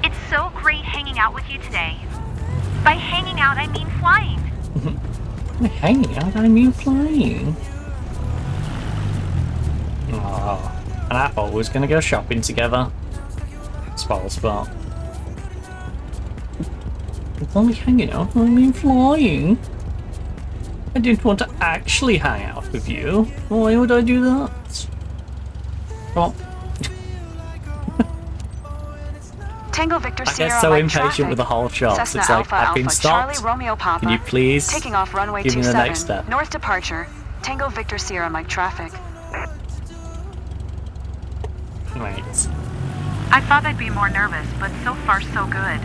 It's so great hanging out with you today. By hanging out, I mean flying. Hanging out, I mean flying. Oh, and I thought we was gonna go shopping together. Spoil spot. It's only hanging out, I mean flying. I didn't want to actually hang out with you. Why would I do that? Well, Tango Victor I Sierra get so Mike impatient traffic. with the whole shots. Cessna It's like, Alpha I've been Alpha stopped. Charlie Romeo Papa. Can you please Taking off runway give me the 27. next step? North departure. Tango Victor Sierra Mike traffic. Wait. I thought I'd be more nervous, but so far so good.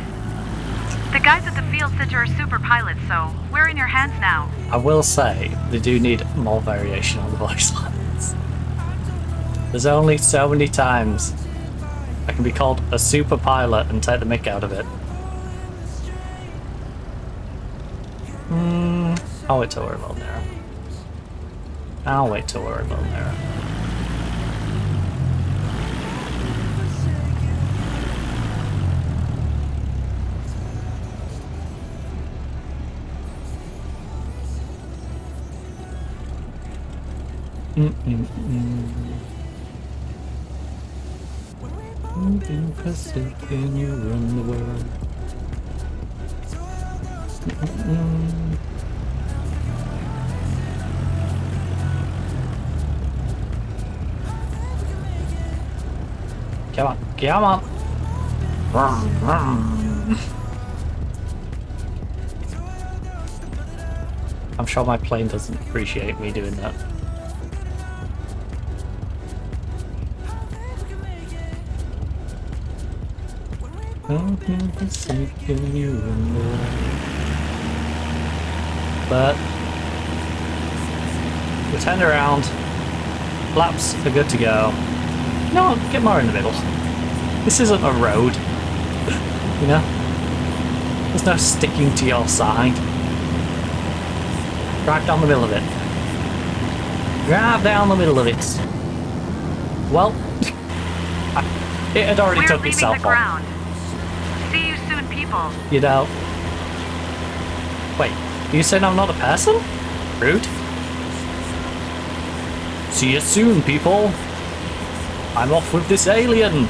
The guys at the field said you're a super pilot, so we're in your hands now. I will say, they do need more variation on the voice lines. There's only so many times I can be called a super pilot and take the mick out of it. I'll wait till we're a little nearer. I'll wait till we're a little nearer. Moving Pacific and you run the world. Come on, come on. I'm sure my plane doesn't appreciate me doing that. But we turned around, flaps are good to go. No, get more in the middle. This isn't a road, you know? There's no sticking to your side. Drive down the middle of it. Drive down the middle of it. Well, it had already took itself off. See you soon, people. You know. Wait, you saying I'm not a person? Rude. See you soon, people. I'm off with this alien.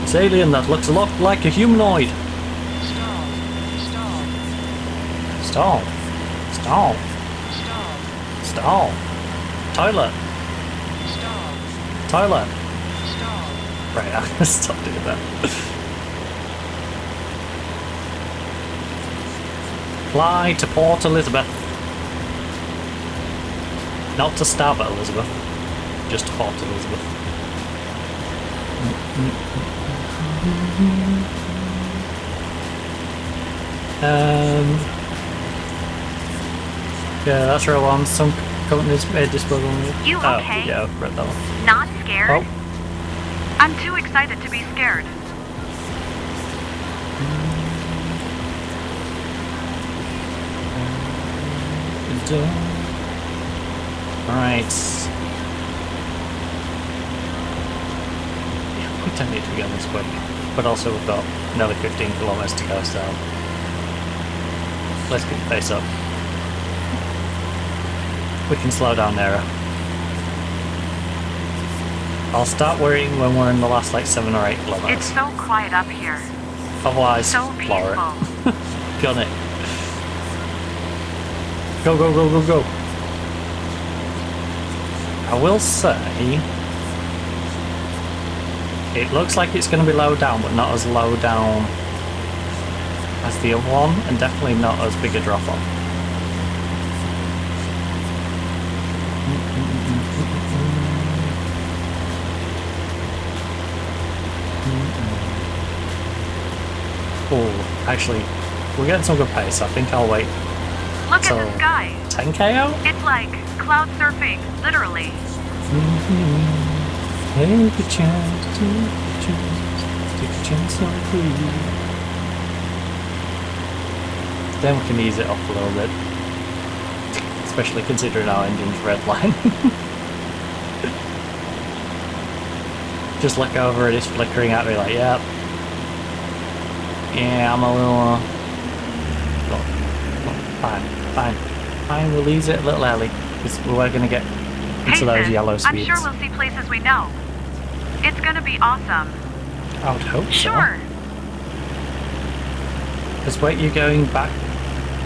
This alien that looks a lot like a humanoid. Stall. Stall. Stall. Toilet. Toilet. Right, I'm gonna stop doing that. Fly to Port Elizabeth. Not to Starboard Elizabeth, just to Port Elizabeth. Yeah, that's row one. Some companies made disposal. You okay? Yeah, I've read that one. Not scared? Oh. I'm too excited to be scared. Alright. Yeah, we don't need to go this quick. But also we've got another 15 kilometers to go, so let's get the pace up. we can slow down there. I'll start worrying when we're in the last like 7 or 8 kilometers. It's so quiet up here. Otherwise, So floor it. peaceful. Gun it. Go, go, go, go, go. I will say, it looks like it's going to be low down, but not as low down as the other one, and definitely not as big a drop off. Oh, actually, we're getting some good pace. I think I'll wait. Look at the sky. 10k out? It's like cloud surfing, literally. Take a chance, take a chance on free. Then we can ease it off a little bit. Especially considering our engine's red line. Just look over and it's flickering at me like, yep. Yeah, I'm a little... Fine, we'll ease it a little early. Because we're going to get into those yellow speeds. I'm sure we'll see places we know. It's gonna be awesome. I would hope so. Sure. Because wait, you're going back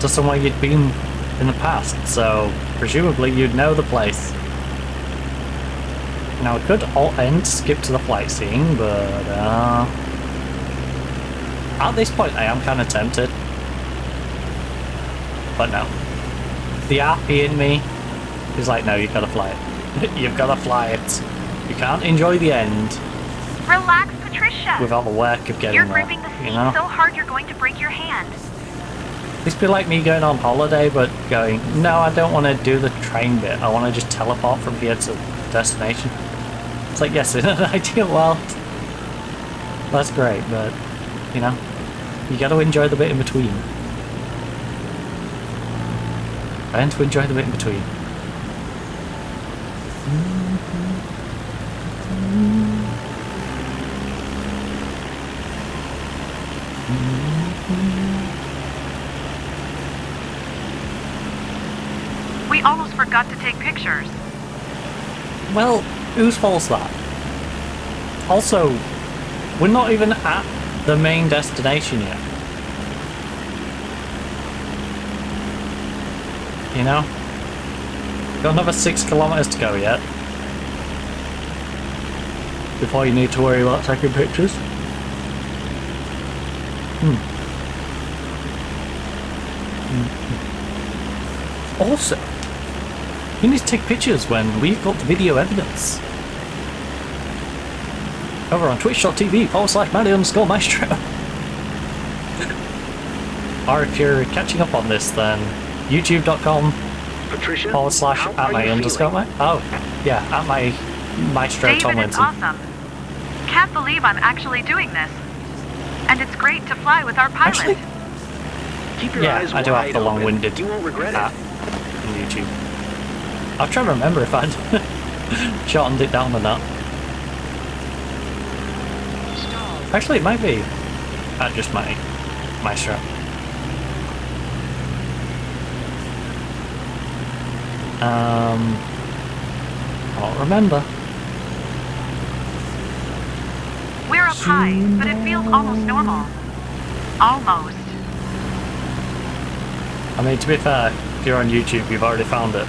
to somewhere you'd been in the past, so presumably you'd know the place. Now we could alt end, skip to the flight scene, but at this point I am kind of tempted. But no. The RP in me is like, no, you've got to fly it. You've got to fly it. You can't enjoy the end. Relax, Patricia. With all the work of getting You're there. gripping the seat so hard you're going to break your hand. This be like me going on holiday, but going, no, I don't want to do the train bit. I want to just teleport from here to destination. It's like, yes, in an ideal world, that's great, but, you know, you got to enjoy the bit in between. And to enjoy the bit in between. We almost forgot to take pictures. Well, whose fault's that? Also, we're not even at the main destination yet. You know? Got another 6 kilometers to go yet. Before you need to worry about taking pictures. Also, you need to take pictures when we've got the video evidence. Over on twitch.tv/Maddie_Maestro. Or if you're catching up on this, then youtube.com/@my_Maestro. Oh, yeah, @my_Maestro David, Tomlinson. it's awesome. Can't believe I'm actually doing this. And it's great to fly with our pilot. Actually, Keep your yeah, eyes I do have wide the open. long-winded You won't regret it. on YouTube. I'll try to remember if I'd shortened it down or not. Actually, it might be at just my Maestro. I don't remember. We're up high, but it feels almost normal. Almost. I mean, to be fair, if you're on YouTube, you've already found it.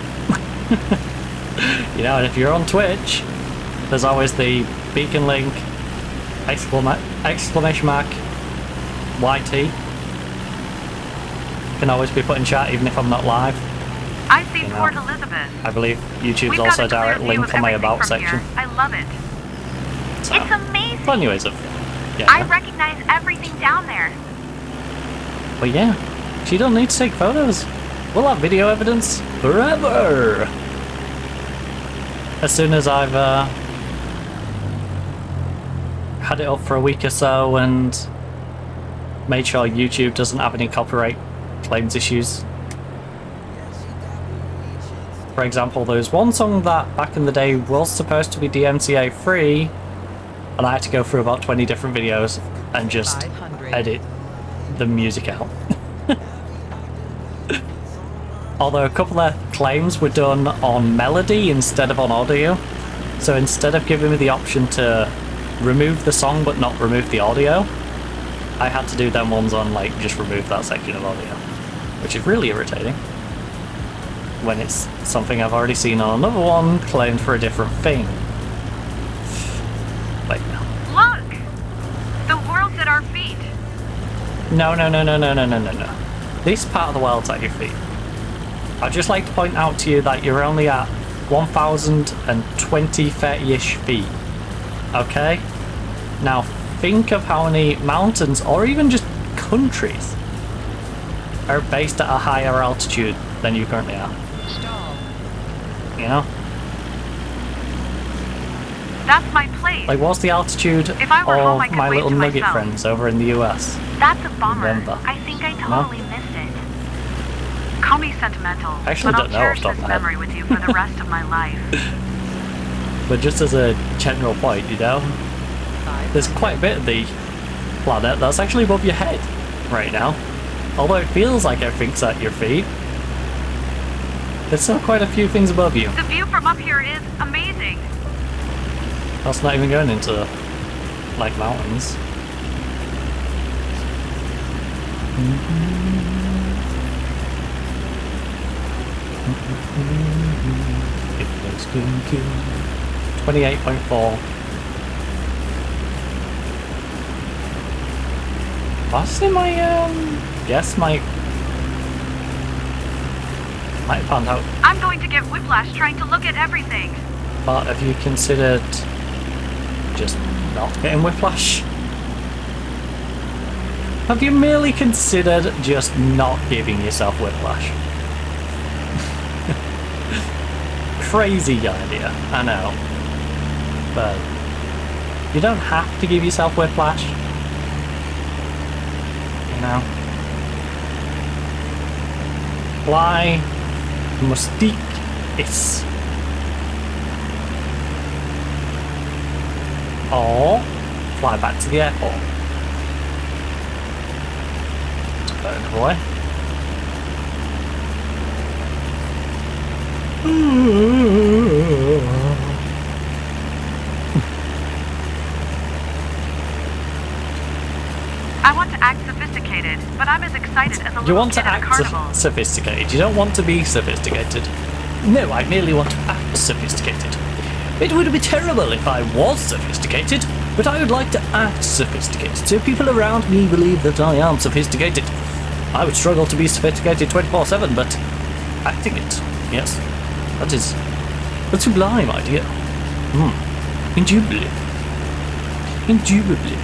You know, and if you're on Twitch, there's always the beacon link, exclamation mark, YT. Can always be put in chat even if I'm not live. I see Port Elizabeth. I believe YouTube's We've also a got a clear direct view link of on my everything About from section. here. I love it. So, It's amazing. plenty of ways of getting I there. recognize everything down there. But yeah, she don't need to take photos. We'll have video evidence forever. As soon as I've had it up for a week or so and made sure YouTube doesn't have any copyright claims issues. For example, there's one song that back in the day was supposed to be DMCA free, and I had to go through about 20 different videos and just 500. edit the music out. Although a couple of claims were done on melody instead of on audio. So instead of giving me the option to remove the song but not remove the audio, I had to do them ones on like just remove that section of audio, which is really irritating when it's something I've already seen on another one claimed for a different thing. But no. Look! The world's at our feet. No. This part of the world's at your feet. I'd just like to point out to you that you're only at 1,020 30-ish feet. Okay? Now think of how many mountains, or even just countries, are based at a higher altitude than you currently are. You know? That's my place. Like, what's the altitude of home, my little nugget myself. friends over in the US? That's a bummer. Remember. I think I totally missed it. Call me sentimental, I actually but don't I'll know cherish off the top this of my head. memory with you for the rest of my life. But just as a general point, you know, there's quite a bit of the planet that's actually above your head right now. Although it feels like everything's at your feet, there's still quite a few things above you. The view from up here is amazing. That's not even going into, like, mountains. It looks good. 28.4. What's in my, guess might find out. I'm going to get whiplash trying to look at everything. But have you considered just not getting whiplash? Have you merely considered just not giving yourself whiplash? Crazy idea, I know. But you don't have to give yourself whiplash. You know? Fly Mystique is. Or fly back to the airport. Go another way. I want to act sophisticated, but I'm as excited as a You little want kid to at a act carnival. sophisticated. You don't want to be sophisticated. No, I merely want to act sophisticated. It would be terrible if I was sophisticated, but I would like to act sophisticated, so people around me believe that I am sophisticated. I would struggle to be sophisticated 24/7, but acting it, yes, that's a sublime idea. Indubitably. Indubitably.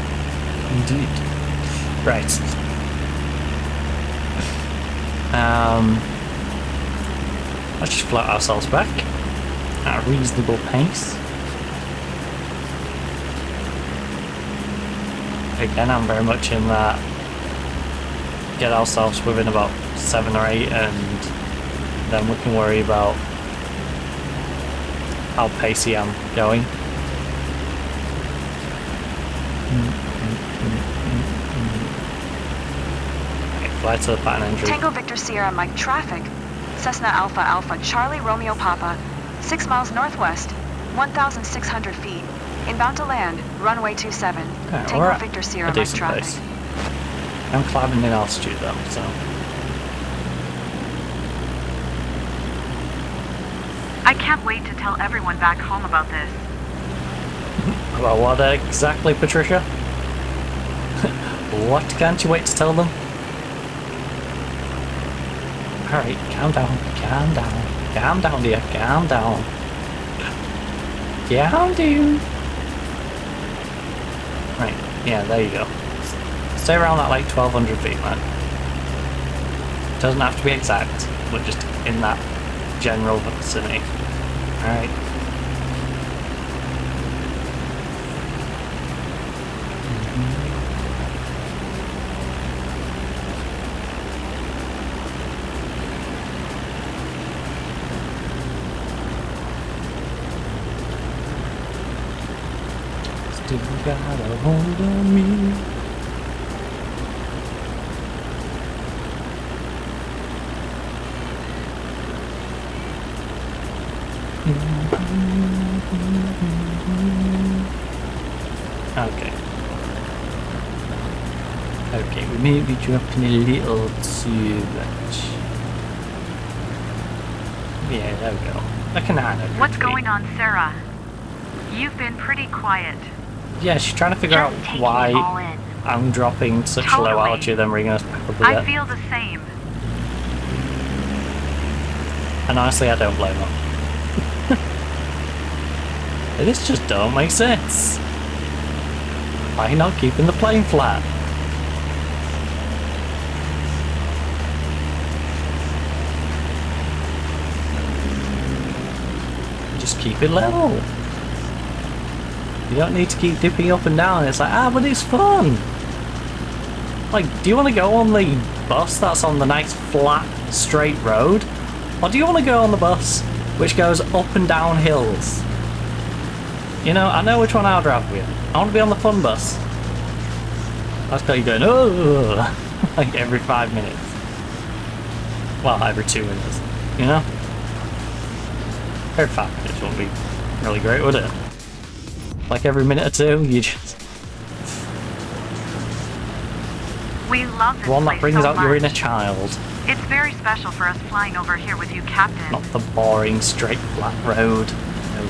Indeed. Right. Let's just float ourselves back at a reasonable pace. Again, I'm very much in that get ourselves within about 7 or 8 and then we can worry about how pacey I'm going. Okay, fly to the pattern entry. Tango Victor Sierra Mike traffic. Cessna Alpha Alpha Charlie Romeo Papa, 6 miles northwest, 1,600 feet. Inbound to land, runway 27. Okay, Tango Victor Sierra Mike traffic. Pace. I'm climbing in altitude though, so. I can't wait to tell everyone back home about this. Well, what exactly, Patricia? What can't you wait to tell them? Alright, calm down, calm down. Calm down, dear, calm down. Calm down. Right, yeah, there you go. Stay around that like 1,200 feet, man. Doesn't have to be exact, but just in that general vicinity. Alright. Still got a hold on me. Okay. Okay, we may be dropping a little too much. Yeah, there we go. I can handle it. What's going on, Sarah? You've been pretty quiet. Yeah, she's trying to figure out why I'm dropping such low altitude, then bringing us back up a bit. I feel the same. And honestly, I don't blame her. This just don't make sense. Why not keeping the plane flat? Just keep it level. You don't need to keep dipping up and down. It's like, but it's fun. Like, do you want to go on the bus that's on the nice flat straight road? Or do you want to go on the bus which goes up and down hills? You know, I know which one I'd rather be on. I want to be on the fun bus. That's got you going, oh, like every 5 minutes. Well, every 2 minutes, you know? Every 5 minutes wouldn't be really great, would it? Like every minute or two, you just... We love this one that brings so out your much. inner child. It's very special for us flying over here with you, Captain. Not the boring, straight, flat road. No.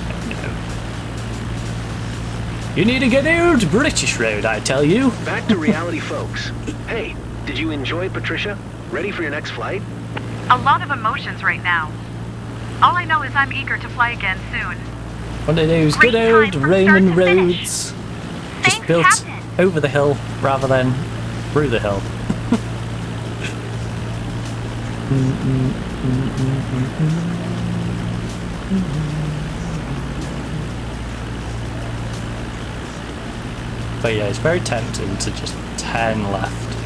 You need to get out British road, I tell you. Back to reality, folks. Hey, did you enjoy Patricia? Ready for your next flight? A lot of emotions right now. All I know is I'm eager to fly again soon. One of those good old Roman roads. Just built over the hill rather than through the hill. But yeah, it's very tempting to just turn left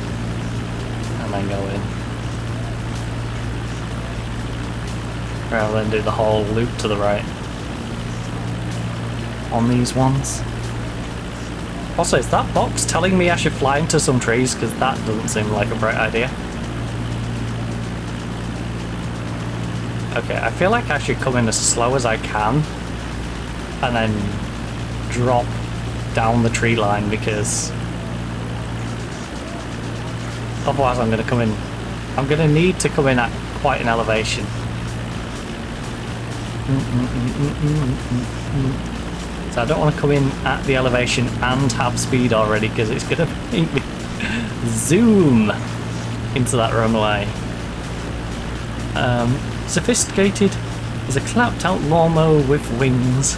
and then go in, rather than do the whole loop to the right on these ones. Also, is that box telling me I should fly into some trees? Because that doesn't seem like a bright idea. Okay, I feel like I should come in as slow as I can and then drop down the tree line, because otherwise I'm going to come in. I'm going to need to come in at quite an elevation. So I don't want to come in at the elevation and have speed already, because it's going to make me zoom into that runway. Sophisticated is a clapped out lawnmower with wings.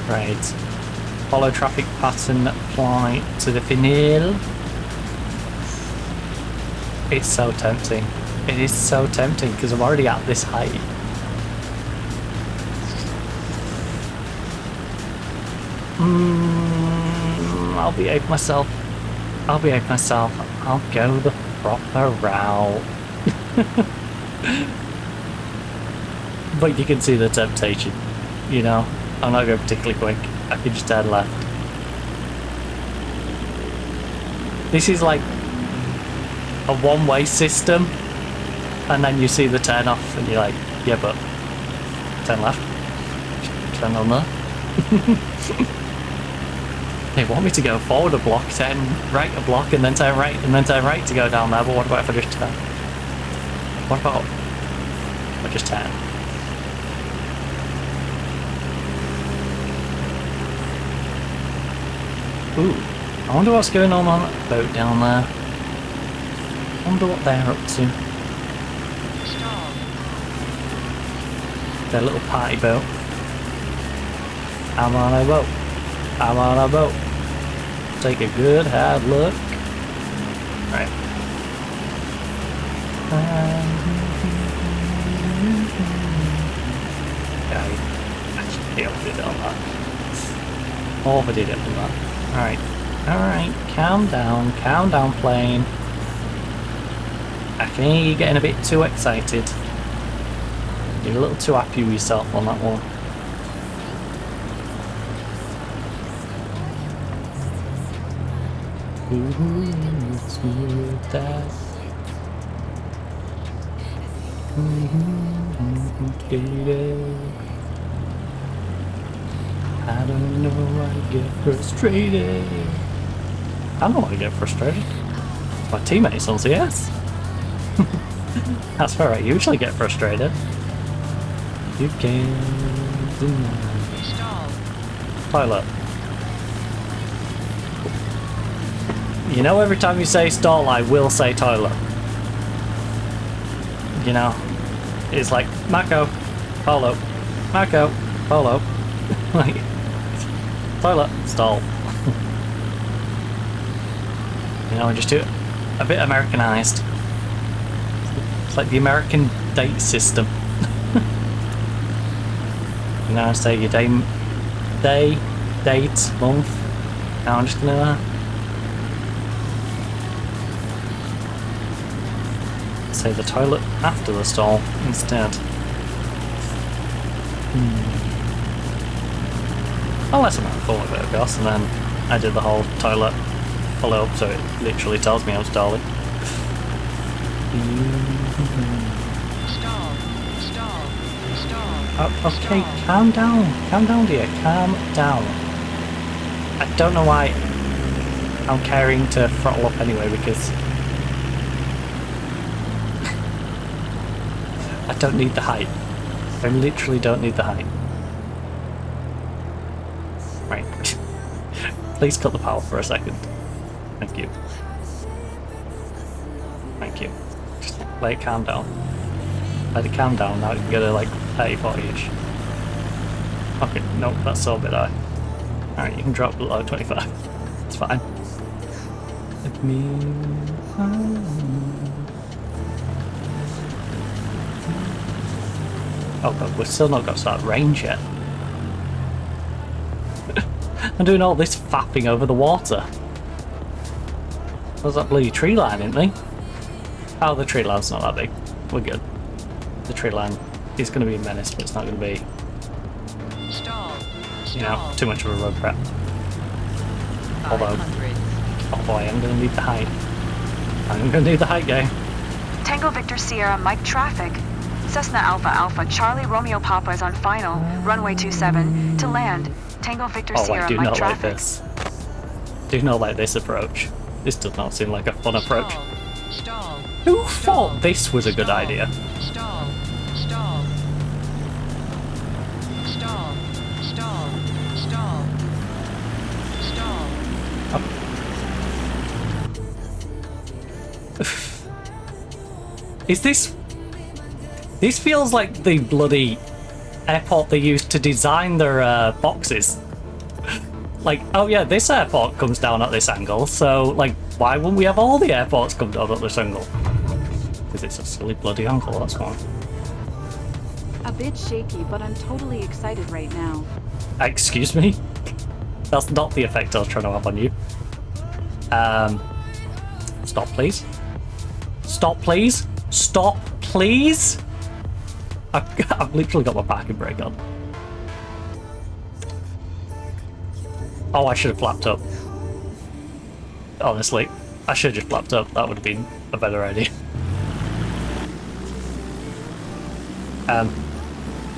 Right. Follow traffic pattern, apply to the finale. It's so tempting. It is so tempting because I'm already at this height. I'll behave myself. I'll behave myself. I'll go the proper route. But you can see the temptation, you know. I'm not going particularly quick. I can just turn left. This is like a one-way system, and then you see the turn off, and you're like, yeah, but turn left, turn on there. They want me to go forward a block, turn right a block, and then turn right, and then turn right to go down there. But what about if I just turn? What about if I just turn? Ooh, I wonder what's going on that boat down there. I wonder what they're up to. Their little party boat. I'm on a boat. I'm on a boat. Take a good hard look. Right. I overdid it on that. Overdid it on that. Alright. Alright. Calm down, plane. I can hear you getting a bit too excited. You're a little too happy with yourself on that one. Ooh, it's me, that. I don't know, I get frustrated. I know I get frustrated. My teammates on CS. That's where I usually get frustrated. You can't deny. Stall. Toilet. You know, every time you say stall, I will say toilet. You know, it's like Mako, Polo, Mako, Polo. Like, toilet, stall. You know, just do it a bit Americanized. It's like the American date system. You know, say your day, date, month. Now I'm just gonna say the toilet after the stall instead. Unless I'm full of it, of course, and then I did the whole toilet follow up, so it literally tells me I'm stalling. Oh, okay, calm down dear, calm down. I don't know why I'm caring to throttle up anyway, because I don't need the height. I literally don't need the height. Right. Please cut the power for a second. Thank you. Thank you. Just let it calm down. Let it calm down, now you can get to like 30-40-ish. Okay, no, that's so a bit high. Alright, you can drop below 25. It's fine. Let me... Oh god, we've still not got to that range yet. I'm doing all this fapping over the water. There's that bloody tree line, isn't there? Oh, the tree line's not that big. We're good. The tree line is going to be a menace, but it's not going to be, you know, too much of a road prep. Although, oh boy, I'm going to need the height. I'm going to need the height, gang. Tango Victor Sierra Mike traffic. Cessna Alpha Alpha Charlie Romeo Papa is on final, runway 27, to land. Tango Victor Sierra Mike traffic. Like this. Do not like this approach. This does not seem like a fun approach. Who thought this was a good idea? Is this... This feels like the bloody airport they used to design their boxes. Like, oh yeah, this airport comes down at this angle, so, like, why wouldn't we have all the airports come down at this angle? Because it's a silly bloody angle, that's why. A bit shaky, but I'm totally excited right now. Excuse me? That's not the effect I was trying to have on you. Stop, please. Stop, please. Stop, please. I've literally got my parking brake on. Oh, I should have flapped up. Honestly, I should have just flapped up. That would have been a better idea.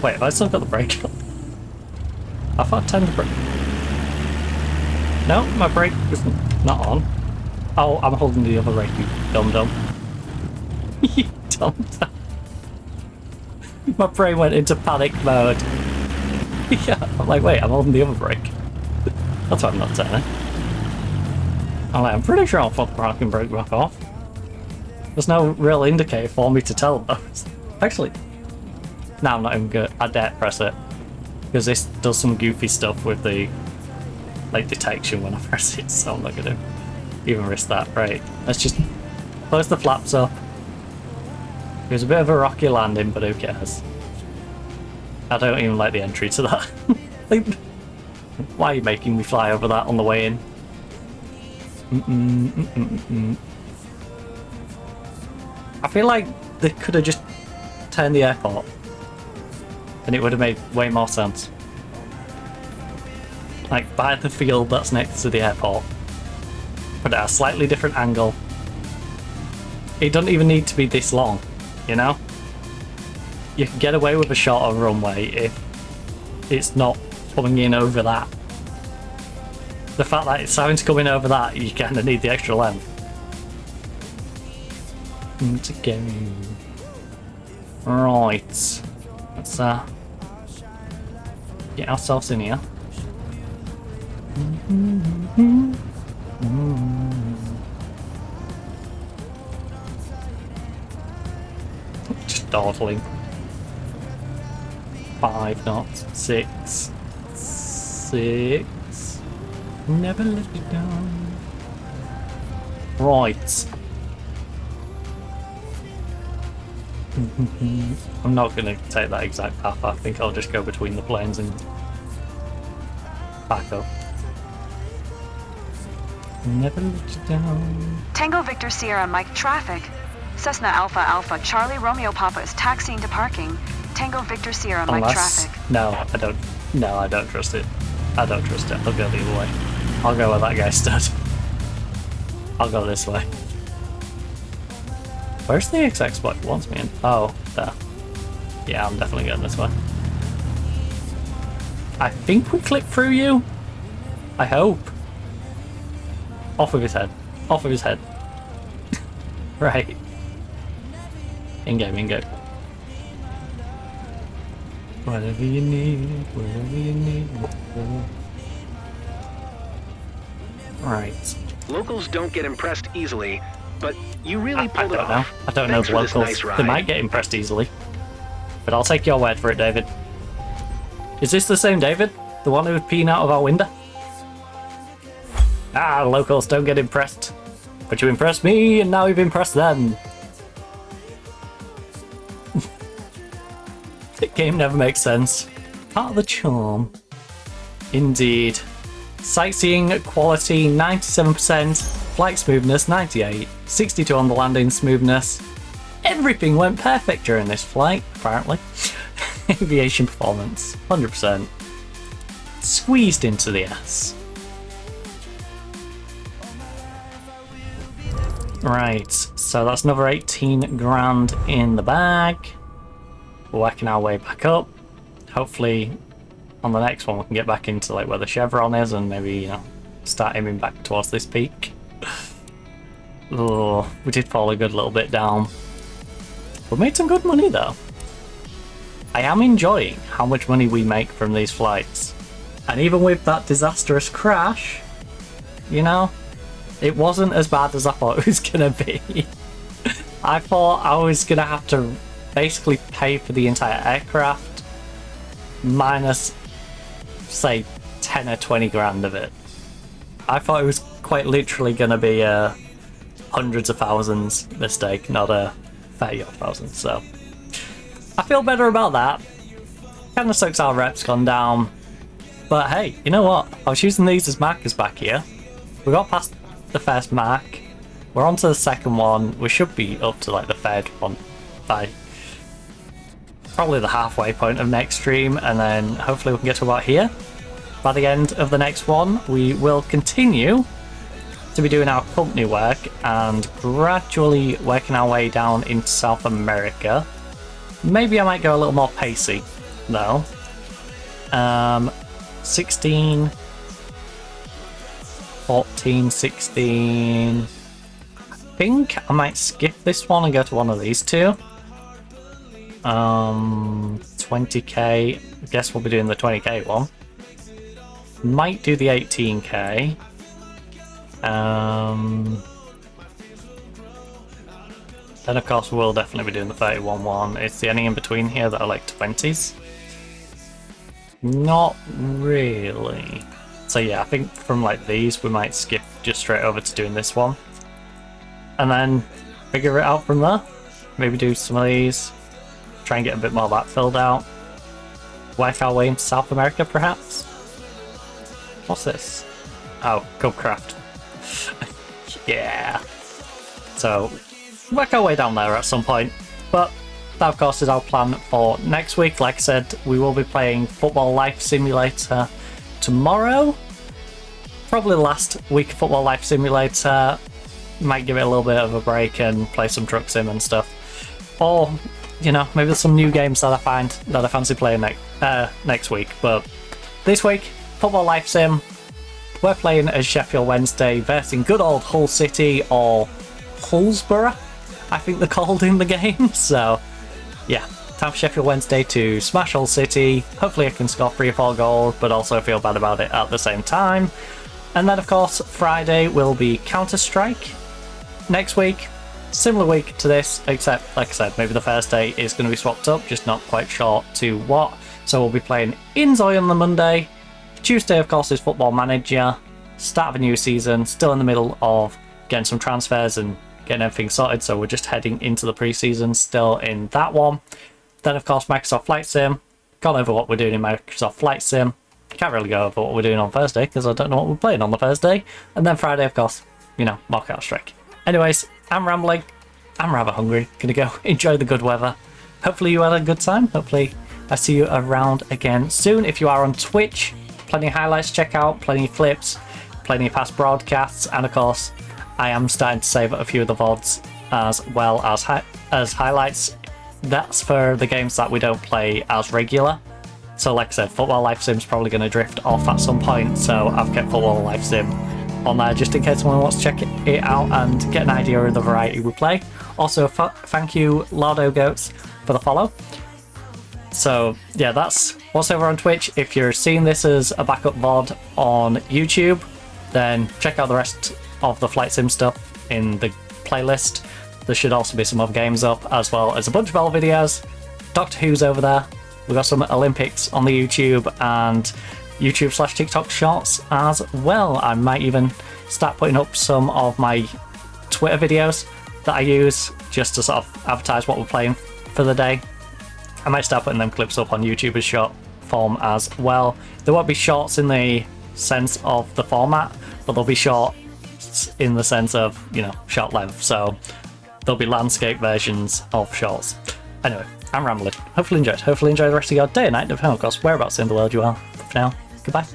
Wait, have I still got the brake on? I thought I turned the brake. No, my brake is not on. Oh, I'm holding the other brake, you dum-dum. You dum-dum. My brain went into panic mode. Yeah, I'm like, wait, I'm holding the other brake. That's why I'm not turning. I'm like, I'm pretty sure I'll fuck the parking brake back off. There's no real indicator for me to tell those. Actually, no, I'm not even good. I dare press it. Because this does some goofy stuff with the, like, detection when I press it, so I'm not gonna even risk that. Right, let's just close the flaps up. It was a bit of a rocky landing, but who cares? I don't even like the entry to that. Like, why are you making me fly over that on the way in? I feel like they could have just turned the airport and it would have made way more sense. Like, buy the field that's next to the airport, put it at a slightly different angle. It doesn't even need to be this long, you know? You can get away with a shorter runway if it's not coming in over that. The fact that it's having to come in over that, you kind of need the extra length. To go. Right. Let's get ourselves in here. Just dawdling. 5 knots. 6. 6. Never let me down. Right. I'm not going to take that exact path. I think I'll just go between the planes and back up. Never let you down. Tango Victor Sierra Mike traffic. Cessna Alpha Alpha Charlie Romeo Papa is taxiing to parking. Tango Victor Sierra Mike traffic. No, I don't. No, I don't trust it. I don't trust it. I'll go the other way. I'll go where that guy stood. I'll go this way. Where's the XX spot it wants me in? Oh, there. Yeah, I'm definitely going this way. I think we clip through you. I hope. Off with his head. Off with his head. Right. In-game, in-game. Whatever you need, whatever you need. Right. Locals don't get impressed easily, but you really pulled it off. I don't know the locals. Nice they might get impressed easily. But I'll take your word for it, David. Is this the same David? The one who was peeing out of our window? Ah, locals don't get impressed. But you impressed me, and now you've impressed them. The game never makes sense. Part of the charm. Indeed. Sightseeing quality 97%, flight smoothness 98, 62 on the landing smoothness. Everything went perfect during this flight, apparently. Aviation performance 100%. Squeezed into the ass. Right, so that's another 18 grand in the bag. We're working our way back up. Hopefully on the next one we can get back into like where the chevron is and maybe, you know, start aiming back towards this peak. Oh, we did fall a good little bit down. We made some good money though. I am enjoying how much money we make from these flights. And even with that disastrous crash, you know, it wasn't as bad as I thought it was gonna be. I thought I was gonna have to basically pay for the entire aircraft minus, say, 10 or 20 grand of it. I thought it was quite literally gonna be a hundreds of thousands mistake, not a 30-odd thousand, so I feel better about that. Kinda sucks our rep's gone down, but hey, you know what? I was using these as markers back here. We got past the first mark, we're on to the second one, we should be up to like the third one by probably the halfway point of next stream, and then hopefully we can get to about here. By the end of the next one, we will continue to be doing our company work and gradually working our way down into South America. Maybe I might go a little more pacey though. 16, 14, 16. I think I might skip this one and go to one of these two. 20k. I guess we'll be doing the 20k one. Might do the 18k. Then of course we'll definitely be doing the 31 one. It's the any in between here that are like 20s. Not really. So yeah, I think from like these we might skip just straight over to doing this one. And then figure it out from there. Maybe do some of these. Try and get a bit more of that filled out. Work our way into South America perhaps? What's this? Oh, Cubcraft. Yeah. So, work our way down there at some point. But that of course is our plan for next week. Like I said, we will be playing Football Life Simulator tomorrow. Probably the last week of Football Life Simulator. Might give it a little bit of a break and play some truck sim and stuff. Or you know, maybe there's some new games that I find that I fancy playing next week. But this week, Football Life Sim, we're playing as Sheffield Wednesday versus good old Hull City, or Hullsborough, I think they're called in the game. So, yeah, time for Sheffield Wednesday to smash Hull City. Hopefully I can score 3 or 4 goals, but also feel bad about it at the same time. And then, of course, Friday will be Counter-Strike. Next week, similar week to this, except, like I said, maybe the first day is going to be swapped up, just not quite sure to what. So we'll be playing Inzoy on the Monday. Tuesday, of course, is Football Manager. Start of a new season, still in the middle of getting some transfers and getting everything sorted, so we're just heading into the pre-season still in that one. Then, of course, Microsoft Flight Sim. Gone over what we're doing in Microsoft Flight Sim. Can't really go over what we're doing on Thursday, because I don't know what we're playing on the Thursday. And then Friday, of course, you know, more Counter-Strike. Anyways, I'm rambling. I'm rather hungry. Gonna go enjoy the good weather. Hopefully you had a good time. Hopefully I see you around again soon. If you are on Twitch, plenty of highlights to check out, plenty of clips, plenty of past broadcasts, and of course, I am starting to save a few of the VODs as well as highlights. That's for the games that we don't play as regular. So like I said, Football Life Sim's probably going to drift off at some point, so I've kept Football Life Sim on there just in case someone wants to check it out and get an idea of the variety we play. Also, thank you, Lardo Goats, for the follow. So yeah, that's what's over on Twitch. If you're seeing this as a backup VOD on YouTube, then check out the rest of the Flight Sim stuff in the playlist. There should also be some other games up, as well as a bunch of old videos. Doctor Who's over there. We've got some Olympics on the YouTube and YouTube/TikTok shorts as well. I might even start putting up some of my Twitter videos that I use just to sort of advertise what we're playing for the day. I might start putting them clips up on YouTube as short form as well. There won't be shorts in the sense of the format, but they'll be short in the sense of, you know, short length. So there'll be landscape versions of shorts. Anyway, I'm rambling. Hopefully enjoy the rest of your day and night, depending on, of course, whereabouts in the world you are. For now, goodbye.